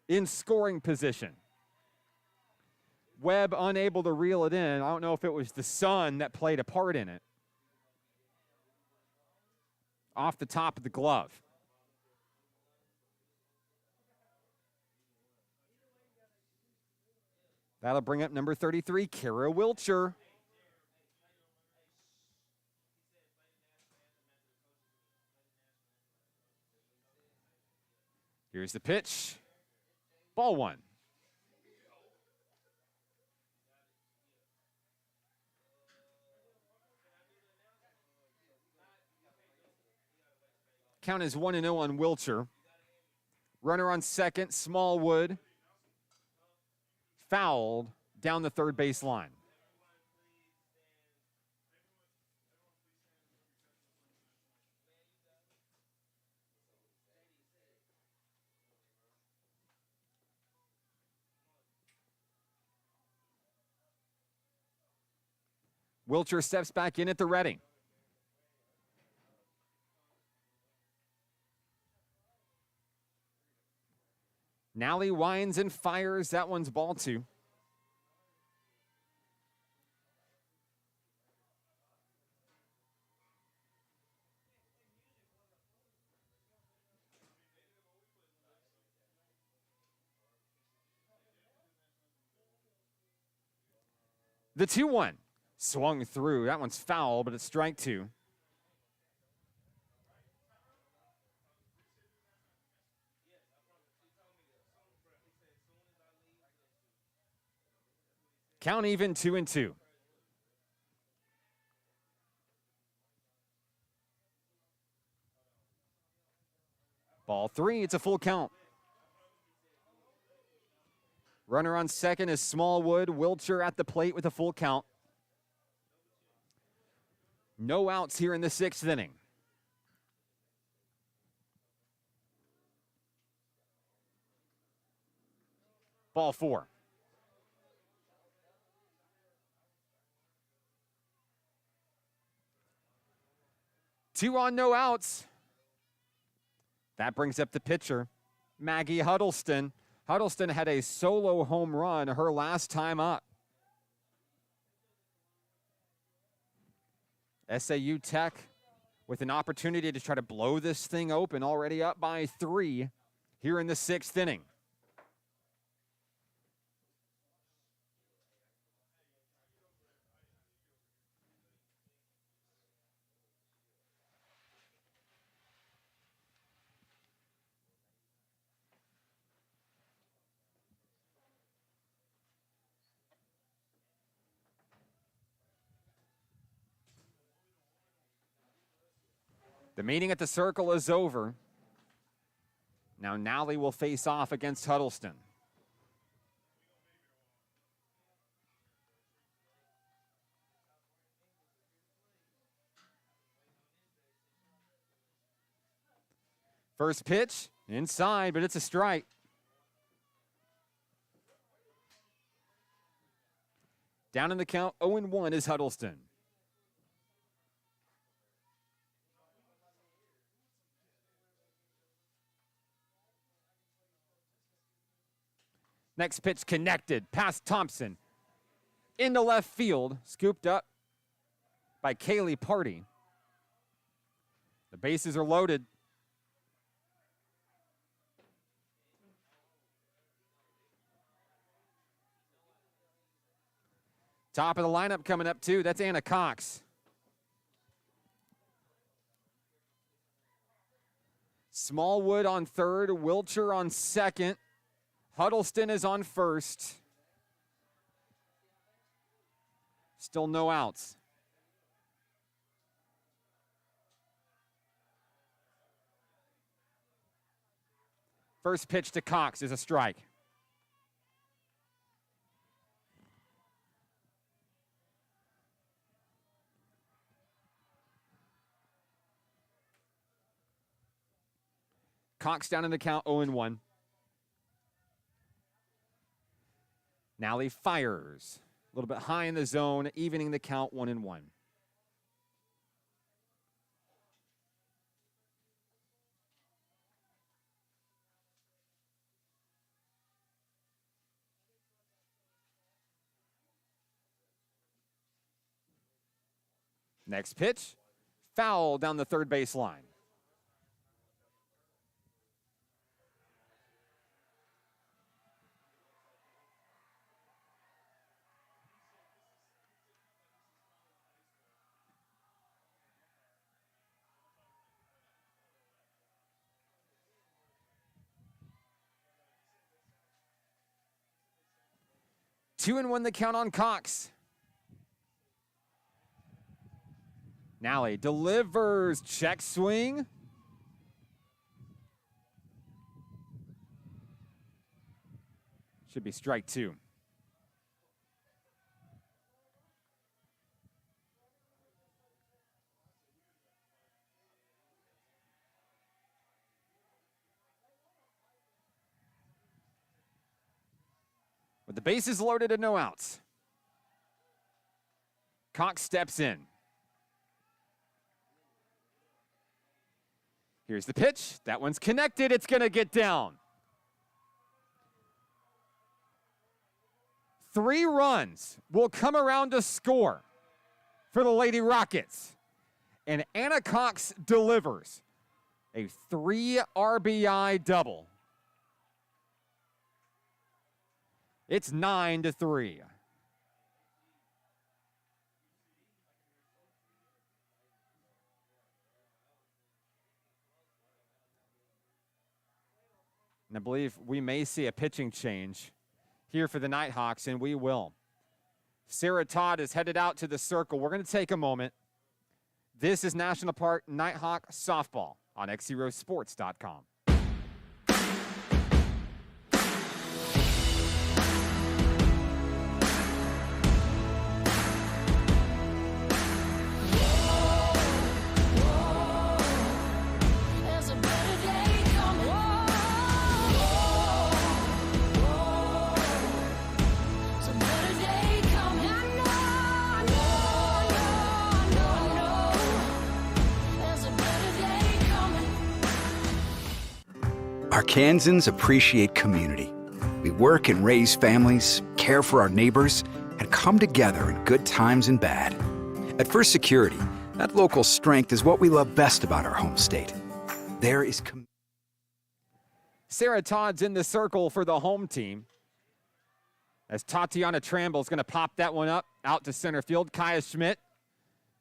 in scoring position. Webb unable to reel it in. I don't know if it was the sun that played a part in it. Off the top of the glove. That'll bring up number 33, Kara Wilcher. Here's the pitch. Ball 1. Count is 1-0 on Wilcher. Runner on second, Smallwood. Fouled down the third base line. Wilcher steps back in at the ready. Nally winds and fires. That one's ball 2. The 2-1 swung through. That one's foul, but it's strike 2. Count even 2-2. Ball 3, it's a full count. Runner on second is Smallwood. Wilcher at the plate with a full count. No outs here in the 6th inning. Ball 4. Two on, no outs. That brings up the pitcher, Maggie Huddleston. Huddleston had a solo home run her last time up. SAU Tech with an opportunity to try to blow this thing open, already up by 3 here in the 6th inning. The meeting at the circle is over. Now Nally will face off against Huddleston. First pitch, inside, but it's a strike. Down in the count, 0-1 is Huddleston. Next pitch connected, past Thompson. Into left field, scooped up by Kaylee Party. The bases are loaded. Top of the lineup coming up too, that's Anna Cox. Smallwood on third, Wilcher on second. Huddleston is on first. Still no outs. First pitch to Cox is a strike. Cox down in the count, 0-1. Nally fires. A little bit high in the zone, evening the count, 1-1. Next pitch, foul down the third base line. Two and one the count on Cox. Nally delivers, check swing. Should be strike two. With the bases loaded and no outs, Cox steps in. Here's the pitch. That one's connected. It's going to get down. 3 runs will come around to score for the Lady Rockets. And Anna Cox delivers a 3 RBI double. It's 9-3. And I believe we may see a pitching change here for the Nighthawks, and we will. Sarah Todd is headed out to the circle. We're going to take a moment. This is National Park Nighthawk Softball on XZeroSports.com. Arkansans appreciate community. We work and raise families, care for our neighbors, and come together in good times and bad. At First Security, that local strength is what we love best about our home state. There is Sarah Todd's in the circle for the home team. As Tatiana Tramble is going to pop that one up out to center field. Kaya Schmidt,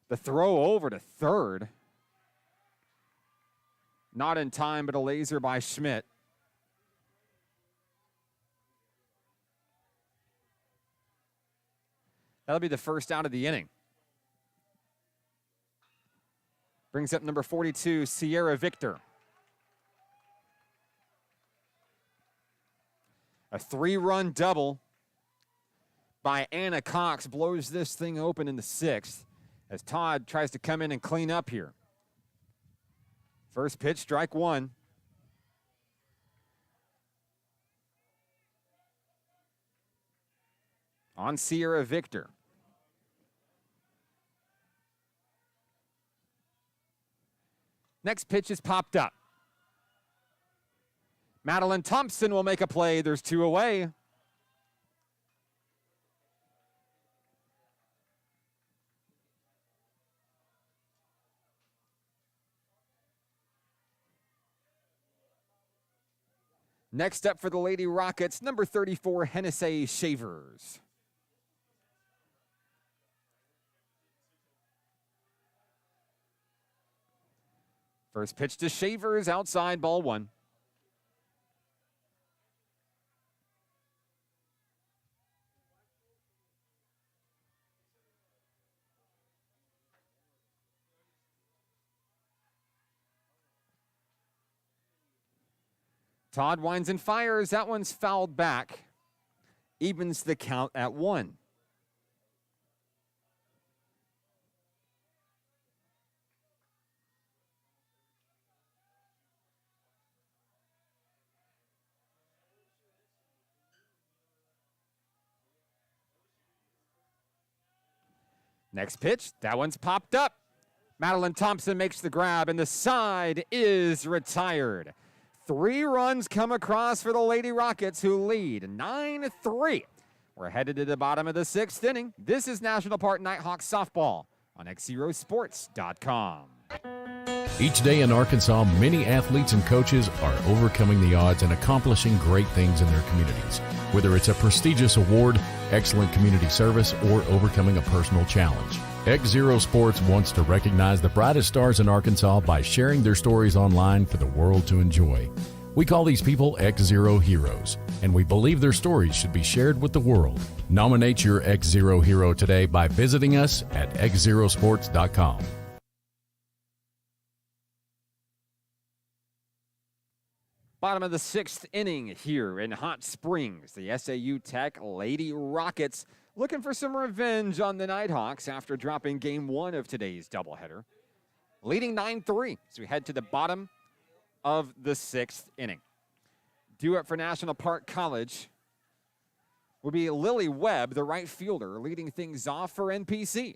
the throw over to third. Not in time, but a laser by Schmidt. That'll be the first out of the inning. Brings up number 42, Sierra Victor. A 3-run double by Anna Cox blows this thing open in the 6th as Todd tries to come in and clean up here. First pitch, strike one. on Sierra Victor. Next pitch is popped up. Madeline Thompson will make a play. There's 2 away. Next up for the Lady Rockets, number 34, Hennessy Shavers. First pitch to Shavers, outside, ball 1. Todd winds and fires. That one's fouled back. Evens the count at 1. Next pitch, that one's popped up. Madeline Thompson makes the grab, and the side is retired. 3 runs come across for the Lady Rockets, who lead 9-3. We're headed to the bottom of the 6th inning. This is National Park Nighthawks softball on XZeroSports.com. Each day in Arkansas, many athletes and coaches are overcoming the odds and accomplishing great things in their communities. Whether it's a prestigious award, excellent community service, or overcoming a personal challenge. XZero Sports wants to recognize the brightest stars in Arkansas by sharing their stories online for the world to enjoy. We call these people XZero Heroes, and we believe their stories should be shared with the world. Nominate your XZero hero today by visiting us at XZeroSports.com. Bottom of the 6th inning here in Hot Springs. The SAU Tech Lady Rockets looking for some revenge on the Nighthawks after dropping game 1 of today's doubleheader. Leading 9-3 as we head to the bottom of the 6th inning. Due up for National Park College will be Lily Webb, the right fielder, leading things off for NPC.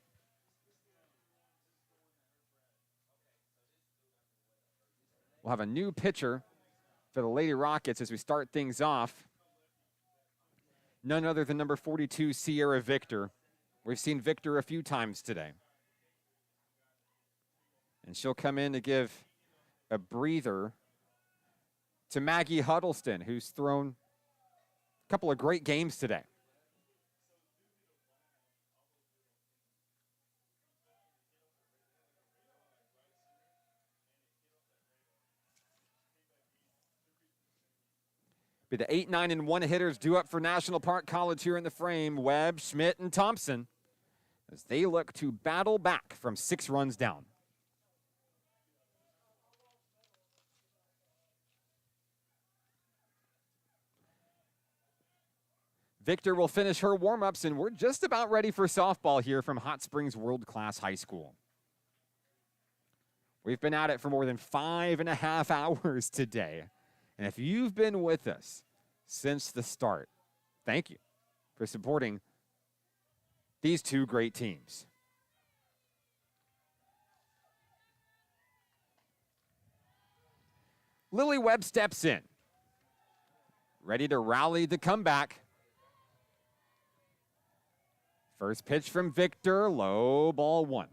We'll have a new pitcher for the Lady Rockets as we start things off. None other than number 42, Sierra Victor. We've seen Victor a few times today. And she'll come in to give a breather to Maggie Huddleston, who's thrown a couple of great games today. Be the 8, 9, and 1 hitters due up for National Park College here in the frame. Webb, Schmidt, and Thompson as they look to battle back from 6 runs down. Victor will finish her warm-ups, and we're just about ready for softball here from Hot Springs World Class High School. We've been at it for more than 5.5 hours today. And if you've been with us since the start, thank you for supporting these 2 great teams. Lily Webb steps in, ready to rally the comeback. First pitch from Victor, low, ball 1.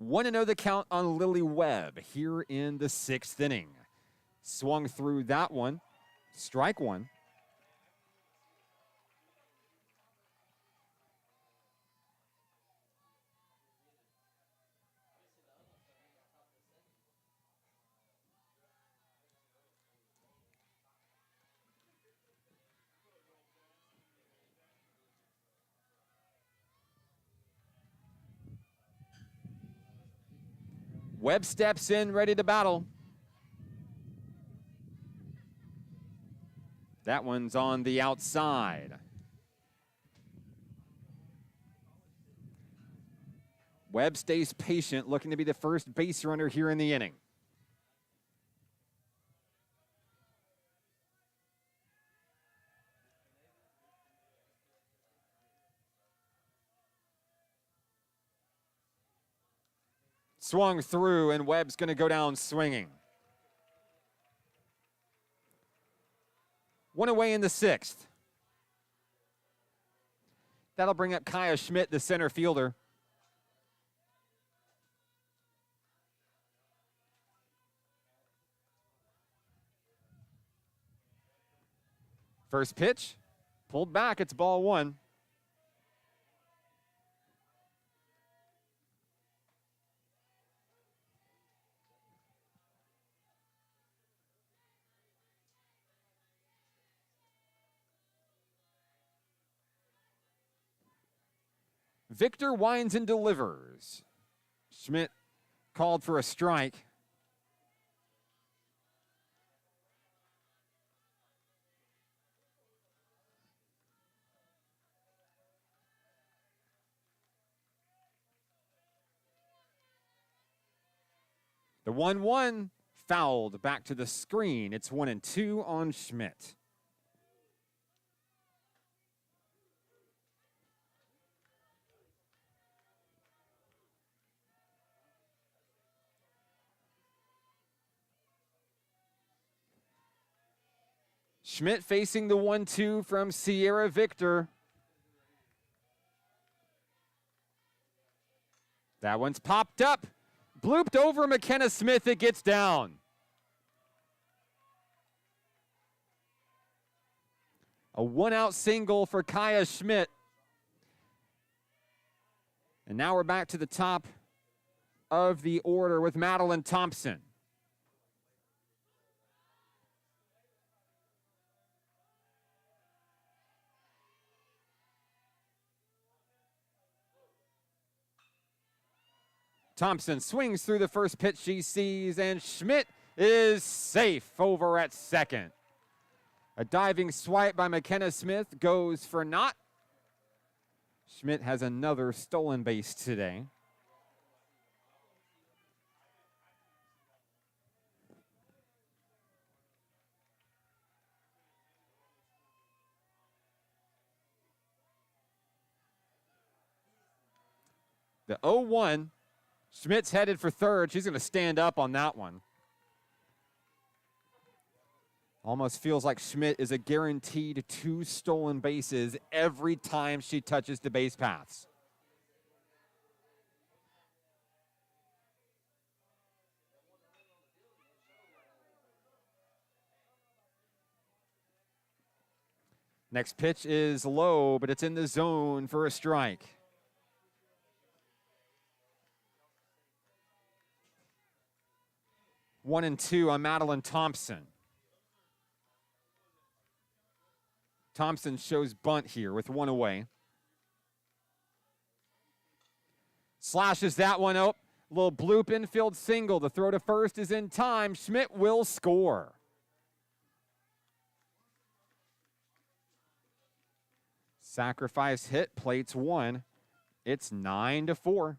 1-0 the count on Lily Webb here in the 6th inning. Swung through that one. Strike 1. Webb steps in, ready to battle. That one's on the outside. Webb stays patient, looking to be the first base runner here in the inning. Swung through, and Webb's going to go down swinging. One away in the sixth. That'll bring up Kaya Schmidt, the center fielder. First pitch, pulled back, it's ball one. Victor winds and delivers. Schmidt called for a strike. The 1-1 fouled back to the screen. It's 1-2 on Schmidt. Schmidt facing the 1-2 from Sierra Victor. That one's popped up. Blooped over McKenna Smith. It gets down. A one-out single for Kaya Schmidt. And now we're back to the top of the order with Madeline Thompson. Thompson swings through the first pitch she sees, and Schmidt is safe over at second. A diving swipe by McKenna Smith goes for naught. Schmidt has another stolen base today. The 0-1. Schmidt's headed for third. She's going to stand up on that one. Almost feels like Schmidt is a guaranteed 2 stolen bases every time she touches the base paths. Next pitch is low, but it's in the zone for a strike. 1-2 on Madeline Thompson. Thompson shows bunt here with one away. Slashes that one up. Little bloop infield single. The throw to first is in time. Schmidt will score. Sacrifice hit, plates one. It's 9-4.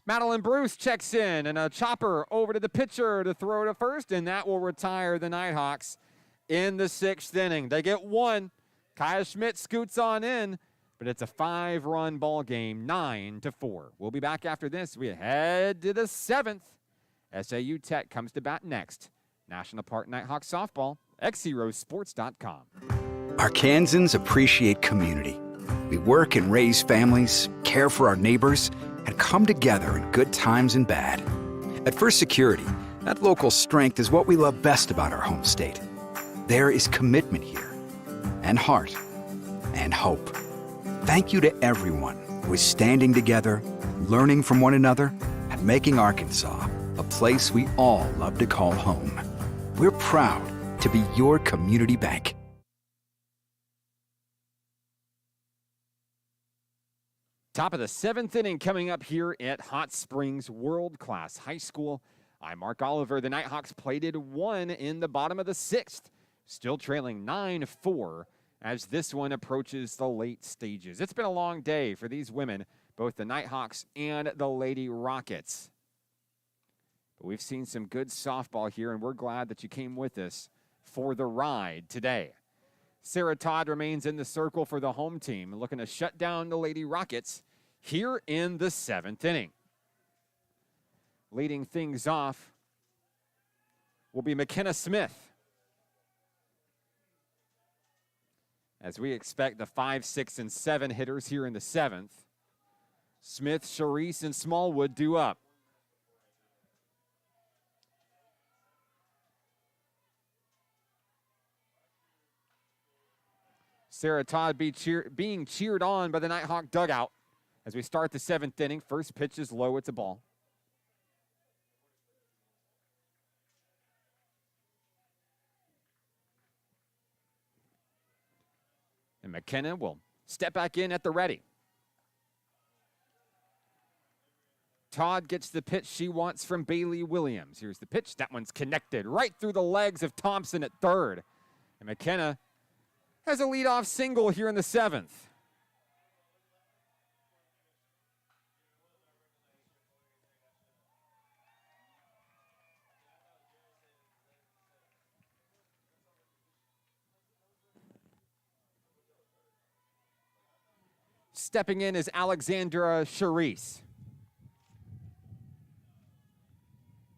Madeline Bruce checks in, and a chopper over to the pitcher to throw to first, and that will retire the Nighthawks in the 6th inning. They get one. Kaya Schmidt scoots on in, but it's a 5-run ball game, 9-4. We'll be back after this. We head to the 7th. SAU Tech comes to bat next. National Park Nighthawk softball, XZeroSports.com. Arkansans appreciate community. We work and raise families, care for our neighbors, and come together in good times and bad. At First Security, that local strength is what we love best about our home state. There is commitment here, and heart, and hope. Thank you to everyone who is standing together, learning from one another, and making Arkansas a place we all love to call home. We're proud to be your community bank. Top of the 7th inning coming up here at Hot Springs World Class High School. I'm Mark Oliver. The Nighthawks plated 1 in the bottom of the 6th, still trailing 9-4 as this one approaches the late stages. It's been a long day for these women, both the Nighthawks and the Lady Rockets. But we've seen some good softball here, and we're glad that you came with us for the ride today. Sarah Todd remains in the circle for the home team, looking to shut down the Lady Rockets here in the 7th inning. Leading things off will be McKenna Smith, as we expect the 5, 6, and 7 hitters here in the 7th. Smith, Charisse, and Smallwood due up. Sarah Todd being cheered on by the Nighthawk dugout as we start the 7th inning. First pitch is low, it's a ball. And McKenna will step back in at the ready. Todd gets the pitch she wants from Bailey Williams. Here's the pitch. That one's connected right through the legs of Thompson at third. And McKenna has a leadoff single here in the 7th. Stepping in is Alexandra Charisse.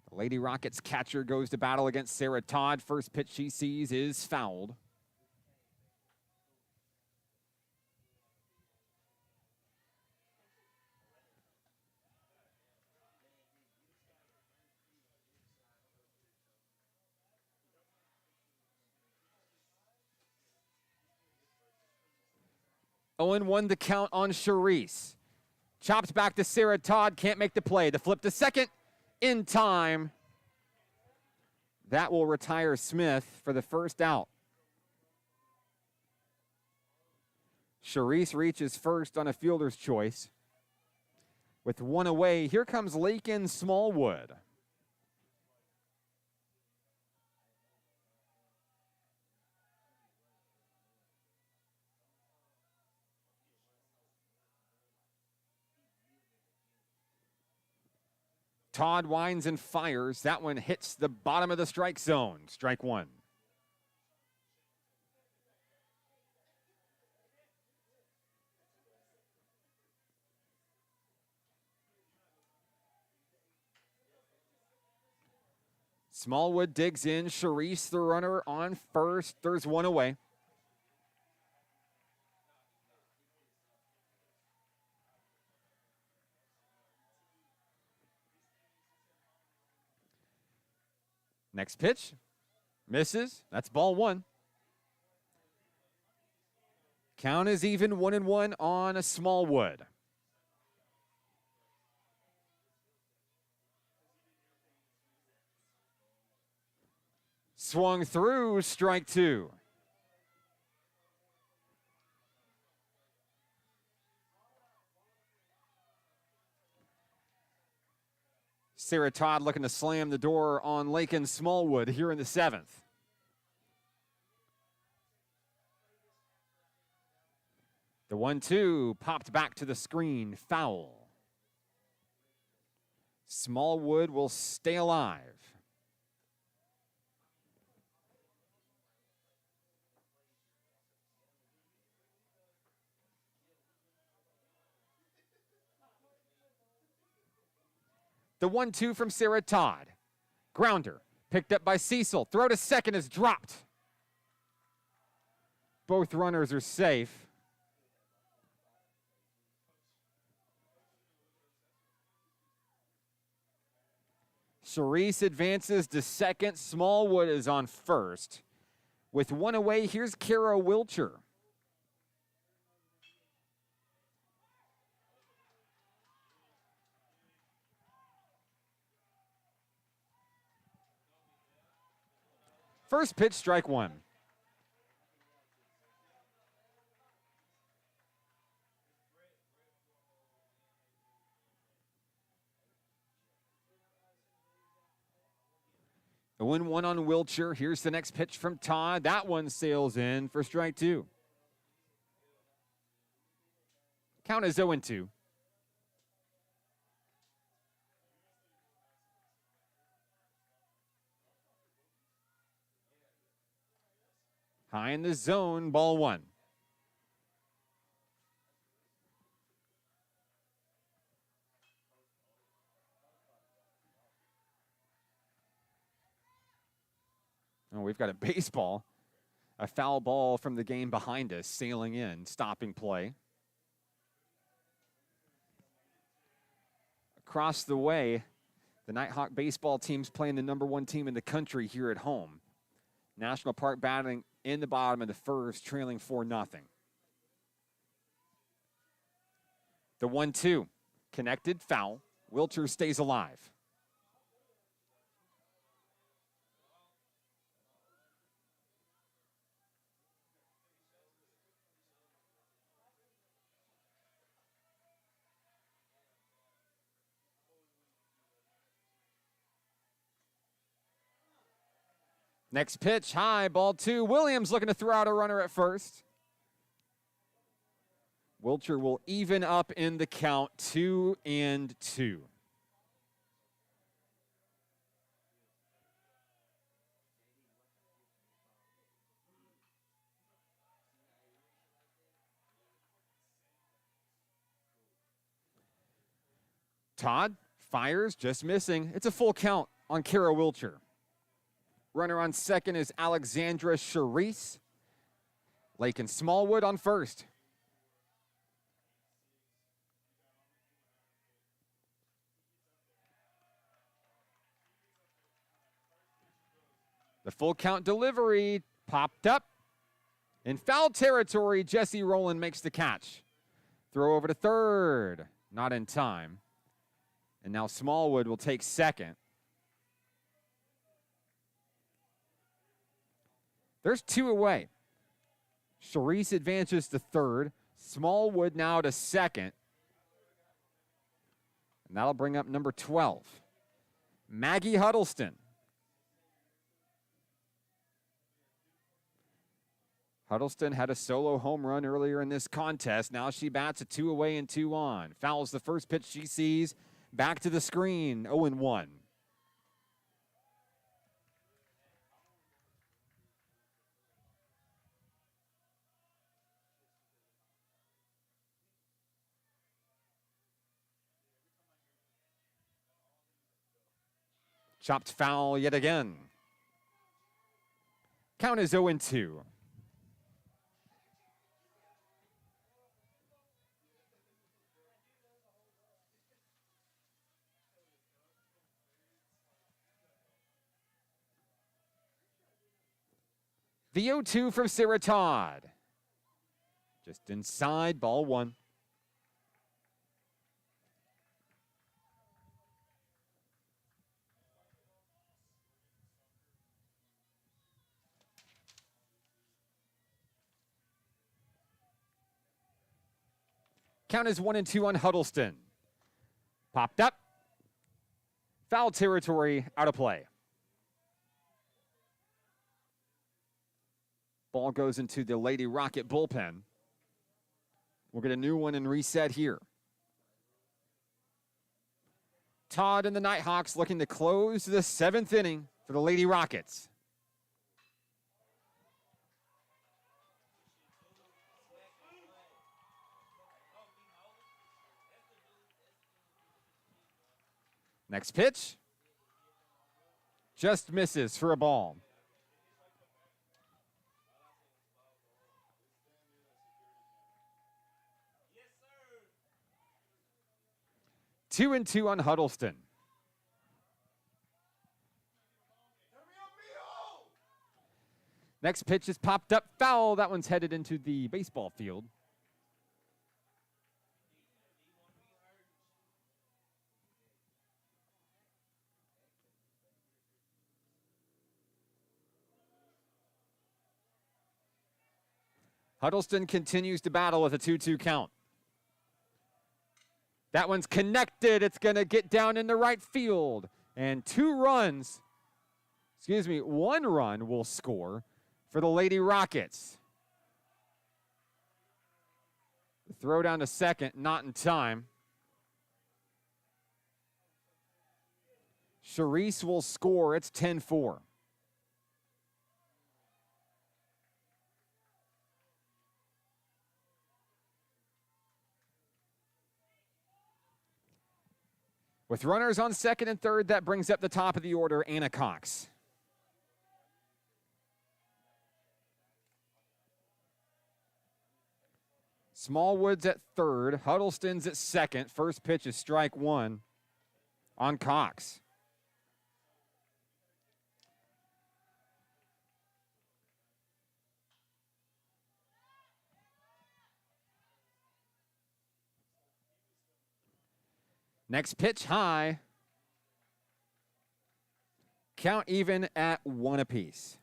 The Lady Rockets catcher goes to battle against Sarah Todd. First pitch she sees is fouled. Owen won the count on Charisse. Chopped back to Sarah Todd, can't make the play. The flip to second in time. That will retire Smith for the first out. Charisse reaches first on a fielder's choice. With one away, here comes Lakin Smallwood. Todd winds and fires. That one hits the bottom of the strike zone. Strike one. Smallwood digs in. Charisse, the runner, on first. There's one away. Next pitch, misses. That's ball one. Count is even 1-1 on a Smallwood. Swung through, strike two. Sarah Todd looking to slam the door on Lakin Smallwood here in the 7th. The 1-2 popped back to the screen, foul. Smallwood will stay alive. The 1-2 from Sarah Todd. Grounder, picked up by Cecil. Throw to second is dropped. Both runners are safe. Charisse advances to second. Smallwood is on first. With one away, here's Kara Wilcher. First pitch, strike one. 0-1 on Wilcher. Here's the next pitch from Todd. That one sails in for strike 2. Count is 0-2. High in the zone, ball 1. Oh, we've got a baseball. A foul ball from the game behind us, sailing in, stopping play. Across the way, the Nighthawk baseball team's playing the #1 team in the country here at home. National Park batting in the bottom of the first, trailing 4-0. The 1-2, connected, foul. Wilcher stays alive. Next pitch, high, ball 2. Williams looking to throw out a runner at first. Wilcher will even up in the count, 2-2. Todd fires, just missing. It's a full count on Kara Wilcher. Runner on second is Alexandra Charisse. Lake and Smallwood on first. The full count delivery popped up. In foul territory, Jesse Rowland makes the catch. Throw over to third. Not in time. And now Smallwood will take second. There's 2 away. Charisse advances to third. Smallwood now to second. And that'll bring up number 12, Maggie Huddleston. Huddleston had a solo home run earlier in this contest. Now she bats a 2 away and 2 on. Fouls the first pitch she sees. Back to the screen, 0-1. Chopped foul yet again. Count is 0-2. The 0-2 from Sarah Todd. Just inside, ball 1. Count is 1-2 on Huddleston. Popped up. Foul territory, out of play. Ball goes into the Lady Rocket bullpen. We'll get a new one and reset here. Todd and the Nighthawks looking to close the 7th inning for the Lady Rockets. Next pitch. Just misses for a ball. Yes, 2-2 on Huddleston. Next pitch is popped up, foul. That one's headed into the baseball field. Huddleston continues to battle with a 2-2 count. That one's connected. It's going to get down in the right field. And 2 runs one run will score for the Lady Rockets. Throw down to second, not in time. Charisse will score. It's 10-4. With runners on second and third, that brings up the top of the order, Anna Cox. Smallwood's at third. Huddleston's at second. First pitch is strike one on Cox. Next pitch high. Count even at one apiece.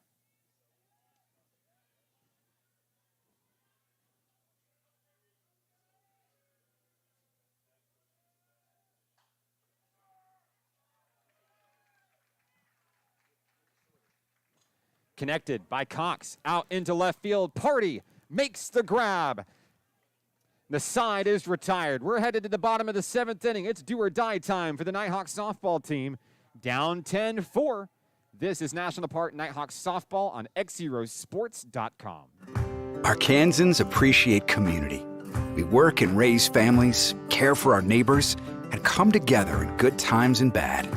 Connected by Cox. Out into left field. Party makes the grab. The side is retired. We're headed to the bottom of the seventh inning. It's do or die time for the Nighthawks softball team. Down 10-4. This is National Park Nighthawks softball on XZeroSports.com. Arkansans appreciate community. We work and raise families, care for our neighbors, and come together in good times and bad.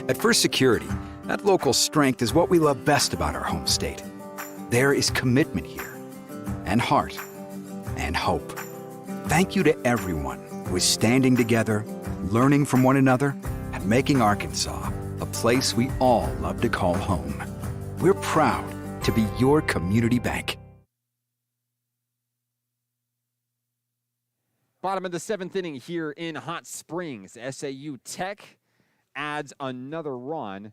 At First Security, that local strength is what we love best about our home state. There is commitment here, and heart, and hope. Thank you to everyone who is standing together, learning from one another, and making Arkansas a place we all love to call home. We're proud to be your community bank. Bottom of the seventh inning here in Hot Springs. SAU Tech adds another run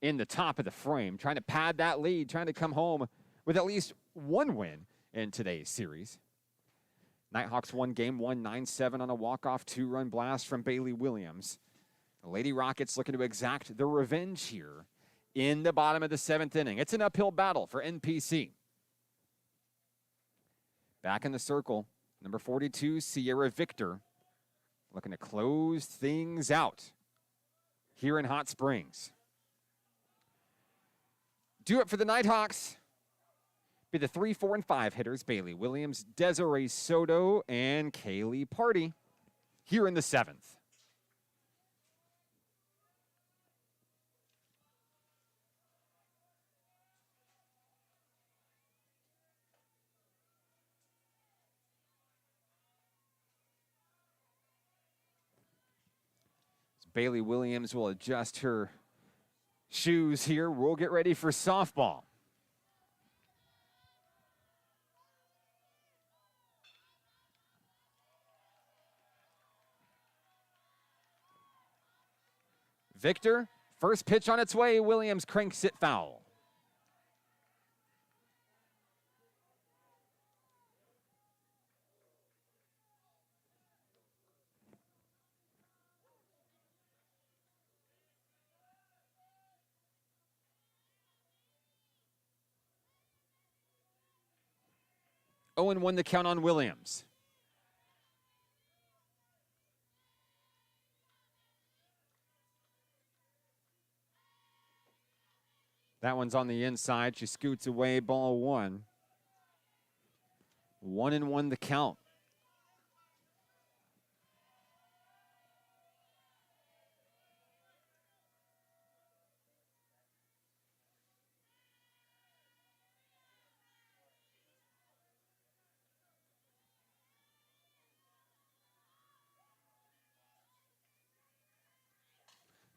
in the top of the frame, trying to pad that lead, trying to come home with at least one win in today's series. Nighthawks won game one, 9-7 on a walk-off two-run blast from Bailey Williams. The Lady Rockets looking to exact their revenge here in the bottom of the seventh inning. It's an uphill battle for NPC. Back in the circle, number 42, Sierra Victor, looking to close things out here in Hot Springs. Do it for the Nighthawks. Be the 3, 4, and 5 hitters, Bailey Williams, Desiree Soto, and Kaylee Party here in the seventh. Bailey Williams will adjust her shoes here. We'll get ready for softball. Victor, first pitch on its way. Williams cranks it foul. Owen won the count on Williams. That one's on the inside. She scoots away, ball one. 1-1 the count.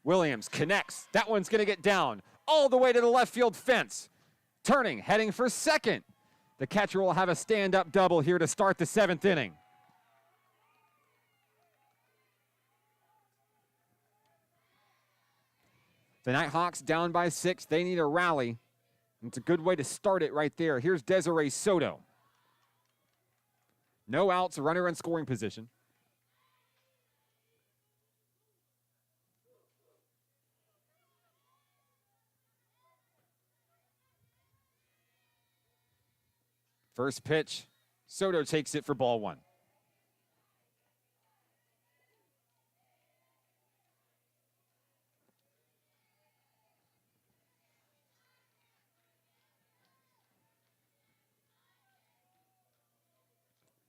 Williams connects. That one's going to get down all the way to the left field fence. Turning, heading for second. The catcher will have a stand-up double here to start the seventh inning. The Nighthawks down by 6. They need a rally. It's a good way to start it right there. Here's Desiree Soto. No outs, a runner in scoring position. First pitch, Soto takes it for ball one.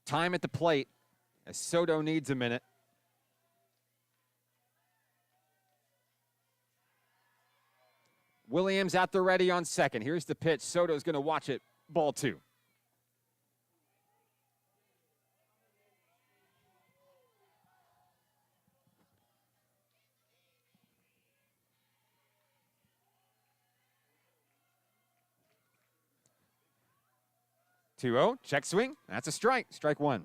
Time at the plate as Soto needs a minute. Williams at the ready on second. Here's the pitch. Soto's going to watch it. Ball two. Two 0. Check swing. That's a strike. Strike one.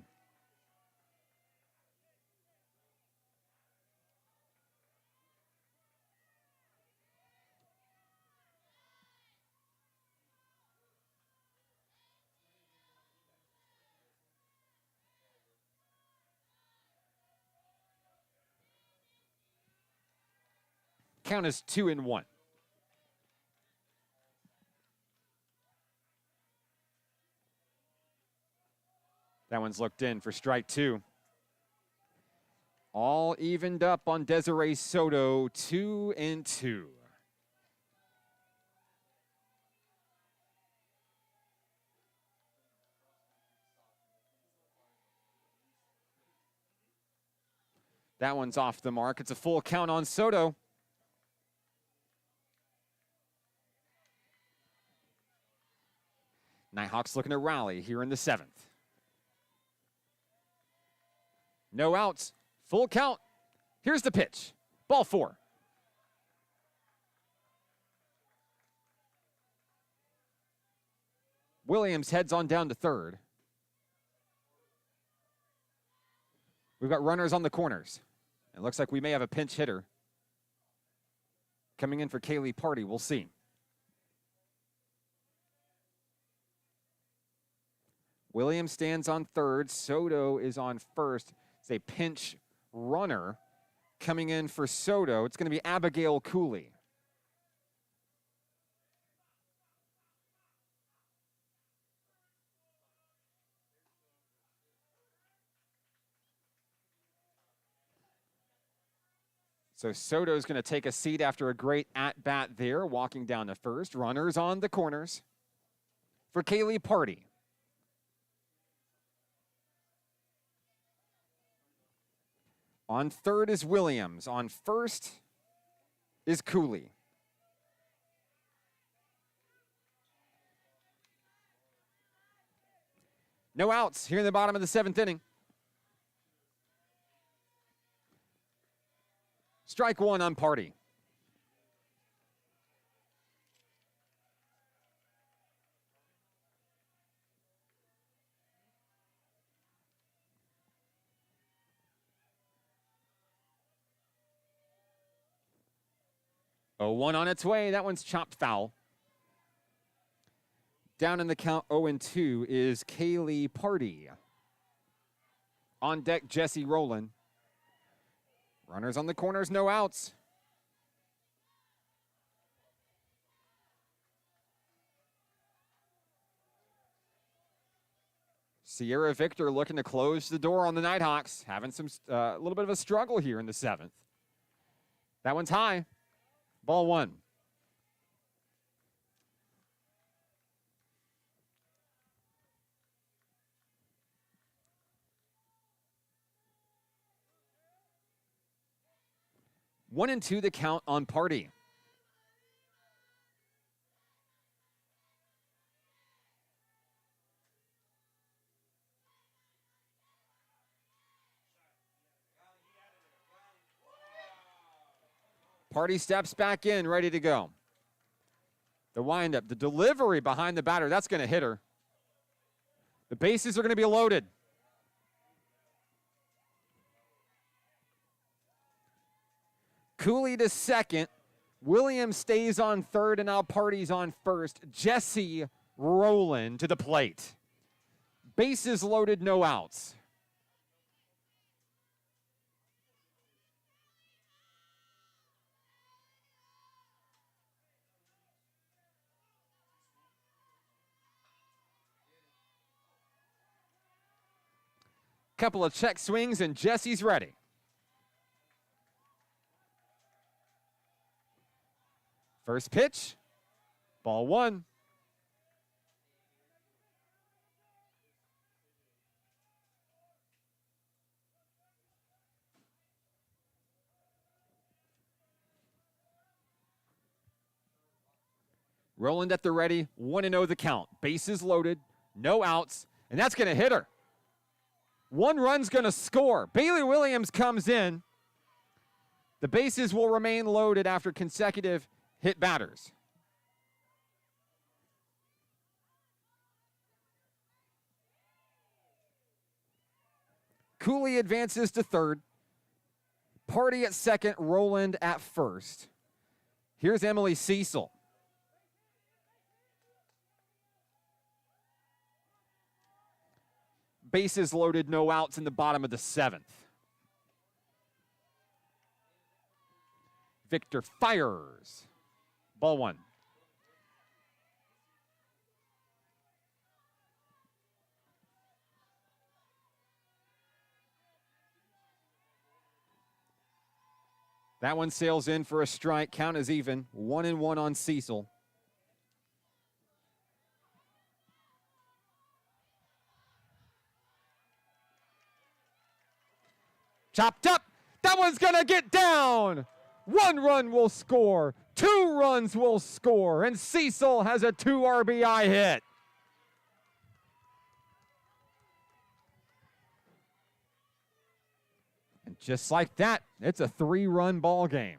Count is 2-1. That one's looked in for strike two. All evened up on Desiree Soto, 2-2. That one's off the mark. It's a full count on Soto. Nighthawks looking to rally here in the seventh. No outs, full count. Here's the pitch. Ball four. Williams heads on down to third. We've got runners on the corners. It looks like we may have a pinch hitter coming in for Kaylee Party. We'll see. Williams stands on third. Soto is on first. It's a pinch runner coming in for Soto. It's going to be Abigail Cooley. So Soto's going to take a seat after a great at-bat there, walking down to first. Runners on the corners for Kaylee Party. On third is Williams. On first is Cooley. No outs here in the bottom of the seventh inning. Strike one on Party. Oh, one on its way. That one's chopped foul. Down in the count 0-2 is Kaylee Party. On deck, Jesse Rowland. Runners on the corners, no outs. Sierra Victor looking to close the door on the Nighthawks. Having some a little bit of a struggle here in the seventh. That one's high. Ball one. One and two the count on Party. Party steps back in, ready to go. The windup, the delivery behind the batter, that's going to hit her. The bases are going to be loaded. Cooley to second. Williams stays on third, and now Party's on first. Jesse Rowland to the plate. Bases loaded, no outs. Couple of check swings, and Jesse's ready. First pitch, ball one. Roland at the ready, 1-0 the count. Bases loaded, no outs, and that's going to hit her. One run's going to score. Bailey Williams comes in. The bases will remain loaded after consecutive hit batters. Cooley advances to third. Party at second, Roland at first. Here's Emily Cecil. Bases loaded, no outs in the bottom of the seventh. Victor fires. Ball one. That one sails in for a strike. Count is even. 1-1 on Cecil. Chopped up. That one's going to get down. 1 run will score. 2 runs will score. And Cecil has a 2 RBI hit. And just like that, it's a 3-run ball game.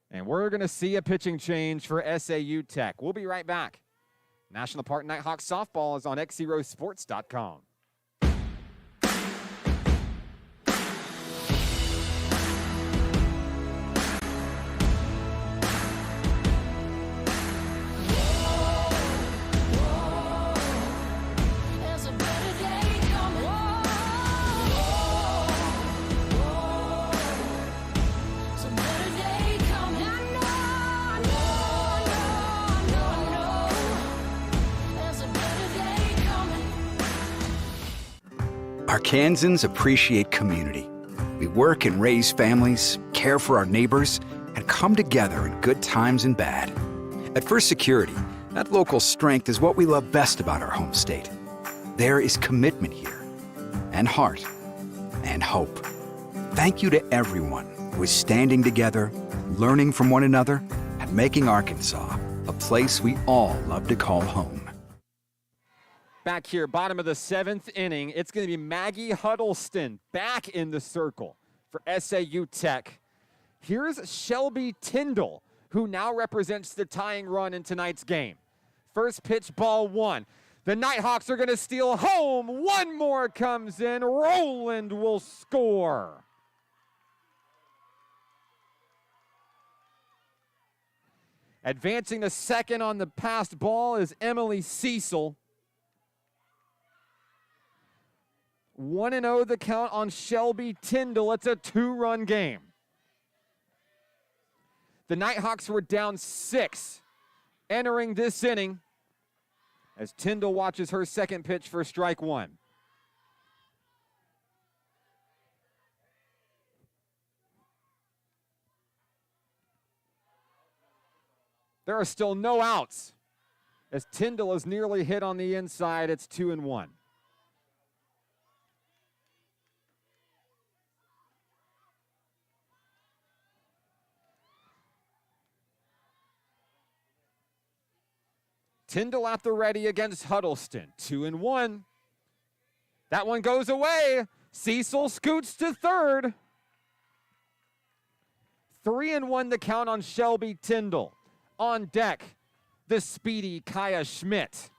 And we're going to see a pitching change for SAU Tech. We'll be right back. National Park Nighthawks softball is on XZeroSports.com. Arkansans appreciate community. We work and raise families, care for our neighbors, and come together in good times and bad. At First Security, that local strength is what we love best about our home state. There is commitment here, and heart, and hope. Thank you to everyone who is standing together, learning from one another, and making Arkansas a place we all love to call home. Back here, bottom of the 7th inning, it's going to be Maggie Huddleston back in the circle for SAU Tech. Here's Shelby Tyndall, who now represents the tying run in tonight's game. First pitch, ball one. The Nighthawks are going to steal home. One more comes in. Roland will score. Advancing to second on the passed ball is Emily Cecil. 1-0 the count on Shelby Tyndall. It's a 2-run game. The Nighthawks were down 6 entering this inning as Tyndall watches her second pitch for strike one. There are still no outs as Tyndall is nearly hit on the inside. It's 2-1. Tyndall at the ready against Huddleston. 2-1. That one goes away. Cecil scoots to third. 3-1 the count on Shelby Tyndall. On deck, the speedy Kaya Schmidt.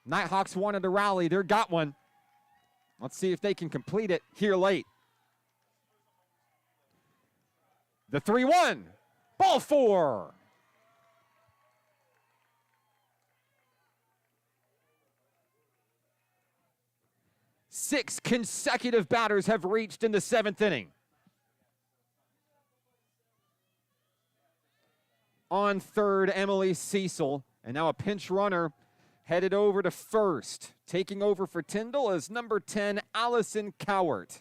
Nighthawks wanted to rally. They got one. Let's see if they can complete it here late. The 3-1. Ball four. Six consecutive batters have reached in the 7th inning. On third, Emily Cecil. And now a pinch runner headed over to first. Taking over for Tyndall is number 10, Allison Cowart.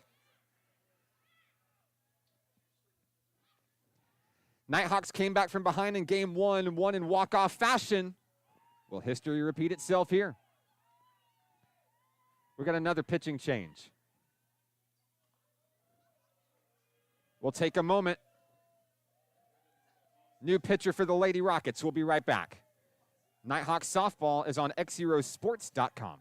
Nighthawks came back from behind in game one, won in walk-off fashion. Will history repeat itself here? We got another pitching change. We'll take a moment. New pitcher for the Lady Rockets. We'll be right back. Nighthawks softball is on XZeroSports.com.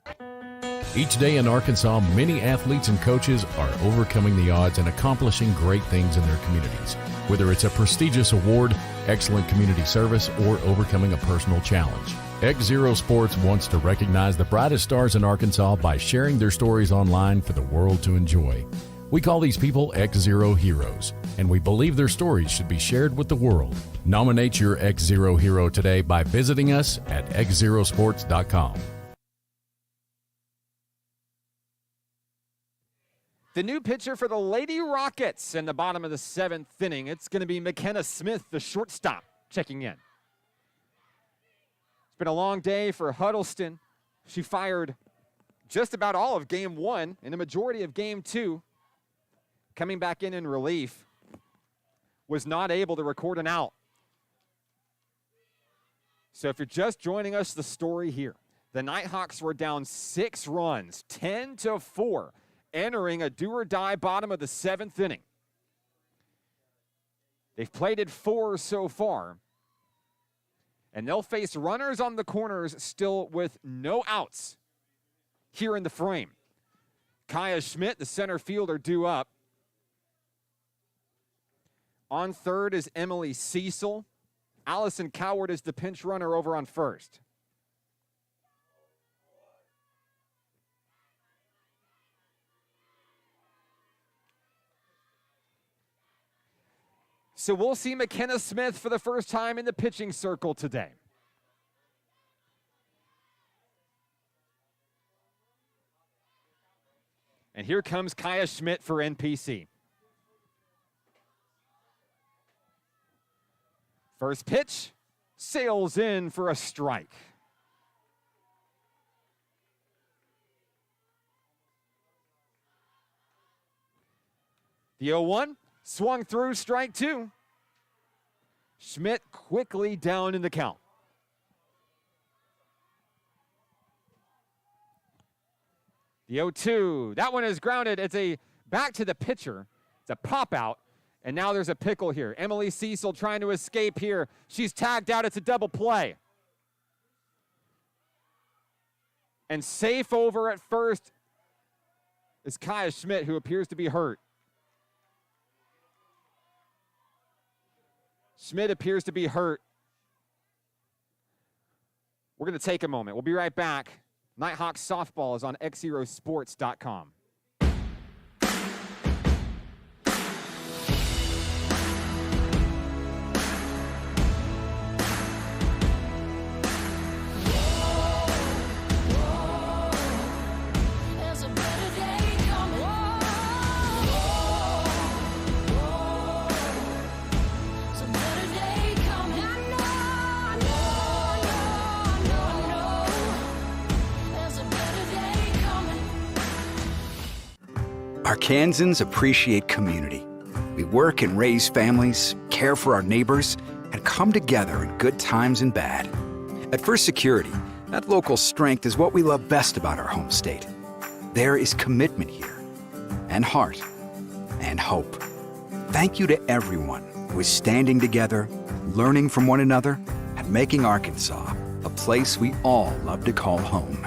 Each day in Arkansas, many athletes and coaches are overcoming the odds and accomplishing great things in their communities. Whether it's a prestigious award, excellent community service, or overcoming a personal challenge. XZero Sports wants to recognize the brightest stars in Arkansas by sharing their stories online for the world to enjoy. We call these people XZero Heroes, and we believe their stories should be shared with the world. Nominate your XZero hero today by visiting us at XZeroSports.com. The new pitcher for the Lady Rockets in the bottom of the 7th inning. It's going to be McKenna Smith, the shortstop, checking in. It's been a long day for Huddleston. She fired just about all of game one and a majority of game two. Coming back in relief, was not able to record an out. So if you're just joining us, the story here. The Nighthawks were down 6 runs, 10-4. Entering a do-or-die bottom of the 7th inning. They've plated 4 so far, and they'll face runners on the corners still with no outs here in the frame. Kaya Schmidt, the center fielder, due up. On third is Emily Cecil. Allison Cowart is the pinch runner over on first. So we'll see McKenna Smith for the first time in the pitching circle today. And here comes Kaya Schmidt for NPC. First pitch, sails in for a strike. The 0-1. Swung through, strike 2. Schmidt quickly down in the count. The 0-2, that one is grounded. It's a back to the pitcher. It's a pop out, and now there's a pickle here. Emily Cecil trying to escape here. She's tagged out. It's a double play. And safe over at first is Kaya Schmidt, who appears to be hurt. Schmidt appears to be hurt. We're going to take a moment. We'll be right back. Nighthawks softball is on XZeroSports.com. Arkansans appreciate community. We work and raise families, care for our neighbors, and come together in good times and bad. At First Security, that local strength is what we love best about our home state. There is commitment here, and heart, and hope. Thank you to everyone who is standing together, learning from one another, and making Arkansas a place we all love to call home.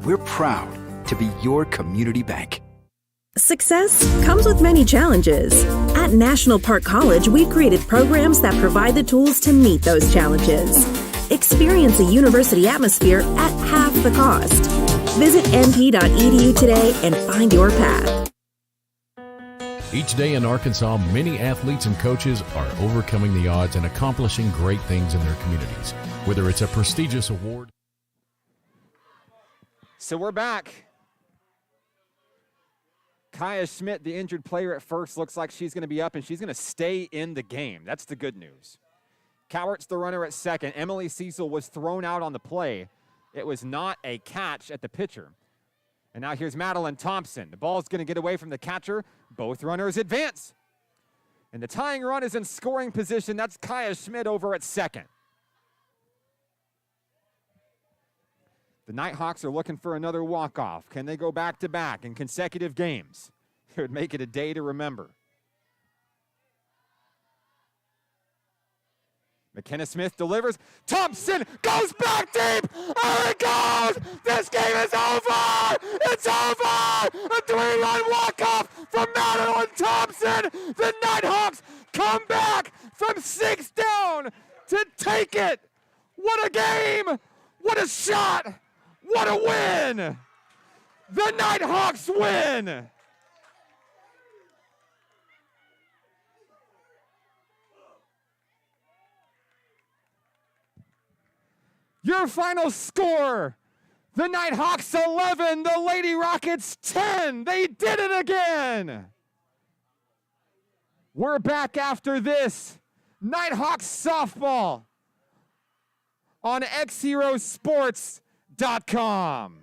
We're proud to be your community bank. Success comes with many challenges. At National Park College, we've created programs that provide the tools to meet those challenges. Experience a university atmosphere at half the cost. Visit np.edu today and find your path. Each day in Arkansas, many athletes and coaches are overcoming the odds and accomplishing great things in their communities. Whether it's a prestigious award. So we're back. Kaya Schmidt, the injured player at first, looks like she's going to be up, and she's going to stay in the game. That's the good news. Cowart's the runner at second. Emily Cecil was thrown out on the play, It was not a catch at the pitcher. And now here's Madeline Thompson. The ball's going to get away from the catcher. Both runners advance. And the tying run is in scoring position. That's Kaya Schmidt over at second. The Nighthawks are looking for another walk-off. Can they go back-to-back in consecutive games? It would make it a day to remember. McKenna Smith delivers. Thompson goes back deep. Oh, it goes! This game is over! It's over! A 3-run walk-off from Madeline Thompson. The Nighthawks come back from 6 down to take it. What a game! What a shot! What a win! The Nighthawks win! Your final score, the Nighthawks 11, the Lady Rockets 10. They did it again. We're back after this. Nighthawks softball on XZeroSports.com.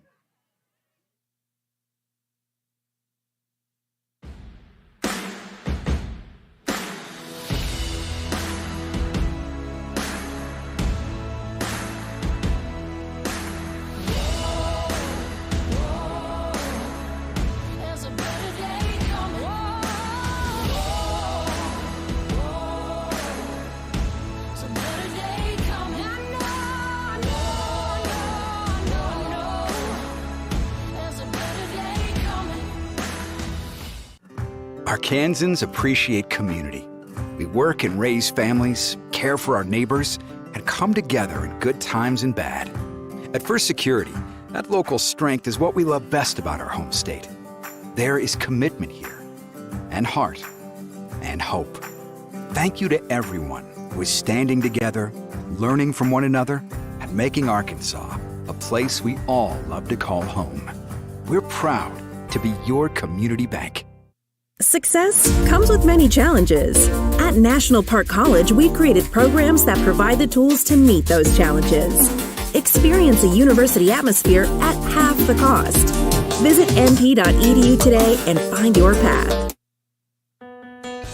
Arkansans appreciate community. We work and raise families, care for our neighbors, and come together in good times and bad. At First Security, that local strength is what we love best about our home state. There is commitment here, and heart, and hope. Thank you to everyone who is standing together, learning from one another, and making Arkansas a place we all love to call home. We're proud to be your community bank. Success comes with many challenges. At National Park College, we created programs that provide the tools to meet those challenges. Experience a university atmosphere at half the cost. Visit np.edu today and find your path.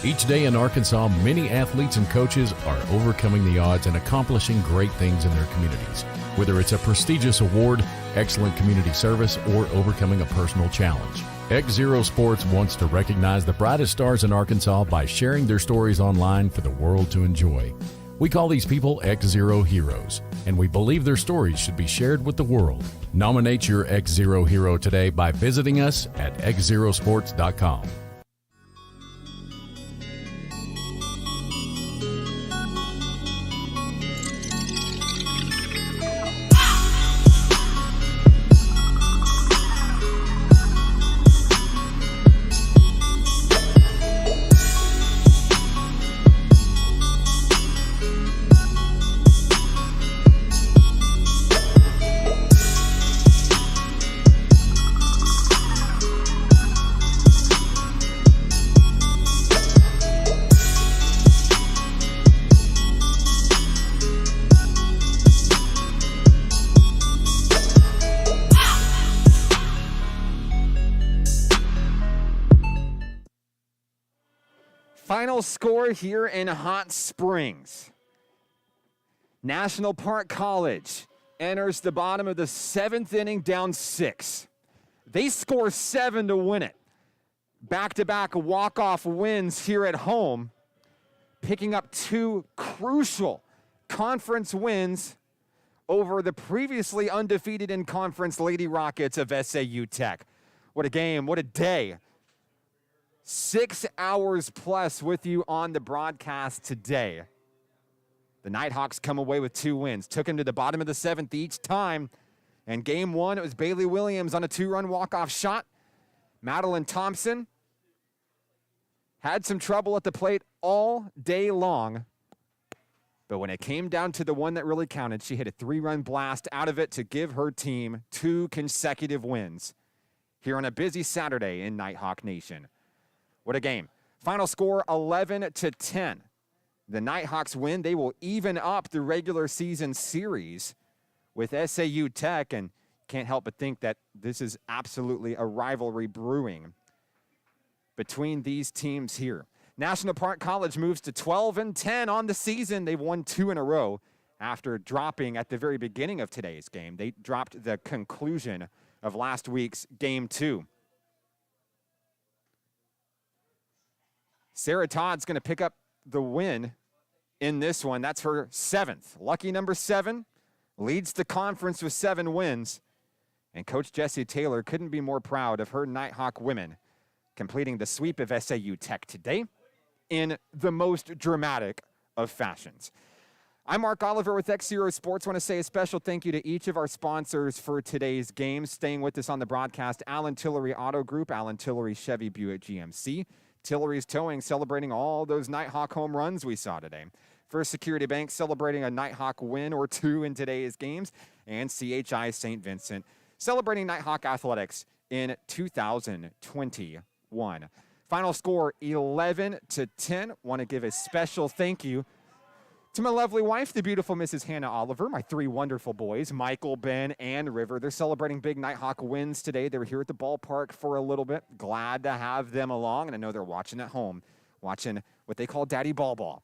Each day in Arkansas, many athletes and coaches are overcoming the odds and accomplishing great things in their communities. Whether it's a prestigious award, excellent community service, or overcoming a personal challenge. XZero Sports wants to recognize the brightest stars in Arkansas by sharing their stories online for the world to enjoy. We call these people XZero Heroes, and we believe their stories should be shared with the world. Nominate your XZero hero today by visiting us at XZeroSports.com. Final score here in Hot Springs. National Park College enters the bottom of the 7th inning down 6. They score 7 to win it. Back-to-back walk-off wins here at home, picking up 2 crucial conference wins over the previously undefeated in conference Lady Rockets of SAU Tech. What a game, what a day. 6 hours plus with you on the broadcast today. The Nighthawks come away with 2 wins. Took them to the bottom of the 7th each time. And game 1, it was Bailey Williams on a 2-run walk-off shot. Madeline Thompson had some trouble at the plate all day long. But when it came down to the one that really counted, she hit a 3-run blast out of it to give her team 2 consecutive wins here on a busy Saturday in Nighthawk Nation. What a game. Final score 11-10. The Nighthawks win. They will even up the regular season series with SAU Tech, and can't help but think that this is absolutely a rivalry brewing between these teams here. National Park College moves to 12-10 on the season. They've won 2 in a row after dropping at the very beginning of today's game. They dropped the conclusion of last week's Game 2. Sarah Todd's going to pick up the win in this one. That's her 7th. Lucky number 7, leads the conference with 7 wins. And Coach Jessie Taylor couldn't be more proud of her Nighthawk women completing the sweep of SAU Tech today in the most dramatic of fashions. I'm Mark Oliver with XZero Sports. I want to say a special thank you to each of our sponsors for today's games. Staying with us on the broadcast, Allen Tillery Auto Group, Allen Tillery Chevy Buick GMC, Tillery's Towing, celebrating all those Nighthawk home runs we saw today. First Security Bank, celebrating a Nighthawk win or 2 in today's games, and CHI St. Vincent, celebrating Nighthawk athletics in 2021. Final score 11-10. Want to give a special thank you to my lovely wife, the beautiful Mrs. Hannah Oliver, my 3 wonderful boys, Michael, Ben, and River. They're celebrating big Nighthawk wins today. They were here at the ballpark for a little bit. Glad to have them along, and I know they're watching at home, watching what they call Daddy Ball Ball,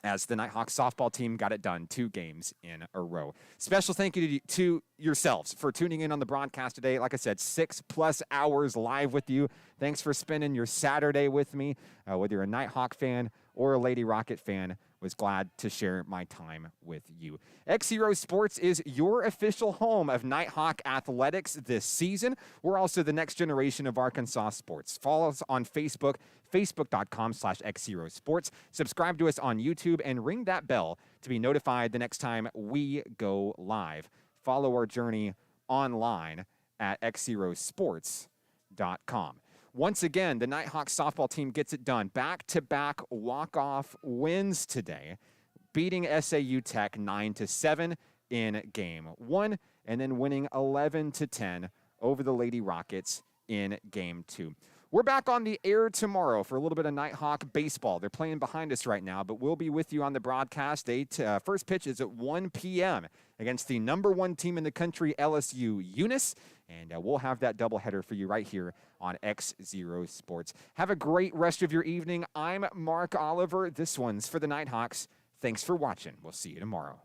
as the Nighthawk softball team got it done 2 games in a row. Special thank you to yourselves for tuning in on the broadcast today. Like I said, 6+ hours live with you. Thanks for spending your Saturday with me. Whether you're a Nighthawk fan or a Lady Rocket fan, was glad to share my time with you. XZero Sports is your official home of Nighthawk athletics this season. We're also the next generation of Arkansas sports. Follow us on Facebook, facebook.com/XZero Sports. Subscribe to us on YouTube and ring that bell to be notified the next time we go live. Follow our journey online at XZerosports.com. Once again, the Nighthawks softball team gets it done. Back-to-back walk-off wins today, beating SAU Tech 9-7 in Game 1, and then winning 11-10 over the Lady Rockets in Game 2. We're back on the air tomorrow for a little bit of Nighthawk baseball. They're playing behind us right now, but we'll be with you on the broadcast. First pitch is at 1 p.m. against the number 1 team in the country, LSU Eunice, and we'll have that doubleheader for you right here on XZero Sports. Have a great rest of your evening. I'm Mark Oliver. This one's for the Nighthawks. Thanks for watching. We'll see you tomorrow.